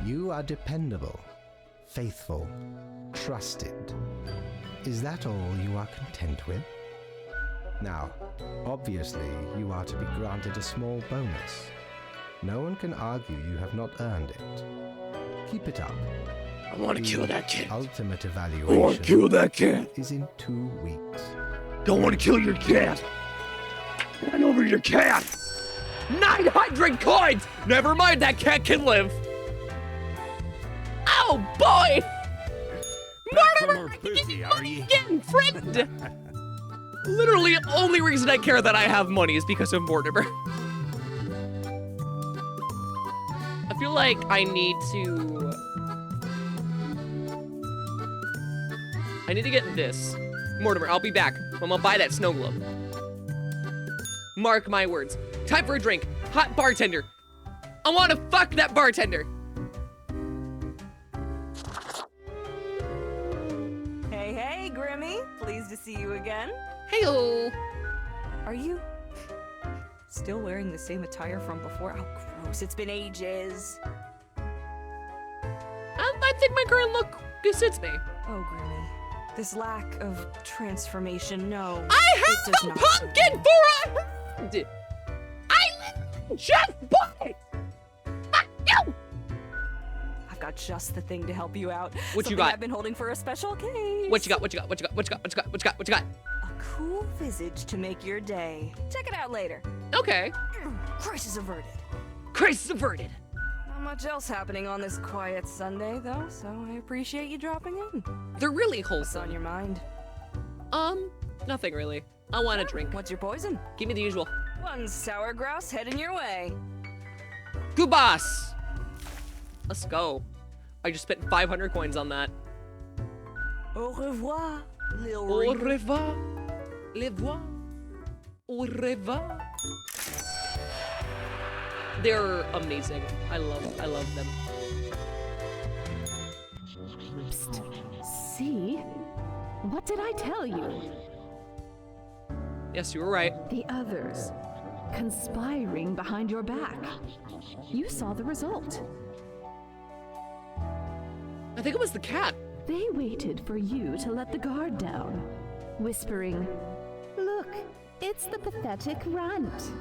You are dependable, faithful, trusted. Is that all you are content with? Now, obviously, you are to be granted a small bonus. No one can argue you have not earned it. Keep it up. I want to kill that cat. Ultimate I evaluation want to kill that cat. is in 2 weeks. Don't want to kill your cat. Hand over your cat. 900 coins! Never mind, that cat can live. Oh boy! Mortimer, busy, are you? getting friend! Literally, the only reason I care that I have money is because of Mortimer. I feel like I need to get this. Mortimer, I'll be back. I'm gonna buy that snow globe. Mark my words. Time for a drink. Hot bartender. I want to fuck that bartender. Hey, hey, Grimmy. Pleased to see you again. Heyo. Are you still wearing the same attire from before? Oh, gross. It's been ages. I think my current look suits me. Oh, Grimmy. This lack of transformation, no. I have a pumpkin for a hand! I just bought it! Fuck you! I've got just the thing to help you out. What you Something got? I've been holding for a special case. What you got? A cool visage to make your day. Check it out later. Okay. Crisis averted. Crisis averted. Not much else happening on this quiet Sunday, though, so I appreciate you dropping in. They're really What's wholesome. on your mind? Nothing really. I want a drink. What's your poison? Give me the usual. One sour grouse heading your way. Good boss. Let's go. I just spent 500 coins on that. Au revoir, Lil Au Reaper. revoir. Le revoir. Au revoir. They're amazing. I love them. Psst. See? What did I tell you? Yes, you were right. The others conspiring behind your back. You saw the result. I think it was the cat. They waited for you to let the guard down, whispering, "Look, it's the pathetic runt."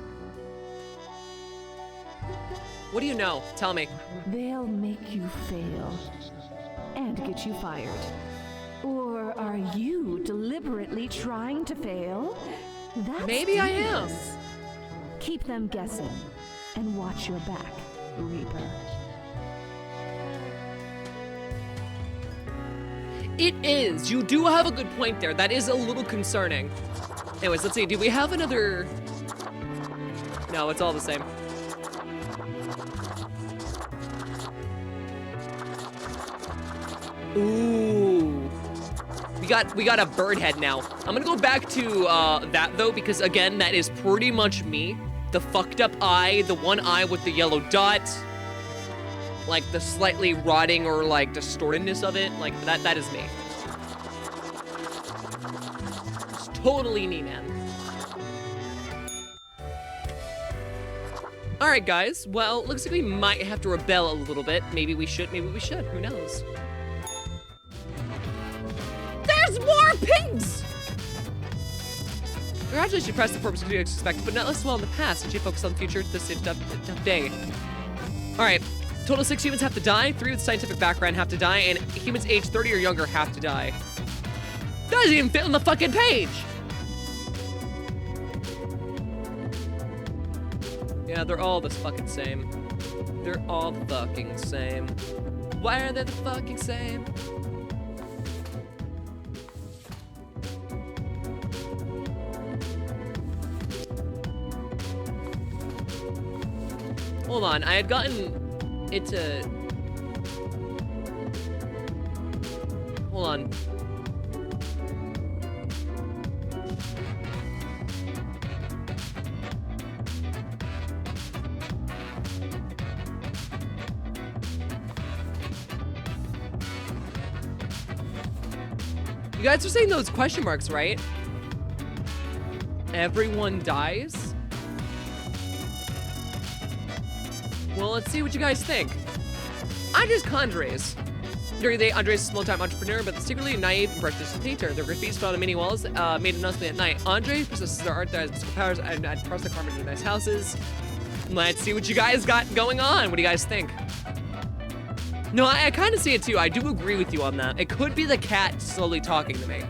What do you know? Tell me. They'll make you fail and get you fired. Or are you deliberately trying to fail? That's Maybe I am. genius. Keep them guessing and watch your back, Reaper. It is. You do have a good point there. That is a little concerning. Anyways, let's see. Do we have another? No, it's all the same. Ooh. We got a bird head now. I'm gonna go back to that though, because again, that is pretty much me. The fucked up eye, the one eye with the yellow dot. Like the slightly rotting or like distortedness of it. Like that is me. It's totally me, man. All right, guys. Well, looks like we might have to rebel a little bit. Maybe we should, who knows? There's more pigs! Congratulations, you pressed the purpose you expected, but not less well in the past, and you focus on the future this tough day. All right, total 6 humans have to die, 3 with scientific background have to die, and humans aged 30 or younger have to die. That doesn't even fit on the fucking page! Yeah, they're all the fucking same. They're all the fucking same. Why are they the fucking same? Hold on, I had gotten it to... Hold on. You guys are saying those question marks, right? Everyone dies? Well, let's see what you guys think. Andres Condres. During the day, Andres is a small-time entrepreneur, but secretly naive and practices painter. Their graffiti's found on many walls, made announcement at night. Andre possesses their art that has mystical powers and parts the carpet into nice houses. Let's see what you guys got going on. What do you guys think? No, I kind of see it too. I do agree with you on that. It could be the cat slowly talking to me.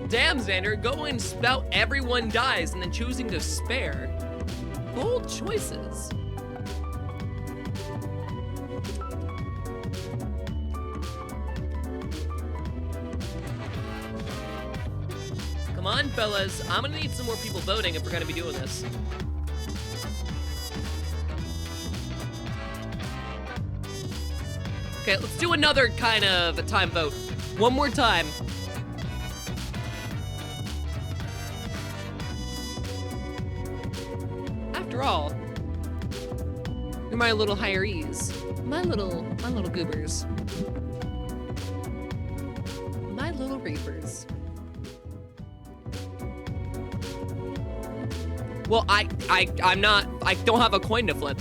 Damn, Xander, go and spout everyone dies and then choosing to spare. Bold choices. Come on, fellas. I'm gonna need some more people voting if we're gonna be doing this. Okay, let's do another kind of a time vote. One more time. After all, you're my little hirees, my little goobers, my little reapers. Well, I don't have a coin to flip.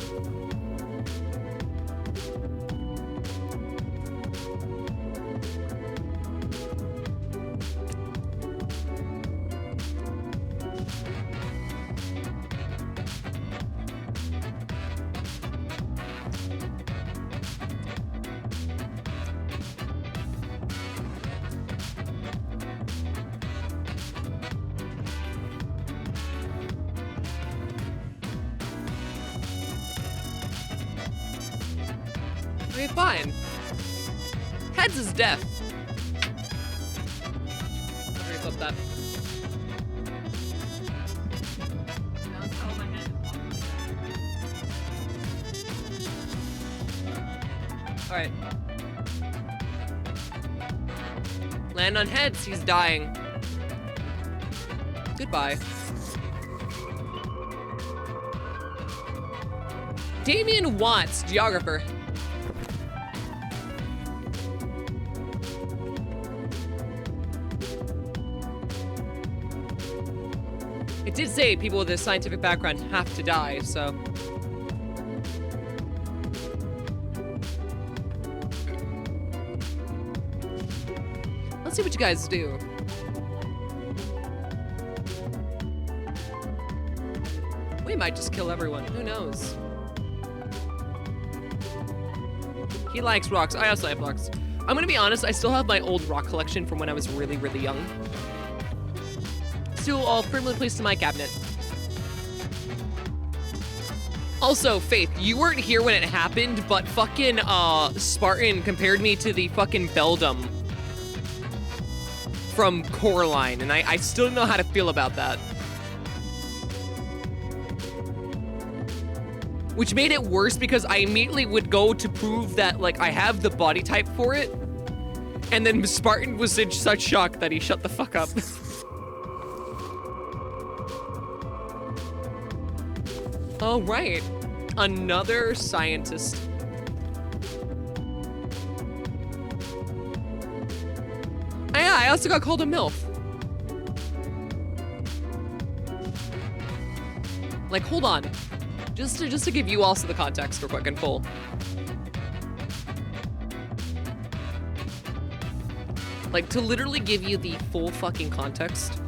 Okay, fine. Heads is death. missed that. Alright. Land on heads, he's dying. Goodbye. Damien Watts, geographer. It did say people with a scientific background have to die, so. Let's see what you guys do. We might just kill everyone, who knows? He likes rocks, I also like rocks. I'm gonna be honest, I still have my old rock collection from when I was really, really young. Still all firmly placed in my cabinet. Also, Faith, you weren't here when it happened, but fucking Spartan compared me to the fucking Beldum from Coraline, and I still don't know how to feel about that. Which made it worse because I immediately would go to prove that, like, I have the body type for it, and then Spartan was in such shock that he shut the fuck up. Oh, right. Another scientist. Oh, yeah, I also got called a MILF. Like, hold on. Just to give you also the context real quick and full. Like, to literally give you the full fucking context.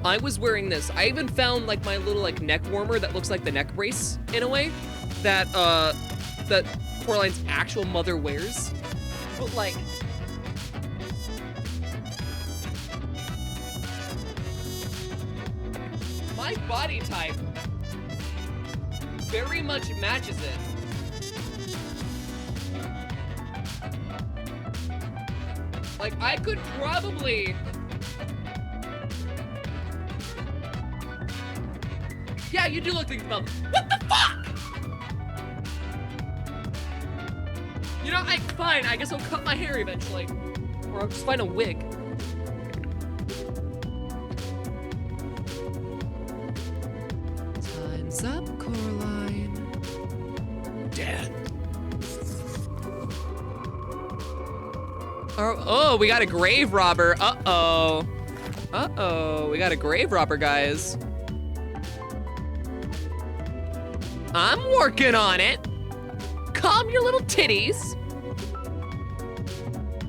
I was wearing this. I even found like my little like neck warmer that looks like the neck brace in a way that that Coraline's actual mother wears. But like my body type very much matches it. Like I could probably yeah, you do look like the What the fuck? You know, fine, I guess I'll cut my hair eventually. Or I'll just find a wig. Time's up, Coraline. Death. Oh, we got a grave robber. Uh-oh. Uh-oh, we got a grave robber, guys. I'm working on it. Calm your little titties.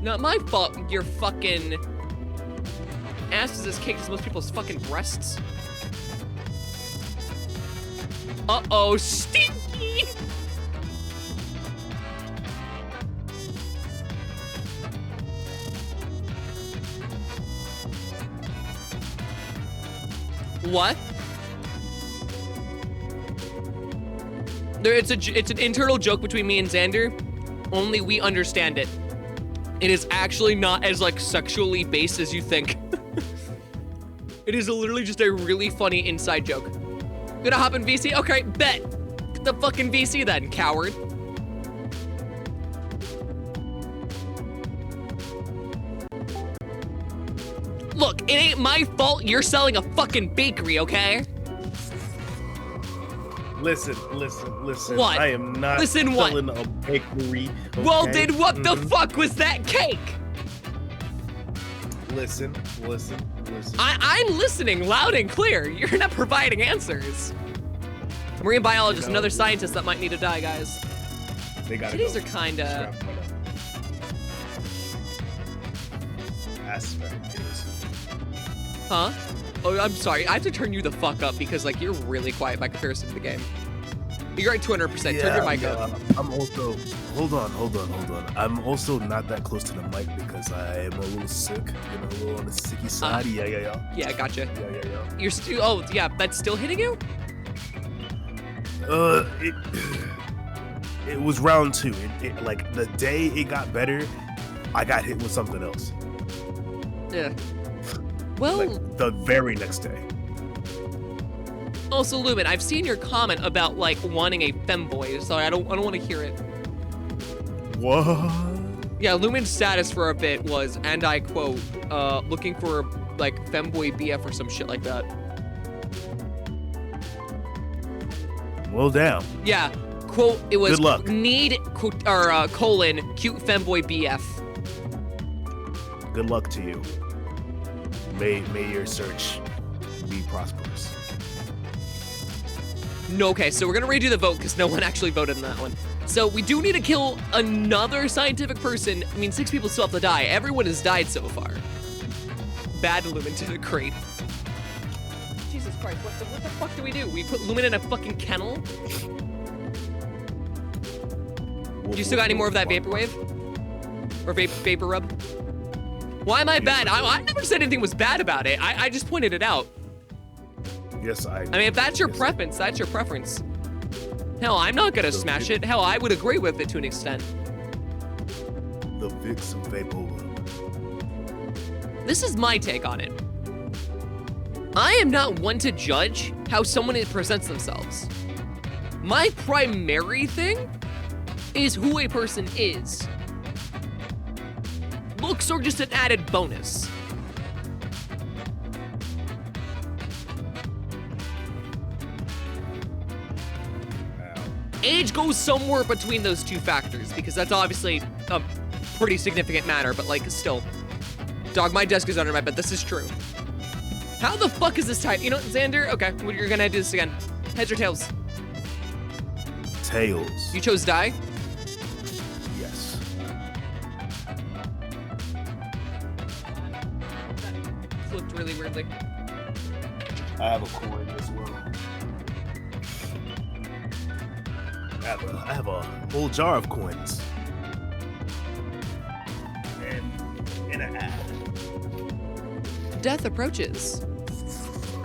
Not my fault your fucking ass is as caked as most people's fucking breasts. Uh-oh, stinky. What? It's an internal joke between me and Xander. Only we understand it. It is actually not as like sexually based as you think. It is literally just a really funny inside joke. Gonna hop in VC? Okay, bet. Get the fucking VC then, coward. Look, it ain't my fault you're selling a fucking bakery, okay? Listen. What? I am not selling a bakery. Okay? Well, then what the fuck was that cake? Listen. I'm listening loud and clear. You're not providing answers. Marine biologist, another scientist that might need to die, guys. They gotta Titties go. are kinda... Huh? Oh, I'm sorry. I have to turn you the fuck up because, like, you're really quiet by comparison to the game. You're at 200%. Yeah, Turn your mic up. I'm also... Hold on. I'm also not that close to the mic because I am a little sick. You know, a little on the sicky side. Yeah. Yeah, gotcha. Yeah. You're still... Oh, yeah, that's still hitting you? It was round 2. Like, the day it got better, I got hit with something else. Yeah. Well, like the very next day. Also, Lumen, I've seen your comment about like wanting a femboy, so I don't want to hear it. What? Yeah, Lumen's status for a bit was, and I quote, looking for like femboy BF or some shit like that. Well, damn. Yeah, quote, it was Good luck. need colon cute femboy BF. Good luck to you. May your search be prosperous. No, okay, so we're gonna redo the vote because no one actually voted in that one. So we do need to kill another scientific person. I mean, 6 people still have to die. Everyone has died so far. Bad Lumen to the crate. Jesus Christ, what the fuck do we do? We put Lumen in a fucking kennel? Do you still got any more of that vaporwave? Or vapor rub? Why am I bad? I never said anything was bad about it. I just pointed it out. Yes, I mean, if that's your preference, that's your preference. Hell, I'm not gonna smash it. Hell, I would agree with it to an extent. The Vicks Vapor Rub. This is my take on it. I am not one to judge how someone presents themselves. My primary thing is who a person is. Looks are just an added bonus. Age goes somewhere between those two factors because that's obviously a pretty significant matter, but like still. Dog, my desk is under my bed. This is true. How the fuck is this type? You know what, Xander? Okay, you're gonna do this again. Heads or tails? Tails. You chose die? Yes. Flipped really weirdly. I have a coin as well. I have a whole jar of coins. And an ad. Death approaches.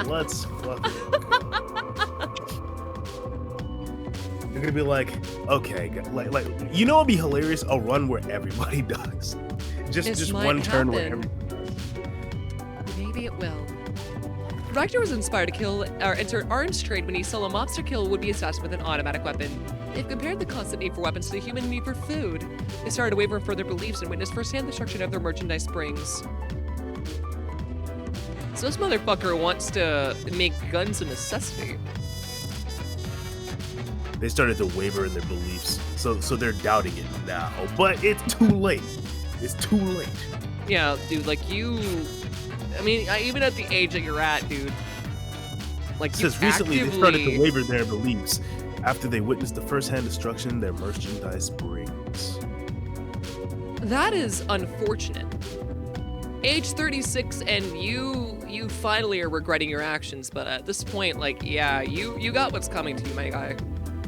Let's fucking You're gonna be like, okay, like you know, it'd be hilarious. A run where everybody dies. Just one turn where everybody. Maybe it will. Rector was inspired to kill or enter arms trade when he saw a mobster kill would be assassin with an automatic weapon. They've compared the constant need for weapons to the human need for food. They started to waver in further beliefs and witnessed firsthand the destruction of their merchandise brings. So this motherfucker wants to make guns a necessity. They started to waver in their beliefs, so they're doubting it now. But it's too late. It's too late. Yeah, dude, like you. I mean, even at the age that you're at, dude. Like it says recently they started to waver their beliefs after they witnessed the first-hand destruction their merchandise brings. That is unfortunate. Age 36 and you finally are regretting your actions, but at this point, like, yeah, you got what's coming to you, my guy.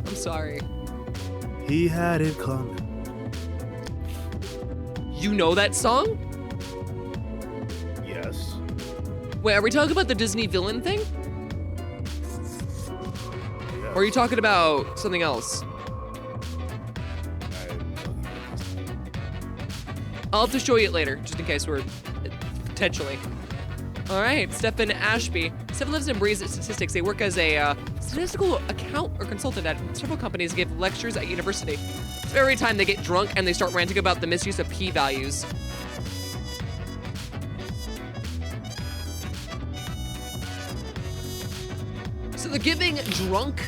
I'm sorry. He had it coming. You know that song? Yes. Wait, are we talking about the Disney villain thing? Or are you talking about something else? I'll have to show you it later, just in case we're potentially. All right, Stefan Ashby. Stefan lives and breathes statistics. They work as a statistical account or consultant at several companies, give lectures at university. So every time they get drunk and they start ranting about the misuse of p-values. So they're giving drunk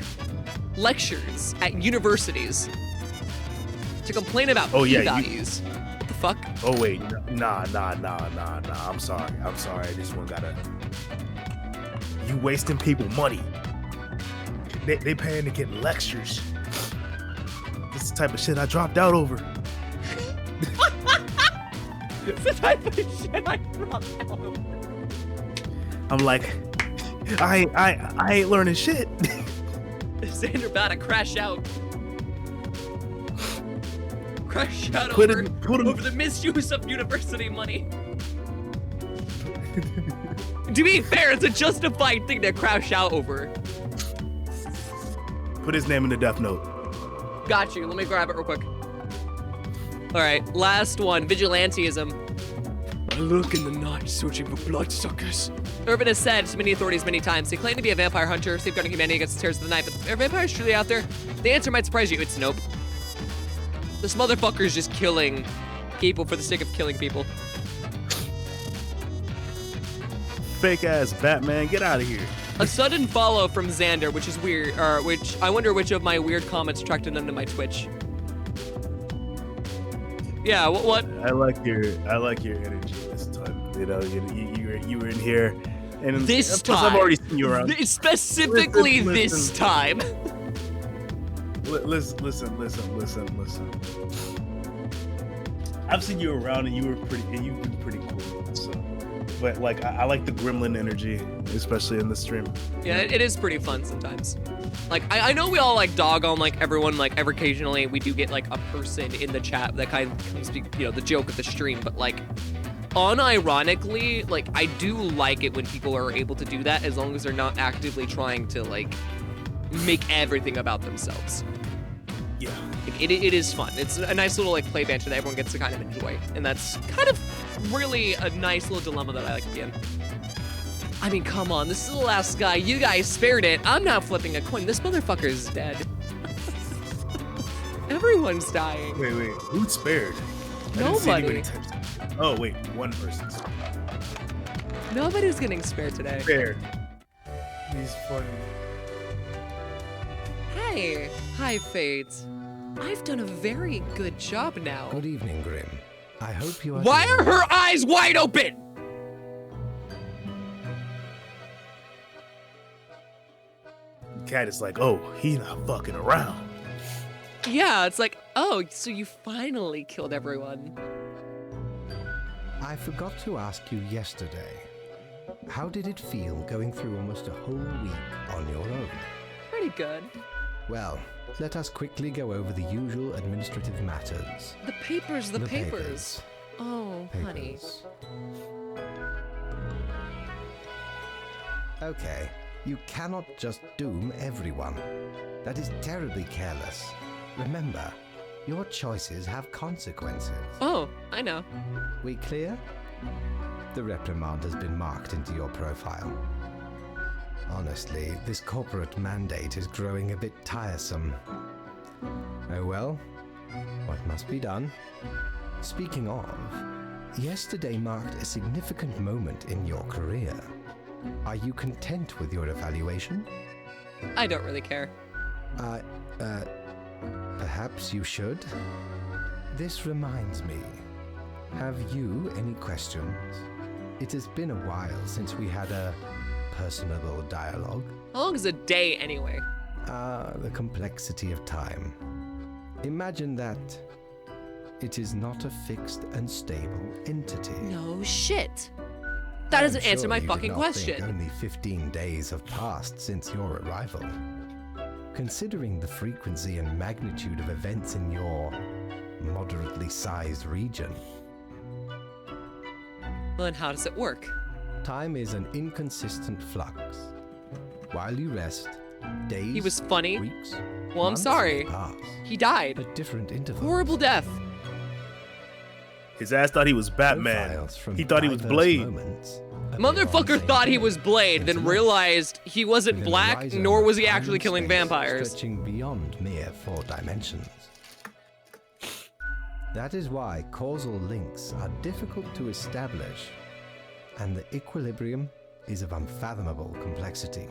lectures at universities to complain about p-values. What the fuck? Oh wait, nah. I'm sorry. This one gotta. You wasting people money. They paying to get lectures. This is the type of shit I dropped out over. It's the type of shit I dropped out over. I'm like, I ain't learning shit. Xander about to crash out. Crash out over the misuse of university money. To be fair, it's a justified thing to crash out over. Put his name in the death note. Got you. Let me grab it real quick. All right, last one, vigilantism. look in the night searching for bloodsuckers. Irvin has said to many authorities many times, they claim to be a vampire hunter, safeguarding humanity against the terrors of the night, but are vampires truly out there? The answer might surprise you. It's nope. This motherfucker is just killing people for the sake of killing people. Fake ass Batman, get out of here. A sudden follow from Xander, which is weird, or which I wonder which of my weird comments attracted them to my Twitch. Yeah, what? I like your energy this time. You know, you were in here, and This plus time. I've already seen you around. Specifically Listen. this time. Listen. I've seen you around, and you've been pretty cool. So, but like, I like the gremlin energy, especially in the stream. Yeah, it is pretty fun sometimes. Like, I know we all like dog on like everyone, like every occasionally we do get like a person in the chat that kind of comes to, you know, the joke of the stream, but like unironically, like I do like it when people are able to do that as long as they're not actively trying to like make everything about themselves. Yeah. Like, it is fun. It's a nice little like play banter that everyone gets to kind of enjoy. And that's kind of really a nice little dilemma that I like to be in. I mean, come on, this is the last guy. You guys spared it. I'm not flipping a coin. This motherfucker is dead. Everyone's dying. Wait, who's spared? I didn't see Nobody. anybody text. Oh wait, one person's Nobody's getting spared today. spared. He's funny. Hey, hi, Fades. I've done a very good job now. Good evening, Grim. I hope you are. Why are her eyes wide open? Cat is like, oh, he not fucking around. Yeah, it's like, oh, so you finally killed everyone. I forgot to ask you yesterday. How did it feel going through almost a whole week on your own? Pretty good. Well, let us quickly go over the usual administrative matters. The papers, the papers. Papers. Oh, honey. Okay, you cannot just doom everyone. That is terribly careless. Remember, your choices have consequences. Oh, I know. We clear? The reprimand has been marked into your profile. Honestly, this corporate mandate is growing a bit tiresome. Oh well, what must be done? Speaking of, yesterday marked a significant moment in your career. Are you content with your evaluation? I don't really care. Perhaps you should? This reminds me. Have you any questions? It has been a while since we had a personable dialogue. How long is a day anyway? The complexity of time. Imagine that it is not a fixed and stable entity. No shit. That doesn't answer my you did fucking not question. think only 15 days have passed since your arrival. Considering the frequency and magnitude of events in your moderately sized region. Well, then how does it work? Time is an inconsistent flux. While you rest, days, He was funny. weeks, Well, I'm months sorry. pass He died. at different intervals. Horrible death. His ass thought he was Batman. Profiles from He thought he was diverse Blade. moments Motherfucker thought he was Blade, then realized he wasn't within a black, horizon nor of was he time actually and killing space vampires. Stretching beyond mere 4 dimensions. That is why causal links are difficult to establish, and the equilibrium is of unfathomable complexity.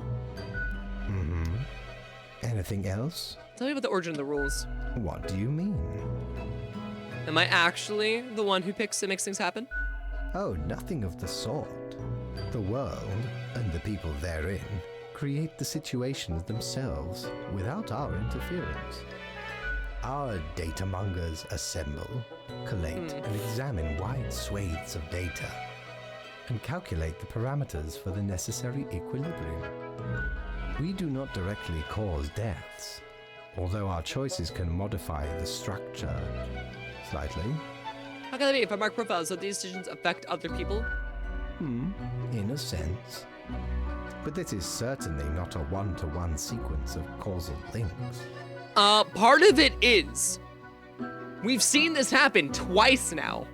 Anything else? Tell me about the origin of the rules. What do you mean? Am I actually the one who picks and makes things happen? Oh, nothing of the sort. The world, and the people therein, create the situations themselves without our interference. Our data mongers assemble, collate, and examine wide swathes of data, and calculate the parameters for the necessary equilibrium. We do not directly cause deaths, although our choices can modify the structure slightly. How can that be? If I mark profiles, so these decisions affect other people? In a sense. But this is certainly not a one-to-one sequence of causal links. Part of it is. We've seen this happen twice now.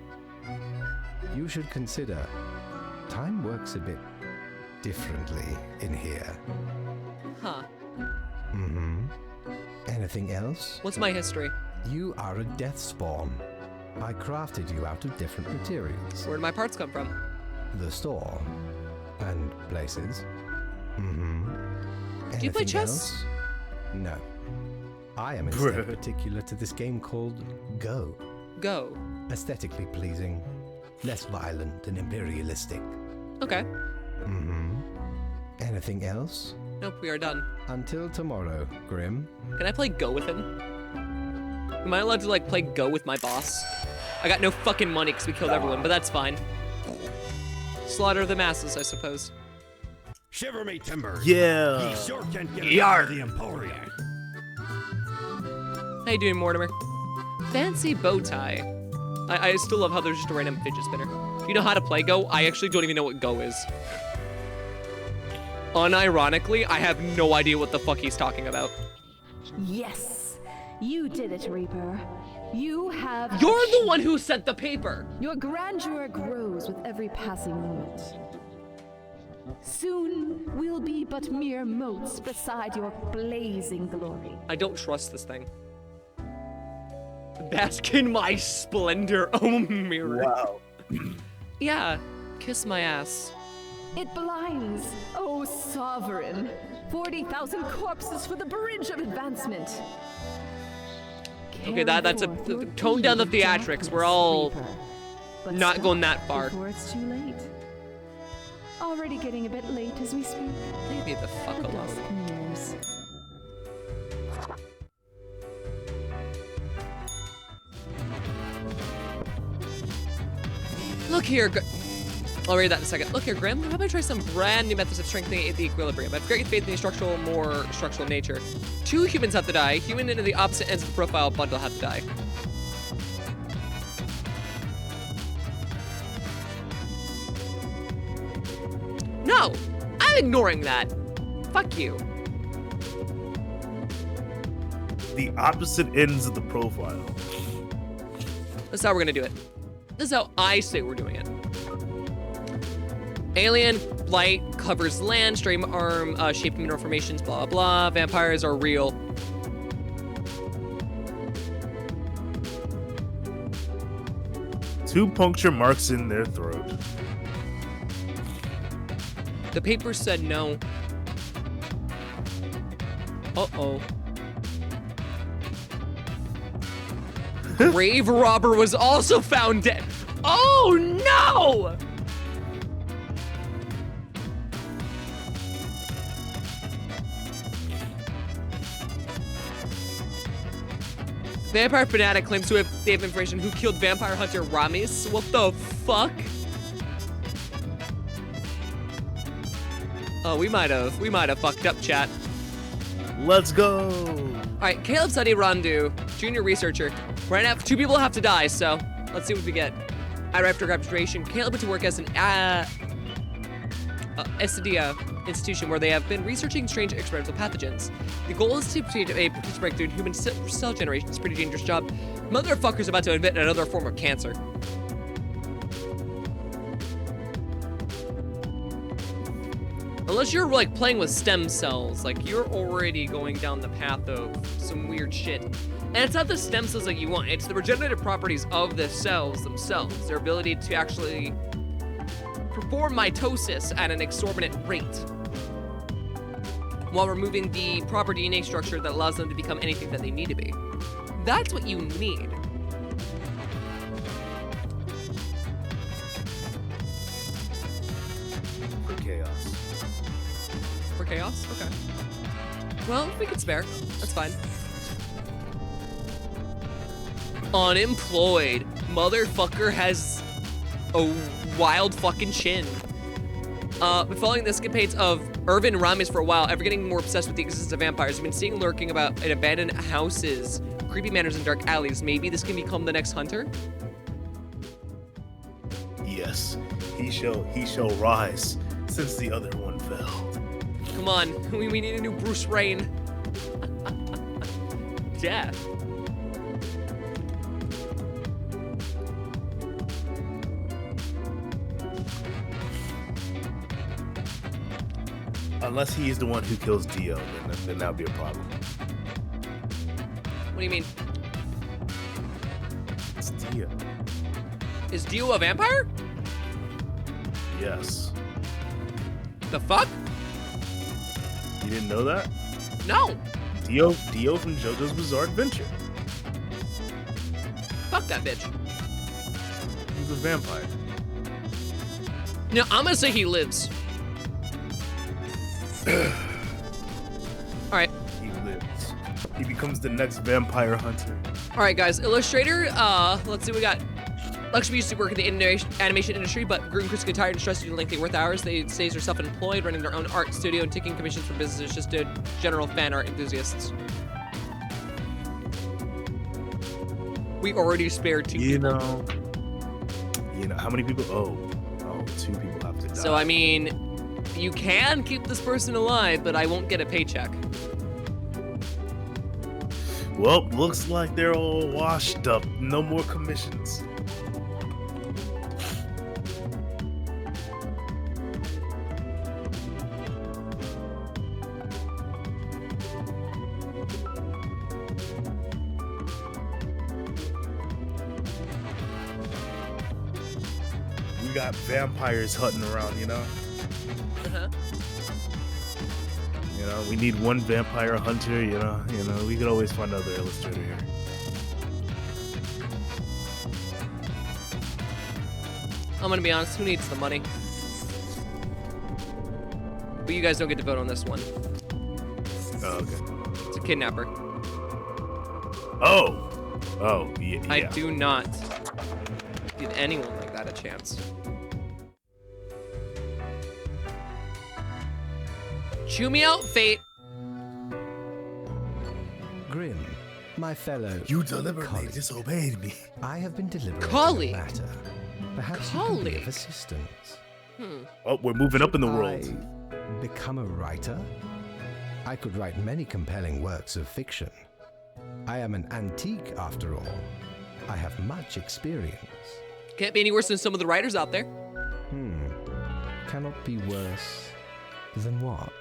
you should consider time works a bit differently in here. Huh. Mm-hmm. Anything else? What's my history? You are a death spawn. I crafted you out of different materials. Where did my parts come from? The store. And places. Mm-hmm. Do you play chess? Else? No. I am instead particular to this game called Go. Go. Aesthetically pleasing, less violent and imperialistic. Okay. Mm-hmm. Anything else? Nope, we are done. Until tomorrow, Grim. Can I play Go with him? Am I allowed to, like, play Go with my boss? I got no fucking money because we killed everyone, but that's fine. Slaughter the masses, I suppose. Shiver me timbers. Yeah. Ye sure can't get out of the Emporium. How you doing, Mortimer? Fancy bow tie. I still love how there's just a random fidget spinner. Do you know how to play Go? I actually don't even know what Go is. Unironically, I have no idea what the fuck he's talking about. Yes, you did it, Reaper. You have. You're the one who sent the paper! Your grandeur grows with every passing moment. Soon, we'll be but mere motes beside your blazing glory. I don't trust this thing. Bask in my splendor, oh mirror. Wow. Yeah, kiss my ass. It blinds, oh sovereign. 40,000 corpses for the bridge of advancement. Okay, that's a tone down the theatrics. We're all not going that far. Before it's too late. Already getting a bit late as we speak. Leave me the fuck alone. dusk nears. Look here, I'll read that in a second. Look here, Grim. How about I try some brand new methods of strengthening the equilibrium? I have great faith in the more structural nature. 2 humans have to die. Human into the opposite ends of the profile bundle have to die. No! I'm ignoring that. Fuck you. The opposite ends of the profile. That's how we're gonna do it. This is how I say we're doing it. Alien light covers land, stream arm, shaped mineral formations, blah, blah, blah. Vampires are real. Two puncture marks in their throat. The paper said no. Uh-oh. Grave robber was also found dead. Oh no! Vampire fanatic claims they have information who killed vampire hunter Ramis. What the fuck? Oh, we might have fucked up, chat. Let's go. All right, Caleb Suddy Rondu, junior researcher. Right now, 2 people have to die, so let's see what we get. After graduation, Caleb went to work as an Estadia institution where they have been researching strange experimental pathogens. The goal is to obtain a breakthrough in human cell generation. It's a pretty dangerous job. Motherfucker's about to invent another form of cancer. Unless you're like playing with stem cells, like you're already going down the path of some weird shit. And it's not the stem cells that you want, it's the regenerative properties of the cells themselves, their ability to actually perform mitosis at an exorbitant rate, while removing the proper DNA structure that allows them to become anything that they need to be. That's what you need. For chaos. For chaos? Okay. Well, we could spare. That's fine. Unemployed. Motherfucker has a wild fucking chin. Been following the escapades of Irvin Ramis for a while, ever getting more obsessed with the existence of vampires. We've been seeing lurking about in abandoned houses, creepy manners, and dark alleys. Maybe this can become the next hunter? Yes, he shall rise since the other one fell. Come on, we need a new Bruce Wayne. Death. Unless he's the one who kills Dio, then that would be a problem. What do you mean? It's Dio. Is Dio a vampire? Yes. The fuck? You didn't know that? No. Dio from JoJo's Bizarre Adventure. Fuck that bitch. He's a vampire. No, I'm gonna say he lives. All right. He lives. He becomes the next vampire hunter. All right, guys. Illustrator. Let's see. We got. Lakshmi used to work in the animation industry, but grew increasingly tired and stressed due to lengthy work hours. They stays are self-employed, running their own art studio and taking commissions from businesses, just to general fan art enthusiasts. We already spared 2 people. You know how many people? Oh, 2 people have to die. So I mean, you can keep this person alive, but I won't get a paycheck. Well, looks like they're all washed up. No more commissions. We got vampires hunting around, you know? Uh-huh. You know, we need one vampire hunter, you know, we could always find another illustrator here. I'm gonna be honest, who needs the money? But you guys don't get to vote on this one. Oh, okay. It's a kidnapper. Oh, yeah. I do not give anyone like that a chance. Chew me out, fate. Grim, my fellow. You deliberately disobeyed me. I have been deliberating Colleague. the matter. Perhaps you can be of assistance. Oh, we're moving up in the world. I become a writer? I could write many compelling works of fiction. I am an antique, after all. I have much experience. Can't be any worse than some of the writers out there. Cannot be worse than what?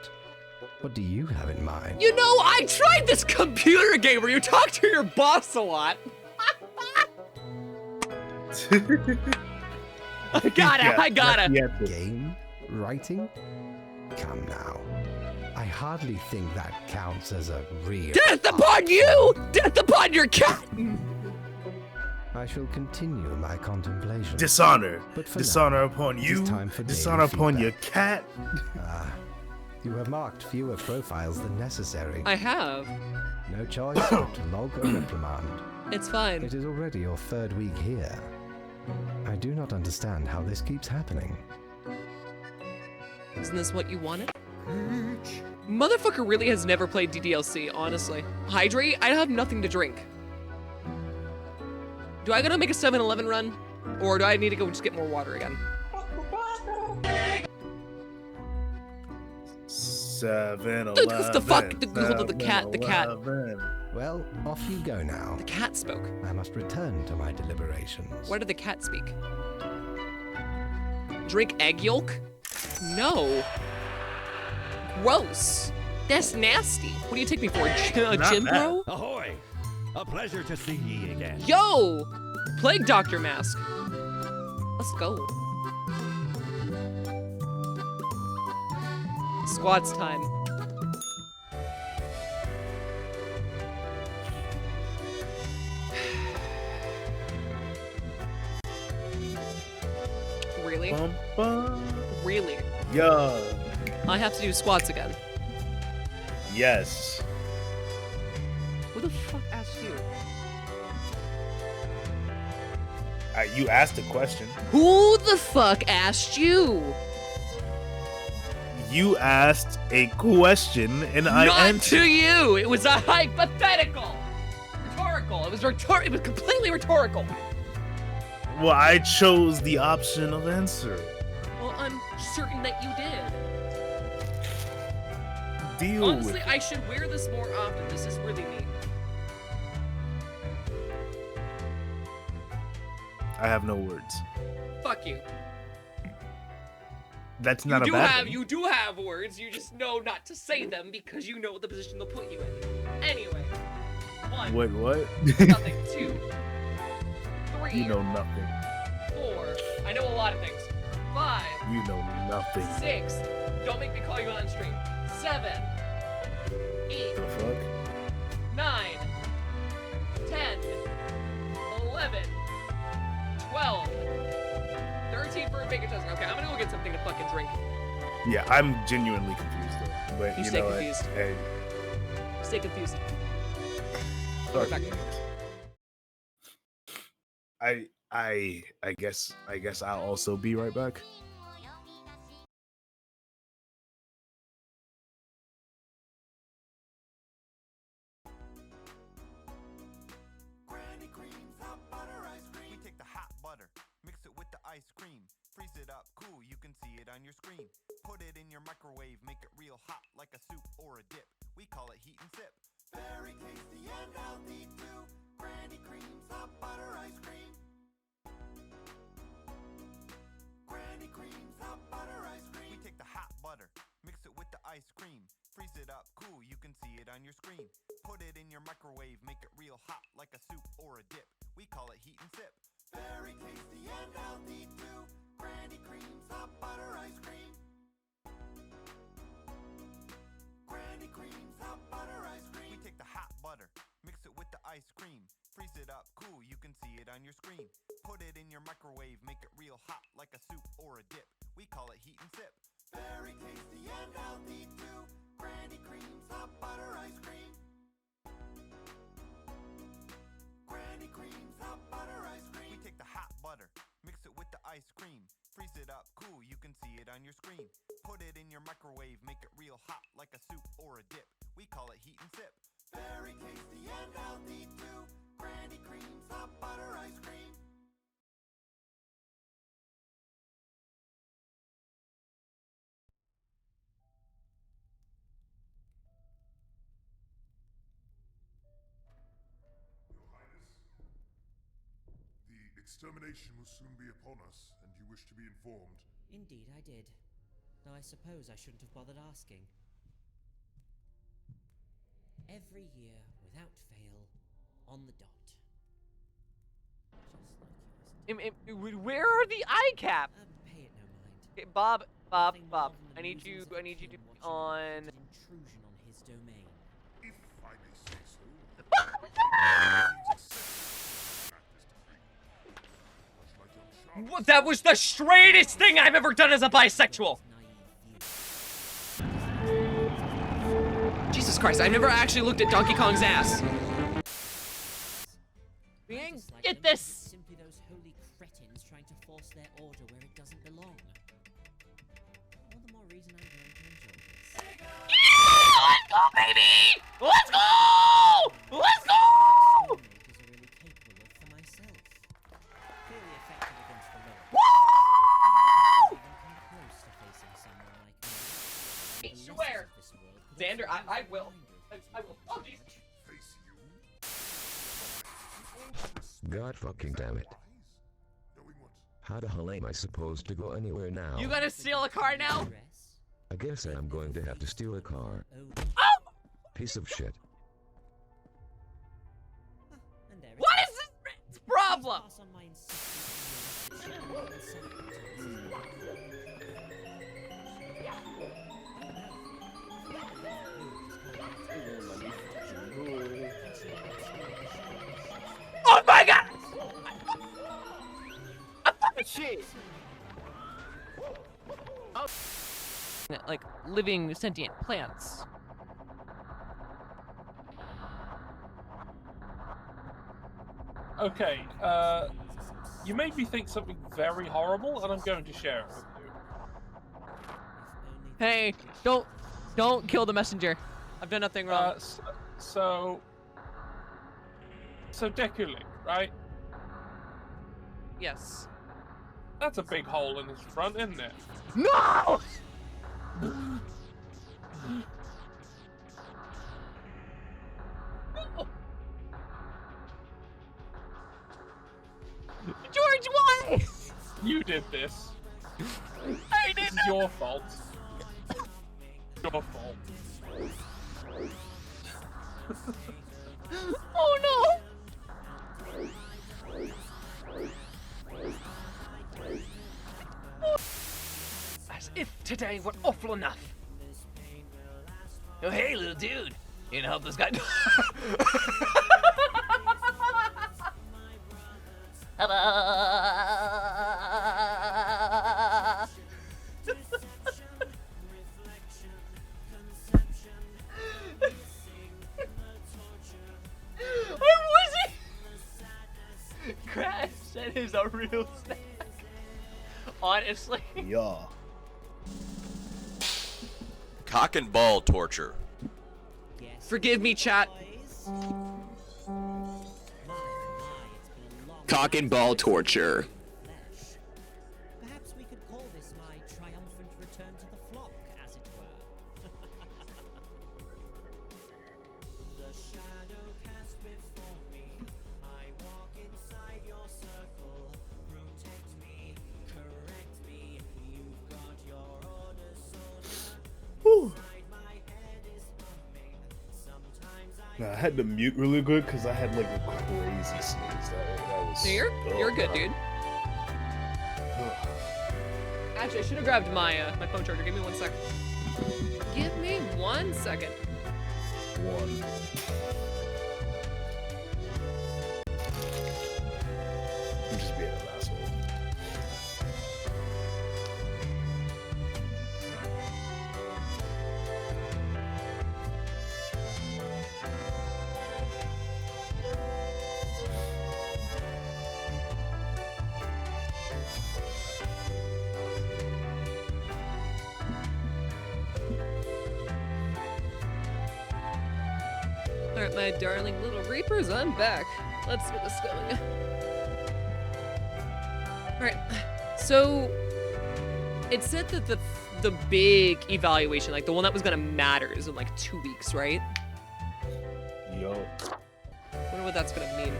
What do you have in mind? You know, I tried this computer game where you talk to your boss a lot. I gotta. Game? Writing? Come now. I hardly think that counts as a real... Death upon you! Death upon your cat! I shall continue my contemplation. Dishonor. But for Dishonor now, upon it you. is time for Dishonor daily upon your feedback. cat. You have marked fewer profiles than necessary. I have. No choice but to log a reprimand. It's fine. It is already your 3rd week here. I do not understand how this keeps happening. Isn't this what you wanted? Motherfucker really has never played DDLC, honestly. Hydrate? I have nothing to drink. Do I gotta make a 7-Eleven run? Or do I need to go just get more water again? 7-Eleven. The fuck? The cat. Well, off you go now. The cat spoke. I must return to my deliberations. Why did the cat speak? Drink egg yolk? No. Gross. That's nasty. What do you take me for? Gym bro? Ahoy! A pleasure to see ye again. Yo! Plague Doctor mask. Let's go. Squats time. Really? Really? Yo. I have to do squats again. Yes. Who the fuck asked you? You asked a question. Who the fuck asked you? You asked a question and I Not answered. to you. It was a hypothetical. Rhetorical. It was completely rhetorical. Well, I chose the option of answer. Well, I'm certain that you did. Deal Honestly, with it. I should wear this more often. This is really neat. I have no words. Fuck you. That's not a bad thing. You do have words. You just know not to say them because you know the position they'll put you in. Anyway. 1. Wait, what? Nothing. 2. 3. You know nothing. 4. I know a lot of things. 5. You know nothing. 6. Don't make me call you on stream. 7. 8. The fuck? 9. 10. 11. 12. 13 for a bacon toast. Okay, I'm gonna go get something to fucking drink. Yeah, I'm genuinely confused though. But You you stay know confused. what? Hey. Stay confused. Fuck Back. I guess I'll also be right back. Granny Cream's hot butter ice cream. We take the hot butter, mix it with the ice cream, freeze it up cool, you can see it on your screen. Put it in your microwave, make it real hot like a soup or a dip. We call it heat and sip. Very tasty and healthy too. Granny Cream's hot butter ice cream. Granny Cream's hot butter ice cream. We take the hot butter, mix it with the ice cream, freeze it up cool, you can see it on your screen. Put it in your microwave, make it real hot like a soup or a dip. We call it heat and sip. Very tasty and healthy too. Granny Cream's hot butter ice cream. Granny Cream's hot butter ice cream. We take the hot butter, mix it with the ice cream, freeze it up cool, you can see it on your screen. Put it in your microwave, make it real hot like a soup or a dip. We call it heat and sip. Very tasty and healthy too. Granny Cream's hot butter ice cream. Granny Cream's hot butter ice cream. We take the hot butter, mix it with the ice cream, freeze it up cool, you can see it on your screen. Put it in your microwave, make it real hot like a soup or a dip. We call it heat and sip. Very tasty and healthy too. Granny Cream's hot butter ice cream. The extermination will soon be upon us, and you wish to be informed. Indeed, I did. Though I suppose I shouldn't have bothered asking. Every year, without fail, on the dot. Where are the eye caps? Pay it no mind. Okay, Bob. I need you to be on. Intrusion on his domain. If I may say so. That was the straightest thing I've ever done as a bisexual. Jesus Christ, I've never actually looked at Donkey Kong's ass. Get this! Simply those holy cretins trying to force their order where it doesn't belong. All the more reason I'm going to enjoy this. Yeah! Let's go, baby! Let's go! Let's go! Exterminators are really capable of for myself. Clearly effective against the law. Woo! I don't even come close to facing someone like me. I swear. Xander, I will. I will. Oh, jeez. God fucking damn it. How the hell am I supposed to go anywhere now? You gonna steal a car now? I guess I'm going to have to steal a car. Oh! Piece of shit. What is this problem? Oh my god! Shit. Oh. Like living sentient plants. Okay, you made me think something very horrible, and I'm going to share it with you. Hey, don't kill the messenger. I've done nothing wrong. So Deku, right? Yes. That's a big hole in his front, isn't it? No! George, why? You did this. I did not! your fault. Your fault. Oh no! As if today were awful enough. Oh, hey, little dude. You gonna help this guy? Crash, that is a real snack. Honestly. Yeah. Cock and ball torture. Forgive me, chat. Cock and ball torture. Perhaps we could call this my triumphant return to the flock, as it were. The shadow cast before me, I walk inside your circle. Protect me, correct me, you've got your orders, soldier. Nah, I had to mute really good because I had like a crazy sneeze. That was. You're good, dude. Actually, I should have grabbed my my phone charger. Give me 1 second. Give me 1 second. One. I'm just being an asshole. Alright, my darling little Reapers, I'm back. Let's get this going. Alright, so it said that the big evaluation, like the one that was gonna matter, is in like 2 weeks, right? Yo. Wonder what that's gonna mean.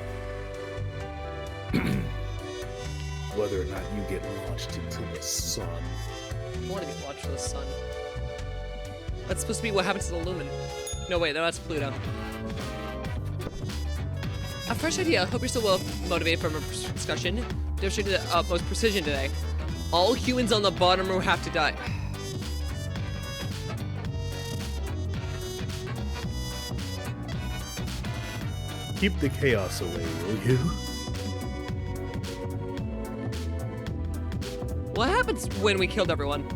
Whether or not you get launched into the sun. I want to get launched to the sun. That's supposed to be what happens to the Lumen. No, wait, that's Pluto. A fresh idea. Hope you're still well motivated from a discussion. Demonstrated the utmost precision today. All humans on the bottom row have to die. Keep the chaos away, will you? What happens when we killed everyone?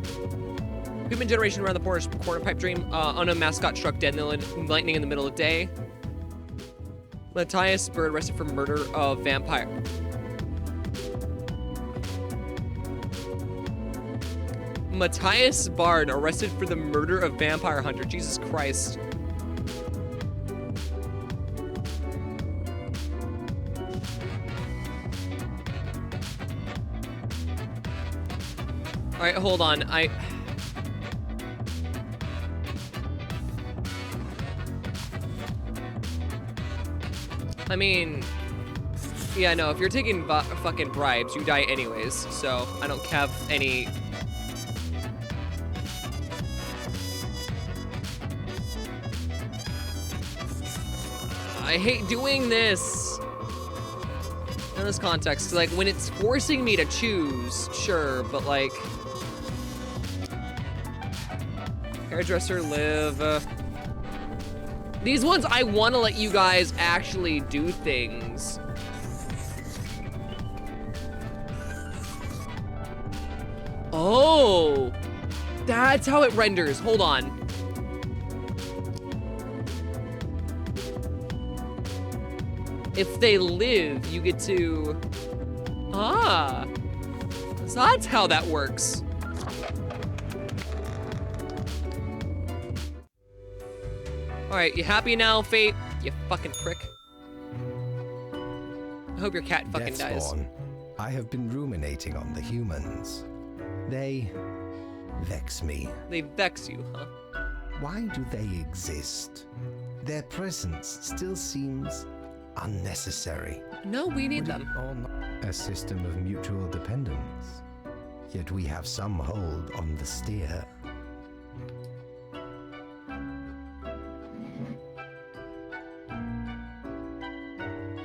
Human generation around the corner pipe dream. Unknown mascot struck dead in the lightning in the middle of the day. Matthias Bird arrested for murder of vampire. Matthias Bard arrested for the murder of vampire hunter. Jesus Christ. All right, hold on. I mean, yeah, no, if you're taking fucking bribes, you die anyways, so I don't have any... I hate doing this in this context, 'cause, like, when it's forcing me to choose, sure, but, like... Hairdresser, live... These ones, I want to let you guys actually do things. Oh, that's how it renders. Hold on. If they live, you get to... Ah, so that's how that works. Alright, you happy now, Fate? You fucking prick. I hope your cat fucking dies. Spawn. I have been ruminating on the humans. They vex me. They vex you, huh? Why do they exist? Their presence still seems unnecessary. No, we need them. A system of mutual dependence. Yet we have some hold on the steer.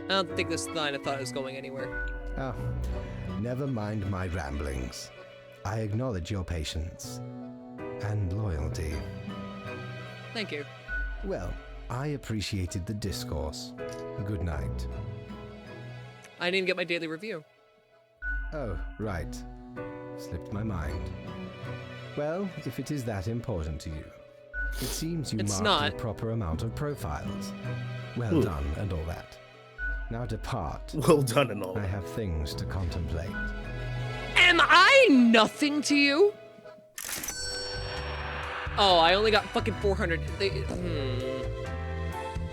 I don't think this line of thought is going anywhere. Oh, never mind my ramblings. I acknowledge your patience and loyalty. Thank you. Well, I appreciated the discourse. Good night. I didn't even get my daily review. Oh, right. Slipped my mind. Well, if it is that important to you, it seems you It's marked not. the proper amount of profiles. Well Ooh. done and all that. Now depart. Well done and all I that. have things to contemplate. Am I nothing to you? Oh, I only got fucking 400.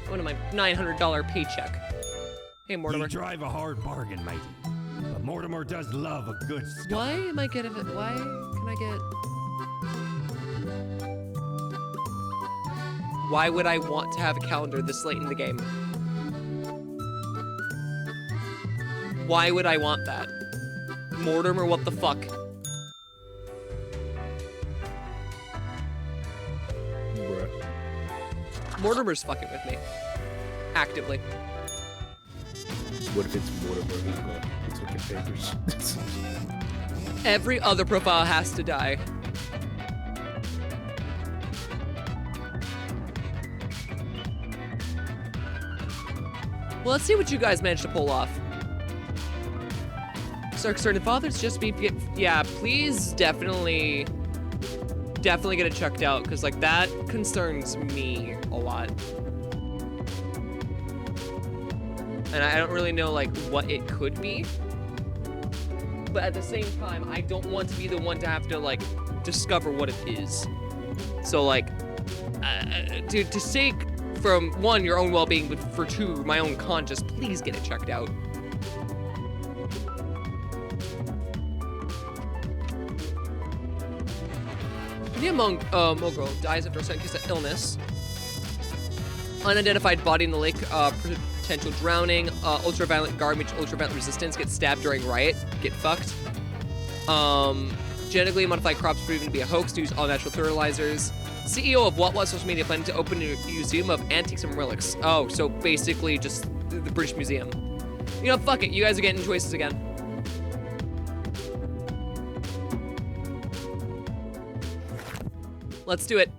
What am I? $900 paycheck. Hey, Mortimer. You drive a hard bargain, matey. But Mortimer does love a good scuff. Why am I getting it? Why can I get? Why would I want to have a calendar this late in the game? Why would I want that? Mortimer, what the fuck? Bruh. Mortimer's fucking with me. Actively. What if it's Mortimer who took your papers? Every other profile has to die. Well, let's see what you guys managed to pull off. So concerned fathers just be, yeah, please definitely get it checked out, because like that concerns me a lot. And I don't really know like what it could be. But at the same time, I don't want to be the one to have to like discover what it is. So like, to sake from one, your own well-being, but for two, my own conscience, please get it checked out. The Mogul dies after a sudden case of illness. Unidentified body in the lake, potential drowning, ultraviolet garbage, ultraviolet resistance, get stabbed during riot, get fucked. Genetically modified crops proven to be a hoax to use all natural fertilizers. CEO of What social media planning to open a museum of antiques and relics. Oh, so basically just the British Museum. You know, fuck it, you guys are getting choices again. Let's do it.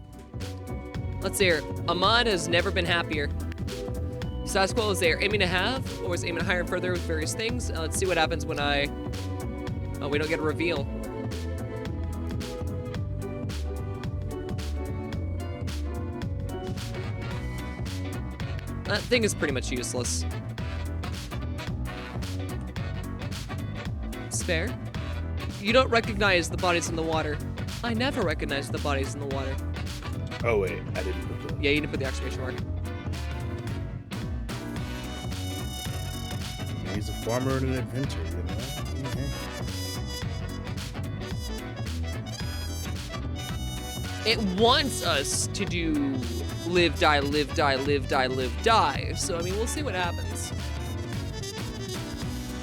Let's hear. Ahmad has never been happier. Status quo is they aiming to have, or is aiming higher and further with various things. Let's see what happens when I... Oh, we don't get a reveal. That thing is pretty much useless. Spare? You don't recognize the bodies in the water. I never recognize the bodies in the water. Oh wait, I didn't put the... Yeah, you didn't put the exclamation mark. He's a farmer and an inventor, you know? It wants us to do live, die, live, die, live, die, live, die. So, I mean, we'll see what happens.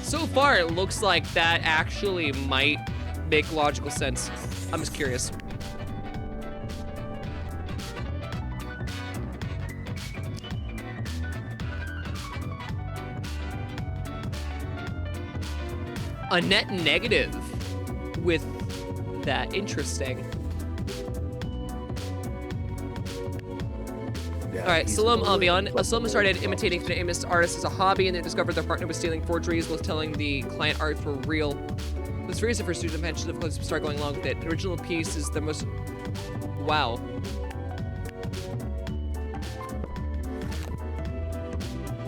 So far, it looks like that actually might make logical sense. I'm just curious. A net negative with that. Interesting. Yeah, All right, he's Salam gonna Albion. live Salam started imitating famous artists as a hobby, and they discovered their partner was stealing forgeries while telling the client arts were real. It was furious at first student mentioned the difficulties to start going along with it. The original piece is the most... Wow.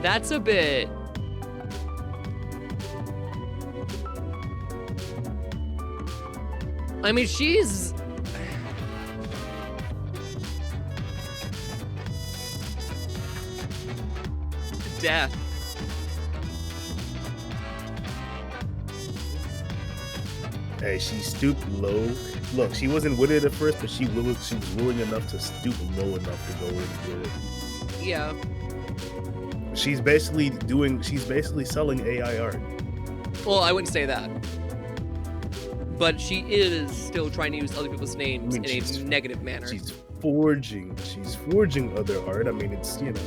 That's a bit... I mean, she's... Death. Hey, she stooped low. Look, she wasn't with it at first, but she was willing enough to stoop low enough to go in with it. Yeah. She's basically selling AI art. Well, I wouldn't say that. but she is still trying to use other people's names in a negative manner. She's forging other art. I mean, it's, you know,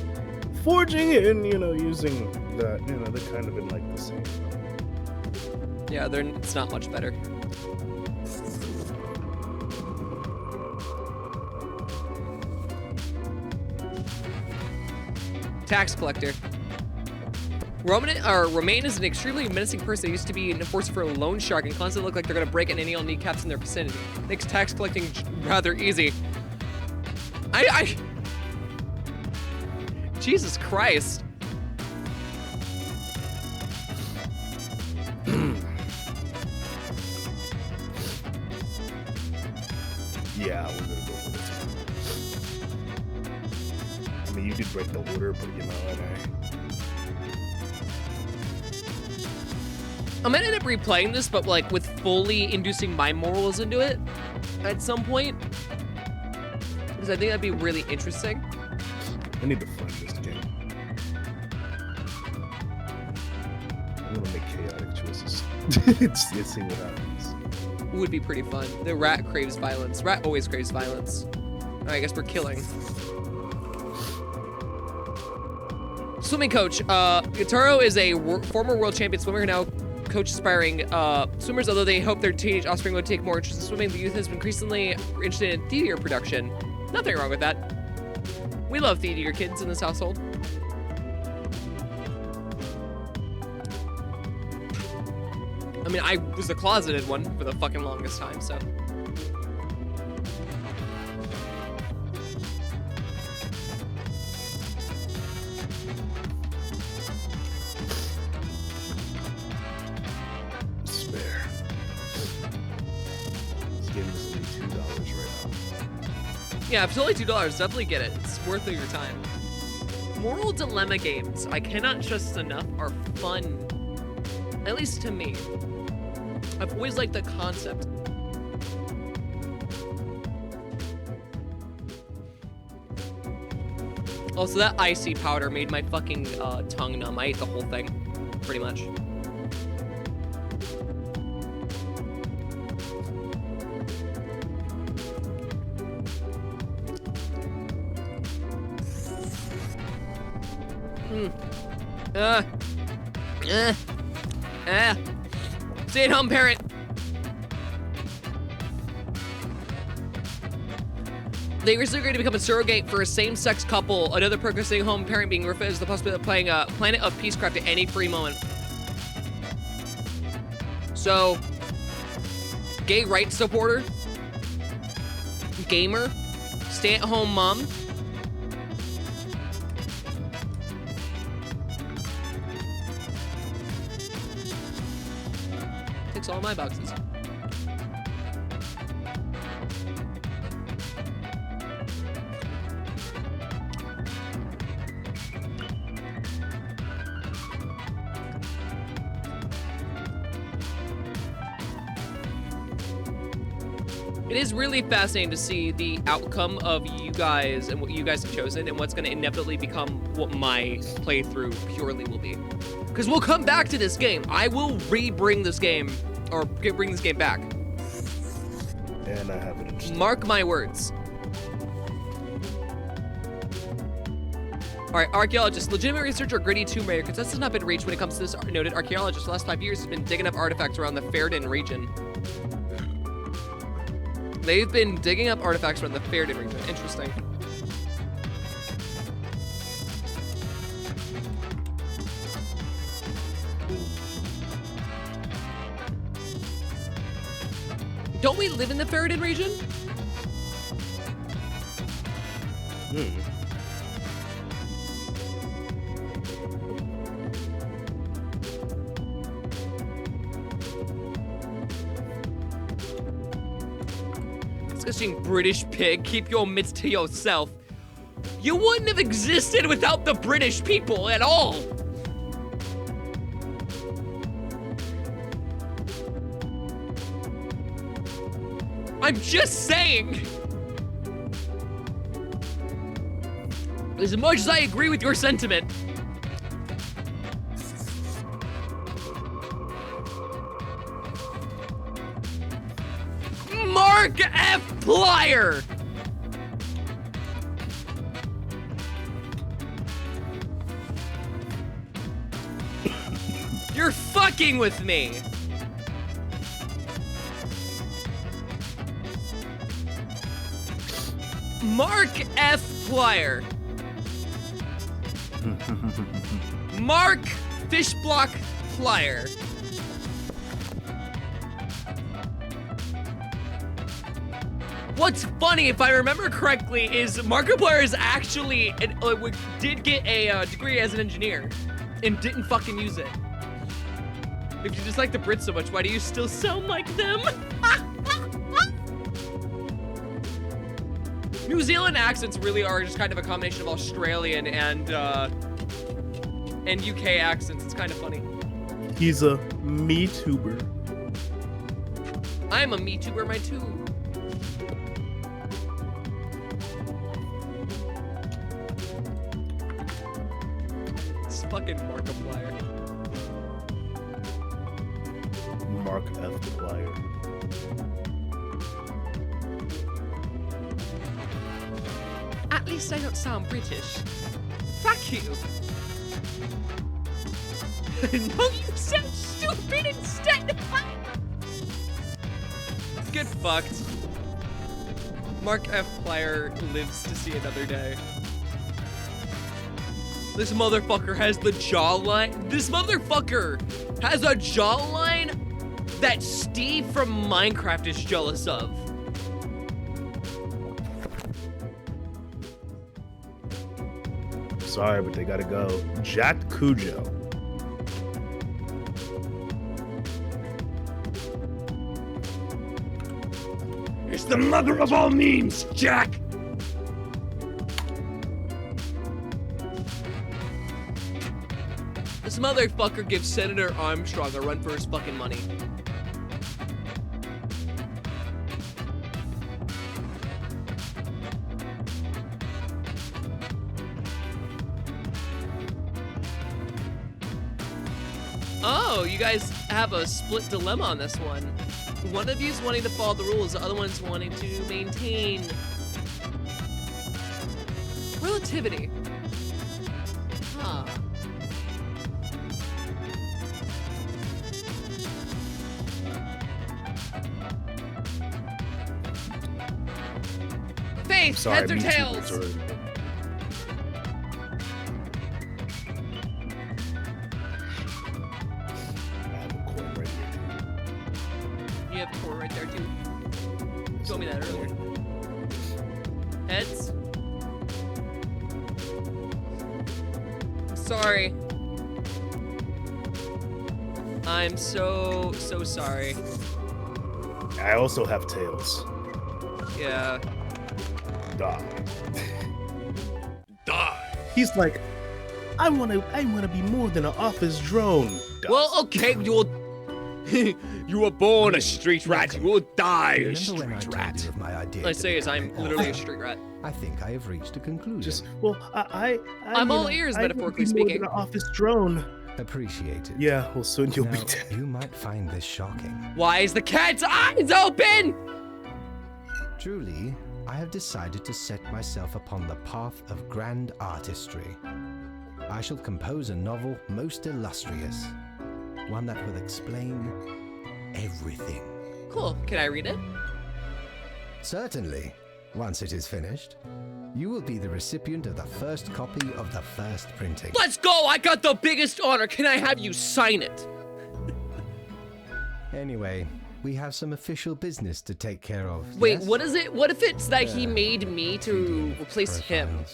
forging and, you know, using that, you know, they're kind of in like the same. Yeah, it's not much better. Tax collector. Romaine is an extremely menacing person who used to be an enforcer for a loan shark and constantly look like they're gonna break any old kneecaps in their vicinity. Makes tax collecting rather easy. Jesus Christ. Yeah, we're gonna go with it. I mean, you did break the order, but you know, I might end up replaying this, but like with fully inducing my morals into it at some point. Because I think that'd be really interesting. I need to find this game. I'm gonna make chaotic choices. Let's see what happens. Would be pretty fun. The rat craves violence. Rat always craves violence. Alright, I guess we're killing. Swimming coach. Gitaro is a former world champion swimmer who now coach aspiring swimmers. Although they hope their teenage offspring would take more interest in swimming, the youth has been increasingly interested in theater production. Nothing wrong with that. We love theater kids in this household. I mean, I was a closeted one for the fucking longest time, so. Spare. This game is only $2 right now. Yeah, if it's only $2, definitely get it. It's worth your time. Moral dilemma games, I cannot stress enough, are fun. At least to me. I've always liked the concept. Also, that icy powder made my fucking tongue numb. I ate the whole thing, pretty much. Stay-at-home parent. They recently agreed to become a surrogate for a same-sex couple. Another perk of staying home parent being referred as the possibility of playing a Planet of Peacecraft at any free moment. So, gay rights supporter, gamer, stay-at-home mom. Ticks all my boxes. It is really fascinating to see the outcome of you guys and what you guys have chosen and what's going to inevitably become what my playthrough purely will be. Because we'll come back to this game. I will bring this game back. And I have it. Mark my words. All right, archaeologist. Legitimate researcher Gritty Tomb Raider. Consensus has not been reached when it comes to this noted archaeologist. The last 5 years has been digging up artifacts around the Fairden region. They've been digging up artifacts from the Fairden region. Interesting. Don't we live in the Fairden region? Disgusting British pig, keep your mitts to yourself. You wouldn't have existed without the British people at all. I'm just saying. As much as I agree with your sentiment. Mark F. Plier! You're fucking with me! Mark F. Plier. Mark Fishblock Plier. What's funny, if I remember correctly, is Markiplier is actually did get a degree as an engineer and didn't fucking use it. If you just like the Brits so much, why do you still sound like them? New Zealand accents really are just kind of a combination of Australian and UK accents. It's kind of funny. He's a me-tuber. I'm a me-tuber, my too. It's fucking Markiplier. Mark F. Plier. At least I don't sound British. Fuck you. No, you sound stupid instead. Get fucked. Mark F. Plier lives to see another day. This motherfucker has the jawline. This motherfucker has a jawline that Steve from Minecraft is jealous of. Sorry, but they gotta go. Jack Cujo. It's the mother of all memes, Jack! This motherfucker gives Senator Armstrong a run for his fucking money. Oh, you guys have a split dilemma on this one. One of you's wanting to follow the rules, the other one's wanting to maintain relativity. Huh. Faith, Sorry, heads or tails? You have a core right there too. You told me that earlier. Heads? Sorry. I'm so sorry. I also have tails. Yeah. Die. Die. He's like, I wanna be more than an office drone. Well, okay, you were born a street rat. You will die a street rat. I say is I'm literally a street rat. I think I have reached a conclusion. Just, well, I'm all ears, metaphorically speaking. An office drone. Appreciate it. Yeah, well, soon you'll be dead. You might find this shocking. Why is the cat's eyes open? Truly, I have decided to set myself upon the path of grand artistry. I shall compose a novel most illustrious, one that will explain everything. Cool. Can I read it? Certainly. Once it is finished, you will be the recipient of the first copy of the first printing. Let's go! I got the biggest honor. Can I have you sign it? Anyway, we have some official business to take care of. Wait, yes? what is it? What if it's that he made me to replace him?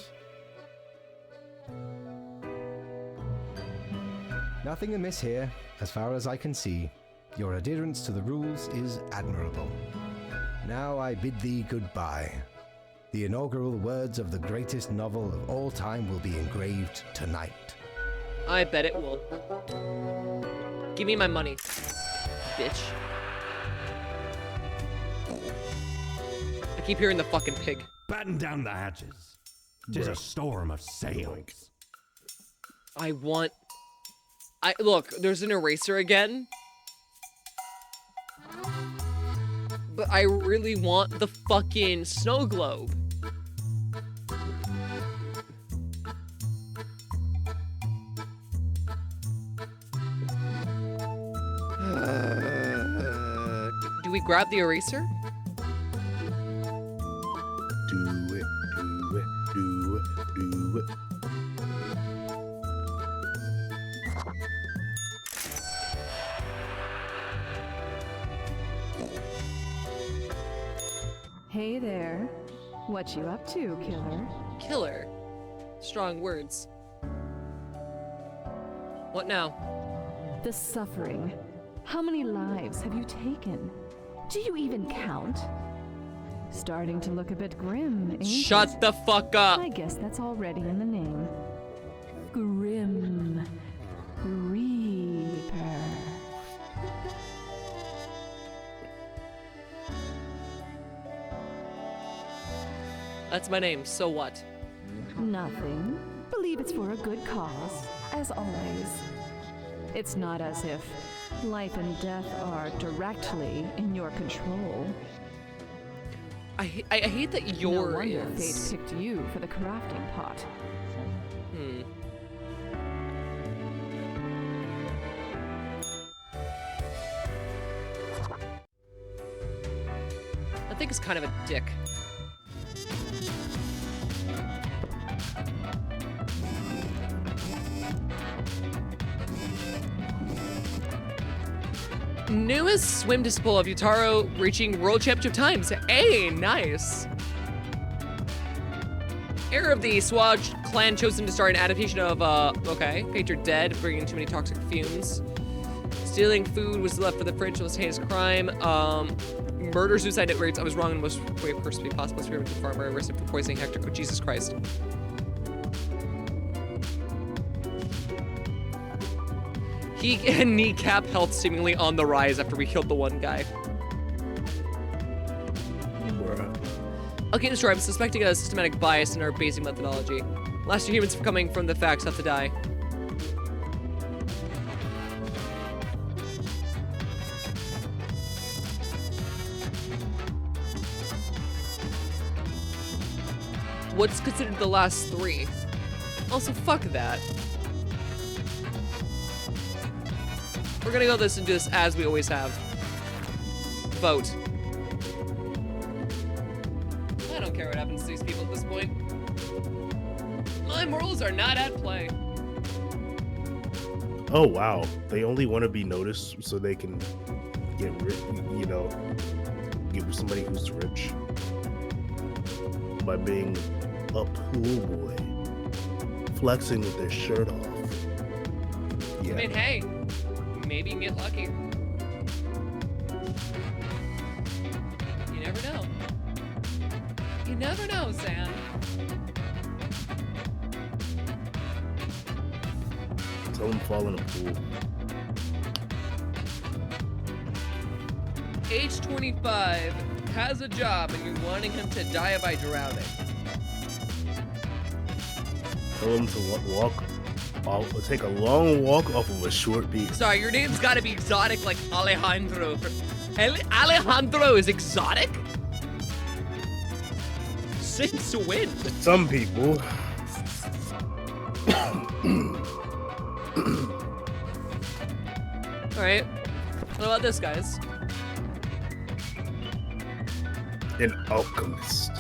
Nothing amiss here, as far as I can see. Your adherence to the rules is admirable. Now I bid thee goodbye. The inaugural words of the greatest novel of all time will be engraved tonight. I bet it will. Give me my money, bitch. I keep hearing the fucking pig. Batten down the hatches. 'Tis a storm of sails. Look, there's an eraser again. But I really want the fucking snow globe. Do we grab the eraser? Do it, do it, do it, do it. Hey there. What you up to, killer? Killer. Strong words. What now? The suffering. How many lives have you taken? Do you even count? Starting to look a bit grim, ain't it? Shut the fuck up! I guess that's already in the name. Grim Reaper. That's my name, so what? Nothing. Believe it's for a good cause, as always. It's not as if life and death are directly in your control. I hate that No your wonder is. fate picked you for the crafting pot. I think it's kind of a dick. Newest swim disciple of Yutaro reaching World Championship times. Hey, nice. Heir of the Swatch clan chosen to start an adaptation of, okay, Patriot dead, bringing too many toxic fumes. Stealing food was left for the fridge, was heinous crime. Murder, suicide rates, I was wrong in most way personally possible. Experimental farmer arrested for poisoning Hector. Oh, Jesus Christ. He and kneecap health seemingly on the rise after we killed the one guy. Okay, destroy. I'm suspecting a systematic bias in our basic methodology. Last year humans coming from the facts have to die. What's considered the last three? Also, fuck that. We're gonna go this and do this as we always have. Vote. I don't care what happens to these people at this point. My morals are not at play. Oh wow, they only want to be noticed so they can get rich, you know, get with somebody who's rich by being a pool boy, flexing with their shirt off. Yeah. I mean, hey, maybe you can get lucky. You never know. You never know, Sam. Tell them fall in a pool. Age 25, has a job, and you're wanting him to die by drowning. Tell them to take a long walk off of a short beach. Sorry, your name's gotta be exotic like Alejandro. Alejandro is exotic? Since when? Some people. Alright. What about this, guys? An alchemist.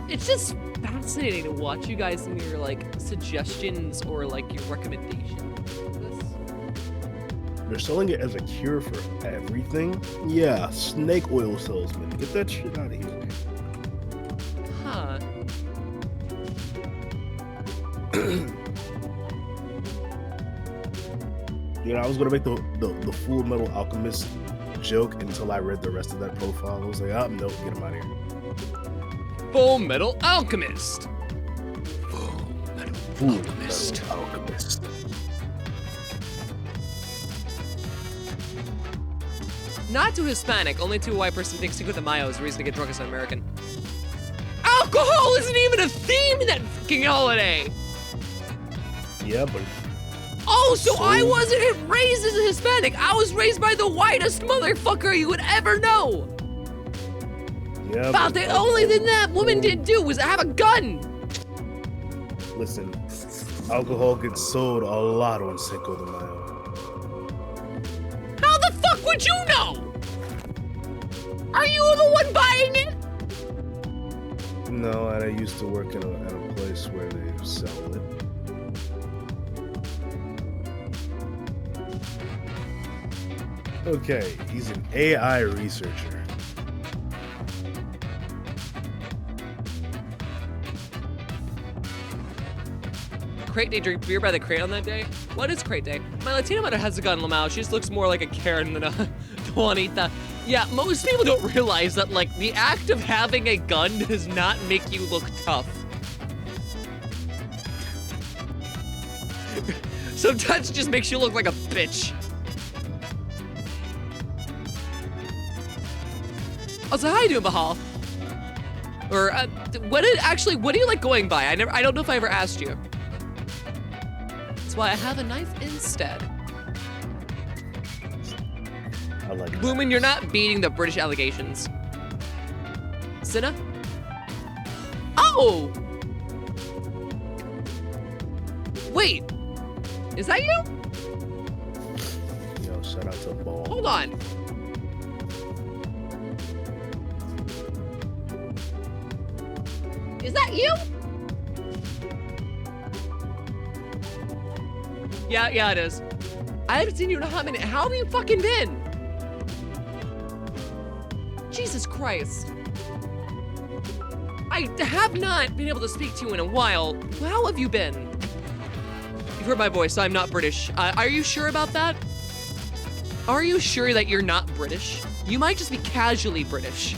It's just fascinating to watch you guys and your like suggestions or like your recommendations. They're selling it as a cure for everything. Yeah, snake oil salesman. Get that shit out of here. Huh. You know, I was gonna make the Full Metal Alchemist joke until I read the rest of that profile. I was like, oh no, get him out of here. Full Metal Alchemist. Full Metal Alchemist. Not too Hispanic, only to a white person thinks Cinco de Mayo is a reason to get drunk as an American. Alcohol isn't even a theme in that fucking holiday! Yeah, but Oh, so I wasn't raised as a Hispanic. I was raised by the whitest motherfucker you would ever know. Yeah. About the only thing that woman didn't do was have a gun. Listen, alcohol gets sold a lot on Cinco de Mayo. How the fuck would you know? Are you the one buying it? No, and I used to work at a place where they sell it. Okay, he's an AI researcher. Crate Day, drink beer by the crate on that day? What is Crate Day? My Latina mother has a gun, Lamau. She just looks more like a Karen than a Juanita. Yeah, most people don't realize that, like, the act of having a gun does not make you look tough. Sometimes it just makes you look like a bitch. Oh, so how you doing, Bahal? Or, what do you like going by? I don't know if I ever asked you. That's why I have a knife instead. I like that. Lumen, you're not beating the British allegations. Cinna? Oh! Wait. Is that you? Yo, shout out to Ball. Hold on. Is that you? Yeah, it is. I haven't seen you in a hot minute. How have you fucking been? Jesus Christ. I have not been able to speak to you in a while. How have you been? You've heard my voice, so I'm not British. Are you sure about that? Are you sure that you're not British? You might just be casually British.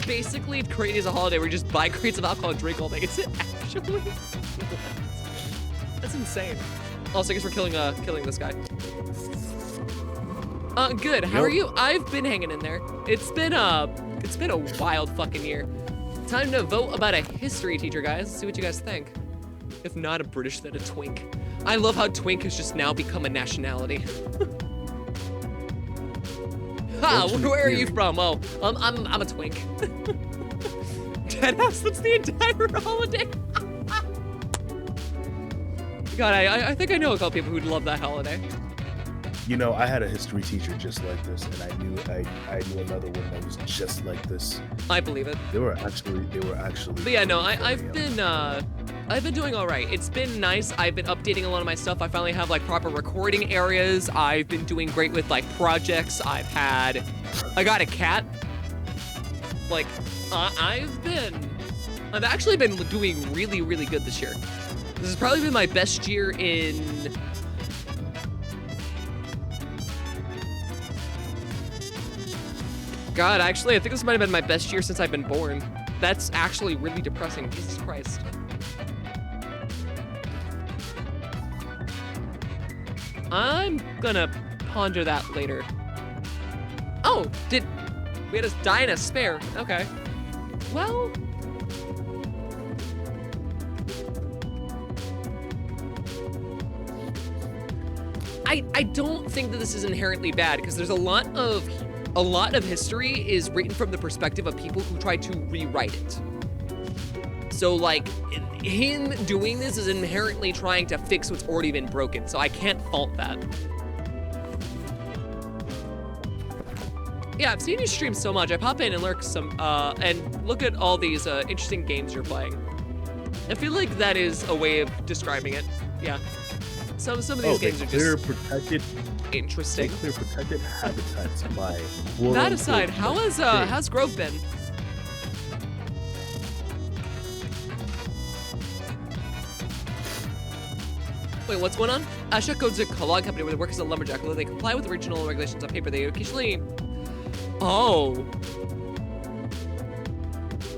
Basically, Crate is a holiday where you just buy crates of alcohol and drink all day. Is it actually? That's insane. Also, I guess we're killing this guy. Good. How are you? I've been hanging in there. It's been a wild fucking year. Time to vote about a history teacher, guys. Let's see what you guys think. If not a British, then a twink. I love how twink has just now become a nationality. Ha! Where are you from? Oh, I'm a twink. Deadass, that's the entire holiday. God, I think I know a couple people who'd love that holiday. You know, I had a history teacher just like this, and I knew another one that was just like this. I believe it. They were actually. But yeah, no, I've been doing all right. It's been nice. I've been updating a lot of my stuff. I finally have like proper recording areas. I've been doing great with like projects. I got a cat. Like, I've actually been doing really, really good this year. This has probably been my best year in. God, actually, I think this might have been my best year since I've been born. That's actually really depressing. Jesus Christ. I'm gonna ponder that later. Oh, we had a die in a spare. Okay. Well. I don't think that this is inherently bad because there's a lot of history is written from the perspective of people who try to rewrite it. So like him doing this is inherently trying to fix what's already been broken. So I can't fault that. Yeah, I've seen you stream so much. I pop in and lurk some, and look at all these interesting games you're playing. I feel like that is a way of describing it. Yeah. Some of these games are just protected. Interesting. They clear protected habitats by. That aside, how's Grove been? Wait, what's going on? Asha goes to a log company where they work as a lumberjack. Although they comply with regional regulations on paper, they occasionally. Oh.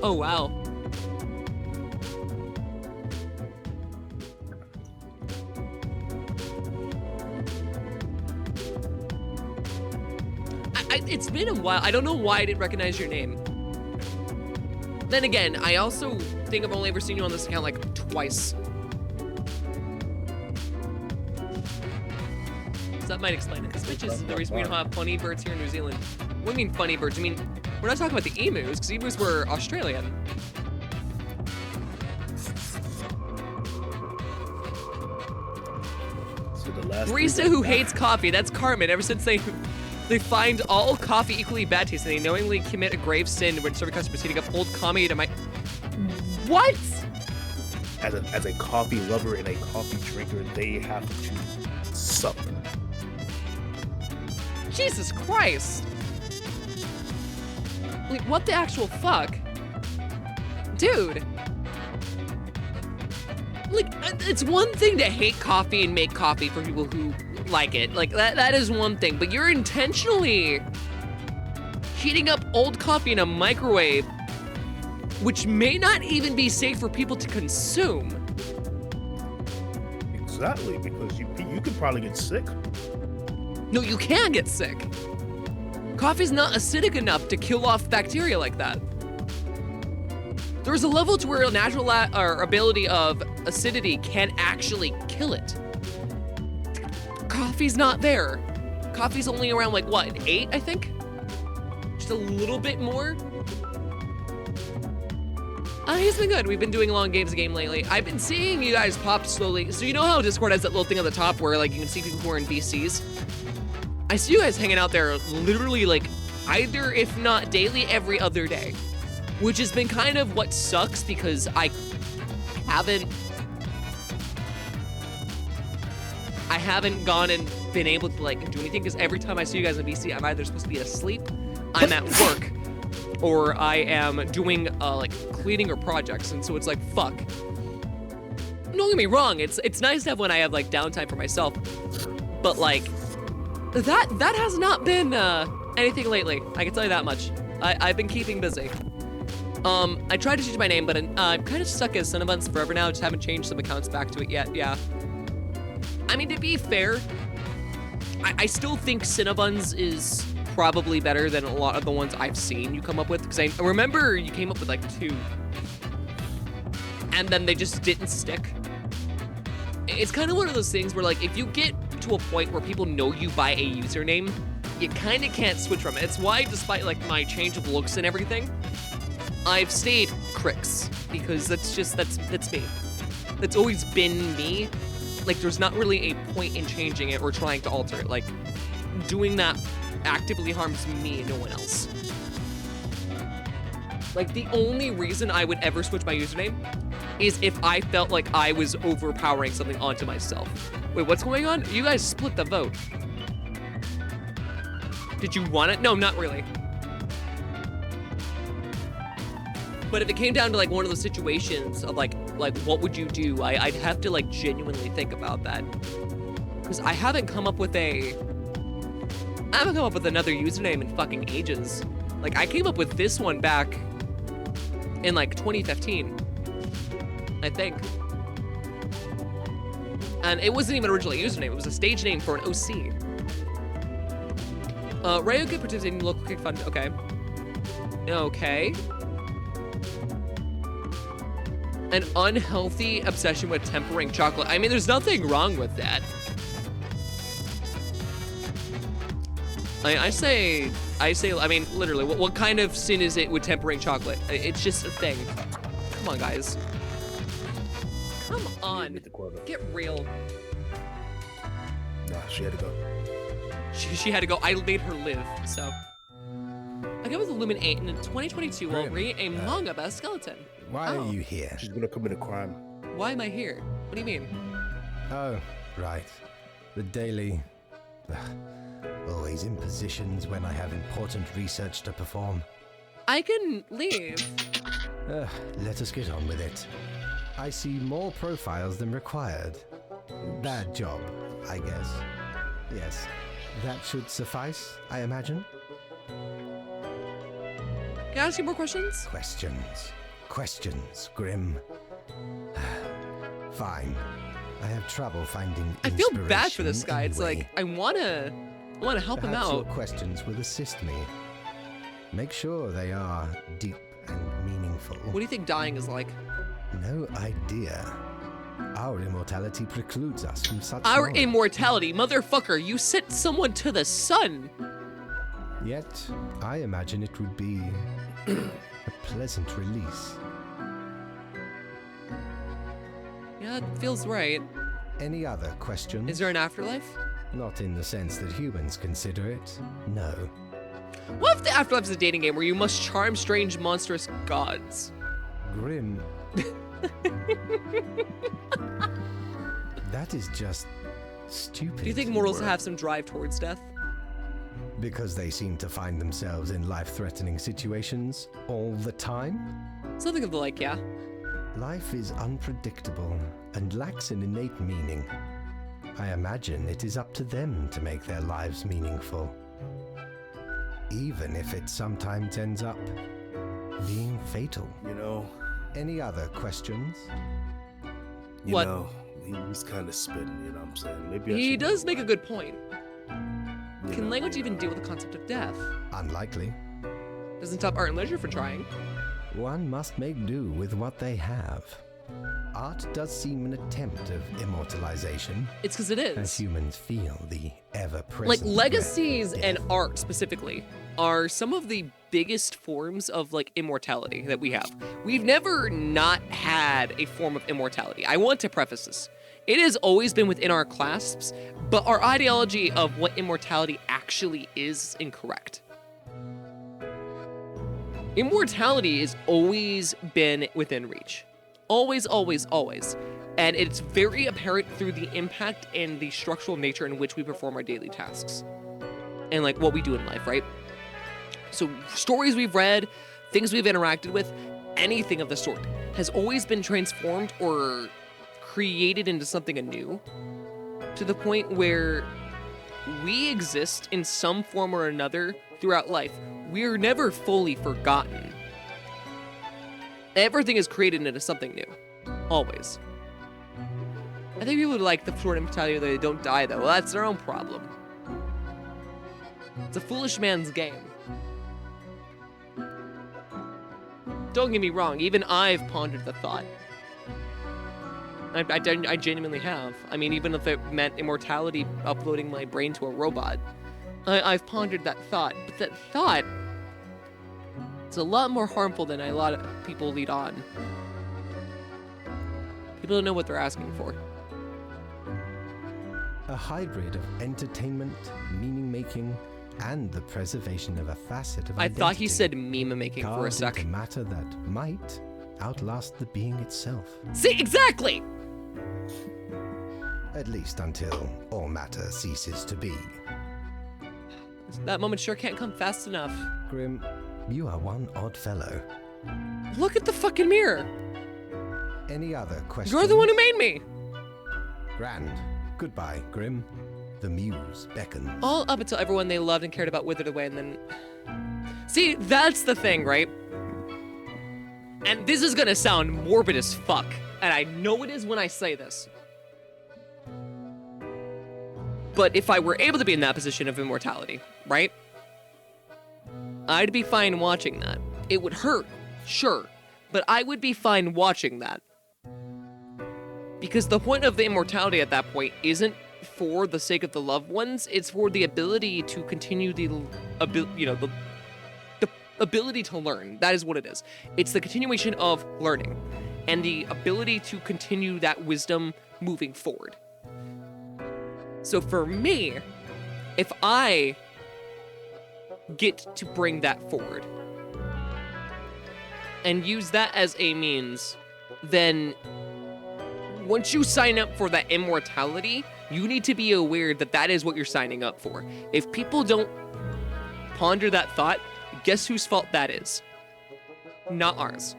Oh wow. It's been a while. I don't know why I didn't recognize your name. Then again, I also think I've only ever seen you on this account like twice. that might explain it. This bitch is the reason we don't have funny birds here in New Zealand. What do you mean funny birds? I mean, we're not talking about the emus, because emus were Australian. So the last Barista who hates coffee, that's Carmen. Ever since they find all coffee equally bad tasting, they knowingly commit a grave sin when serving customers heating up old coffee to my... What? As a coffee lover and a coffee drinker, they have to suffer. Jesus Christ. Like, what the actual fuck? Dude. Like, it's one thing to hate coffee and make coffee for people who like it. Like, that is one thing. But you're intentionally heating up old coffee in a microwave, which may not even be safe for people to consume. Exactly, because you could probably get sick. No, you can get sick. Coffee's not acidic enough to kill off bacteria like that. There's a level to where a natural ability of acidity can actually kill it. Coffee's not there. Coffee's only around like what, 8, I think? Just a little bit more. He's been good. We've been doing long games of game lately. I've been seeing you guys pop slowly. So you know how Discord has that little thing at the top where like you can see people who are in VCs? I see you guys hanging out there literally like either, if not daily, every other day. Which has been kind of what sucks because I haven't gone and been able to like do anything because every time I see you guys in VC, I'm either supposed to be asleep, I'm at work, or I am doing like cleaning or projects, and so it's like, fuck. Don't get me wrong, it's nice to have when I have like downtime for myself, but like, that has not been anything lately, I can tell you that much. I've been keeping busy. I tried to change my name, but I'm kind of stuck as Cinnabons forever now. Just haven't changed some accounts back to it yet, yeah. I mean, to be fair, I still think Cinnabons is probably better than a lot of the ones I've seen you come up with, because I remember you came up with like 2, and then they just didn't stick. It's kind of one of those things where like, if you get to a point where people know you by a username, you kind of can't switch from it. It's why, despite like my change of looks and everything, I've stayed Crix, because that's me. That's always been me. Like, there's not really a point in changing it or trying to alter it. Like, doing that actively harms me and no one else. Like, the only reason I would ever switch my username is if I felt like I was overpowering something onto myself. Wait, what's going on? You guys split the vote. Did you want it? No, not really. But if it came down to like one of those situations of like what would you do? I'd have to like genuinely think about that. Because I haven't come up with another username in fucking ages. Like, I came up with this one back in like 2015, I think. And it wasn't even originally a username, it was a stage name for an OC. Rayo could participate in local kick fund, okay. Okay. An unhealthy obsession with tempering chocolate. I mean, there's nothing wrong with that. I mean, literally, what kind of sin is it with tempering chocolate? It's just a thing. Come on, guys. Come on. Get real. Nah, she had to go. She had to go. I made her live, so. I got with Lumen 8, and in 2022, we'll read a manga about a skeleton. Why are you here? She's gonna commit a crime. Why am I here? What do you mean? Oh, right. The daily... always in positions when I have important research to perform. I can leave. Let us get on with it. I see more profiles than required. Bad job, I guess. Yes, that should suffice, I imagine. Can I ask you more questions? Questions, Grim. Fine. I have trouble finding I feel bad for this guy. It's like, I wanna help him Perhaps out. Your questions will assist me. Make sure they are deep and meaningful. What do you think dying is like? No idea. Our immortality precludes us from such Our knowledge. immortality, motherfucker, you sent someone to the sun. Yet, I imagine it would be a pleasant release. Yeah, it feels right. Any other questions? Is there an afterlife? Not in the sense that humans consider it, no. What if the afterlife is a dating game where you must charm strange, monstrous gods? Grim. That is just stupid. Do you think mortals have some drive towards death? Because they seem to find themselves in life-threatening situations all the time? Something of the like, yeah. Life is unpredictable and lacks an innate meaning. I imagine it is up to them to make their lives meaningful. Even if it sometimes ends up being fatal. You know. Any other questions? You know, he's kind of spitting, you know what I'm saying? Maybe He does make a good point. You Can know, language even deal with the concept of death? Unlikely. Doesn't stop art and leisure from trying. One must make do with what they have. Art does seem an attempt of immortalization. It's because it is. As humans feel the ever-present Like, threat legacies of and death. art specifically are some of the biggest forms of, like, immortality that we have. We've never not had a form of immortality. I want to preface this. It has always been within our clasps, but our ideology of what immortality actually is incorrect. Immortality has always been within reach. Always, always, always. And it's very apparent through the impact and the structural nature in which we perform our daily tasks. And like what we do in life, right? So stories we've read, things we've interacted with, anything of the sort has always been transformed or created into something anew, to the point where we exist in some form or another throughout life. We're never fully forgotten. Everything is created into something new. Always. I think people would like the sort of mentality that they don't die, though. Well, that's their own problem. It's a foolish man's game. Don't get me wrong, even I've pondered the thought. I genuinely have. I mean, even if it meant immortality, uploading my brain to a robot, I've pondered that thought. But that thought, it's a lot more harmful than a lot of people lead on. People don't know what they're asking for. A hybrid of entertainment, meaning-making, and the preservation of a facet of I identity. thought he said meme-making for a carved sec. into matter that might outlast the being itself. See, exactly! At least until all matter ceases to be. That moment sure can't come fast enough. Grim, you are one odd fellow. Look at the fucking mirror. Any other questions? You're the one who made me. Grand. Goodbye, Grim. The muse beckons. All up until everyone they loved and cared about withered away, and then... See, that's the thing, right? And this is gonna sound morbid as fuck, and I know it is when I say this. But if I were able to be in that position of immortality, right? I'd be fine watching that. It would hurt, sure, but I would be fine watching that. Because the point of the immortality at that point isn't for the sake of the loved ones, it's for the ability to continue the ability to learn. That is what it is. It's the continuation of learning and the ability to continue that wisdom moving forward. So for me, if I get to bring that forward and use that as a means, then once you sign up for that immortality, you need to be aware that that is what you're signing up for. If people don't ponder that thought, guess whose fault that is? Not ours.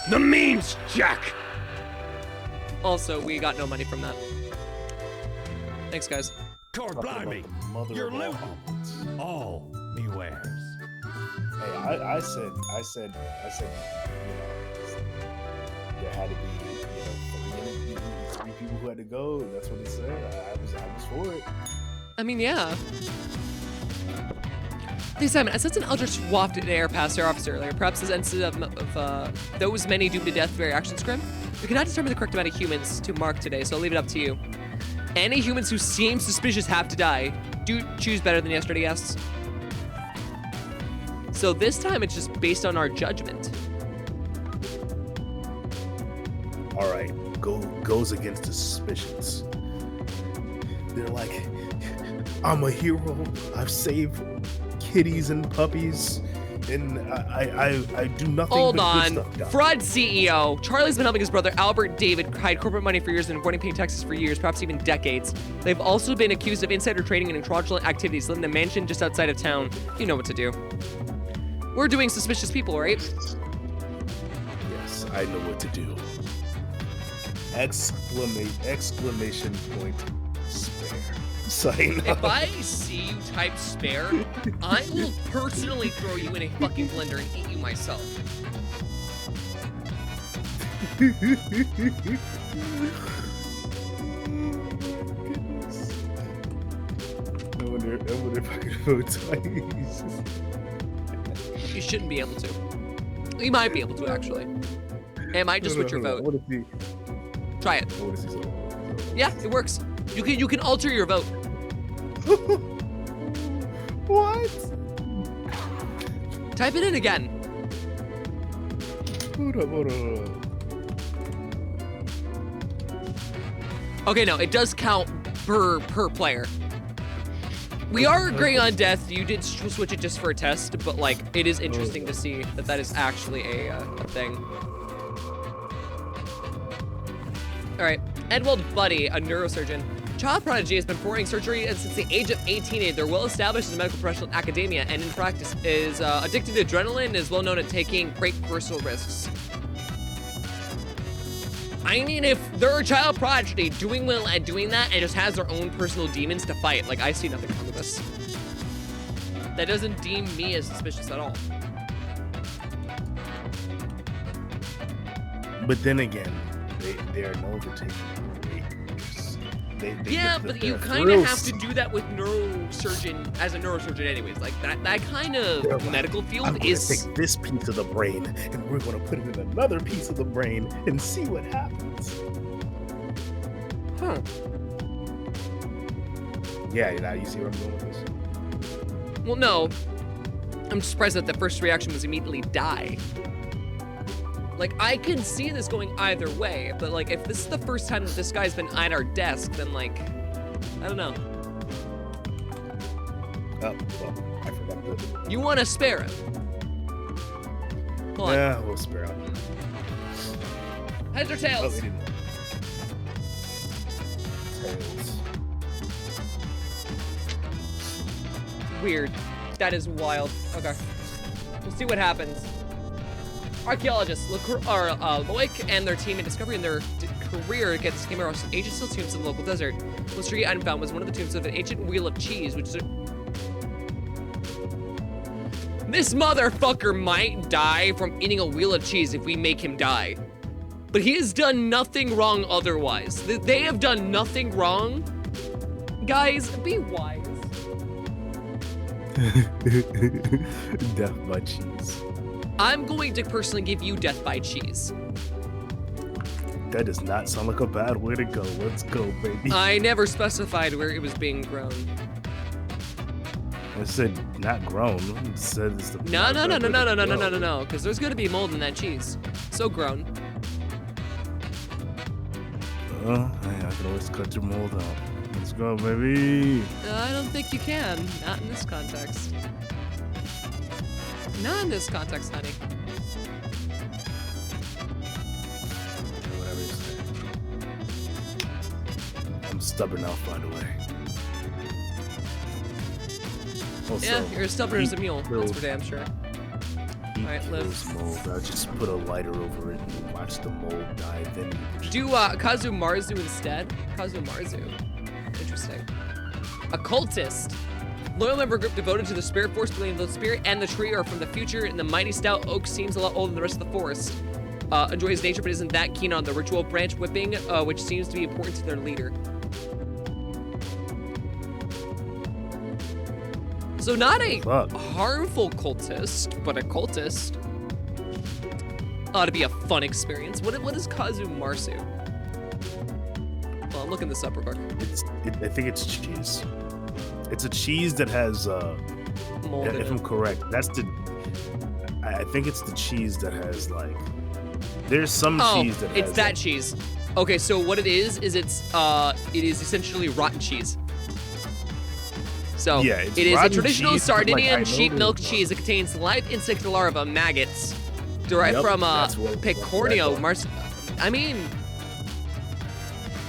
The memes, Jack! Also, we got no money from that. Thanks, guys. Cord blimey! You're looting all me wares. Hey, I said, you know, there had to be, you know, three people who had to go. That's what he said. I was for it. I mean, yeah. Hey Simon, I sensed an eldritch waft in air past our officer earlier. Perhaps as instead of those many doomed to death for your actions, Grim. We cannot determine the correct amount of humans to mark today, so I'll leave it up to you. Any humans who seem suspicious have to die. Do choose better than yesterday, yes. So this time it's just based on our judgment. All right, goes against the suspicions. They're like, I'm a hero. I've saved kitties and puppies, and I do nothing. Hold but on, good stuff. fraud CEO. Charlie's been helping his brother Albert David hide corporate money for years and avoiding paying taxes for years, perhaps even decades. They've also been accused of insider trading and fraudulent activities, living in a mansion just outside of town. You know what to do. We're doing suspicious people, right? Yes, I know what to do. Exclamation point spare. Sign up. If I see you type spare, I will personally throw you in a fucking blender and eat you myself. I wonder if I could vote twice. You shouldn't be able to. You might be able to, actually. It might just switch your vote. What if he... Try it. What is he saying? Yeah, it works. You can alter your vote. What? Type it in again. Hold up. Okay, no, it does count per player. We are agreeing on death. You did switch it just for a test, but like, it is interesting to see that is actually a thing. All right, Edwald Buddy, a neurosurgeon. Child prodigy has been performing surgery since the age of 18. They're well established as a medical professional in academia and in practice. Is addicted to adrenaline and is well known at taking great personal risks. I mean, if they're a child prodigy doing well at doing that and just has their own personal demons to fight, like, I see nothing wrong with this. That doesn't deem me as suspicious at all. But then again, they are known for taking great risks. Yeah, but you kind of have to do that with neurosurgeon as a neurosurgeon anyways. Like that kind of medical field I'm is gonna take this piece of the brain and we're gonna put it in another piece of the brain and see what happens. Huh. Yeah, you see where I'm going with this? Well, no. I'm surprised that the first reaction was immediately die. Like, I can see this going either way, but like, if this is the first time that this guy's been at our desk, then like, I don't know. Oh, well, I forgot that. You want to spare him? Hold on. Yeah, we'll spare him. Heads or tails? Oh, we didn't. Tails. Weird. That is wild. Okay. We'll see what happens. Archaeologists Loic and their team in discovering their career against came across ancient steel tombs in the local desert. The most intriguing item found was one of the tombs of an ancient wheel of cheese, which is This motherfucker might die from eating a wheel of cheese if we make him die. But he has done nothing wrong otherwise. They have done nothing wrong. Guys, be wise. Death by cheese. I'm going to personally give you death by cheese. That does not sound like a bad way to go. Let's go, baby. I never specified where it was being grown. I said not grown. It said it's the No, because there's going to be mold in that cheese. So grown. I can always cut your mold out. Let's go, baby. I don't think you can. Not in this context. Not in this context, honey. Whatever you say. I'm stubborn, I'll find a way. Also, Yeah, you're as stubborn as a mule. That's for damn sure. Alright, live. Mold. I'll just put a lighter over it and watch the mold die. Then Do Kazu Marzu instead. Kazu Marzu. Interesting. Occultist. Loyal member group devoted to the spirit force, believing the spirit and the tree are from the future, and the mighty stout oak seems a lot older than the rest of the forest. Enjoys nature, but isn't that keen on the ritual branch whipping, which seems to be important to their leader. So not a Fuck. harmful cultist, but a cultist. Ought to be a fun experience. What is Kazu Marsu? Well, I'm looking this up real quick. I think it's cheese. It's a cheese that has, Mold in if I'm it. correct, I think it's the cheese that has like, there's some cheese that it's has that like, cheese. Okay, so what it is it is essentially rotten cheese. So Yeah, it's it is a rotten traditional cheese, but, like, I Sardinian know sheep there's milk one. cheese that contains live insect larvae maggots derived Yep, from that's what- Pecornio that's I mean,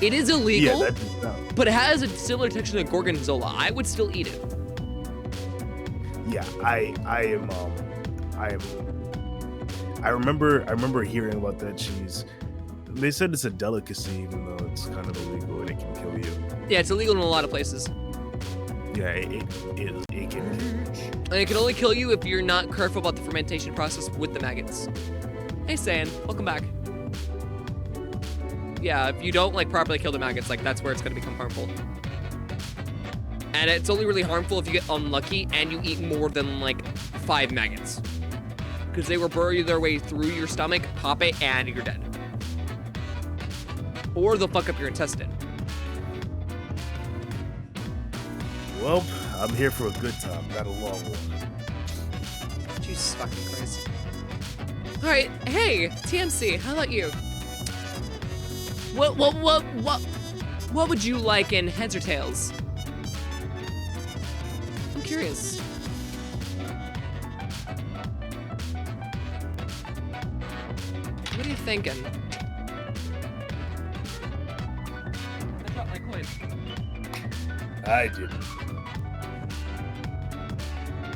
it is illegal, Yeah, that does sound. but it has a similar texture to gorgonzola. I would still eat it. Yeah, I remember hearing about that cheese. They said it's a delicacy, even though it's kind of illegal and it can kill you. Yeah, it's illegal in a lot of places. Yeah, it can. And it can only kill you if you're not careful about the fermentation process with the maggots. Hey, Saiyan, welcome back. Yeah, if you don't like properly kill the maggots, like that's where it's gonna become harmful. And it's only really harmful if you get unlucky and you eat more than like 5 maggots. Because they will bury their way through your stomach, pop it, and you're dead. Or they'll fuck up your intestine. Well, I'm here for a good time, not a long one. Jesus fucking Christ. Alright, hey, TMC, how about you? What would you like in heads or tails? I'm curious. What are you thinking? I dropped my coin. I did.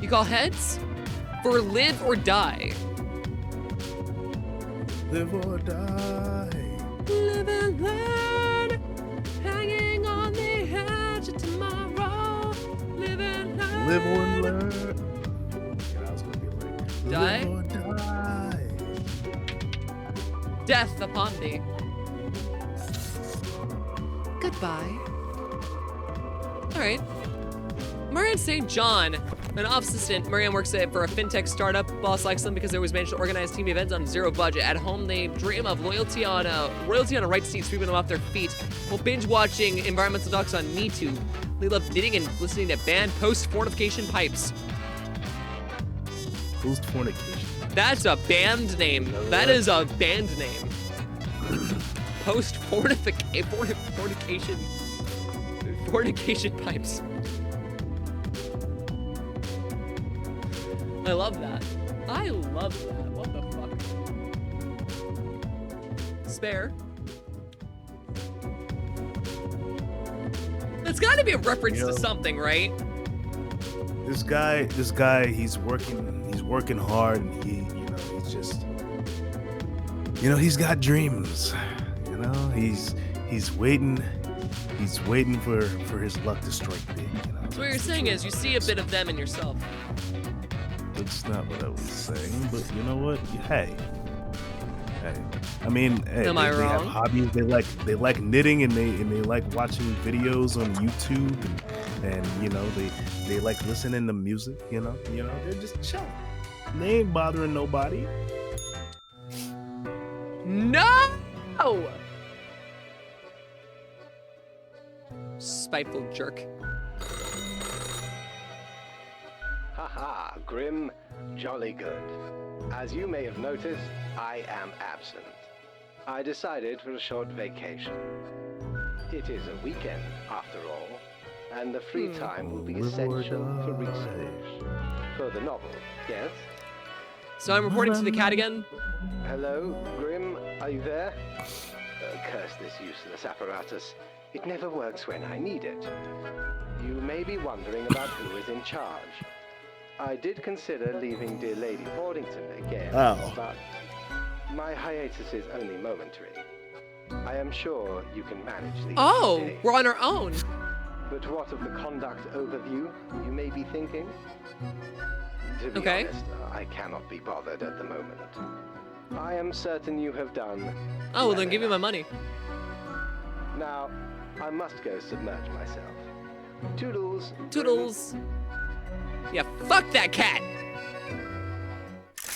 You call heads? For live or die? Live or die. Live and learn, hanging on the edge of tomorrow. Live and learn. Live or learn. Yeah, I was gonna be like, Die? live or die. Death upon thee. Goodbye. Alright. Marianne St. John, an office assistant. Marianne works for a fintech startup. Boss likes them because they always manage to organize team events on zero budget. At home, they dream of royalty on a right seat, sweeping them off their feet, while binge watching environmental docs on MeToo. They love knitting and listening to band post-fortification pipes. Post-fornication. That's a band name. That is a band name. Fornication pipes. I love that. I love that. What the fuck? Spare. That's gotta be a reference to something, right? This guy, he's working hard, and he's just, he's got dreams. He's waiting for his luck to strike big. So what you're saying is you see a bit of them in yourself. That's not what I was saying, but you know what? Hey. I mean, hey, Am I they have wrong? hobbies. They like knitting, and they like watching videos on YouTube, and they like listening to music. They're just chilling. They ain't bothering nobody. No! Spiteful jerk. Haha, Grim, jolly good. As you may have noticed, I am absent. I decided for a short vacation. It is a weekend, after all, and the free time will be essential for research. For the novel, yes? So I'm reporting to the cat again. Hello, Grim, are you there? Curse this useless apparatus. It never works when I need it. You may be wondering about who is in charge. I did consider leaving dear Lady Fordington again, but my hiatus is only momentary. I am sure you can manage these days. We're on our own. But what of the conduct overview, you may be thinking? To be Okay. honest, I cannot be bothered at the moment. I am certain you have done. Oh, well then give me my money. Now, I must go submerge myself. Toodles. Toodles. Yeah, fuck that cat.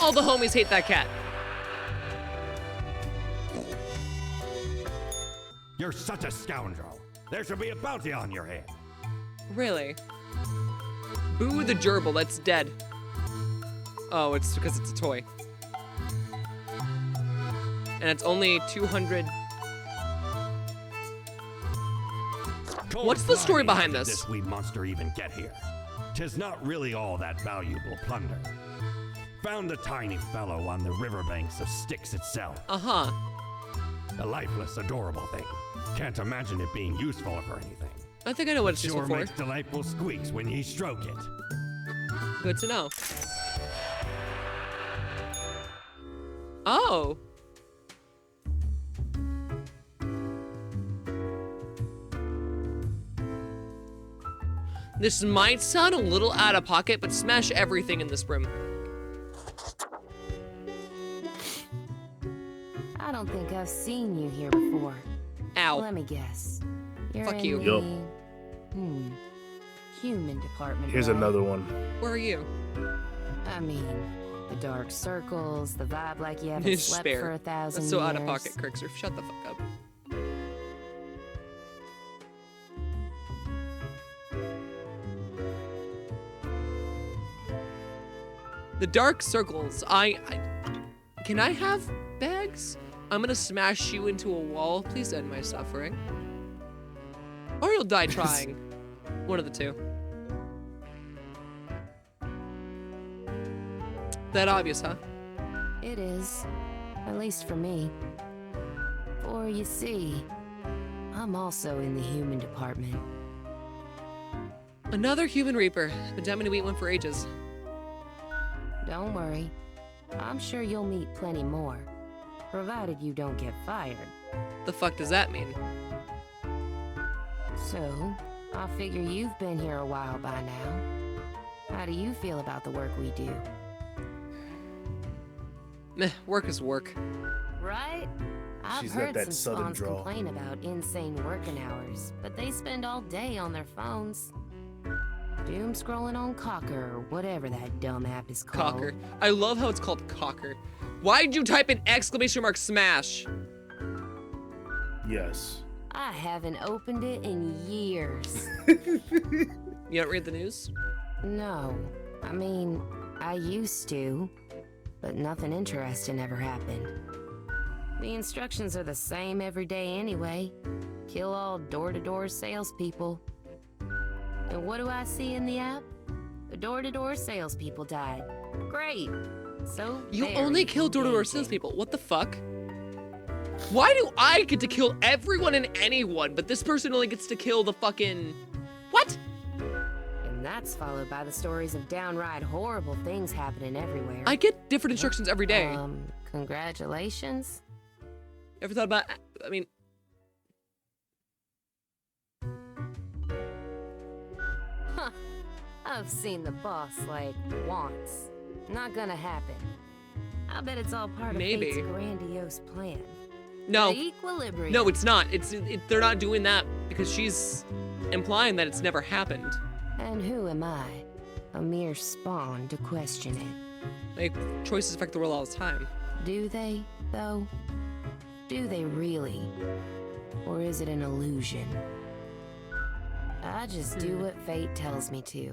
All the homies hate that cat. You're such a scoundrel. There should be a bounty on your head. Really? Boo the gerbil, that's dead. Oh, it's because it's a toy. And it's only 200. What's the story behind this? This wee monster even get here? 'Tis not really all that valuable plunder. Found a tiny fellow on the riverbanks of Styx itself. Uh-huh. A lifeless, adorable thing. Can't imagine it being useful for anything. I think I know what it's useful Sure for. makes delightful squeaks when ye stroke it. Good to know. Oh. This might sound a little out of pocket, but smash everything in this room. I don't think I've seen you here before. Ow. Let me guess. You're Fuck in you. the, human department. Here's right? another one. Where are you? I mean, the dark circles, the vibe like you haven't It's slept spare. for 1,000 That's so years. out of pocket, Crixer. Shut the fuck up. The dark circles. Can I have bags? I'm gonna smash you into a wall. Please end my suffering. Or you'll die trying. One of the two. That obvious, huh? It is. At least for me. For you see, I'm also in the human department. Another human reaper. Been dying to eat one for ages. Don't worry. I'm sure you'll meet plenty more. Provided you don't get fired. The fuck does that mean? So, I figure you've been here a while by now. How do you feel about the work we do? Meh, work is work. Right? I've She's got heard that some southern spawns drawl. complain about insane working hours, but they spend all day on their phones. Doom scrolling on Cocker or whatever that dumb app is called. Cocker. I love how it's called Cocker. Why'd you type in exclamation mark smash? Yes. I haven't opened it in years. You don't read the news? No. I mean, I used to, but nothing interesting ever happened. The instructions are the same every day anyway. Kill all door-to-door salespeople. And what do I see in the app? The door-to-door salespeople died. Great. So You very only kill door-to-door engaging. salespeople. What the fuck? Why do I get to kill everyone and anyone, but this person only gets to kill the fucking... What? And that's followed by the stories of downright horrible things happening everywhere. I get different instructions every day. Congratulations. Ever thought about... I mean... Huh. I've seen the boss, like, once. Not gonna happen. I bet it's all part of Maybe. Fate's grandiose plan. No. The equilibrium. No, it's not. They're not doing that because she's implying that it's never happened. And who am I? A mere spawn to question it. Like, choices affect the world all the time. Do they, though? Do they really? Or is it an illusion? I just do what fate tells me to.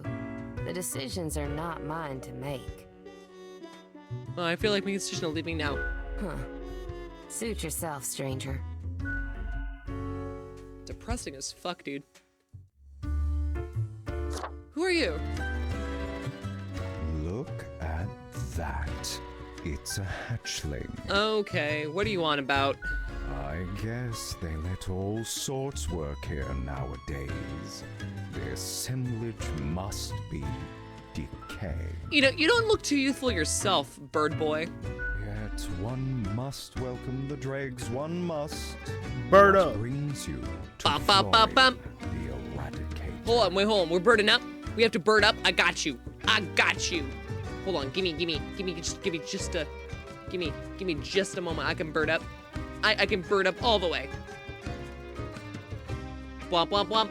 The decisions are not mine to make. Well, I feel like making a decision of leaving now. Huh. Suit yourself, stranger. Depressing as fuck, dude. Who are you? Look at that. It's a hatchling. Okay, what are you on about? I guess they let all sorts work here nowadays. The assemblage must be decay. You know, you don't look too youthful yourself, bird boy. Yet one must welcome the dregs, one must. Bird What up. brings you to Bum, bum, bum, bum. the eradicator. Hold on, wait, hold on. We're birding up. We have to bird up. I got you. I got you. Hold on, give me just a moment. I can bird up. I can bird up all the way. Womp, womp, womp.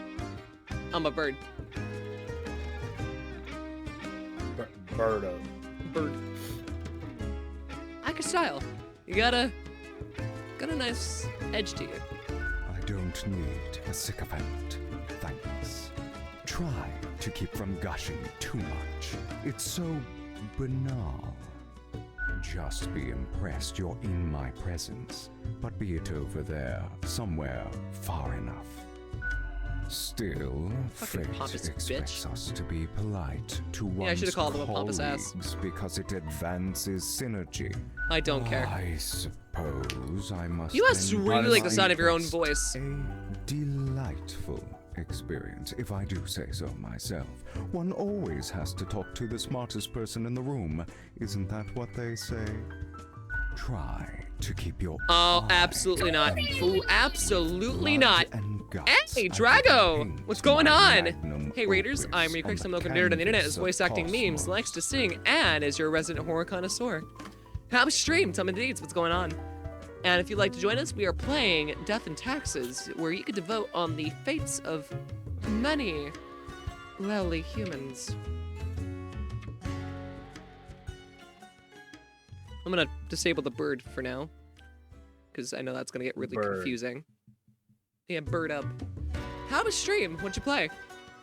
I'm a bird. Bird up. Bird. I like style. You got a nice edge to you. I don't need a sycophant, thanks. Try to keep from gushing too much. It's so banal. Just be impressed you're in my presence, but be it over there, somewhere far enough. Still, Fucking fate pompous expects bitch. us to be polite to Yeah, I one's should've called him a pompous ass. colleagues because it advances synergy. I don't care. I suppose I must. You must then really like the sound of your own request voice. A delightful experience, if I do say so myself. One always has to talk to the smartest person in the room. Isn't that what they say? Try to keep your Oh, absolutely not. Oh, absolutely not. Hey, Drago! What's going on? Hey, Raiders, I'm Re-Crix. I'm local nerd on the internet as voice acting memes, likes to sing, and is your resident horror connoisseur. Have a stream, tell me the deeds, what's going on. And if you'd like to join us, we are playing Death and Taxes, where you get to vote on the fates of many lowly humans. I'm gonna disable the bird for now, because I know that's gonna get really confusing. Yeah, bird up. How to stream? What'd you play?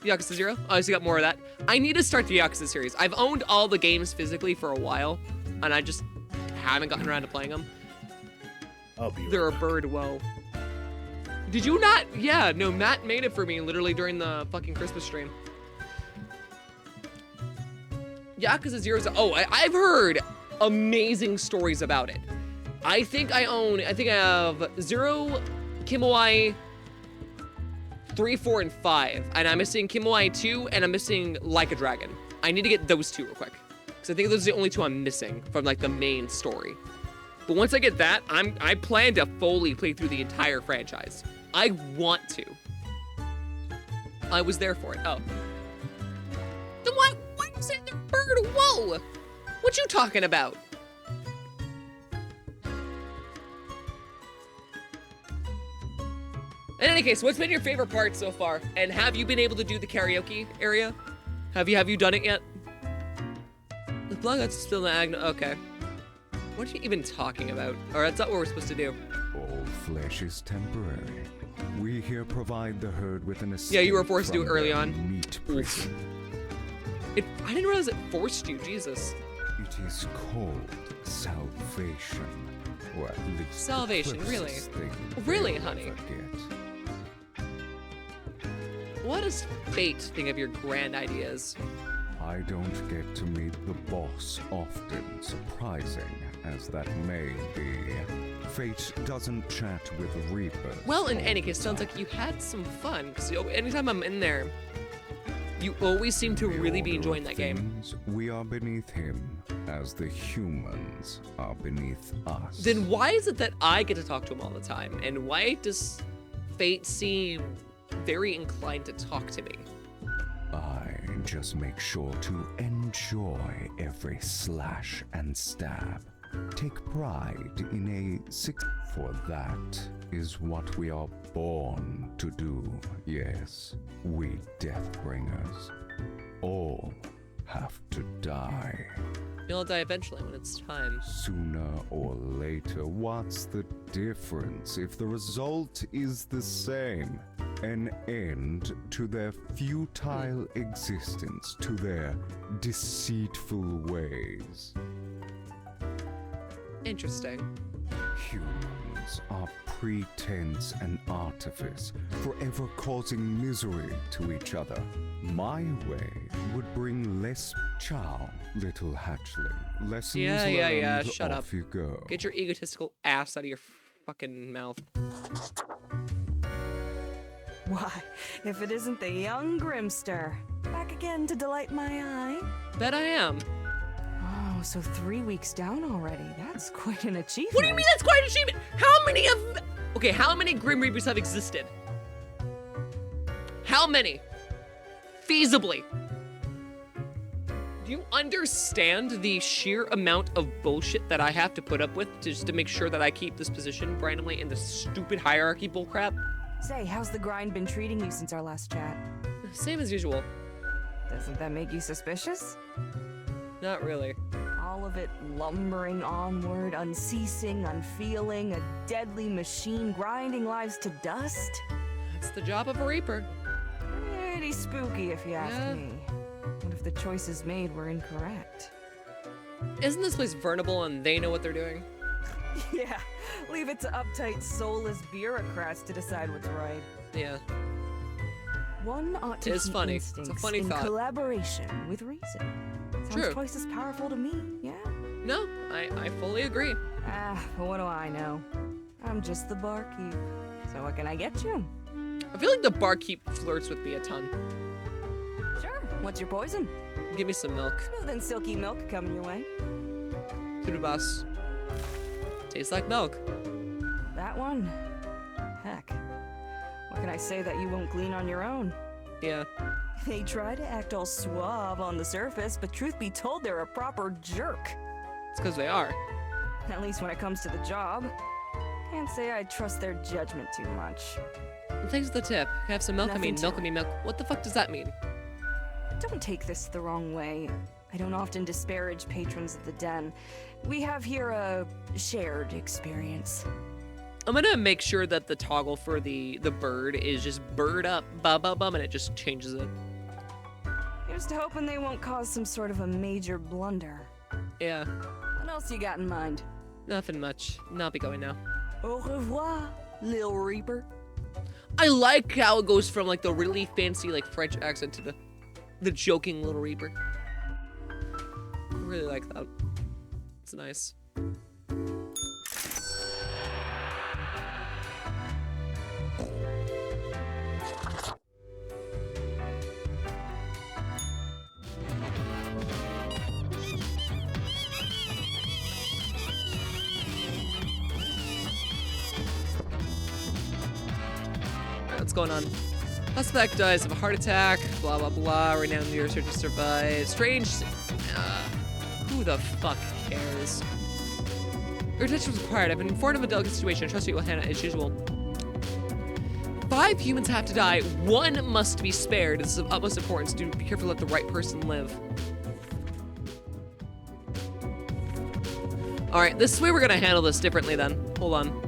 Yakuza 0? Oh, so you got more of that. I need to start the Yakuza series. I've owned all the games physically for a while, and I just haven't gotten around to playing them. They're a bird, whoa. Did you not? Yeah, no, Matt made it for me literally during the fucking Christmas stream. Yakuza 0, oh, I've heard amazing stories about it. I think I have 0, Kimawai 3, 4, and 5. And I'm missing Kimawai 2, and I'm missing Like a Dragon. I need to get those 2 real quick. Because I think those are the only 2 I'm missing from like the main story. But once I get that, I plan to fully play through the entire franchise. I want to. I was there for it. Oh. Then why you saying they're bird? Whoa! What you talking about? In any case, what's been your favorite part so far? And have you been able to do the karaoke area? Have you done it yet? The plug that's still the Agno. Okay. What are you even talking about? Or that's not what we're supposed to do. All flesh is temporary. We here provide the herd with an escape. Yeah, you were forced to do it from early their on. Meat prison. I didn't realize it forced you, Jesus. It is called salvation, or at least the Salvation, really? closest thing Really, we'll honey? ever get. What does fate think of your grand ideas? I don't get to meet the boss often, surprising as that may be. Fate doesn't chat with Reapers. Well, in any case, sounds like you had some fun. Because anytime I'm in there, you always seem to really be enjoying that game. Things, we are beneath him, as the humans are beneath us. Then why is it that I get to talk to him all the time? And why does fate seem very inclined to talk to me? I just make sure to enjoy every slash and stab. Take pride in a for that is what we are born to do. Yes, we Deathbringers all have to die. You'll die eventually when it's time. Sooner or later, what's the difference if the result is the same? An end to their futile existence, to their deceitful ways. Interesting. Humans are pretense and artifice, forever causing misery to each other. My way would bring less chow, little hatchling. Lessons Yeah. learned, Shut up. off you go. Get your egotistical ass out of your fucking mouth. Why, if it isn't the young Grimster. Back again to delight my eye. Bet I am. Oh, so 3 weeks down already. That's quite an achievement. What do you mean that's quite an achievement? How many Grim Reapers have existed? How many? Feasibly. Do you understand the sheer amount of bullshit that I have to put up with just to make sure that I keep this position randomly in the stupid hierarchy bullcrap? Say, how's the grind been treating you since our last chat? Same as usual. Doesn't that make you suspicious? Not really. All of it lumbering onward, unceasing, unfeeling, a deadly machine grinding lives to dust? That's the job of a Reaper. Pretty spooky if you ask me. What if the choices made were incorrect? Isn't this place vernable and they know what they're doing? Yeah, leave it to uptight, soulless bureaucrats to decide what's right. Yeah. One ought to It's keep funny. It's a instincts funny in thought. collaboration with reason. Sounds True. twice as powerful to me, yeah? No, I fully agree. But what do I know? I'm just the barkeep. So what can I get you? I feel like the barkeep flirts with me a ton. Sure. What's your poison? Give me some milk. Smooth and silky milk coming your way. Kurubas. Tastes like milk. That one? Heck. What can I say that you won't glean on your own? Yeah. They try to act all suave on the surface, but truth be told, they're a proper jerk. It's because they are. At least when it comes to the job. Can't say I trust their judgment too much. Thanks for the tip. Can I have some milk? Nothing I mean, to milk, it. I mean, milk. What the fuck does that mean? Don't take this the wrong way. I don't often disparage patrons of the den. We have here a shared experience. I'm gonna make sure that the toggle for the bird is just bird up, bum, and it just changes it. Just hoping they won't cause some sort of a major blunder. Yeah. What else you got in mind? Nothing much. I'll be going now. Au revoir, Lil Reaper. I like how it goes from like the really fancy like French accent to the joking little Reaper. I really like that. It's nice. What's going on? Suspect dies of a heart attack, blah blah blah, renowned neurosurgeon survives. Strange, who the fuck cares? Your attention was required. I've been informed of a delicate situation. I trust you will handle it as usual. 5 humans have to die. 1 must be spared. This is of utmost importance. Do be careful to let the right person live. Alright, this way we're gonna handle this differently then. Hold on.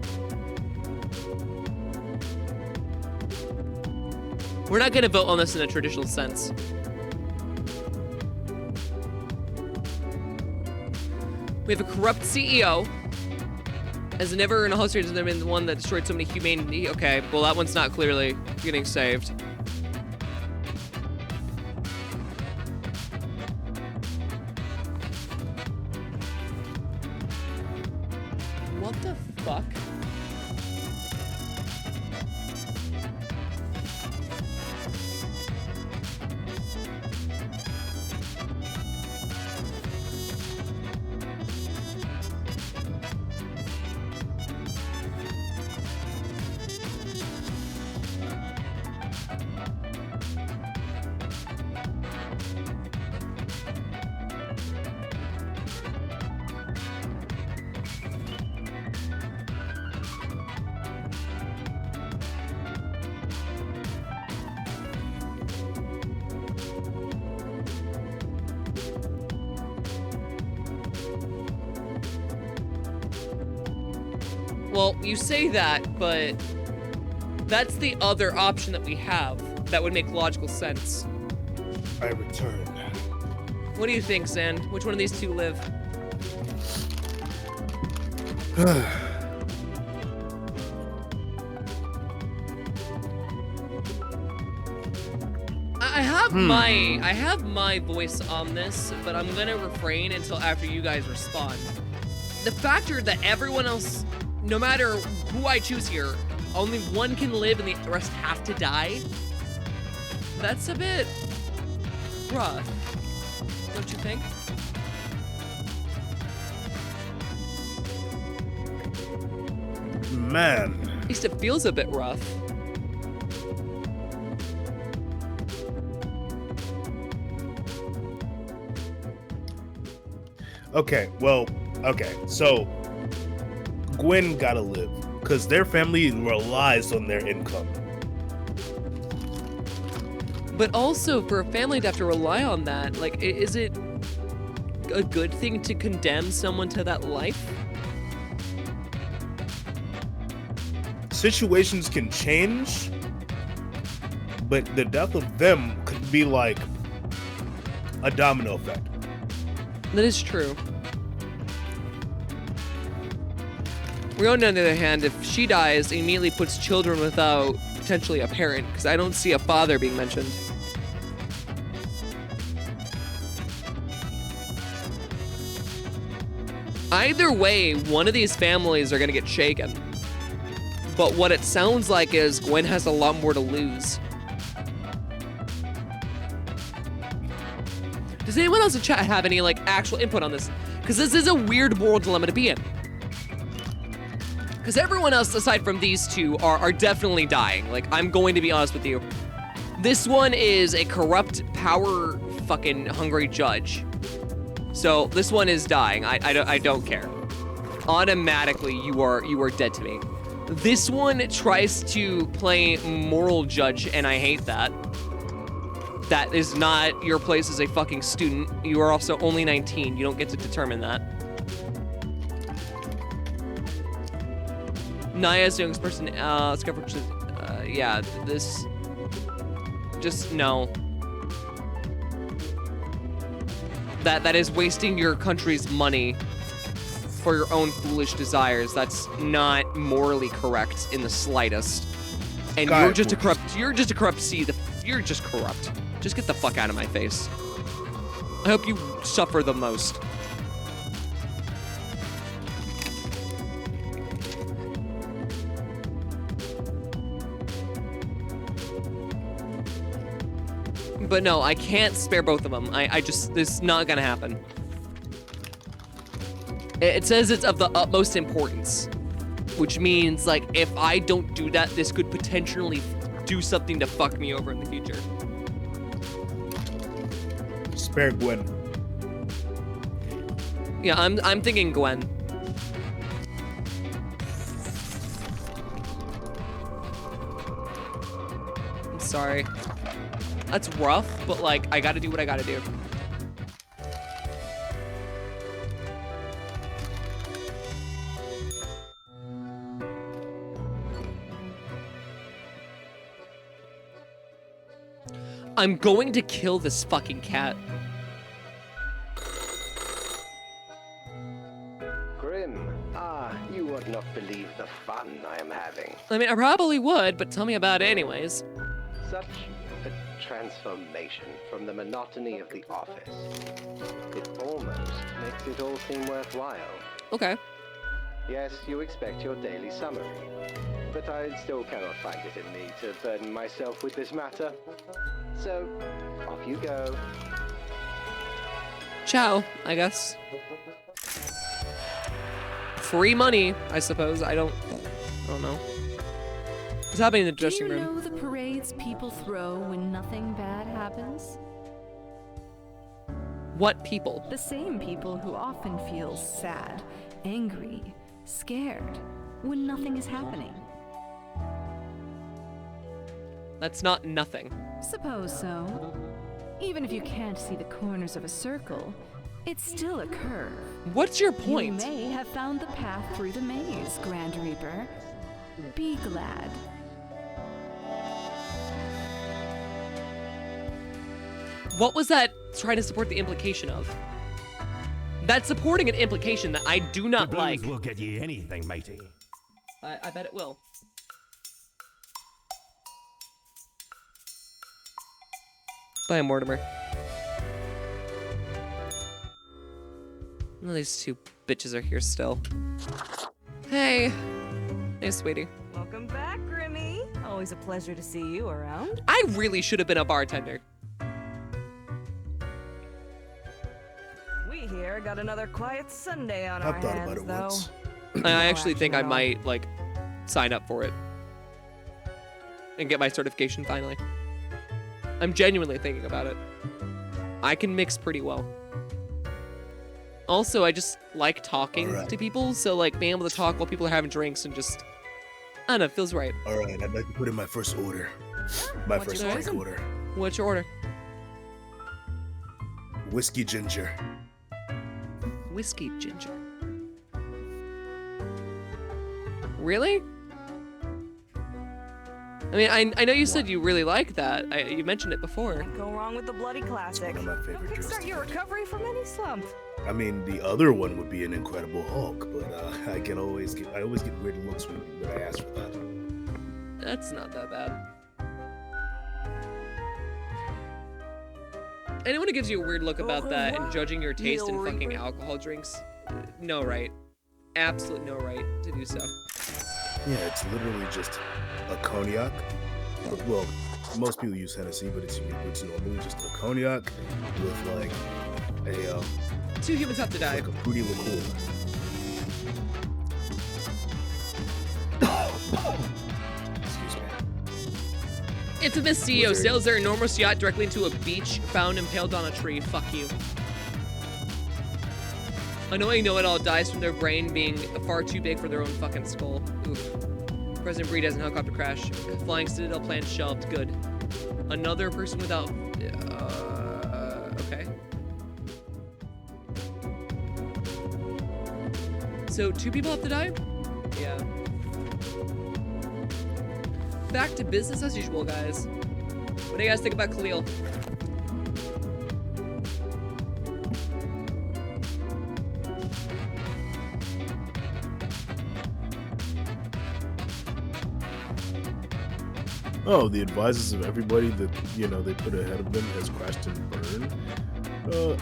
We're not gonna vote on this in a traditional sense. We have a corrupt CEO. As never in a history has there been the one that destroyed so many humanity. Okay, well that one's not clearly getting saved. What the fuck? Well, you say that, but that's the other option that we have that would make logical sense. I return. What do you think, Zand? Which one of these two live? I have my voice on this, but I'm gonna refrain until after you guys respond. The factor that everyone else, no matter who I choose here, only 1 can live and the rest have to die, that's a bit rough, don't you think? Man. At least it feels a bit rough. Okay, well, okay, so Gwen gotta live because their family relies on their income. But also for a family to have to rely on that, like, is it a good thing to condemn someone to that life? Situations can change, but the death of them could be like a domino effect. That is true. Riona, on the other hand, if she dies, it immediately puts children without potentially a parent, because I don't see a father being mentioned. Either way, one of these families are going to get shaken. But what it sounds like is Gwen has a lot more to lose. Does anyone else in chat have any like actual input on this? Because this is a weird moral dilemma to be in. Because everyone else aside from these two are definitely dying. Like, I'm going to be honest with you. This one is a corrupt, power fucking hungry judge. So this one is dying. I don't care. Automatically, you are dead to me. This one tries to play moral judge, and I hate that. That is not your place as a fucking student. You are also only 19. You don't get to determine that. Naya's youngest person, yeah, this, just no. That is wasting your country's money for your own foolish desires. That's not morally correct in the slightest. And you're just a corrupt seed. You're just corrupt. Just get the fuck out of my face. I hope you suffer the most. But no, I can't spare both of them. I just, this is not gonna happen. It says it's of the utmost importance, which means like if I don't do that, this could potentially do something to fuck me over in the future. Spare Gwen. Yeah, I'm thinking Gwen. I'm sorry. That's rough, but like, I gotta do what I gotta do. I'm going to kill this fucking cat. Grim, you would not believe the fun I am having. I mean, I probably would, but tell me about it anyways. Such a transformation from the monotony of the office. It almost makes it all seem worthwhile. Okay. Yes, you expect your daily summary, but I still cannot find it in me to burden myself with this matter. So, off you go. Ciao, I guess. Free money, I suppose. I don't know. What's happening in the dressing room? Do you know the parades people throw when nothing bad happens? What people? The same people who often feel sad, angry, scared when nothing is happening. That's not nothing. Suppose so. Even if you can't see the corners of a circle, it's still a curve. What's your point? You may have found the path through the maze, Grand Reaper. Be glad. What was that trying to support the implication of? That's supporting an implication that I do not like. Will get you anything, matey. I bet it will. Bye, Mortimer. Oh, these two bitches are here still. Hey. Hey, sweetie. Welcome back, Grimmy. Always a pleasure to see you around. I really should have been a bartender. We here got another quiet Sunday on our I've thought hands, about it though. once. I actually think I might, like, sign up for it. And get my certification finally. I'm genuinely thinking about it. I can mix pretty well. Also, I just like talking to people, so like being able to talk while people are having drinks and just, I don't know, it feels right. All right, I'd like to put in my first order. My first drink order. What's your order? Whiskey ginger. whiskey ginger. Really? I mean, I know you said you really like that. You mentioned it before. Go wrong with the bloody classic. One of my favorite drinks. Kickstart your recovery from any slump. I mean, the other one would be an Incredible Hulk, but I always get weird looks when I ask for that. That's not that bad. Anyone who gives you a weird look about that and judging your taste in fucking alcohol drinks, no right. Absolute no right to do so. Yeah, it's literally just a cognac. Well, most people use Hennessy, but it's normally just a cognac with like a 2 humans have to die. Like a fruity liqueur. Excuse me. Infamous CEO sails their enormous yacht directly into a beach, found impaled on a tree. Fuck you. Annoying know-it-all dies from their brain being far too big for their own fucking skull. Oof. President Breed has a helicopter crash. Flying Citadel plan shelved. Good. Another person without... okay. So 2 people have to die? Yeah. Back to business as usual, guys. What do you guys think about Khalil? Oh, the advisors of everybody that, they put ahead of them has crashed and burned.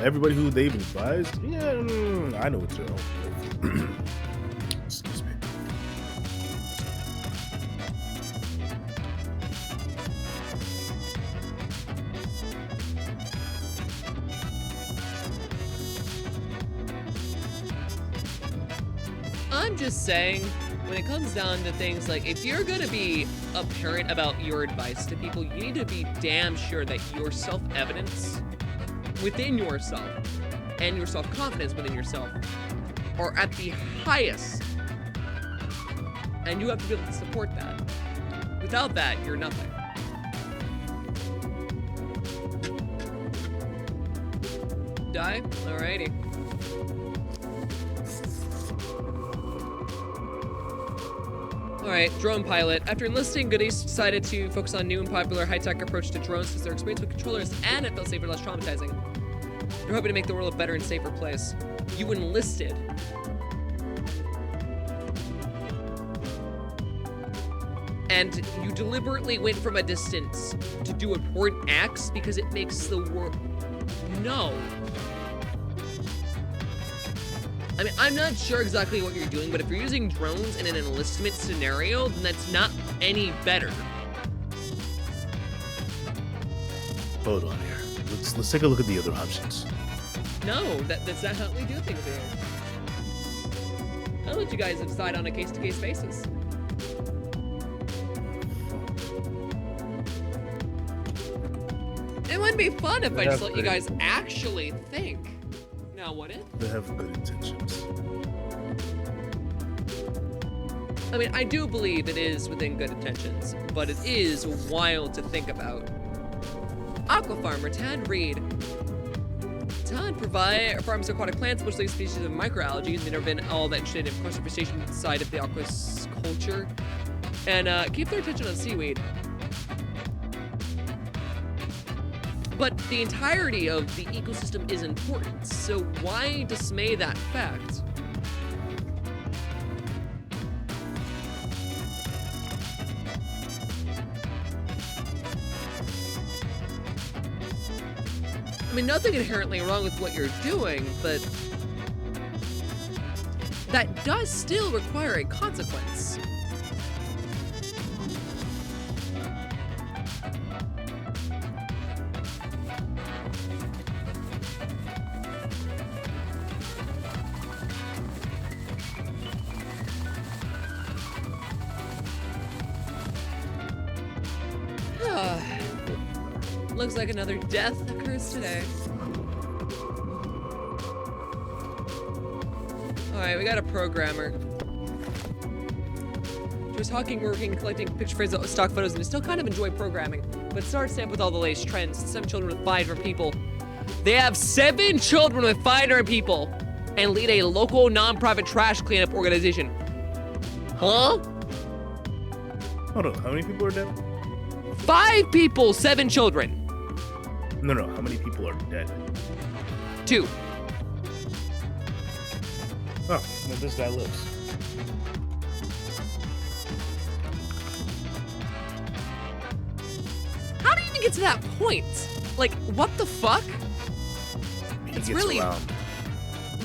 Everybody who they've advised, yeah, I know what to do. Excuse me. I'm just saying, when it comes down to things like, if you're gonna be a parent about your advice to people, you need to be damn sure that your self-evidence within yourself and your self-confidence within yourself are at the highest. And you have to be able to support that. Without that, you're nothing. Die? Alrighty. Alright, drone pilot. After enlisting, Goodies decided to focus on new and popular high-tech approach to drones since their experience with controllers and it felt safer, less traumatizing. They're hoping to make the world a better and safer place. You enlisted. And you deliberately went from a distance to do important acts because it makes the world... No. I mean, I'm not sure exactly what you're doing, but if you're using drones in an enlistment scenario, then that's not any better. Hold on here. Let's take a look at the other options. No, that's not how we do things here. I'll let you guys decide on a case-to-case basis. It wouldn't be fun if I just let you guys actually think. Now, what if? They have good intentions. I mean, I do believe it is within good intentions, but it is wild to think about. Aqua farmer Tad Reed. Tad farms aquatic plants, mostly species of microalgae. They've never been all that interested in conservation side of the aquaculture, and keep their attention on seaweed. But the entirety of the ecosystem is important, so why dismay that fact? I mean, nothing inherently wrong with what you're doing, but that does still require a consequence. Looks like another death occurs today. Alright, we got a programmer. Just Hawking, working, collecting picture frames, stock photos, and I still kind of enjoy programming. But start stamp with all the latest trends. 7 children with 5 different people. They have 7 children with 5 different people. and lead a local nonprofit trash cleanup organization. Huh? Hold on, how many people are dead? 5 people, 7 children. No, how many people are dead? 2. Oh, well, this guy lives. How do you even get to that point? Like, what the fuck? It's really around.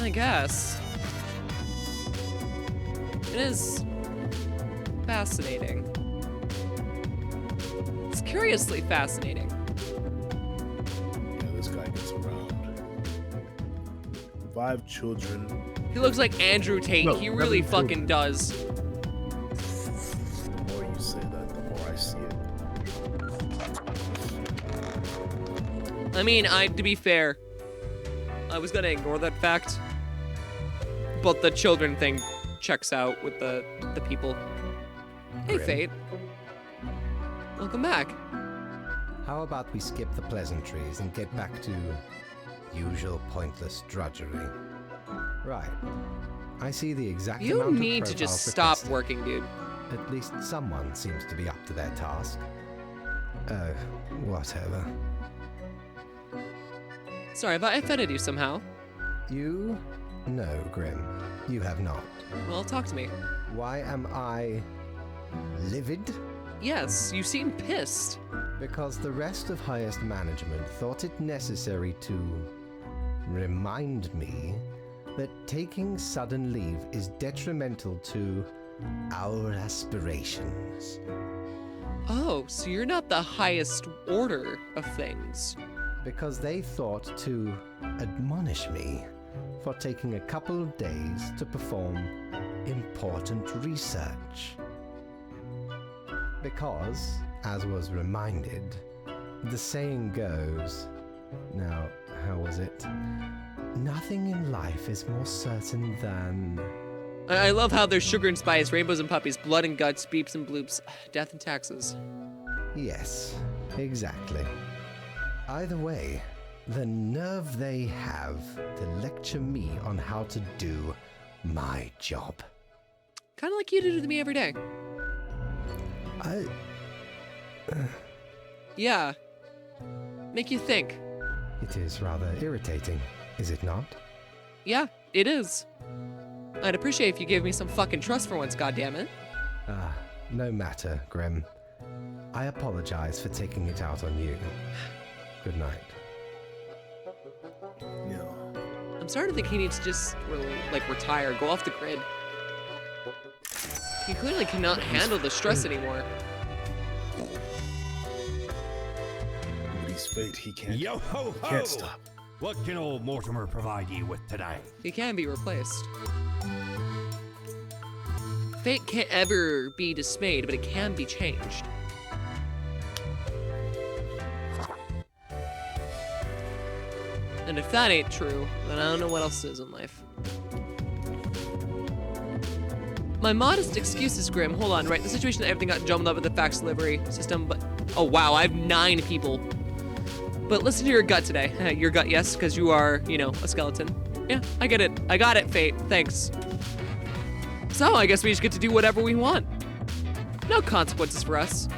I guess. It is fascinating. It's curiously fascinating. Yeah, this guy gets around. 5 children. He looks like Andrew Tate. No, he really 7 fucking children. does. The more you say that, the more I see it. I mean, to be fair, I was gonna ignore that fact, but the children thing checks out with the people. Hey, Grim. Fate. Welcome back. How about we skip the pleasantries and get back to usual pointless drudgery? Right. I see the exact You amount of need to just profiles stop requested. working, dude. At least someone seems to be up to their task. Whatever. Sorry, but I offended you somehow. You? No, Grim. You have not. Well, talk to me. Why am I livid? Yes, you seem pissed. Because the rest of highest management thought it necessary to remind me that taking sudden leave is detrimental to our aspirations. Oh, so you're not the highest order of things. Because they thought to admonish me for taking a couple of days to perform important research. Because, as was reminded, the saying goes, now, how was it? Nothing in life is more certain than... I love how there's sugar and spice, rainbows and puppies, blood and guts, beeps and bloops, death and taxes. Yes, exactly. Either way, the nerve they have to lecture me on how to do my job. Kind of like you do to me every day. Yeah. Make you think. It is rather irritating, is it not? Yeah, it is. I'd appreciate if you gave me some fucking trust for once, goddammit. No matter, Grim. I apologize for taking it out on you. Good night. I'm starting to think he needs to just, retire, go off the grid. He clearly cannot handle the stress anymore. But he's Fate, he can't. Yo ho ho! Can't stop. What can old Mortimer provide you with today? He can be replaced. Fate can't ever be dismayed, but it can be changed. And if that ain't true, then I don't know what else is in life. My modest excuses, Grim. Hold on, right? The situation that everything got jumbled up with the fax delivery system, but... Oh, wow, I have 9 people. But listen to your gut today. Your gut, yes, because you are, a skeleton. Yeah, I get it. I got it, Fate. Thanks. So, I guess we just get to do whatever we want. No consequences for us.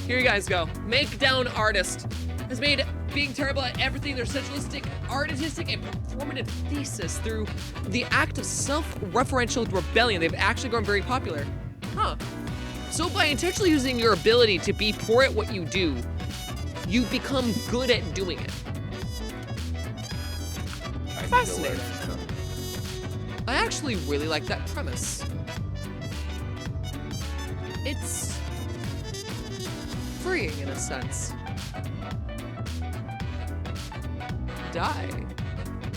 Here you guys go. Make Down Artist has made being terrible at everything their sensualistic, artistic, and performative thesis through the act of self-referential rebellion. They've actually grown very popular. Huh. So by intentionally using your ability to be poor at what you do, you become good at doing it. Fascinating. I actually really like that premise. It's freeing in a sense. Die.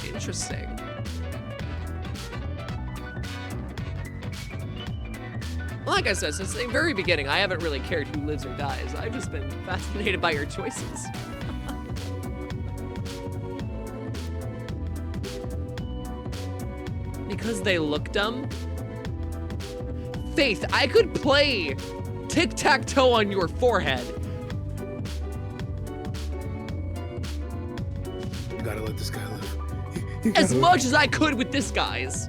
Interesting. Like I said, since the very beginning, I haven't really cared who lives or dies. I've just been fascinated by your choices. Because they look dumb? Faith, I could play tic-tac-toe on your forehead. You gotta let this guy live. as much as I could with this guy's.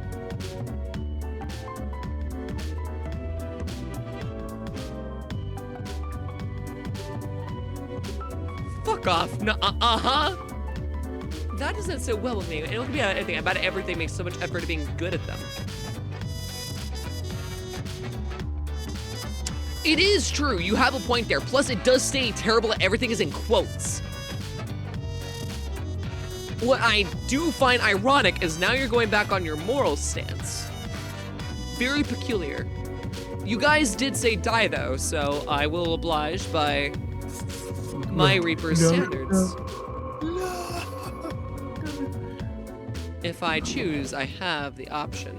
Fuck off. No, That doesn't sit well with me. And it would be anything about everything makes so much effort of being good at them. It is true, you have a point there. Plus, it does say terrible at everything is in quotes. What I do find ironic is now you're going back on your moral stance. Very peculiar. You guys did say die though, so I will oblige by my Reaper's standards. If I choose, I have the option.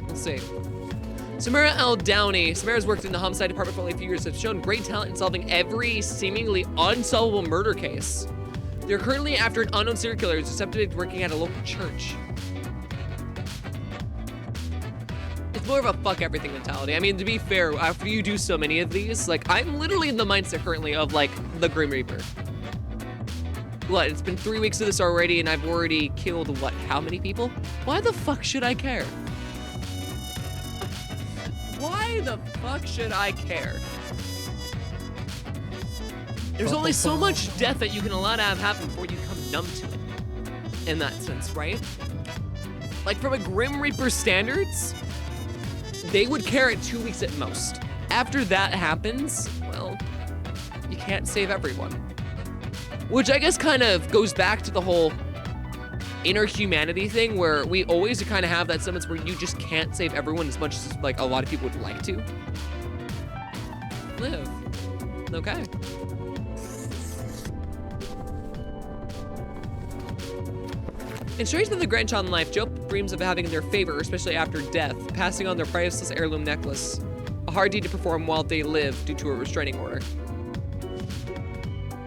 Let's see. Samara L. Downey. Samara's worked in the homicide department for only a few years, has shown great talent in solving every seemingly unsolvable murder case. They're currently after an unknown serial killer who's suspected of working at a local church. It's more of a fuck everything mentality. I mean, to be fair, after you do so many of these, like, I'm literally in the mindset currently of, like, the Grim Reaper. What, it's been 3 weeks of this already and I've already killed, what, how many people? Why the fuck should I care? Why the fuck should I care? There's only so much death that you can allow to have happen before you become numb to it. In that sense, right? Like, from a Grim Reaper standards, they would care at 2 weeks at most. After that happens, well, you can't save everyone. Which I guess kind of goes back to the whole inner humanity thing where we always kind of have that sense where you just can't save everyone as much as like a lot of people would like to. Live. Okay. In Strange Than the Grandchild in Life, Joe dreams of having their favor, especially after death, passing on their priceless heirloom necklace. A hard deed to perform while they live due to a restraining order.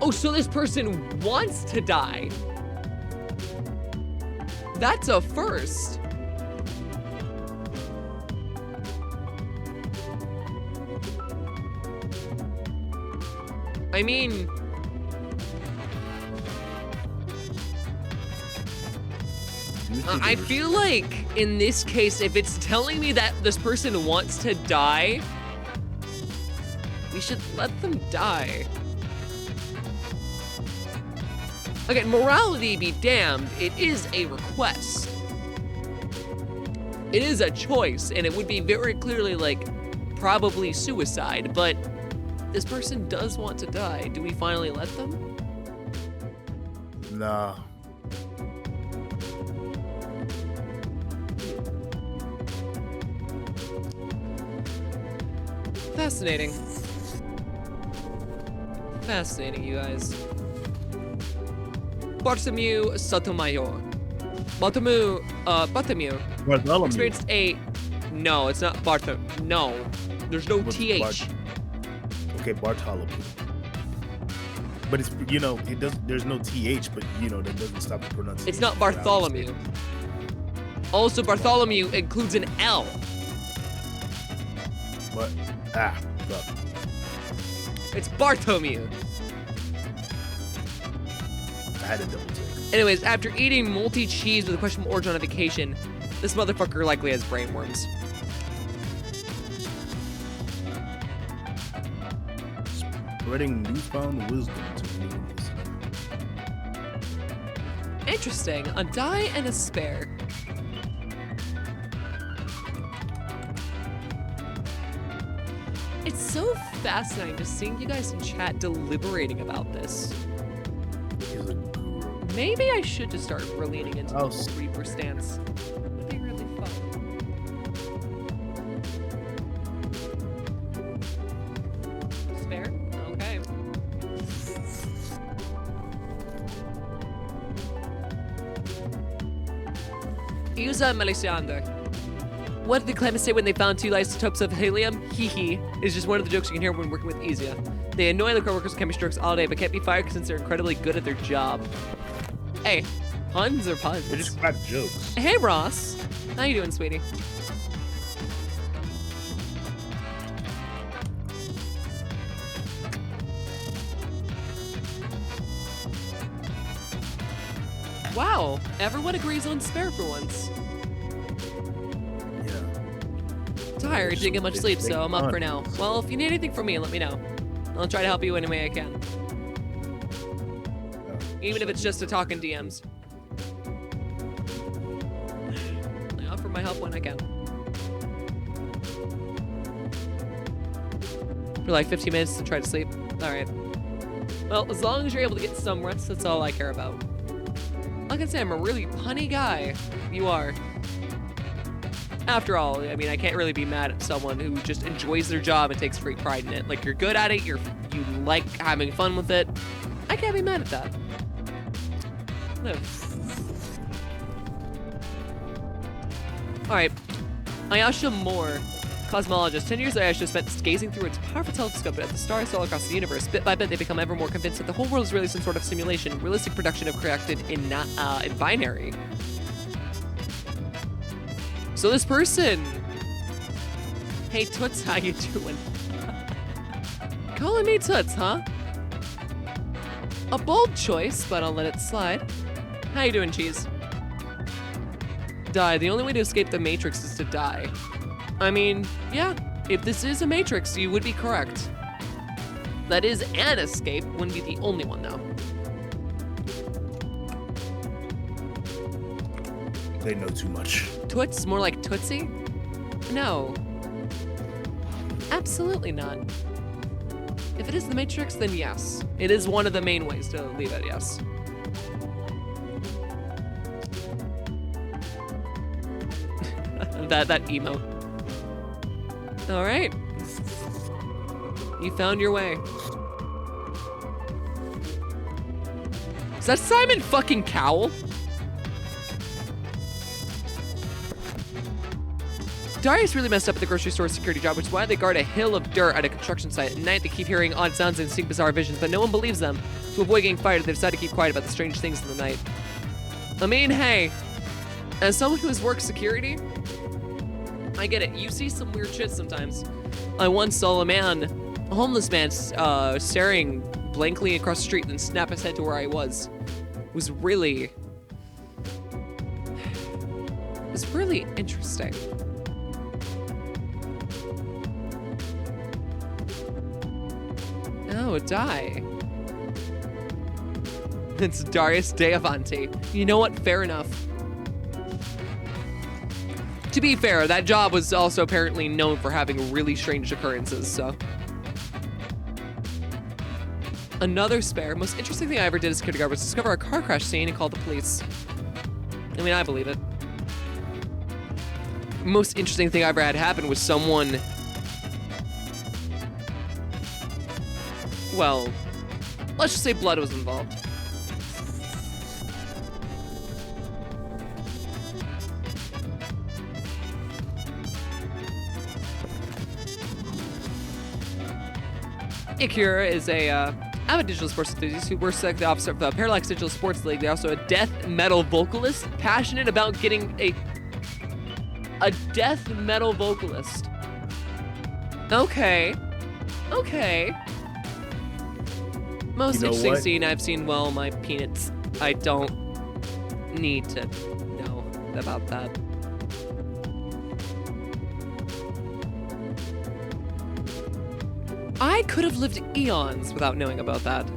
Oh, so this person wants to die. That's a first. I mean, I feel like in this case, if it's telling me that this person wants to die, we should let them die. Again, morality be damned, it is a request. It is a choice, and it would be very clearly, like, probably suicide, but this person does want to die. Do we finally let them? Nah. Fascinating. Fascinating, you guys. Bartholomew Sotomayor. Bartholomew experienced a... No, it's not Bartholomew. No. There's no TH. Okay, Bartholomew. But it's, you know, it does. There's no TH, but, you know, that doesn't stop the pronunciation. It's not Bartholomew. Also, Bartholomew includes an L. What? Fuck. It's Bartholomew. I had to double check. Anyways, after eating moldy cheese with a questionable origin on a vacation, this motherfucker likely has brain worms. Spreading newfound wisdom to humans. Interesting. A die and a spare. It's so fascinating just seeing you guys in chat deliberating about this. Maybe I should just start leaning into the Reaper stance. Would be really fun. Spare? Okay. Usa Melisiander. What did the claimants say when they found 2 isotopes of helium? Hee hee. Is just one of the jokes you can hear when working with Isia. They annoy the coworkers with chemistry strokes all day, but can't be fired since they're incredibly good at their job. Hey, puns are puns. They're just crack jokes. Hey, Ross. How you doing, sweetie? Wow, everyone agrees on spare for once. Tired, didn't get much sleep, so I'm up for now. Well, if you need anything from me, let me know. I'll try to help you any way I can. Even if it's just to talk in DMs. I offer my help when I can. For like 15 minutes to try to sleep. Alright. Well, as long as you're able to get some rest, that's all I care about. I can say I'm a really punny guy. You are. After all, I mean, I can't really be mad at someone who just enjoys their job and takes great pride in it. Like, you're good at it, you like having fun with it. I can't be mad at that. No. Alright. Ayasha Moore, cosmologist. 10 years Ayasha spent gazing through its powerful telescope at the stars all across the universe. Bit by bit, they become ever more convinced that the whole world is really some sort of simulation, realistic production of created in binary. So this person, hey Toots, how you doing? Calling me Toots, huh? A bold choice, but I'll let it slide. How you doing, Cheese? Die. The only way to escape the Matrix is to die. I mean, yeah, if this is a Matrix, you would be correct. That is an escape, wouldn't be the only one though. They know too much. Toots? More like Tootsie? No. Absolutely not. If it is the Matrix, then yes. It is one of the main ways to leave it, yes. that emo. Alright. You found your way. Is that Simon fucking Cowell? Darius really messed up at the grocery store security job, which is why they guard a hill of dirt at a construction site. At night, they keep hearing odd sounds and seeing bizarre visions, but no one believes them. To avoid getting fired, they decide to keep quiet about the strange things in the night. I mean, hey, as someone who has worked security, I get it. You see some weird shit sometimes. I once saw a homeless man, staring blankly across the street, then snap his head to where I was. It was really interesting. Oh, die. It's Darius Deavanti. You know what? Fair enough. To be fair, that job was also apparently known for having really strange occurrences, so. Another spare. Most interesting thing I ever did as security guard was discover a car crash scene and call the police. I mean, I believe it. Most interesting thing I ever had happen was someone... Well, let's just say blood was involved. Ikura is a avid digital sports enthusiast who works like the officer of the Parallax Digital Sports League. They're also a death metal vocalist, passionate about getting a death metal vocalist. Okay. Most interesting scene I've seen, well, my peanuts. I don't need to know about that. I could have lived eons without knowing about that.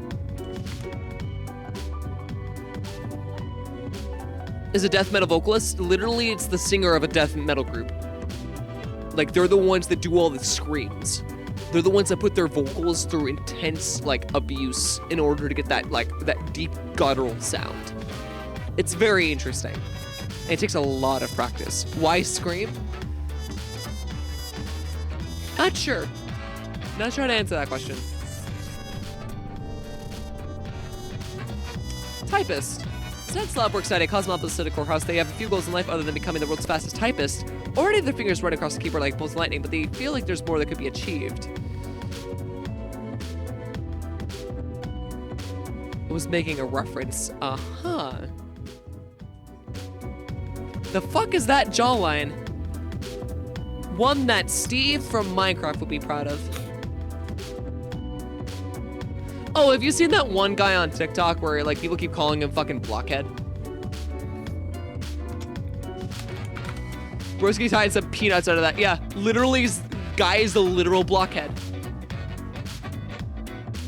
Is a death metal vocalist? Literally, it's the singer of a death metal group. Like, they're the ones that do all the screams. They're the ones that put their vocals through intense, like, abuse in order to get that, like, that deep guttural sound. It's very interesting. And it takes a lot of practice. Why scream? Not sure. Not sure how to answer that question. Typist. Stanislav works at a Cosmopolis courthouse. They have a few goals in life other than becoming the world's fastest typist. Already their fingers run across the keyboard like bolts of lightning, but they feel like there's more that could be achieved. I was making a reference. Uh-huh. The fuck is that jawline? One that Steve from Minecraft would be proud of. Oh, have you seen that one guy on TikTok where like people keep calling him fucking Blockhead? Broski's hiding some peanuts out of that. Yeah, literally, guy is the literal blockhead.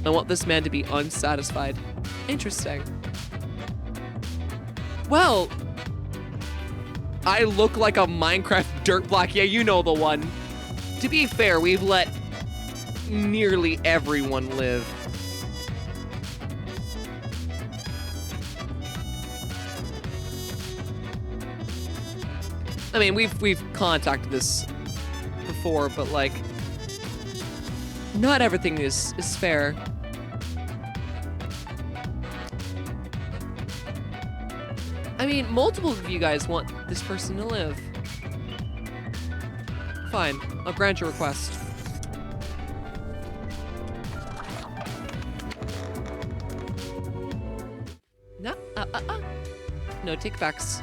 I want this man to be unsatisfied. Interesting. Well, I look like a Minecraft dirt block. Yeah, you know the one. To be fair, we've let nearly everyone live. I mean, we've contacted this before, but like, not everything is fair. I mean, multiple of you guys want this person to live. Fine, I'll grant your request. No, no takebacks.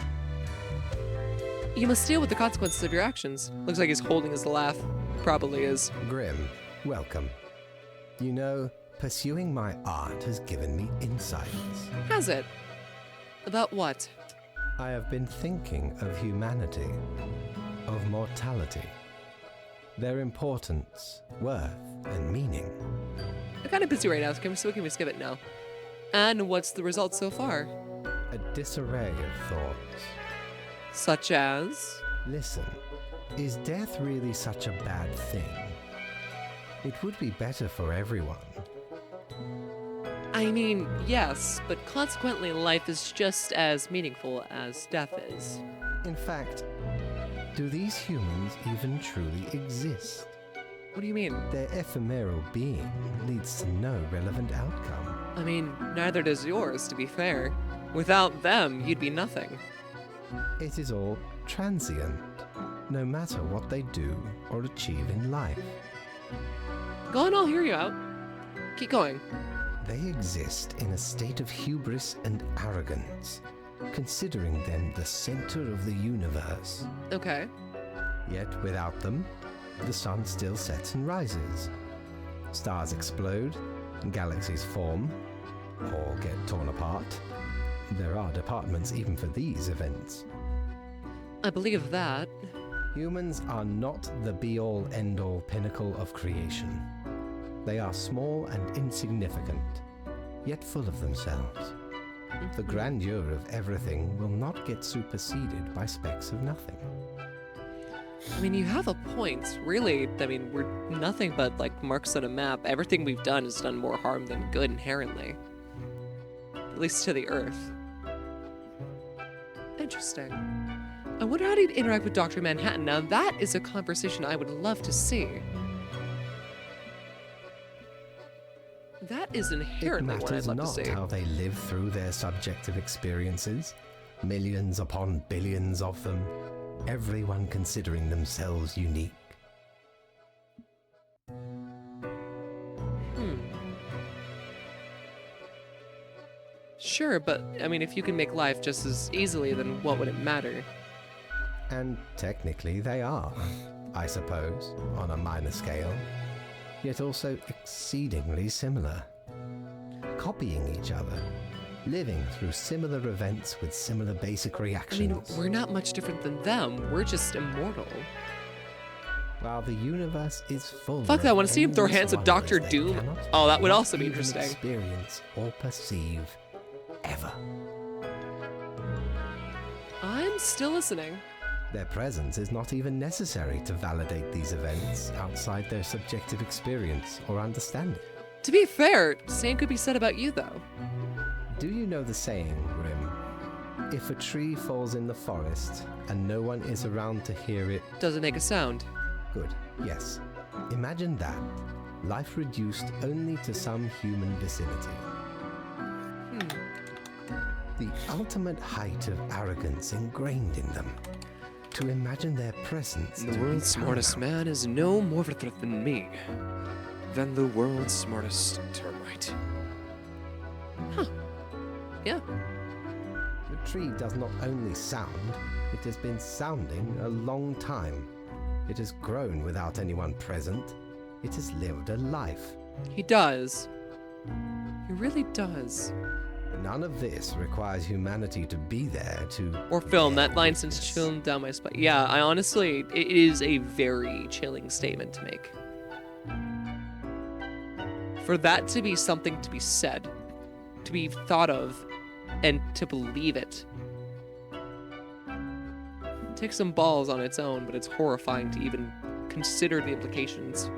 You must deal with the consequences of your actions. Looks like he's holding his laugh. Probably is. Grim, welcome. You know, pursuing my art has given me insights. Has it? About what? I have been thinking of humanity, of mortality, their importance, worth, and meaning. I'm kind of busy right now, so can we skip it now? And what's the result so far? A disarray of thoughts. Such as? Listen, is death really such a bad thing? It would be better for everyone. I mean, yes, but consequently life is just as meaningful as death is. In fact, do these humans even truly exist? What do you mean? Their ephemeral being leads to no relevant outcome. I mean, neither does yours, to be fair. Without them, you'd be nothing. It is all transient, no matter what they do or achieve in life. Go on, I'll hear you out. Keep going. They exist in a state of hubris and arrogance, considering them the center of the universe. Okay. Yet without them, the sun still sets and rises. Stars explode, galaxies form, or get torn apart. There are departments even for these events. I believe that. Humans are not the be-all, end-all pinnacle of creation. They are small and insignificant, yet full of themselves. The grandeur of everything will not get superseded by specks of nothing. I mean, you have a point, really. I mean, we're nothing but, like, marks on a map. Everything we've done has done more harm than good inherently. At least to the Earth. Interesting. I wonder how he'd interact with Dr. Manhattan. Now, that is a conversation I would love to see. That is inherently what I'd love to see. It matters not how they live through their subjective experiences, millions upon billions of them, everyone considering themselves unique. Sure, but, I mean, if you can make life just as easily, then what would it matter? And technically they are, I suppose, on a minor scale, yet also exceedingly similar. Copying each other, living through similar events with similar basic reactions. I mean, we're not much different than them, we're just immortal. While the universe is full Fuck that, I want to see him throw hands of Dr. Doom. Oh, that would also be interesting. Experience or perceive ever. I'm still listening. Their presence is not even necessary to validate these events outside their subjective experience or understanding. To be fair, same could be said about you, though. Do you know the saying, Grim? If a tree falls in the forest and no one is around to hear it... Doesn't make a sound. Good, yes. Imagine that. Life reduced only to some human vicinity. The ultimate height of arrogance ingrained in them. To imagine their presence. The world's smartest man is no more of a threat than me. Than the world's smartest termite. Huh. Yeah. The tree does not only sound, it has been sounding a long time. It has grown without anyone present. It has lived a life. He does. He really does. None of this requires humanity to be there to... Or film. That line sends chilling down my spine. Yeah, I honestly, it is a very chilling statement to make. For that to be something to be said, to be thought of, and to believe it. It takes some balls on its own, but it's horrifying to even consider the implications.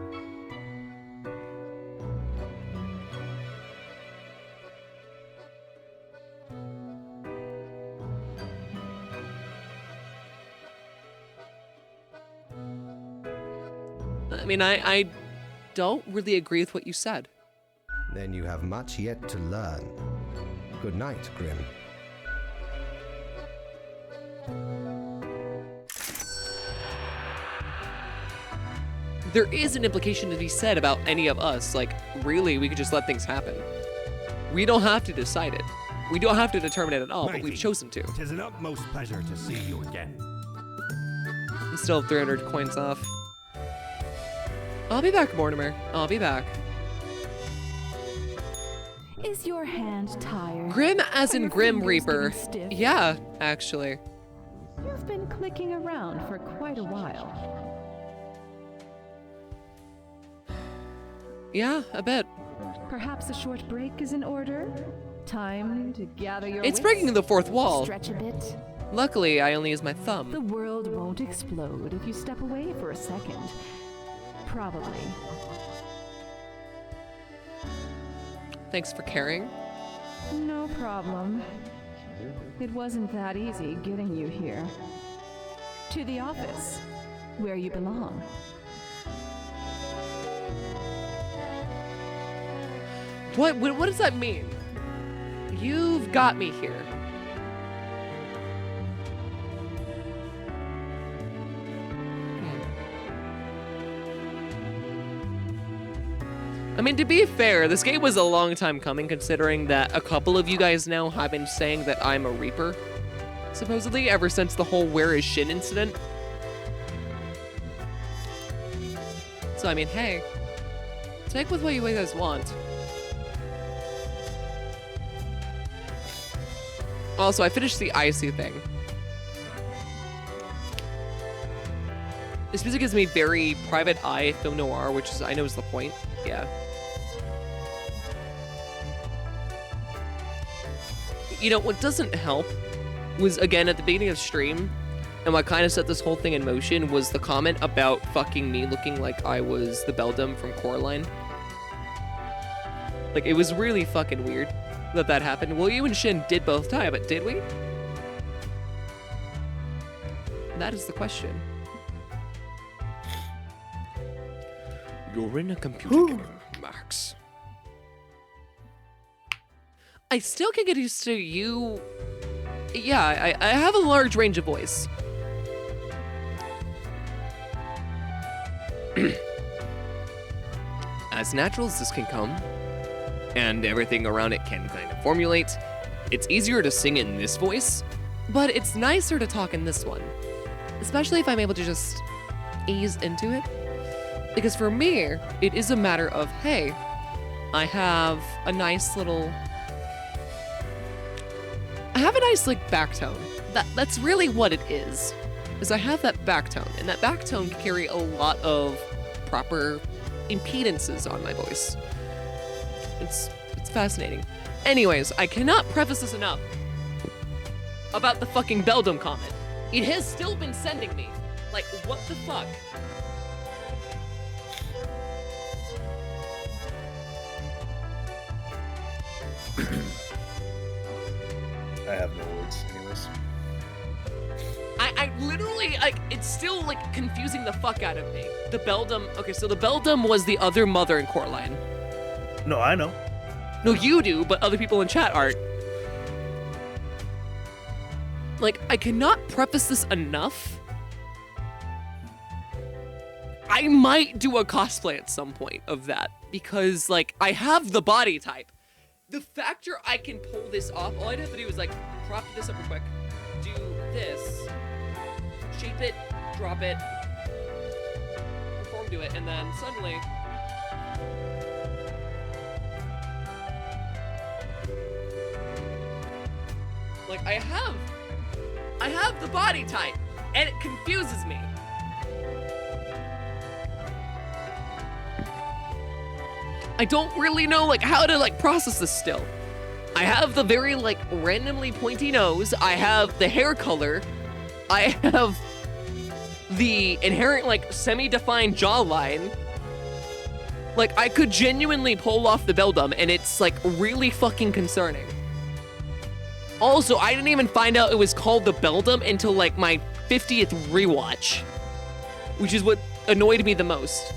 I mean, I don't really agree with what you said. Then you have much yet to learn. Good night, Grim. There is an implication to be said about any of us. Like, really, we could just let things happen. We don't have to decide it. We don't have to determine it at all, but we've chosen to. 'Tis an utmost pleasure to see you again. I still have 300 coins off. I'll be back, Mortimer. I'll be back. Is your hand tired? Grim as Are in your Grim fingers Reaper. getting stiff? Yeah, actually. You've been clicking around for quite a while. Yeah, a bit. Perhaps a short break is in order? Time to gather your It's wits? breaking the fourth wall. Stretch a bit. Luckily, I only use my thumb. The world won't explode if you step away for a second. Probably. Thanks for caring. No problem. It wasn't that easy getting you here. To the office, where you belong. What does that mean? You've got me here. I mean, to be fair, this game was a long time coming, considering that a couple of you guys now have been saying that I'm a Reaper, supposedly, ever since the whole Where Is Shin incident. So, I mean, hey, take with what you guys want. Also, I finished the icy thing. This music gives me very private eye film noir, which is, I know is the point. Yeah. You know, what doesn't help was, again, at the beginning of stream, and what kind of set this whole thing in motion was the comment about fucking me looking like I was the Beldam from Coraline. Like, it was really fucking weird that happened. Well, you and Shin did both die, but did we? That is the question. You're in a computer game, Max. I still can get used to you. Yeah, I have a large range of voice. As natural as this can come, and everything around it can kind of formulate, it's easier to sing in this voice, but it's nicer to talk in this one. Especially if I'm able to just ease into it. Because for me, it is a matter of, hey, I have a nice little... I have a nice, like, back tone. That's really what it is I have that back tone, and that back tone can carry a lot of proper impedances on my voice. It's fascinating. Anyways, I cannot preface this enough about the fucking Beldam comment. It has still been sending me. Like, what the fuck? I have no words, anyways. I literally, like, it's still, like, confusing the fuck out of me. The Beldam, okay, so the Beldam was the other mother in Coraline. No, I know. No, you do, but other people in chat aren't. Like, I cannot preface this enough. I might do a cosplay at some point of that, because, like, I have the body type. The factor I can pull this off, all I'd have to do is, like, prop this up real quick, do this, shape it, drop it, perform to it, and then suddenly... Like, I have the body type, and it confuses me. I don't really know, like, how to, like, process this still. I have the very, like, randomly pointy nose. I have the hair color. I have the inherent, like, semi-defined jawline. Like, I could genuinely pull off the beldam, and it's, like, really fucking concerning. Also, I didn't even find out it was called the beldam until, like, my 50th rewatch, which is what annoyed me the most.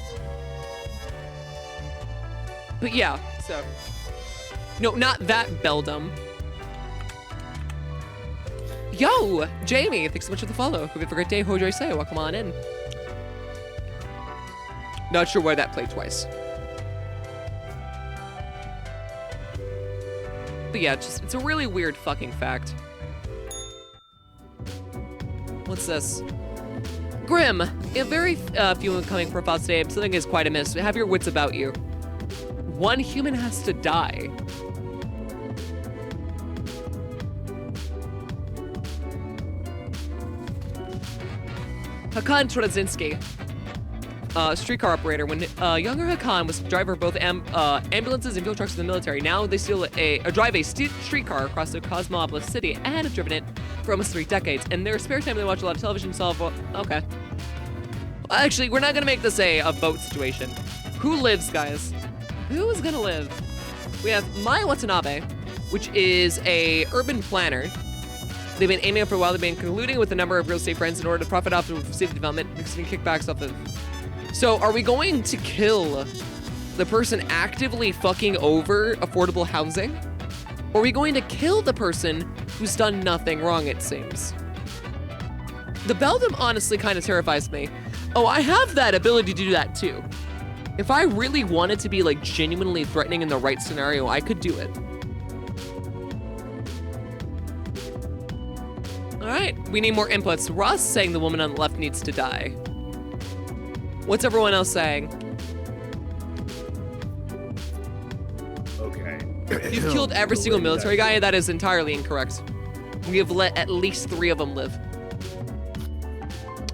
But yeah, so. No, not that beldam. Yo, Jamie, thanks so much for the follow. Hope you have a great day. Hojo say, welcome on in. Not sure why that played twice. But yeah, it's a really weird fucking fact. What's this? Grim, a very few incoming profiles today. Something is quite amiss. Have your wits about you. One human has to die. Hakan Trozinski, streetcar operator. When younger Hakan was driver of both ambulances and fuel trucks in the military. Now they still drive a streetcar across the Cosmopolis city and have driven it for almost 3 decades. In their spare time, they watch a lot of television. Okay. Actually, we're not gonna make this a boat situation. Who lives, guys? Who is gonna live? We have Maya Watanabe, which is a urban planner. They've been aiming for a while. They've been colluding with a number of real estate friends in order to profit off of city development, receiving kickbacks off of. So are we going to kill the person actively fucking over affordable housing? Or are we going to kill the person who's done nothing wrong, it seems? The beldam honestly kind of terrifies me. Oh, I have that ability to do that too. If I really wanted to be like genuinely threatening in the right scenario, I could do it. All right, we need more inputs. Ross saying the woman on the left needs to die. What's everyone else saying? Okay. You've killed every single military guy? That is entirely incorrect. We have let at least 3 of them live.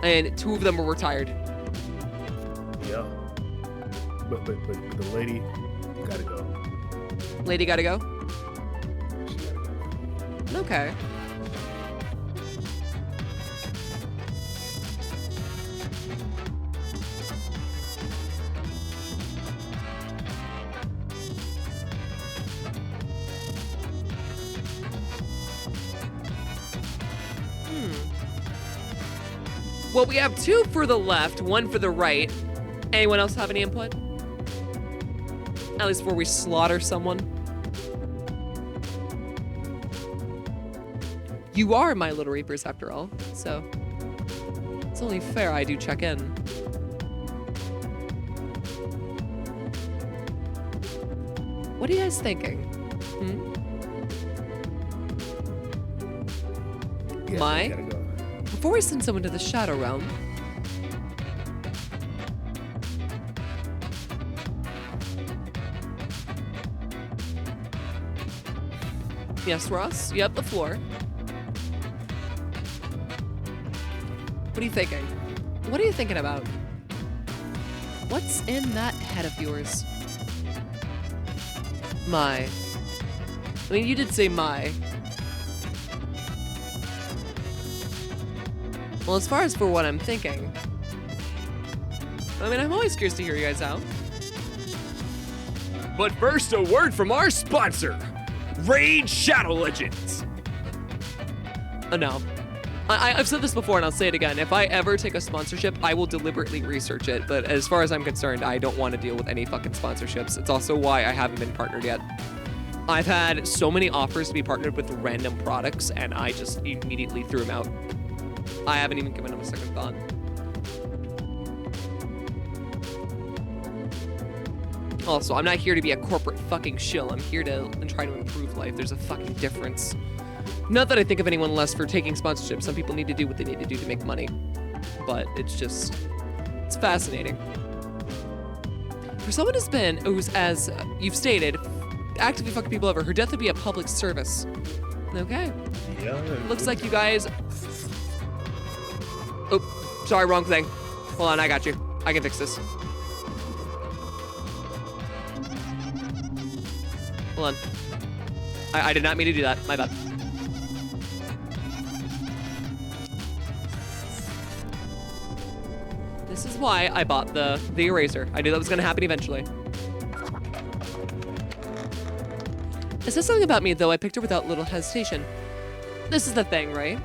And 2 of them were retired. Yeah. But the lady gotta go. Lady gotta go? She gotta go. Okay. Well, we have 2 for the left, 1 for the right. Anyone else have any input? At least before we slaughter someone. You are my little reapers after all, so it's only fair I do check in. What are you guys thinking? Yeah, My? gotta go. Before we send someone to the Shadow Realm, yes, Ross? Yep, the floor. What are you thinking? What are you thinking about? What's in that head of yours? My. I mean, you did say my. Well, as far as for what I'm thinking, I mean, I'm always curious to hear you guys out. But first, a word from our sponsor, Raid Shadow Legends. Oh, no. I've said this before and I'll say it again. If I ever take a sponsorship, I will deliberately research it. But as far as I'm concerned, I don't want to deal with any fucking sponsorships. It's also why I haven't been partnered yet. I've had so many offers to be partnered with random products and I just immediately threw them out. I haven't even given them a second thought. Also, I'm not here to be a corporate fucking shill. I'm here to try to improve life. There's a fucking difference. Not that I think of anyone less for taking sponsorships. Some people need to do what they need to do to make money. But it's just, it's fascinating. For someone who's, as you've stated, actively fucking people over, her death would be a public service. Okay. Yeah. Looks like you guys... Oh, sorry, wrong thing. Hold on, I got you. I can fix this. Hold on. I did not mean to do that. My bad. This is why I bought the eraser. I knew that was going to happen eventually. It says something about me, though. I picked her without little hesitation. This is the thing, right?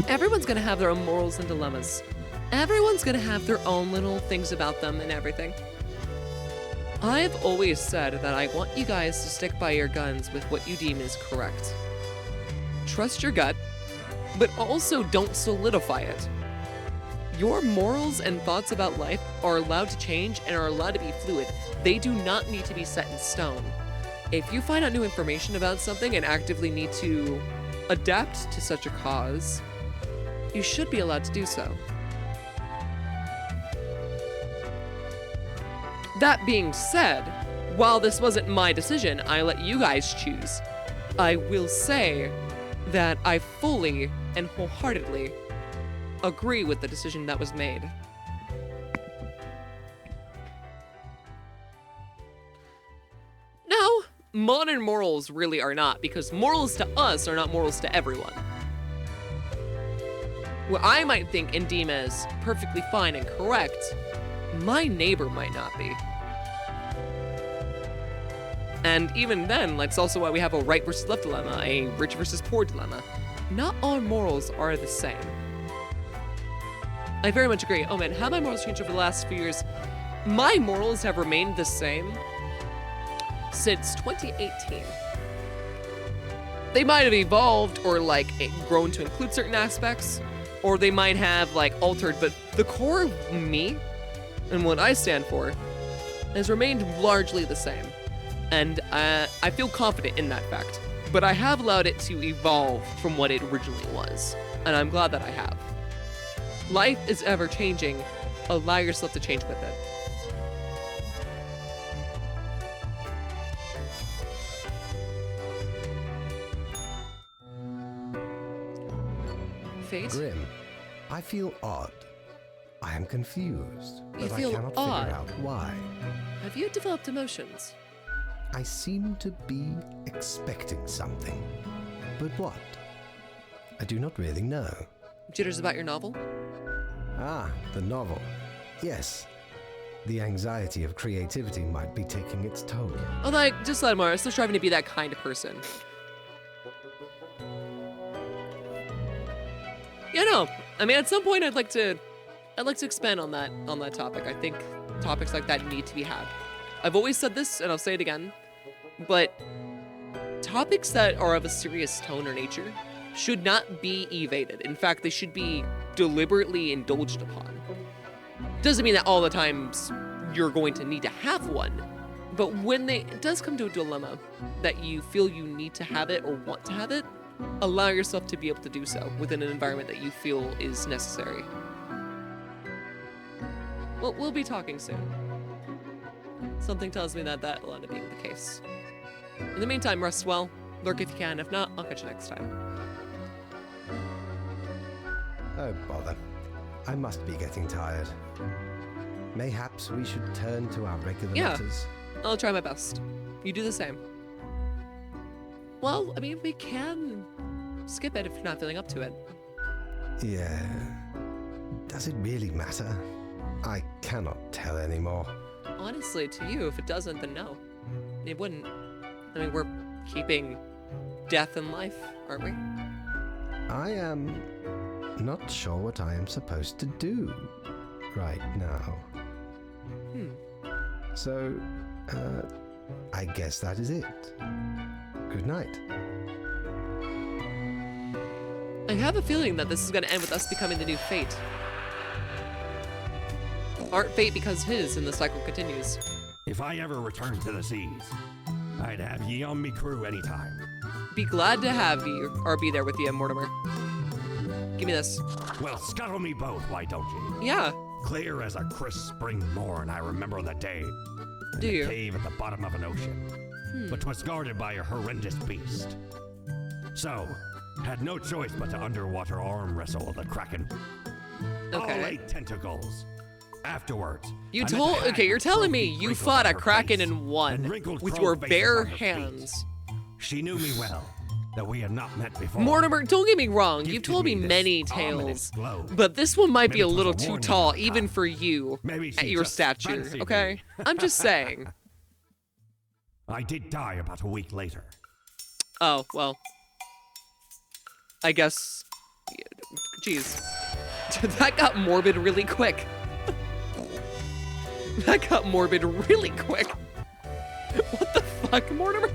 Everyone's going to have their own morals and dilemmas. Everyone's going to have their own little things about them and everything. I've always said that I want you guys to stick by your guns with what you deem is correct. Trust your gut, but also don't solidify it. Your morals and thoughts about life are allowed to change and are allowed to be fluid. They do not need to be set in stone. If you find out new information about something and actively need to adapt to such a cause, you should be allowed to do so. That being said, while this wasn't my decision, I let you guys choose. I will say that I fully and wholeheartedly agree with the decision that was made. Now, modern morals really are not, because morals to us are not morals to everyone. What I might think and deem as perfectly fine and correct, my neighbor might not be. And even then, that's also why we have a right versus left dilemma, a rich versus poor dilemma. Not all morals are the same. I very much agree. Oh man, how my morals changed over the last few years? My morals have remained the same since 2018. They might have evolved or like grown to include certain aspects, or they might have like altered, but the core of me and what I stand for has remained largely the same. And I feel confident in that fact, but I have allowed it to evolve from what it originally was, and I'm glad that I have. Life is ever changing. Allow yourself to change with it. Fate? Grim, I feel odd. I am confused, You but feel I cannot odd? figure out why. Have you developed emotions? I seem to be expecting something. But what? I do not really know. Jitters about your novel? Ah, the novel. Yes. The anxiety of creativity might be taking its toll. Oh, like, just let him I'm still striving to be that kind of person. Yeah, no. I mean, at some point, I'd like to expand on that topic. I think topics like that need to be had. I've always said this, and I'll say it again, but topics that are of a serious tone or nature should not be evaded. In fact, they should be deliberately indulged upon. Doesn't mean that all the times you're going to need to have one, but when it does come to a dilemma that you feel you need to have it or want to have it, allow yourself to be able to do so within an environment that you feel is necessary. Well, we'll be talking soon. Something tells me that will end up being the case. In the meantime, rest well, lurk if you can. If not, I'll catch you next time. Oh, bother. I must be getting tired. Mayhaps we should turn to our regular matters. I'll try my best. You do the same. Well, I mean, we can skip it if you're not feeling up to it. Yeah. Does it really matter? I cannot tell anymore. Honestly, to you, if it doesn't, then no. It wouldn't. I mean, we're keeping death and life, aren't we? I am not sure what I am supposed to do right now. So, I guess that is it. Good night. I have a feeling that this is going to end with us becoming the new Fate. Aren't Fate because his, and the cycle continues. If I ever return to the seas, I'd have ye on me crew anytime. Be glad to have you, or be there with you, Mortimer. Give me this. Well, scuttle me both, why don't you? Yeah. Clear as a crisp spring morn, I remember the day. In Do the you? cave at the bottom of an ocean. But 'twas guarded by a horrendous beast. So, had no choice but to underwater arm wrestle the Kraken. Okay. All 8 tentacles. Afterwards, You I met told. the hag Okay, you're with telling trophy me you wrinkled fought on a her kraken face and won and wrinkled with crow your faces bare on her feet. hands. She knew me well, that we had not met before. Mortimer, don't get me wrong. You've Gifted told me me this many ominous tales, glow. but this one might be Maybe a it was little a too warning tall, of the even time. for you Maybe at she your just stature. fancied Okay, me. I'm just saying. I did die about a week later. Oh well. I guess. Jeez, that got morbid really quick. That got morbid really quick. What the fuck, Mortimer?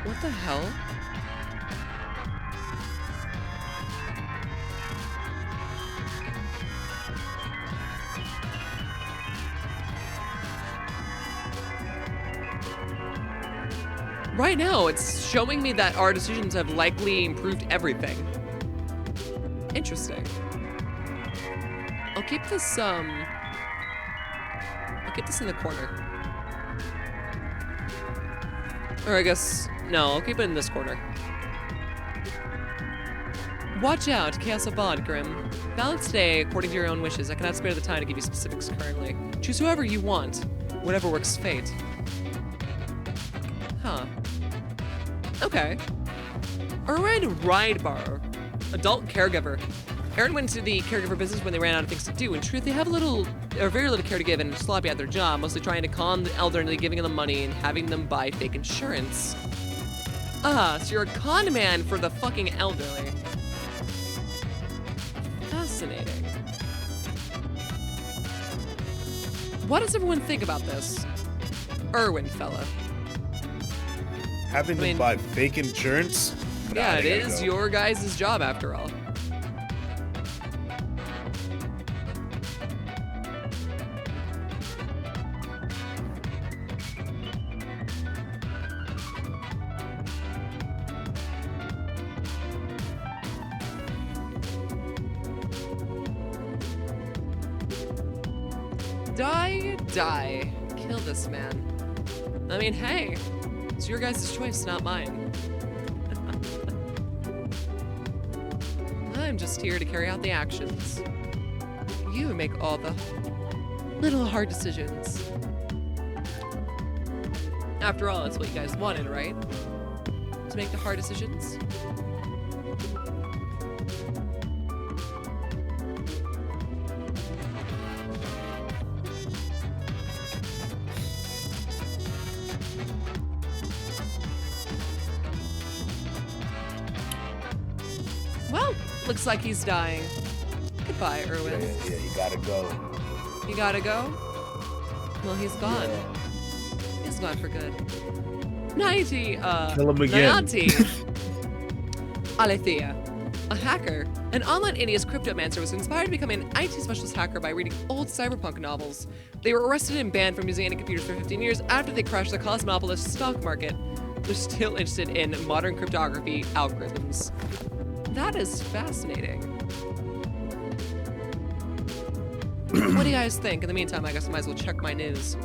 What the hell? Right now, it's showing me that our decisions have likely improved everything. Interesting. I'll keep this, I'll keep this in the corner. Or I guess, no, I'll keep it in this corner. Watch out, Chaos of Bond, Grim. Balance today according to your own wishes. I cannot spare the time to give you specifics currently. Choose whoever you want. Whatever works fate. Huh. Okay. Erwin Ridebar. Adult caregiver. Aaron went into the caregiver business when they ran out of things to do. In truth, they have very little care to give and sloppy at their job, mostly trying to con the elderly, giving them money and having them buy fake insurance. Ah, so you're a con man for the fucking elderly. Fascinating. What does everyone think about this? Erwin, fella. Having them buy fake insurance? Yeah, Nah, it they gotta is go. your guys' job after all. Die. Kill this man. I mean, hey, it's your guys' choice, not mine. I'm just here to carry out the actions. You make all the little hard decisions. After all, that's what you guys wanted, right? To make the hard decisions? Well, looks like he's dying. Goodbye, Erwin. Yeah, you gotta go. You gotta go? Well, he's gone. He's gone for good. Nighty, Kill him again. Nianti. Alethea, a hacker, an online India's cryptomancer, was inspired to become an IT specialist hacker by reading old cyberpunk novels. They were arrested and banned from using any computers for 15 years after they crashed the cosmopolis stock market. They're still interested in modern cryptography algorithms. That is fascinating. What do you guys think? In the meantime, I guess I might as well check my news.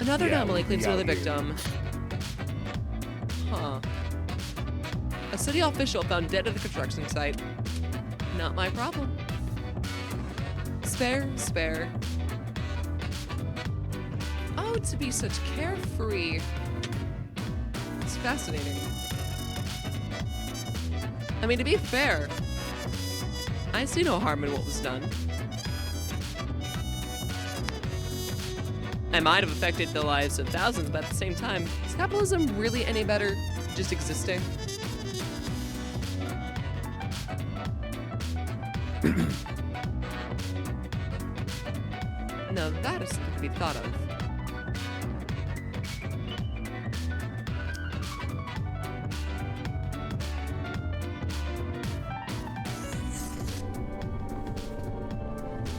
Another anomaly claims another victim. Huh. A city official found dead at the construction site. Not my problem. Spare. Oh, to be such carefree. It's fascinating. I mean, to be fair, I see no harm in what was done. I might have affected the lives of thousands, but at the same time, is capitalism really any better just existing? No, that is something to be thought of.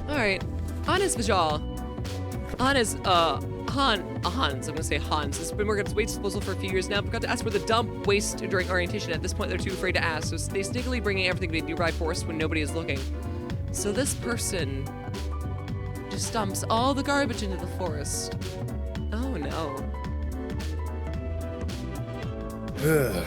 Alright, Hannes Vajal. Hannes, Hans, I'm gonna say Hans, has been working at waste disposal for a few years now, but got to ask where the dump waste during orientation. At this point, they're too afraid to ask, so they sneakily bringing everything to a nearby forest when nobody is looking. So this person Just dumps all the garbage into the forest. Oh no. Ugh.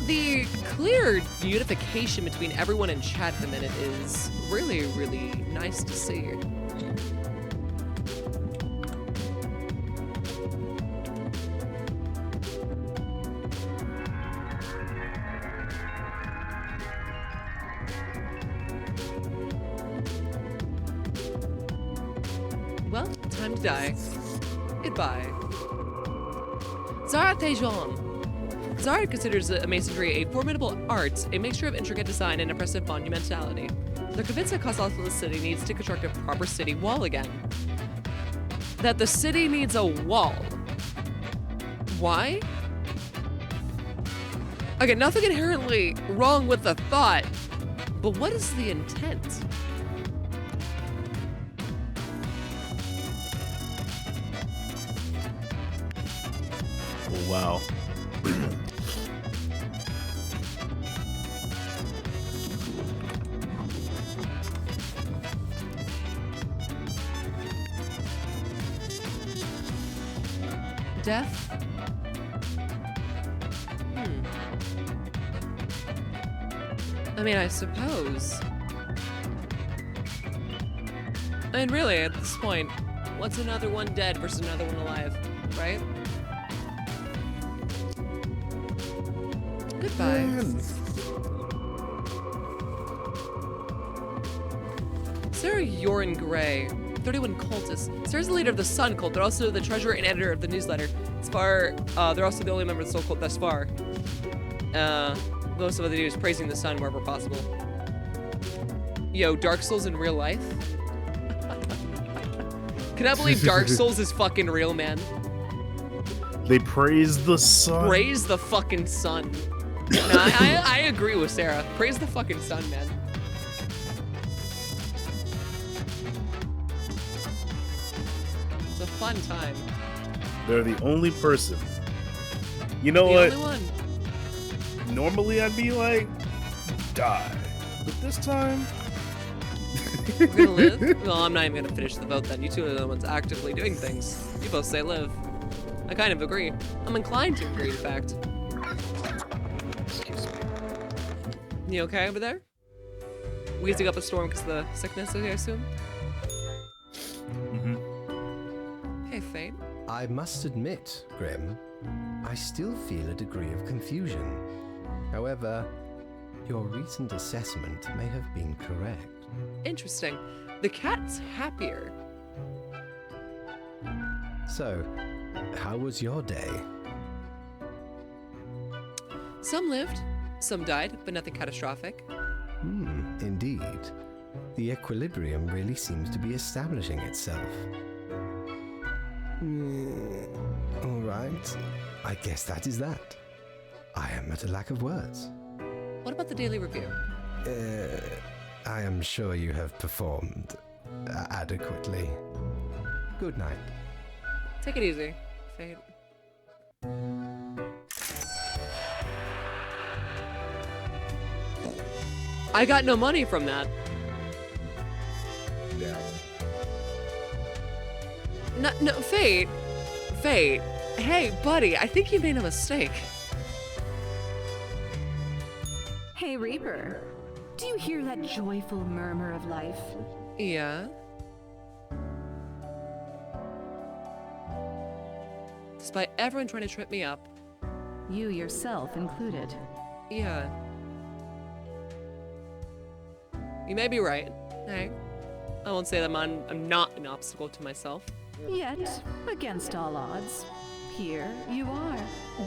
The clear unification between everyone in chat at the minute is really, really nice to see. Well, time to die. Goodbye. Zara Tejon. Zara considers masonry a formidable art, a mixture of intricate design and impressive monumentality. They're convinced that Cosmos City needs to construct a proper city wall again. That the city needs a wall. Why? Okay, nothing inherently wrong with the thought, but what is the intent? Oh, wow. Death? I mean, I suppose. I mean, really, at this point, what's another one dead versus another one alive, right? Goodbye. Sarah Yoren Gray, 31 cultists. Sarah's the leader of the Sun cult. They're also the treasurer and editor of the newsletter. As far, they're also the only member of the Soul cult thus far. Most of what they do is praising the Sun wherever possible. Yo, Dark Souls in real life? Can I believe Dark Souls is fucking real, man? They praise the sun. Praise the fucking sun. No, I agree with Sarah. Praise the fucking sun, man. It's a fun time. They're the only person. You know The what? only one. Normally I'd be like, die. But this time... We're gonna live? Well, I'm not even gonna finish the vote then. You two are the ones actively doing things. You both say live. I kind of agree. I'm inclined to agree, in fact. Excuse me. You okay over there? Wheezing up a storm because of the sickness, I assume? Hey, Fate. I must admit, Grim, I still feel a degree of confusion. However, your recent assessment may have been correct. Interesting. The cat's happier. So, how was your day? Some lived, some died, but nothing catastrophic. Indeed. The equilibrium really seems to be establishing itself. All right. I guess that is that. I am at a lack of words. What about the daily review? I am sure you have performed adequately. Good night. Take it easy, Fate. I got no money from that. Yeah. No, Fate. Fate. Hey, buddy, I think you made a mistake. Hey, Reaper. Do you hear that joyful murmur of life? Yeah. Despite everyone trying to trip me up. You yourself included. Yeah. You may be right. Hey. I won't say that I'm not an obstacle to myself. Yet, against all odds, here you are.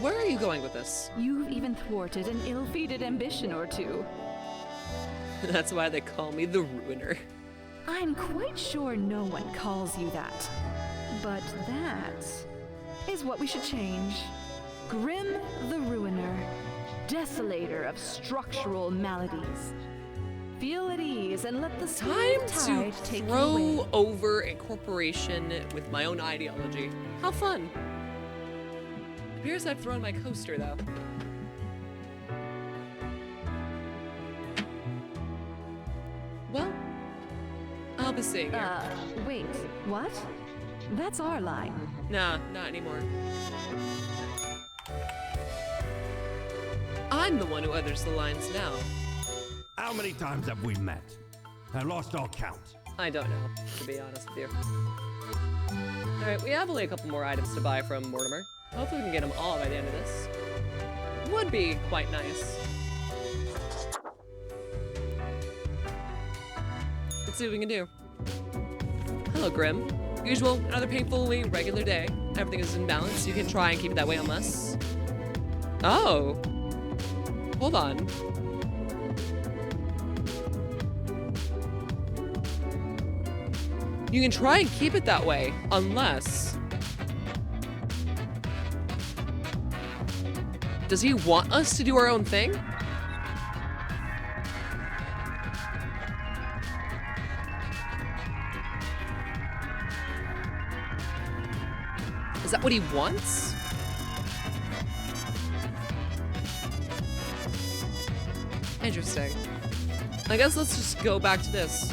Where are you going with this? You've even thwarted an ill-fated ambition or two. That's why they call me the Ruiner. I'm quite sure no one calls you that. But that is what we should change. Grim the Ruiner. desolator of structural maladies. Feel at ease and let the Time tide to take you throw away. over a corporation with my own ideology. How fun. Appears I've thrown my coaster, though. Well, I'll be seeing you. Wait, what? That's our line. Nah, not anymore. I'm the one who utters the lines now. How many times have we met? I lost all count. I don't know, to be honest with you. Alright, we have only a couple more items to buy from Mortimer. Hopefully we can get them all by the end of this. Would be quite nice. Let's see what we can do. Hello, Grim. Usual, another painfully regular day. Everything is in balance. You can try and keep it that way unless... Oh. Hold on. You can try and keep it that way, unless... Does he want us to do our own thing? Is that what he wants? Interesting. I guess let's just go back to this.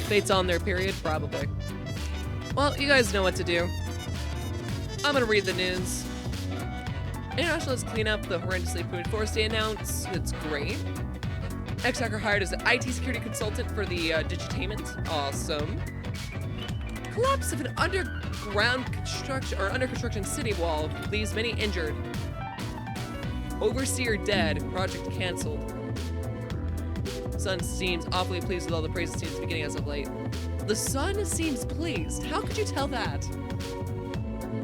Fate's on their period? Probably. Well, you guys know what to do. I'm gonna read the news. Internationalists clean up the horrendously polluted forest they announce. It's great. X-Hacker hired as an IT security consultant for the digitainment. Awesome. Collapse of an underground construction or under construction city wall leaves many injured. Overseer dead. Project canceled. Sun seems awfully pleased with all the praise it seems to be getting as of late. The sun seems pleased. How could you tell that?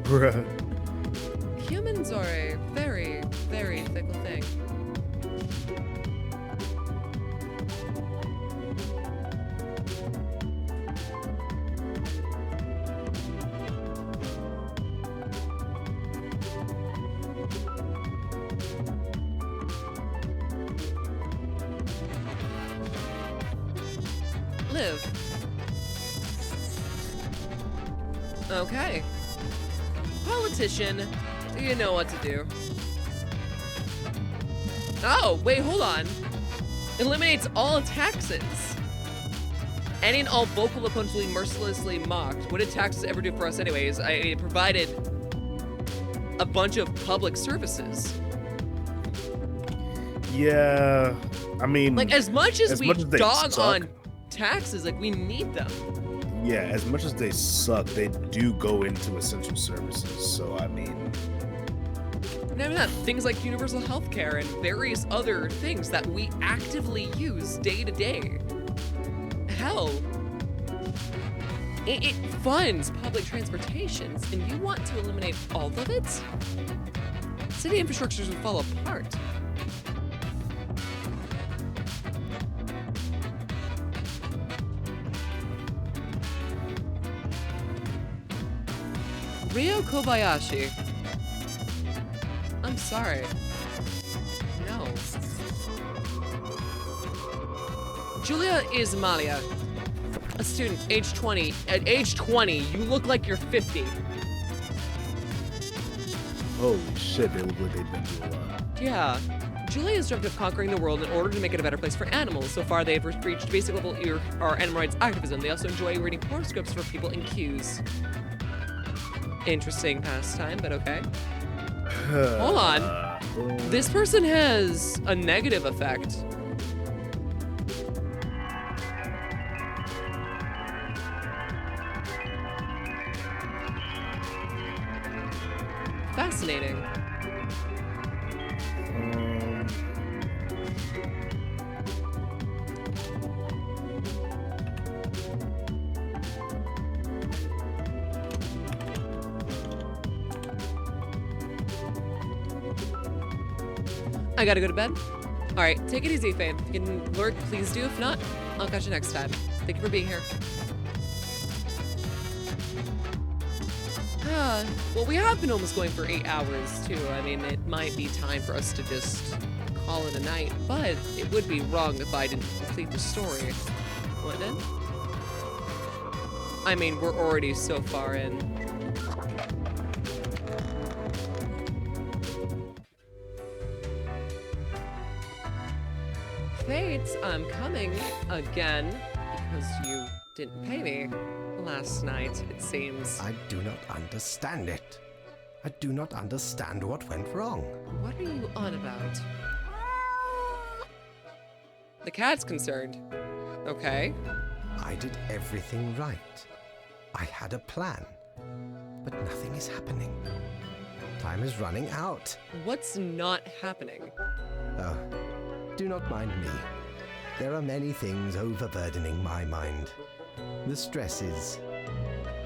Bruh. Humans are a very, very fickle thing. Live. Okay. Politician, you know what to do. Oh, wait, hold on. Eliminates all taxes. Ending all vocal opponents will be mercilessly mocked. What did taxes ever do for us anyways? It provided a bunch of public services. Yeah, I mean... Like, as much as we they dog suck, on taxes, like, we need them. Yeah, as much as they suck, they do go into essential services. So, I mean... Not even that, things like universal health care and various other things that we actively use day to day. Hell, it funds public transportations, and you want to eliminate all of it? City infrastructures would fall apart. Ryo Kobayashi. I'm sorry. No. Julia Ismalia. A student, age 20. At age 20, you look like you're 50. Holy shit, they look like they've been through a lot. Yeah. Julia has dreamt of conquering the world in order to make it a better place for animals. So far, they've reached basic level or animal rights activism. They also enjoy reading horoscopes for people in queues. Interesting pastime, but okay. Hold on. This person has a negative effect. Fascinating. I gotta go to bed. All right, take it easy, Faye. If you can lurk, please do. If not, I'll catch you next time. Thank you for being here. Well, we have been almost going for 8 hours, too. I mean, it might be time for us to just call it a night, but it would be wrong if I didn't complete the story. Wouldn't it? I mean, we're already so far in. Fates, I'm coming again because you didn't pay me last night, it seems. I do not understand it. I do not understand what went wrong. What are you on about? The cat's concerned. Okay. I did everything right. I had a plan, but nothing is happening. Time is running out. What's not happening? Oh, do not mind me. There are many things overburdening my mind. The stress is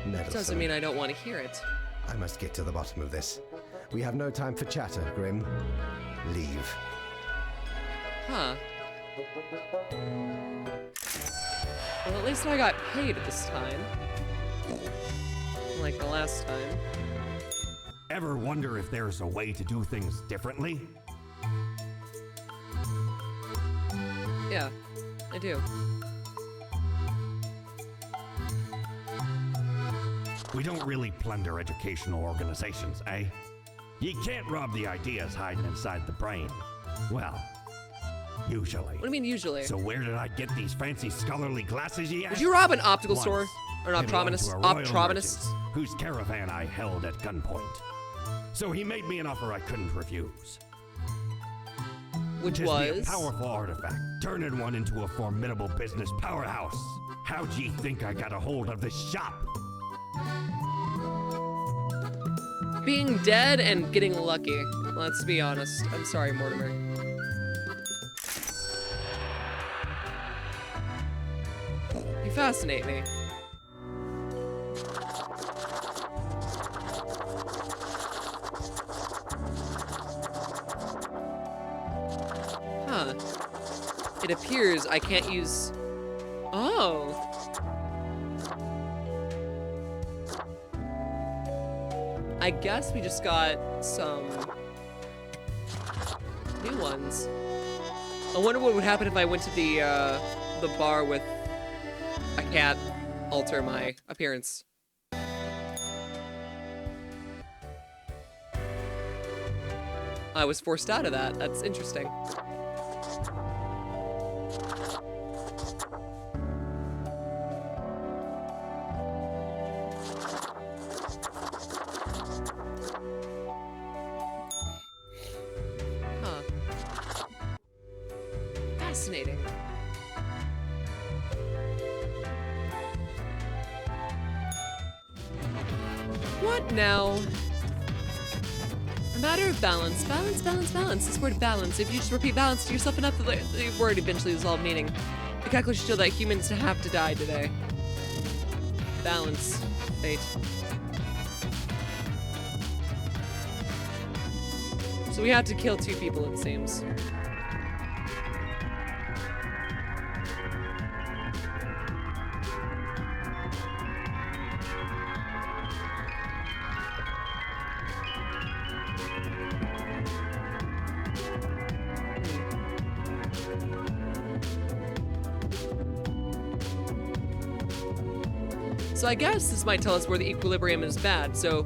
meddlesome. Doesn't mean I don't want to hear it. I must get to the bottom of this. We have no time for chatter, Grim. Leave. Huh. Well, at least I got paid this time. Like the last time. Ever wonder if there's a way to do things differently? Yeah, I do. We don't really plunder educational organizations, eh? You can't rob the ideas hiding inside the brain. Well, usually. What do you mean usually? So where did I get these fancy scholarly glasses, you ask? Did you rob an optical Once, store? Or an it belonged optometrist? to a royal Optometrist? merchant whose caravan I held at gunpoint. So he made me an offer I couldn't refuse. Which Tis was? a powerful artifact, turning one into a formidable business powerhouse. How'd ye think I got a hold of this shop? Being dead and getting lucky. Let's be honest. I'm sorry, Mortimer. You fascinate me. Huh. It appears I can't use... Oh. I guess we just got some new ones. I wonder what would happen if I went to the bar with a cat alter my appearance. I was forced out of that. That's interesting. Huh. Fascinating. What now? A matter of balance. Balance, balance, balance. This word balance. If you just repeat balance to yourself enough, the word eventually loses all meaning. The calculation show that humans have to die today. Balance. Fate. So we had to kill 2 people, it seems. So I guess this might tell us where the equilibrium is bad. So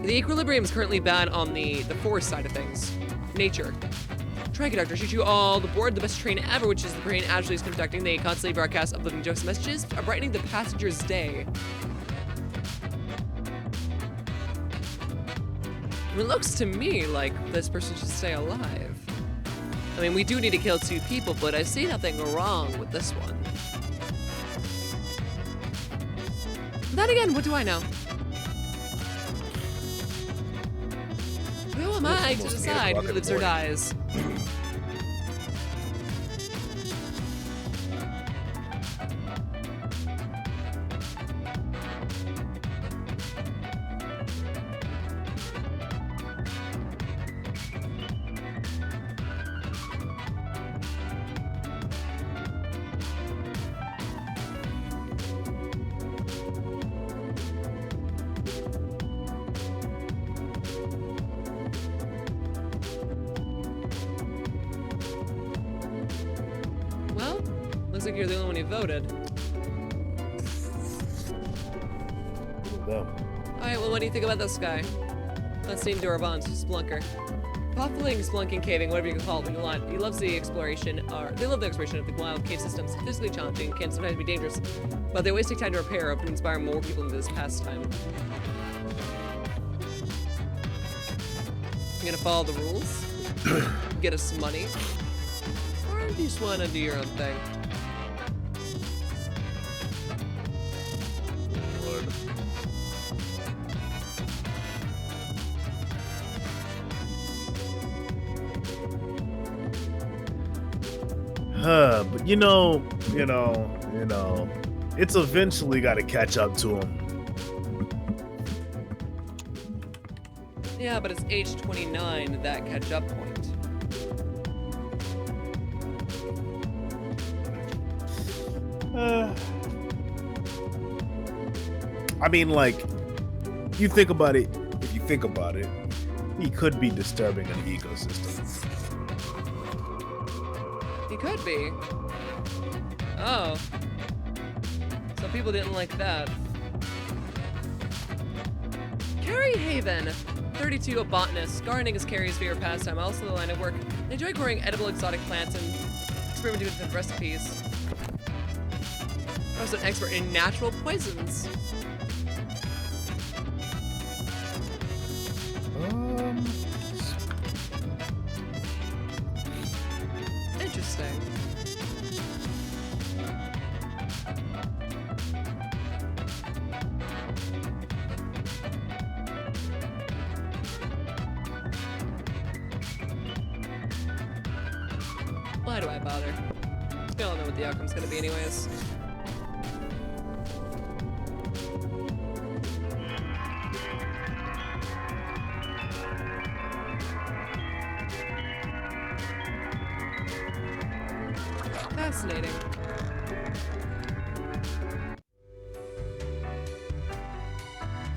the equilibrium is currently bad on the forest side of things. Nature. Train conductor, shoot you all aboard the best train ever, which is the train Ashley is conducting. They constantly broadcast uplifting jokes and messages, brightening the passenger's day. It looks to me like this person should stay alive. I mean, we do need to kill 2 people, but I see nothing wrong with this one. Then again, what do I know? Who am I to decide who lives or dies? like you're the only one who voted. Alright, well, what do you think about this guy? Let's see Durabant, Splunker. Puffling, splunking, caving, whatever you can call it, you want. He loves the exploration, or they love the exploration of the wild cave systems. Physically challenging, can sometimes be dangerous, but they always take time to repair to inspire more people into this pastime. You gonna follow the rules? Get us some money? Or do you just wanna do your own thing? Lord. But you know, it's eventually got to catch up to him. Yeah, but it's age 29, that catch-up point. I mean, like, you think about it. If you think about it, he could be disturbing an ecosystem. He could be. Oh. Some people didn't like that. Carrie Haven, 32, a botanist. Gardening is Carrie's favorite pastime, also the line of work. I enjoy growing edible exotic plants and experimenting with recipes. I'm also an expert in natural poisons. Interesting. Why do I bother? We all know what the outcome's gonna be anyways. Fascinating.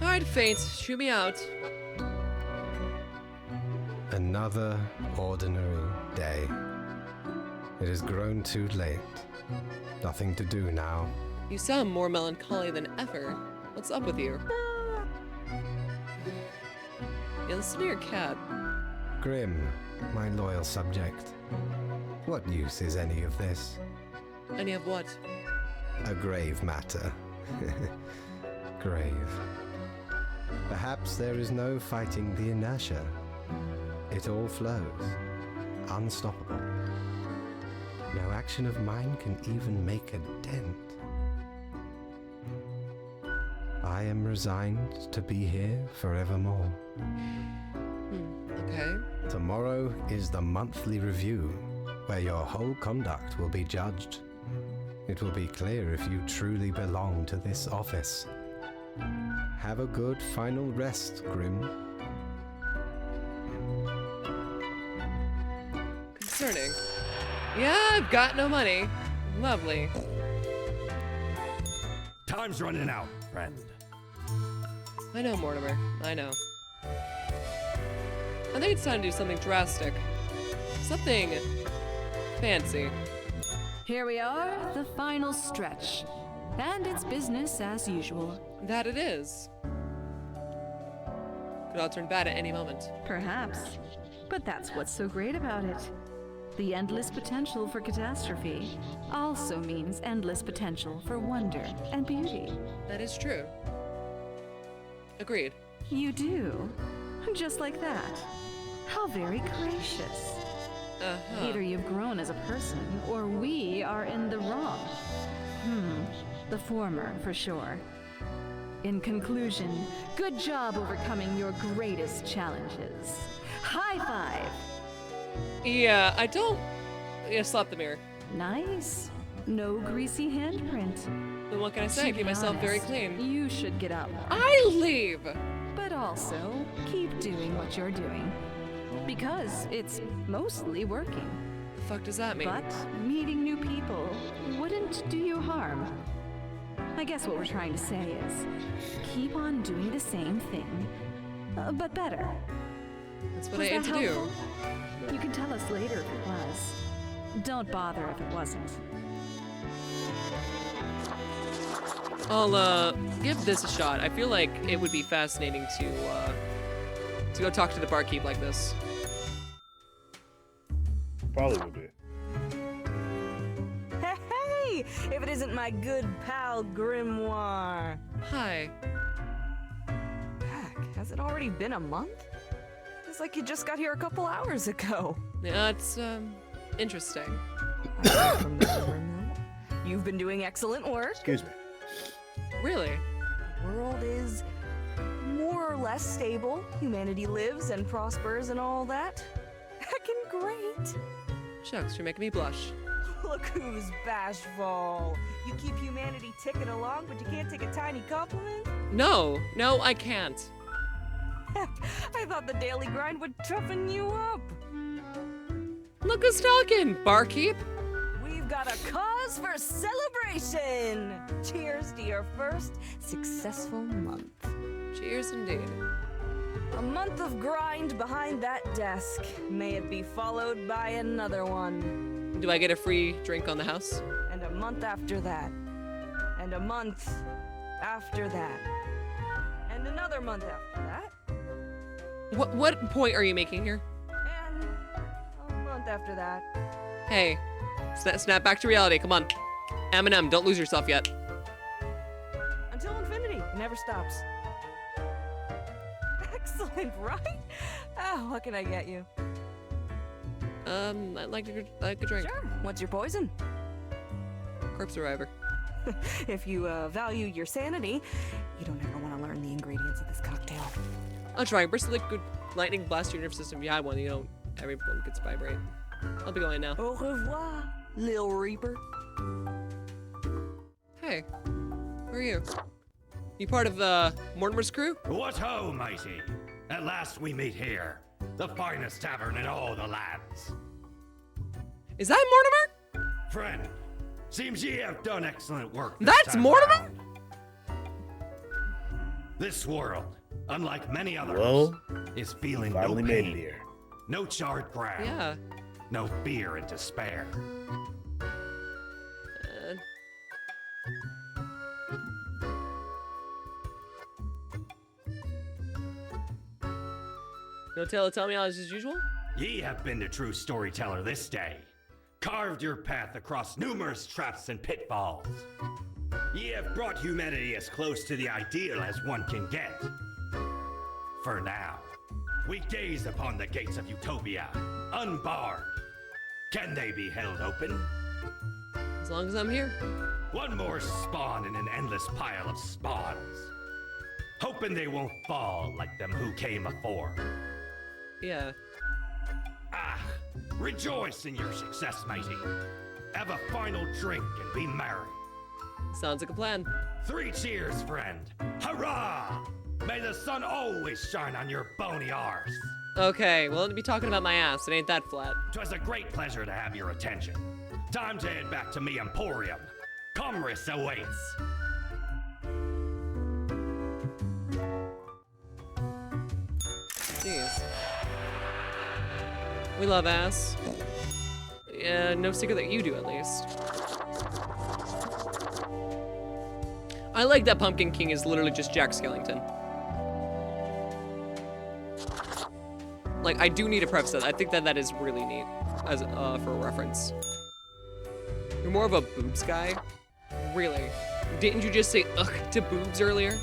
Alright, Fate, shoot me out. Another ordinary day. It has grown too late. Nothing to do now. You sound more melancholy than ever. What's up with you? Yeah, listen to your cat. Grim, my loyal subject. What use is any of this? Any of what? A grave matter. Grave. Perhaps there is no fighting the inertia. It all flows. Unstoppable. No action of mine can even make a dent. I am resigned to be here forevermore. Okay. Tomorrow is the monthly review, where your whole conduct will be judged. It will be clear if you truly belong to this office. Have a good final rest, Grim. Concerning. Yeah, I've got no money. Lovely. Time's running out, friend. I know, Mortimer. I know. I think it's time to do something drastic. Something fancy. Here we are, the final stretch. And it's business as usual. That it is. Could all turn bad at any moment. Perhaps. But that's what's so great about it. The endless potential for catastrophe also means endless potential for wonder and beauty. That is true. Agreed. You do? Just like that. How very gracious. Either you've grown as a person, or we are in the wrong. The former, for sure. In conclusion, good job overcoming your greatest challenges. High five! Yeah, I don't... Yeah, slap the mirror. Nice. No greasy handprint. Then what can I say? I keep myself very clean. You should get up. I leave! But also, keep doing what you're doing. Because it's mostly working. The fuck does that mean? But meeting new people wouldn't do you harm. I guess what we're trying to say is, keep on doing the same thing, but better. That's what I aim to do. You can tell us later if it was. Don't bother if it wasn't. I'll give this a shot. I feel like it would be fascinating to go talk to the barkeep like this. Probably would be. Hey, if it isn't my good pal Grimoire. Hi. Heck, has it already been a month? It's like you just got here a couple hours ago. Yeah, it's interesting. You've been doing excellent work. Excuse me. Really? The world is more or less stable. Humanity lives and prospers and all that. Heckin' great. Shucks, you're making me blush. Look who's bashful. You keep humanity ticking along, but you can't take a tiny compliment? No, I can't. I thought the daily grind would toughen you up. Look who's talking, barkeep. We've got a cause for celebration. Cheers to your first successful month. Cheers indeed. A month of grind behind that desk. May it be followed by another one. Do I get a free drink on the house? And a month after that. And a month after that. And another month after that. What point are you making here? And a month after that. Hey, snap back to reality. Come on. Eminem, don't lose yourself yet. Until infinity. It never stops. Excellent, right? Oh, what can I get you? I'd like a drink. Sure. What's your poison? Corpse Survivor. If you value your sanity, you don't ever want to learn the ingredients of this cocktail. I'll try. Burst of liquid lightning blast your nerve system. If you had one, you know, everyone gets vibrate. I'll be going now. Au revoir, Lil Reaper. Hey, who are you? You part of Mortimer's crew? What ho, matey! At last we meet here, the finest tavern in all the lands. Is that Mortimer? Friend, seems ye have done excellent work. That's Mortimer? This world, unlike many others, Well, is feeling no finally made it pain, here. no charred ground, Yeah. no fear and despair. No tell me all as usual? Ye have been the true storyteller this day, carved your path across numerous traps and pitfalls. Ye have brought humanity as close to the ideal as one can get. For now, we gaze upon the gates of utopia, unbarred. Can they be held open? As long as I'm here. One more spawn in an endless pile of spawns. Hoping they won't fall like them who came before. Yeah. Ah, rejoice in your success, matey. Have a final drink and be merry. Sounds like a plan. 3 cheers, friend. Hurrah! May the sun always shine on your bony arse. Okay, well, to be talking about my ass. It ain't that flat. 'Twas a great pleasure to have your attention. Time to head back to me emporium. Commerce awaits. Jeez. We love ass. Yeah, no secret that you do, at least. I like that Pumpkin King is literally just Jack Skellington. Like, I do need to preface that. I think that is really neat, as for a reference. You're more of a boobs guy? Really? Didn't you just say ugh to boobs earlier?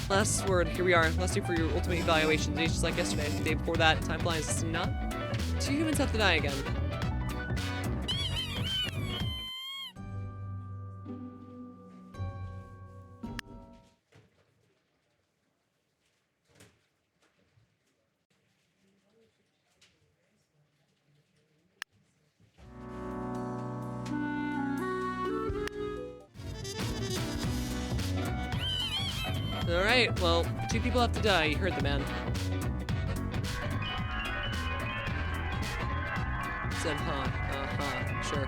Last word, here we are. Last day for your ultimate evaluation. Today's just like yesterday. The day before that, time flies. It's not. 2 humans have to die again. Alright, well, 2 people have to die. You heard the man. Said, sure.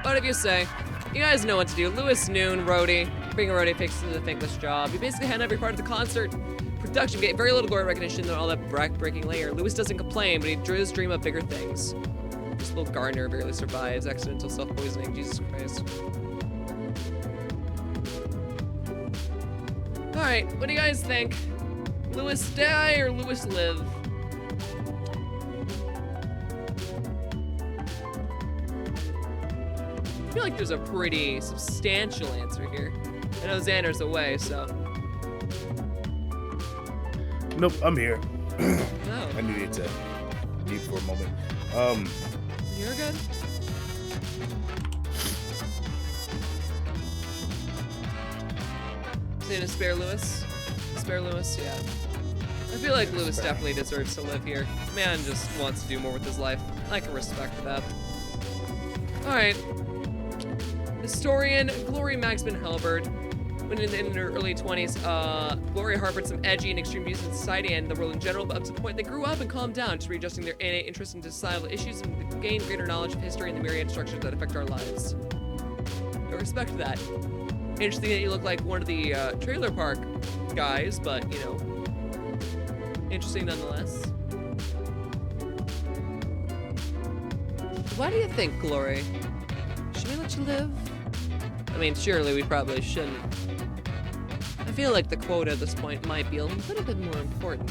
Whatever you say. You guys know what to do. Lewis Noon, Rhodey. Being a Rhodey fixes a thankless job. You basically hand every part of the concert. Production, get very little glory recognition and all that back-breaking layer. Lewis doesn't complain, but he does dream of bigger things. This little gardener barely survives. Accidental self-poisoning. Jesus Christ. Alright, what do you guys think? Lewis die or Lewis live? I feel like there's a pretty substantial answer here. I know Xander's away, so. Nope, I'm here. No. I needed to leave for a moment. You're good. Saying to spare Lewis? Spare Lewis, yeah. I feel like Lewis definitely deserves to live here. The man just wants to do more with his life. I can respect that. Alright. Historian Glory Magsman Halberd. When in her early 20s, Glory harbored some edgy and extreme views in society and the world in general, but up to the point they grew up and calmed down, just readjusting their innate interest in societal issues and gain greater knowledge of history and the myriad structures that affect our lives. I respect that. Interesting that you look like one of the trailer park guys, but, you know, interesting nonetheless. Why do you think, Glory? Should we let you live? I mean, surely we probably shouldn't. I feel like the quota at this point might be a little bit more important.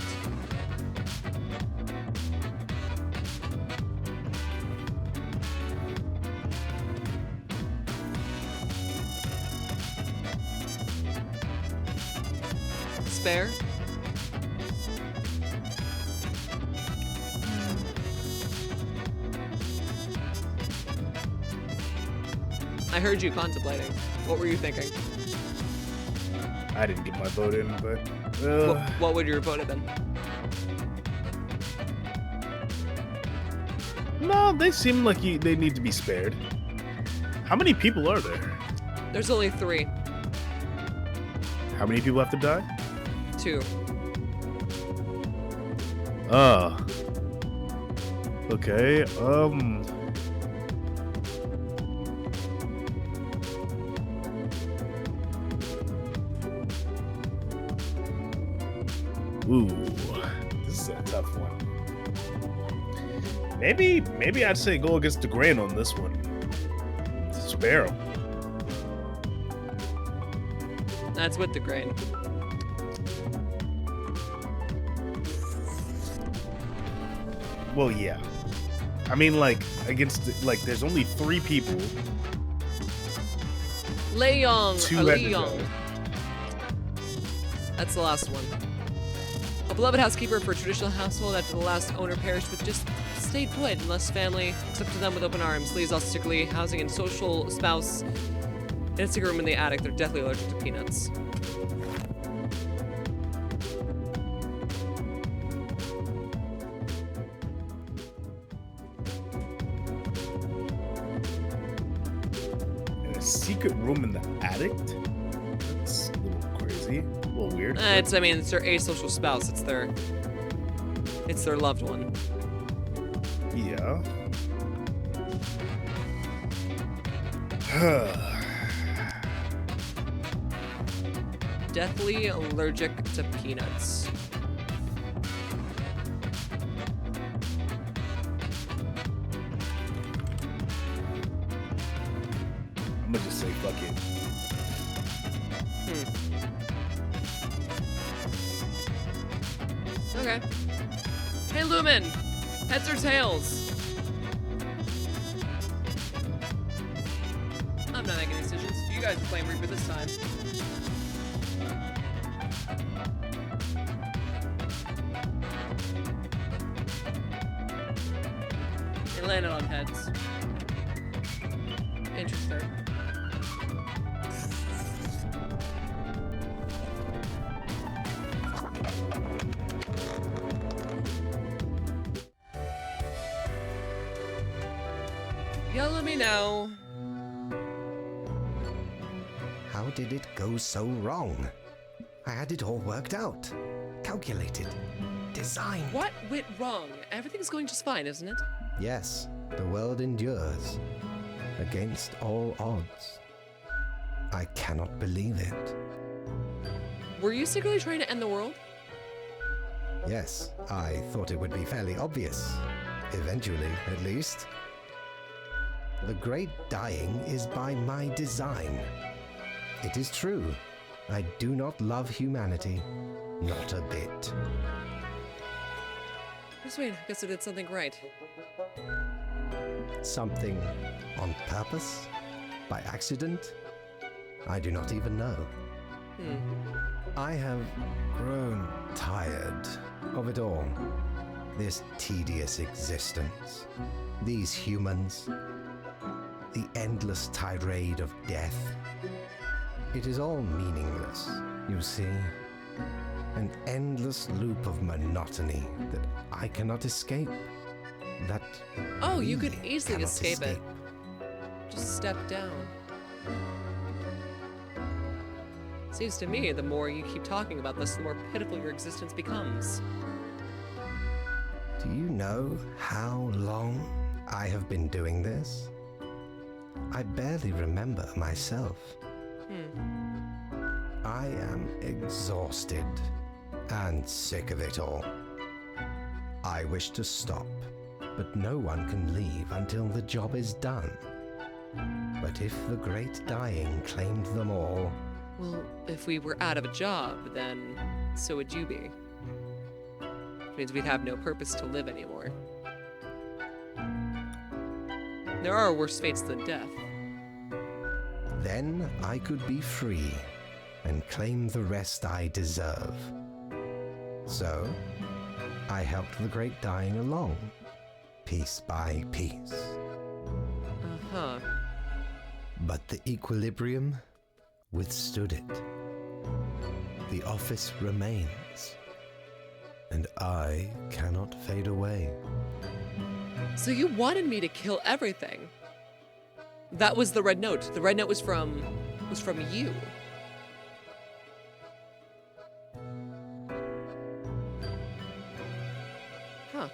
Spare? I heard you contemplating. What were you thinking? I didn't get my vote in, but... What would your vote have been? No, they seem like they need to be spared. How many people are there? There's only 3. How many people have to die? 2. Okay, Ooh, this is a tough one. Maybe I'd say go against the grain on this one. Spare him. That's with the grain. Well, yeah. I mean, like, there's only 3 people. Leong. 2 had to Leong. go. That's the last one. A beloved housekeeper for a traditional household after the last owner perished, but just stayed put unless family accepted them with open arms. Leaves us secretly housing and social spouse in a secret room in the attic. They're deathly allergic to peanuts. In a secret room in the attic? That's a little crazy. A little weird. It's their asocial spouse. It's their loved one. Yeah. Deathly allergic to peanuts. I'm gonna just say fuck it. Okay. Hey, Lumen! Heads or tails? I'm not making decisions. You guys are playing Reaper this time. It landed on heads. Interesting. Y'all let me know. How did it go so wrong? I had it all worked out, calculated, designed. What went wrong? Everything's going just fine, isn't it? Yes, the world endures against all odds. I cannot believe it. Were you secretly trying to end the world? Yes, I thought it would be fairly obvious. Eventually, at least. The great dying is by my design. It is true. I do not love humanity. Not a bit. Just wait, I guess I did something right. Something on purpose? By accident? I do not even know. I have grown tired of it all. This tedious existence. These humans. The endless tirade of death. It is all meaningless, you see. An endless loop of monotony that I cannot escape. That Oh, you we could easily cannot escape it. Just step down. Seems to me, the more you keep talking about this, the more pitiful your existence becomes. Do you know how long I have been doing this? I barely remember myself. I am exhausted and sick of it all. I wish to stop, but no one can leave until the job is done. But if the great dying claimed them all... Well, if we were out of a job, then so would you be. Which means we'd have no purpose to live anymore. There are worse fates than death. Then I could be free and claim the rest I deserve. So, I helped the great dying along, piece by piece. Uh-huh. But the equilibrium withstood it. The office remains, and I cannot fade away. So you wanted me to kill everything. That was the red note. The red note was from you. Huh.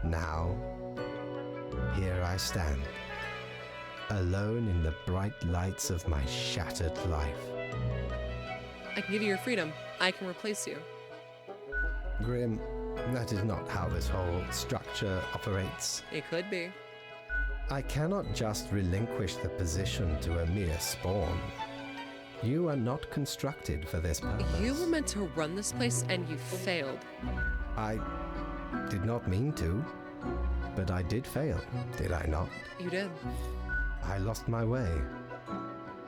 Now, here I stand, alone in the bright lights of my shattered life. I can give you your freedom. I can replace you. Grim, that is not how this whole structure operates. It could be. I cannot just relinquish the position to a mere spawn. You are not constructed for this purpose. You were meant to run this place and you failed. I did not mean to, but I did fail, did I not? You did. I lost my way,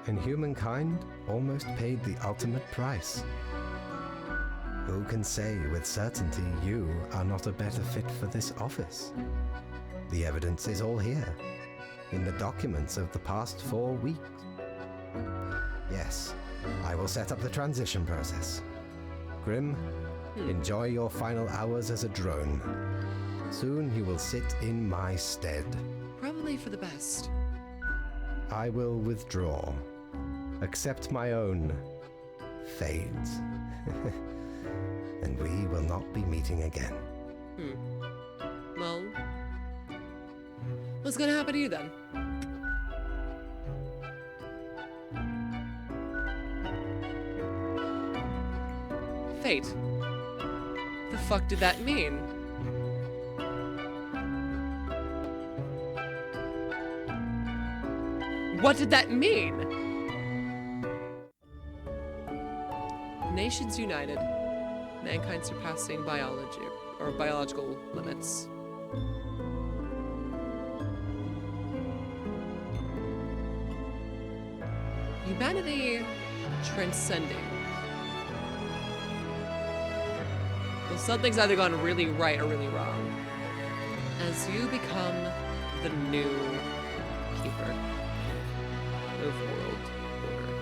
and humankind almost paid the ultimate price. Who can say with certainty you are not a better fit for this office? The evidence is all here, in the documents of the past 4 weeks. Yes, I will set up the transition process. Grim, enjoy your final hours as a drone. Soon you will sit in my stead. Probably for the best. I will withdraw, accept my own fate, and we will not be meeting again. Well, what's gonna happen to you then? Fate. The fuck did that mean? What did that mean? Nations united. Mankind surpassing biology or biological limits. Humanity transcending. Well, something's either gone really right or really wrong. As you become the new keeper of world order.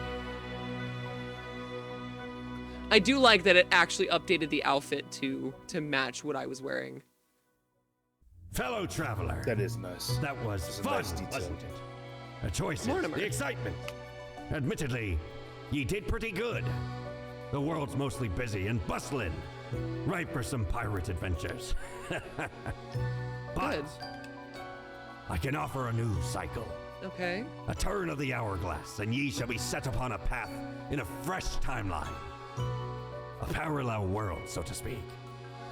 I do like that it actually updated the outfit to match what I was wearing. Fellow traveler. That is nice. That was That's a fun, nice detail. wasn't it? The choices, Mortimer. the excitement. Admittedly, ye did pretty good. The world's mostly busy and bustling, ripe for some pirate adventures. But Good. I can offer a new cycle. Okay. A turn of the hourglass, and ye shall be set upon a path in a fresh timeline. A parallel world, so to speak.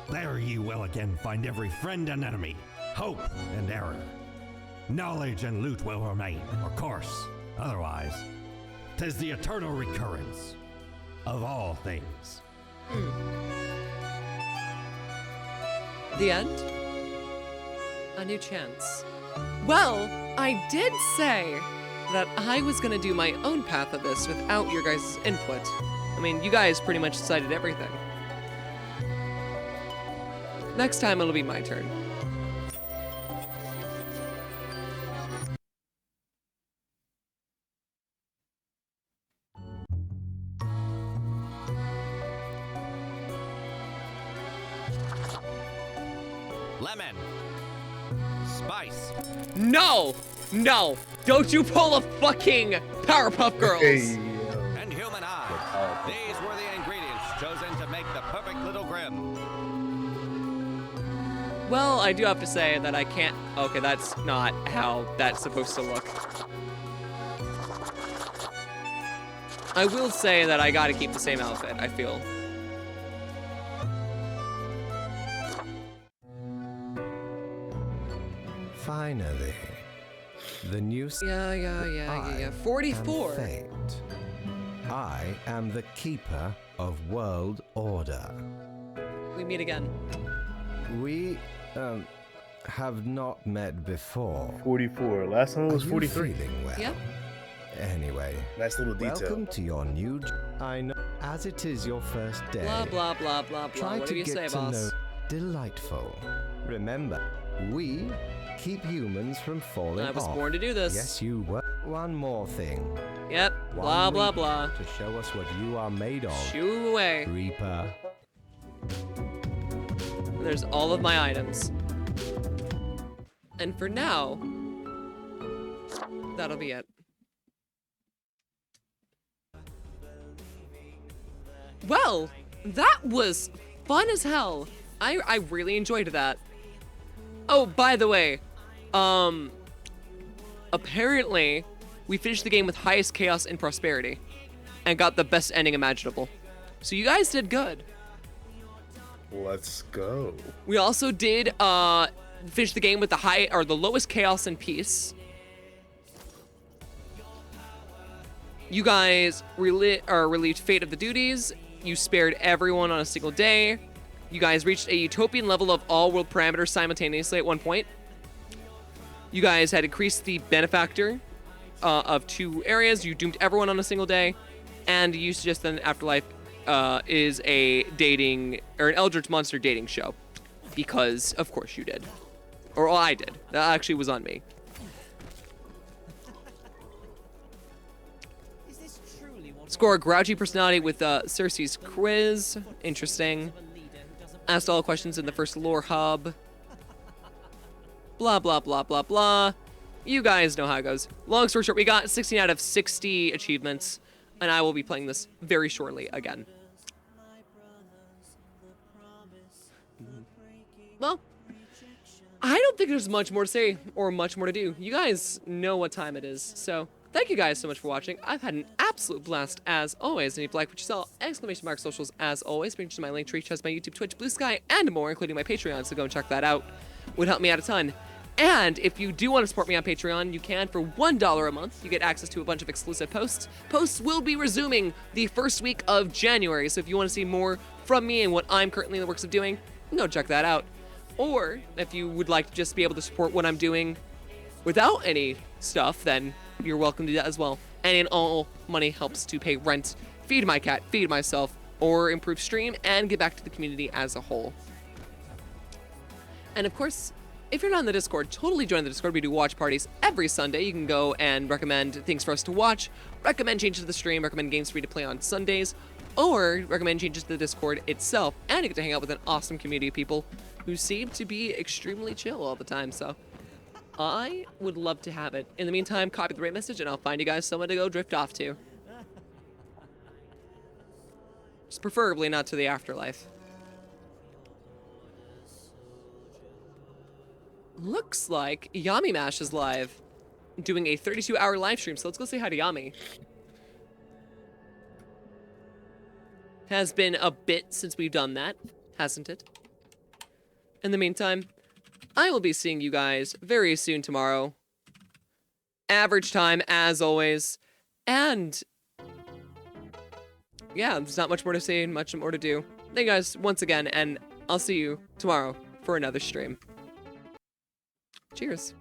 There ye will again find every friend and enemy, hope and error. knowledge and loot will remain, of course. Otherwise, 'tis the eternal recurrence of all things. The end? A new chance. Well, I did say that I was gonna do my own path of this without your guys' input. I mean, you guys pretty much decided everything. Next time it'll be my turn. Lemon. Spice. No! No! Don't you pull a fucking Powerpuff Girls! And human eye. These were the ingredients chosen to make the perfect little Grim. Well, I do have to say that I can't... Okay, that's not how that's supposed to look. I will say that I gotta keep the same outfit, I feel. Finally, the new Yeah. 44. Fate. I am the keeper of world order. We meet again. We have not met before. 44. Last time it was 43. Feeling well? Yep. Anyway, nice little detail. Welcome to your new. I know, as it is your first day. Blah, blah, blah, blah, blah. Try What to do you get say, to boss? know. Delightful. Remember, we keep humans from falling I was off. born to do this. Yes, you were. One more thing. Yep. Blah, blah, blah. To show us what you are made of. Shoo away. Reaper. There's all of my items. And for now, that'll be it. Well, that was fun as hell. I really enjoyed that. Oh, by the way, apparently we finished the game with highest chaos and prosperity and got the best ending imaginable. So you guys did good. Let's go. We also did finish the game with the lowest chaos and peace. You guys relieved fate of the duties. You spared everyone on a single day. You guys reached a utopian level of all world parameters simultaneously at one point. You guys had increased the benefactor of 2 areas. You doomed everyone on a single day. And you suggest that Afterlife is a dating, or an Eldritch Monster dating show. Because, of course, you did. Or I did. That actually was on me. Score a grouchy personality with Cersei's quiz. Interesting. Asked all questions in the first lore hub. Blah, blah, blah, blah, blah. You guys know how it goes. Long story short, we got 16 out of 60 achievements, and I will be playing this very shortly again. Well, I don't think there's much more to say or much more to do. You guys know what time it is, so thank you guys so much for watching. I've had an absolute blast as always. And if you like what you saw, ! Socials as always. Bring you to my link tree, which has my YouTube, Twitch, Blue Sky, and more, including my Patreon, so go and check that out. Would help me out a ton. And if you do want to support me on Patreon, you can for $1 a month. You get access to a bunch of exclusive posts. Posts will be resuming the first week of January, so if you want to see more from me and what I'm currently in the works of doing, you can go check that out. Or if you would like to just be able to support what I'm doing without any stuff, then you're welcome to do that as well. And in all, money helps to pay rent, feed my cat, feed myself, or improve stream, and get back to the community as a whole. And of course, if you're not in the Discord, totally join the Discord. We do watch parties every Sunday. You can go and recommend things for us to watch, recommend changes to the stream, recommend games for you to play on Sundays, or recommend changes to the Discord itself. And you get to hang out with an awesome community of people who seem to be extremely chill all the time. So I would love to have it. In the meantime, copy the right message and I'll find you guys someone to go drift off to. Just preferably not to the afterlife. Looks like Yami Mash is live, doing a 32-hour live stream, so let's go say hi to Yami. Has been a bit since we've done that, hasn't it? In the meantime, I will be seeing you guys very soon tomorrow average time as always. And yeah, there's not much more to say and much more to do. Thank you guys once again, and I'll see you tomorrow for another stream. Cheers.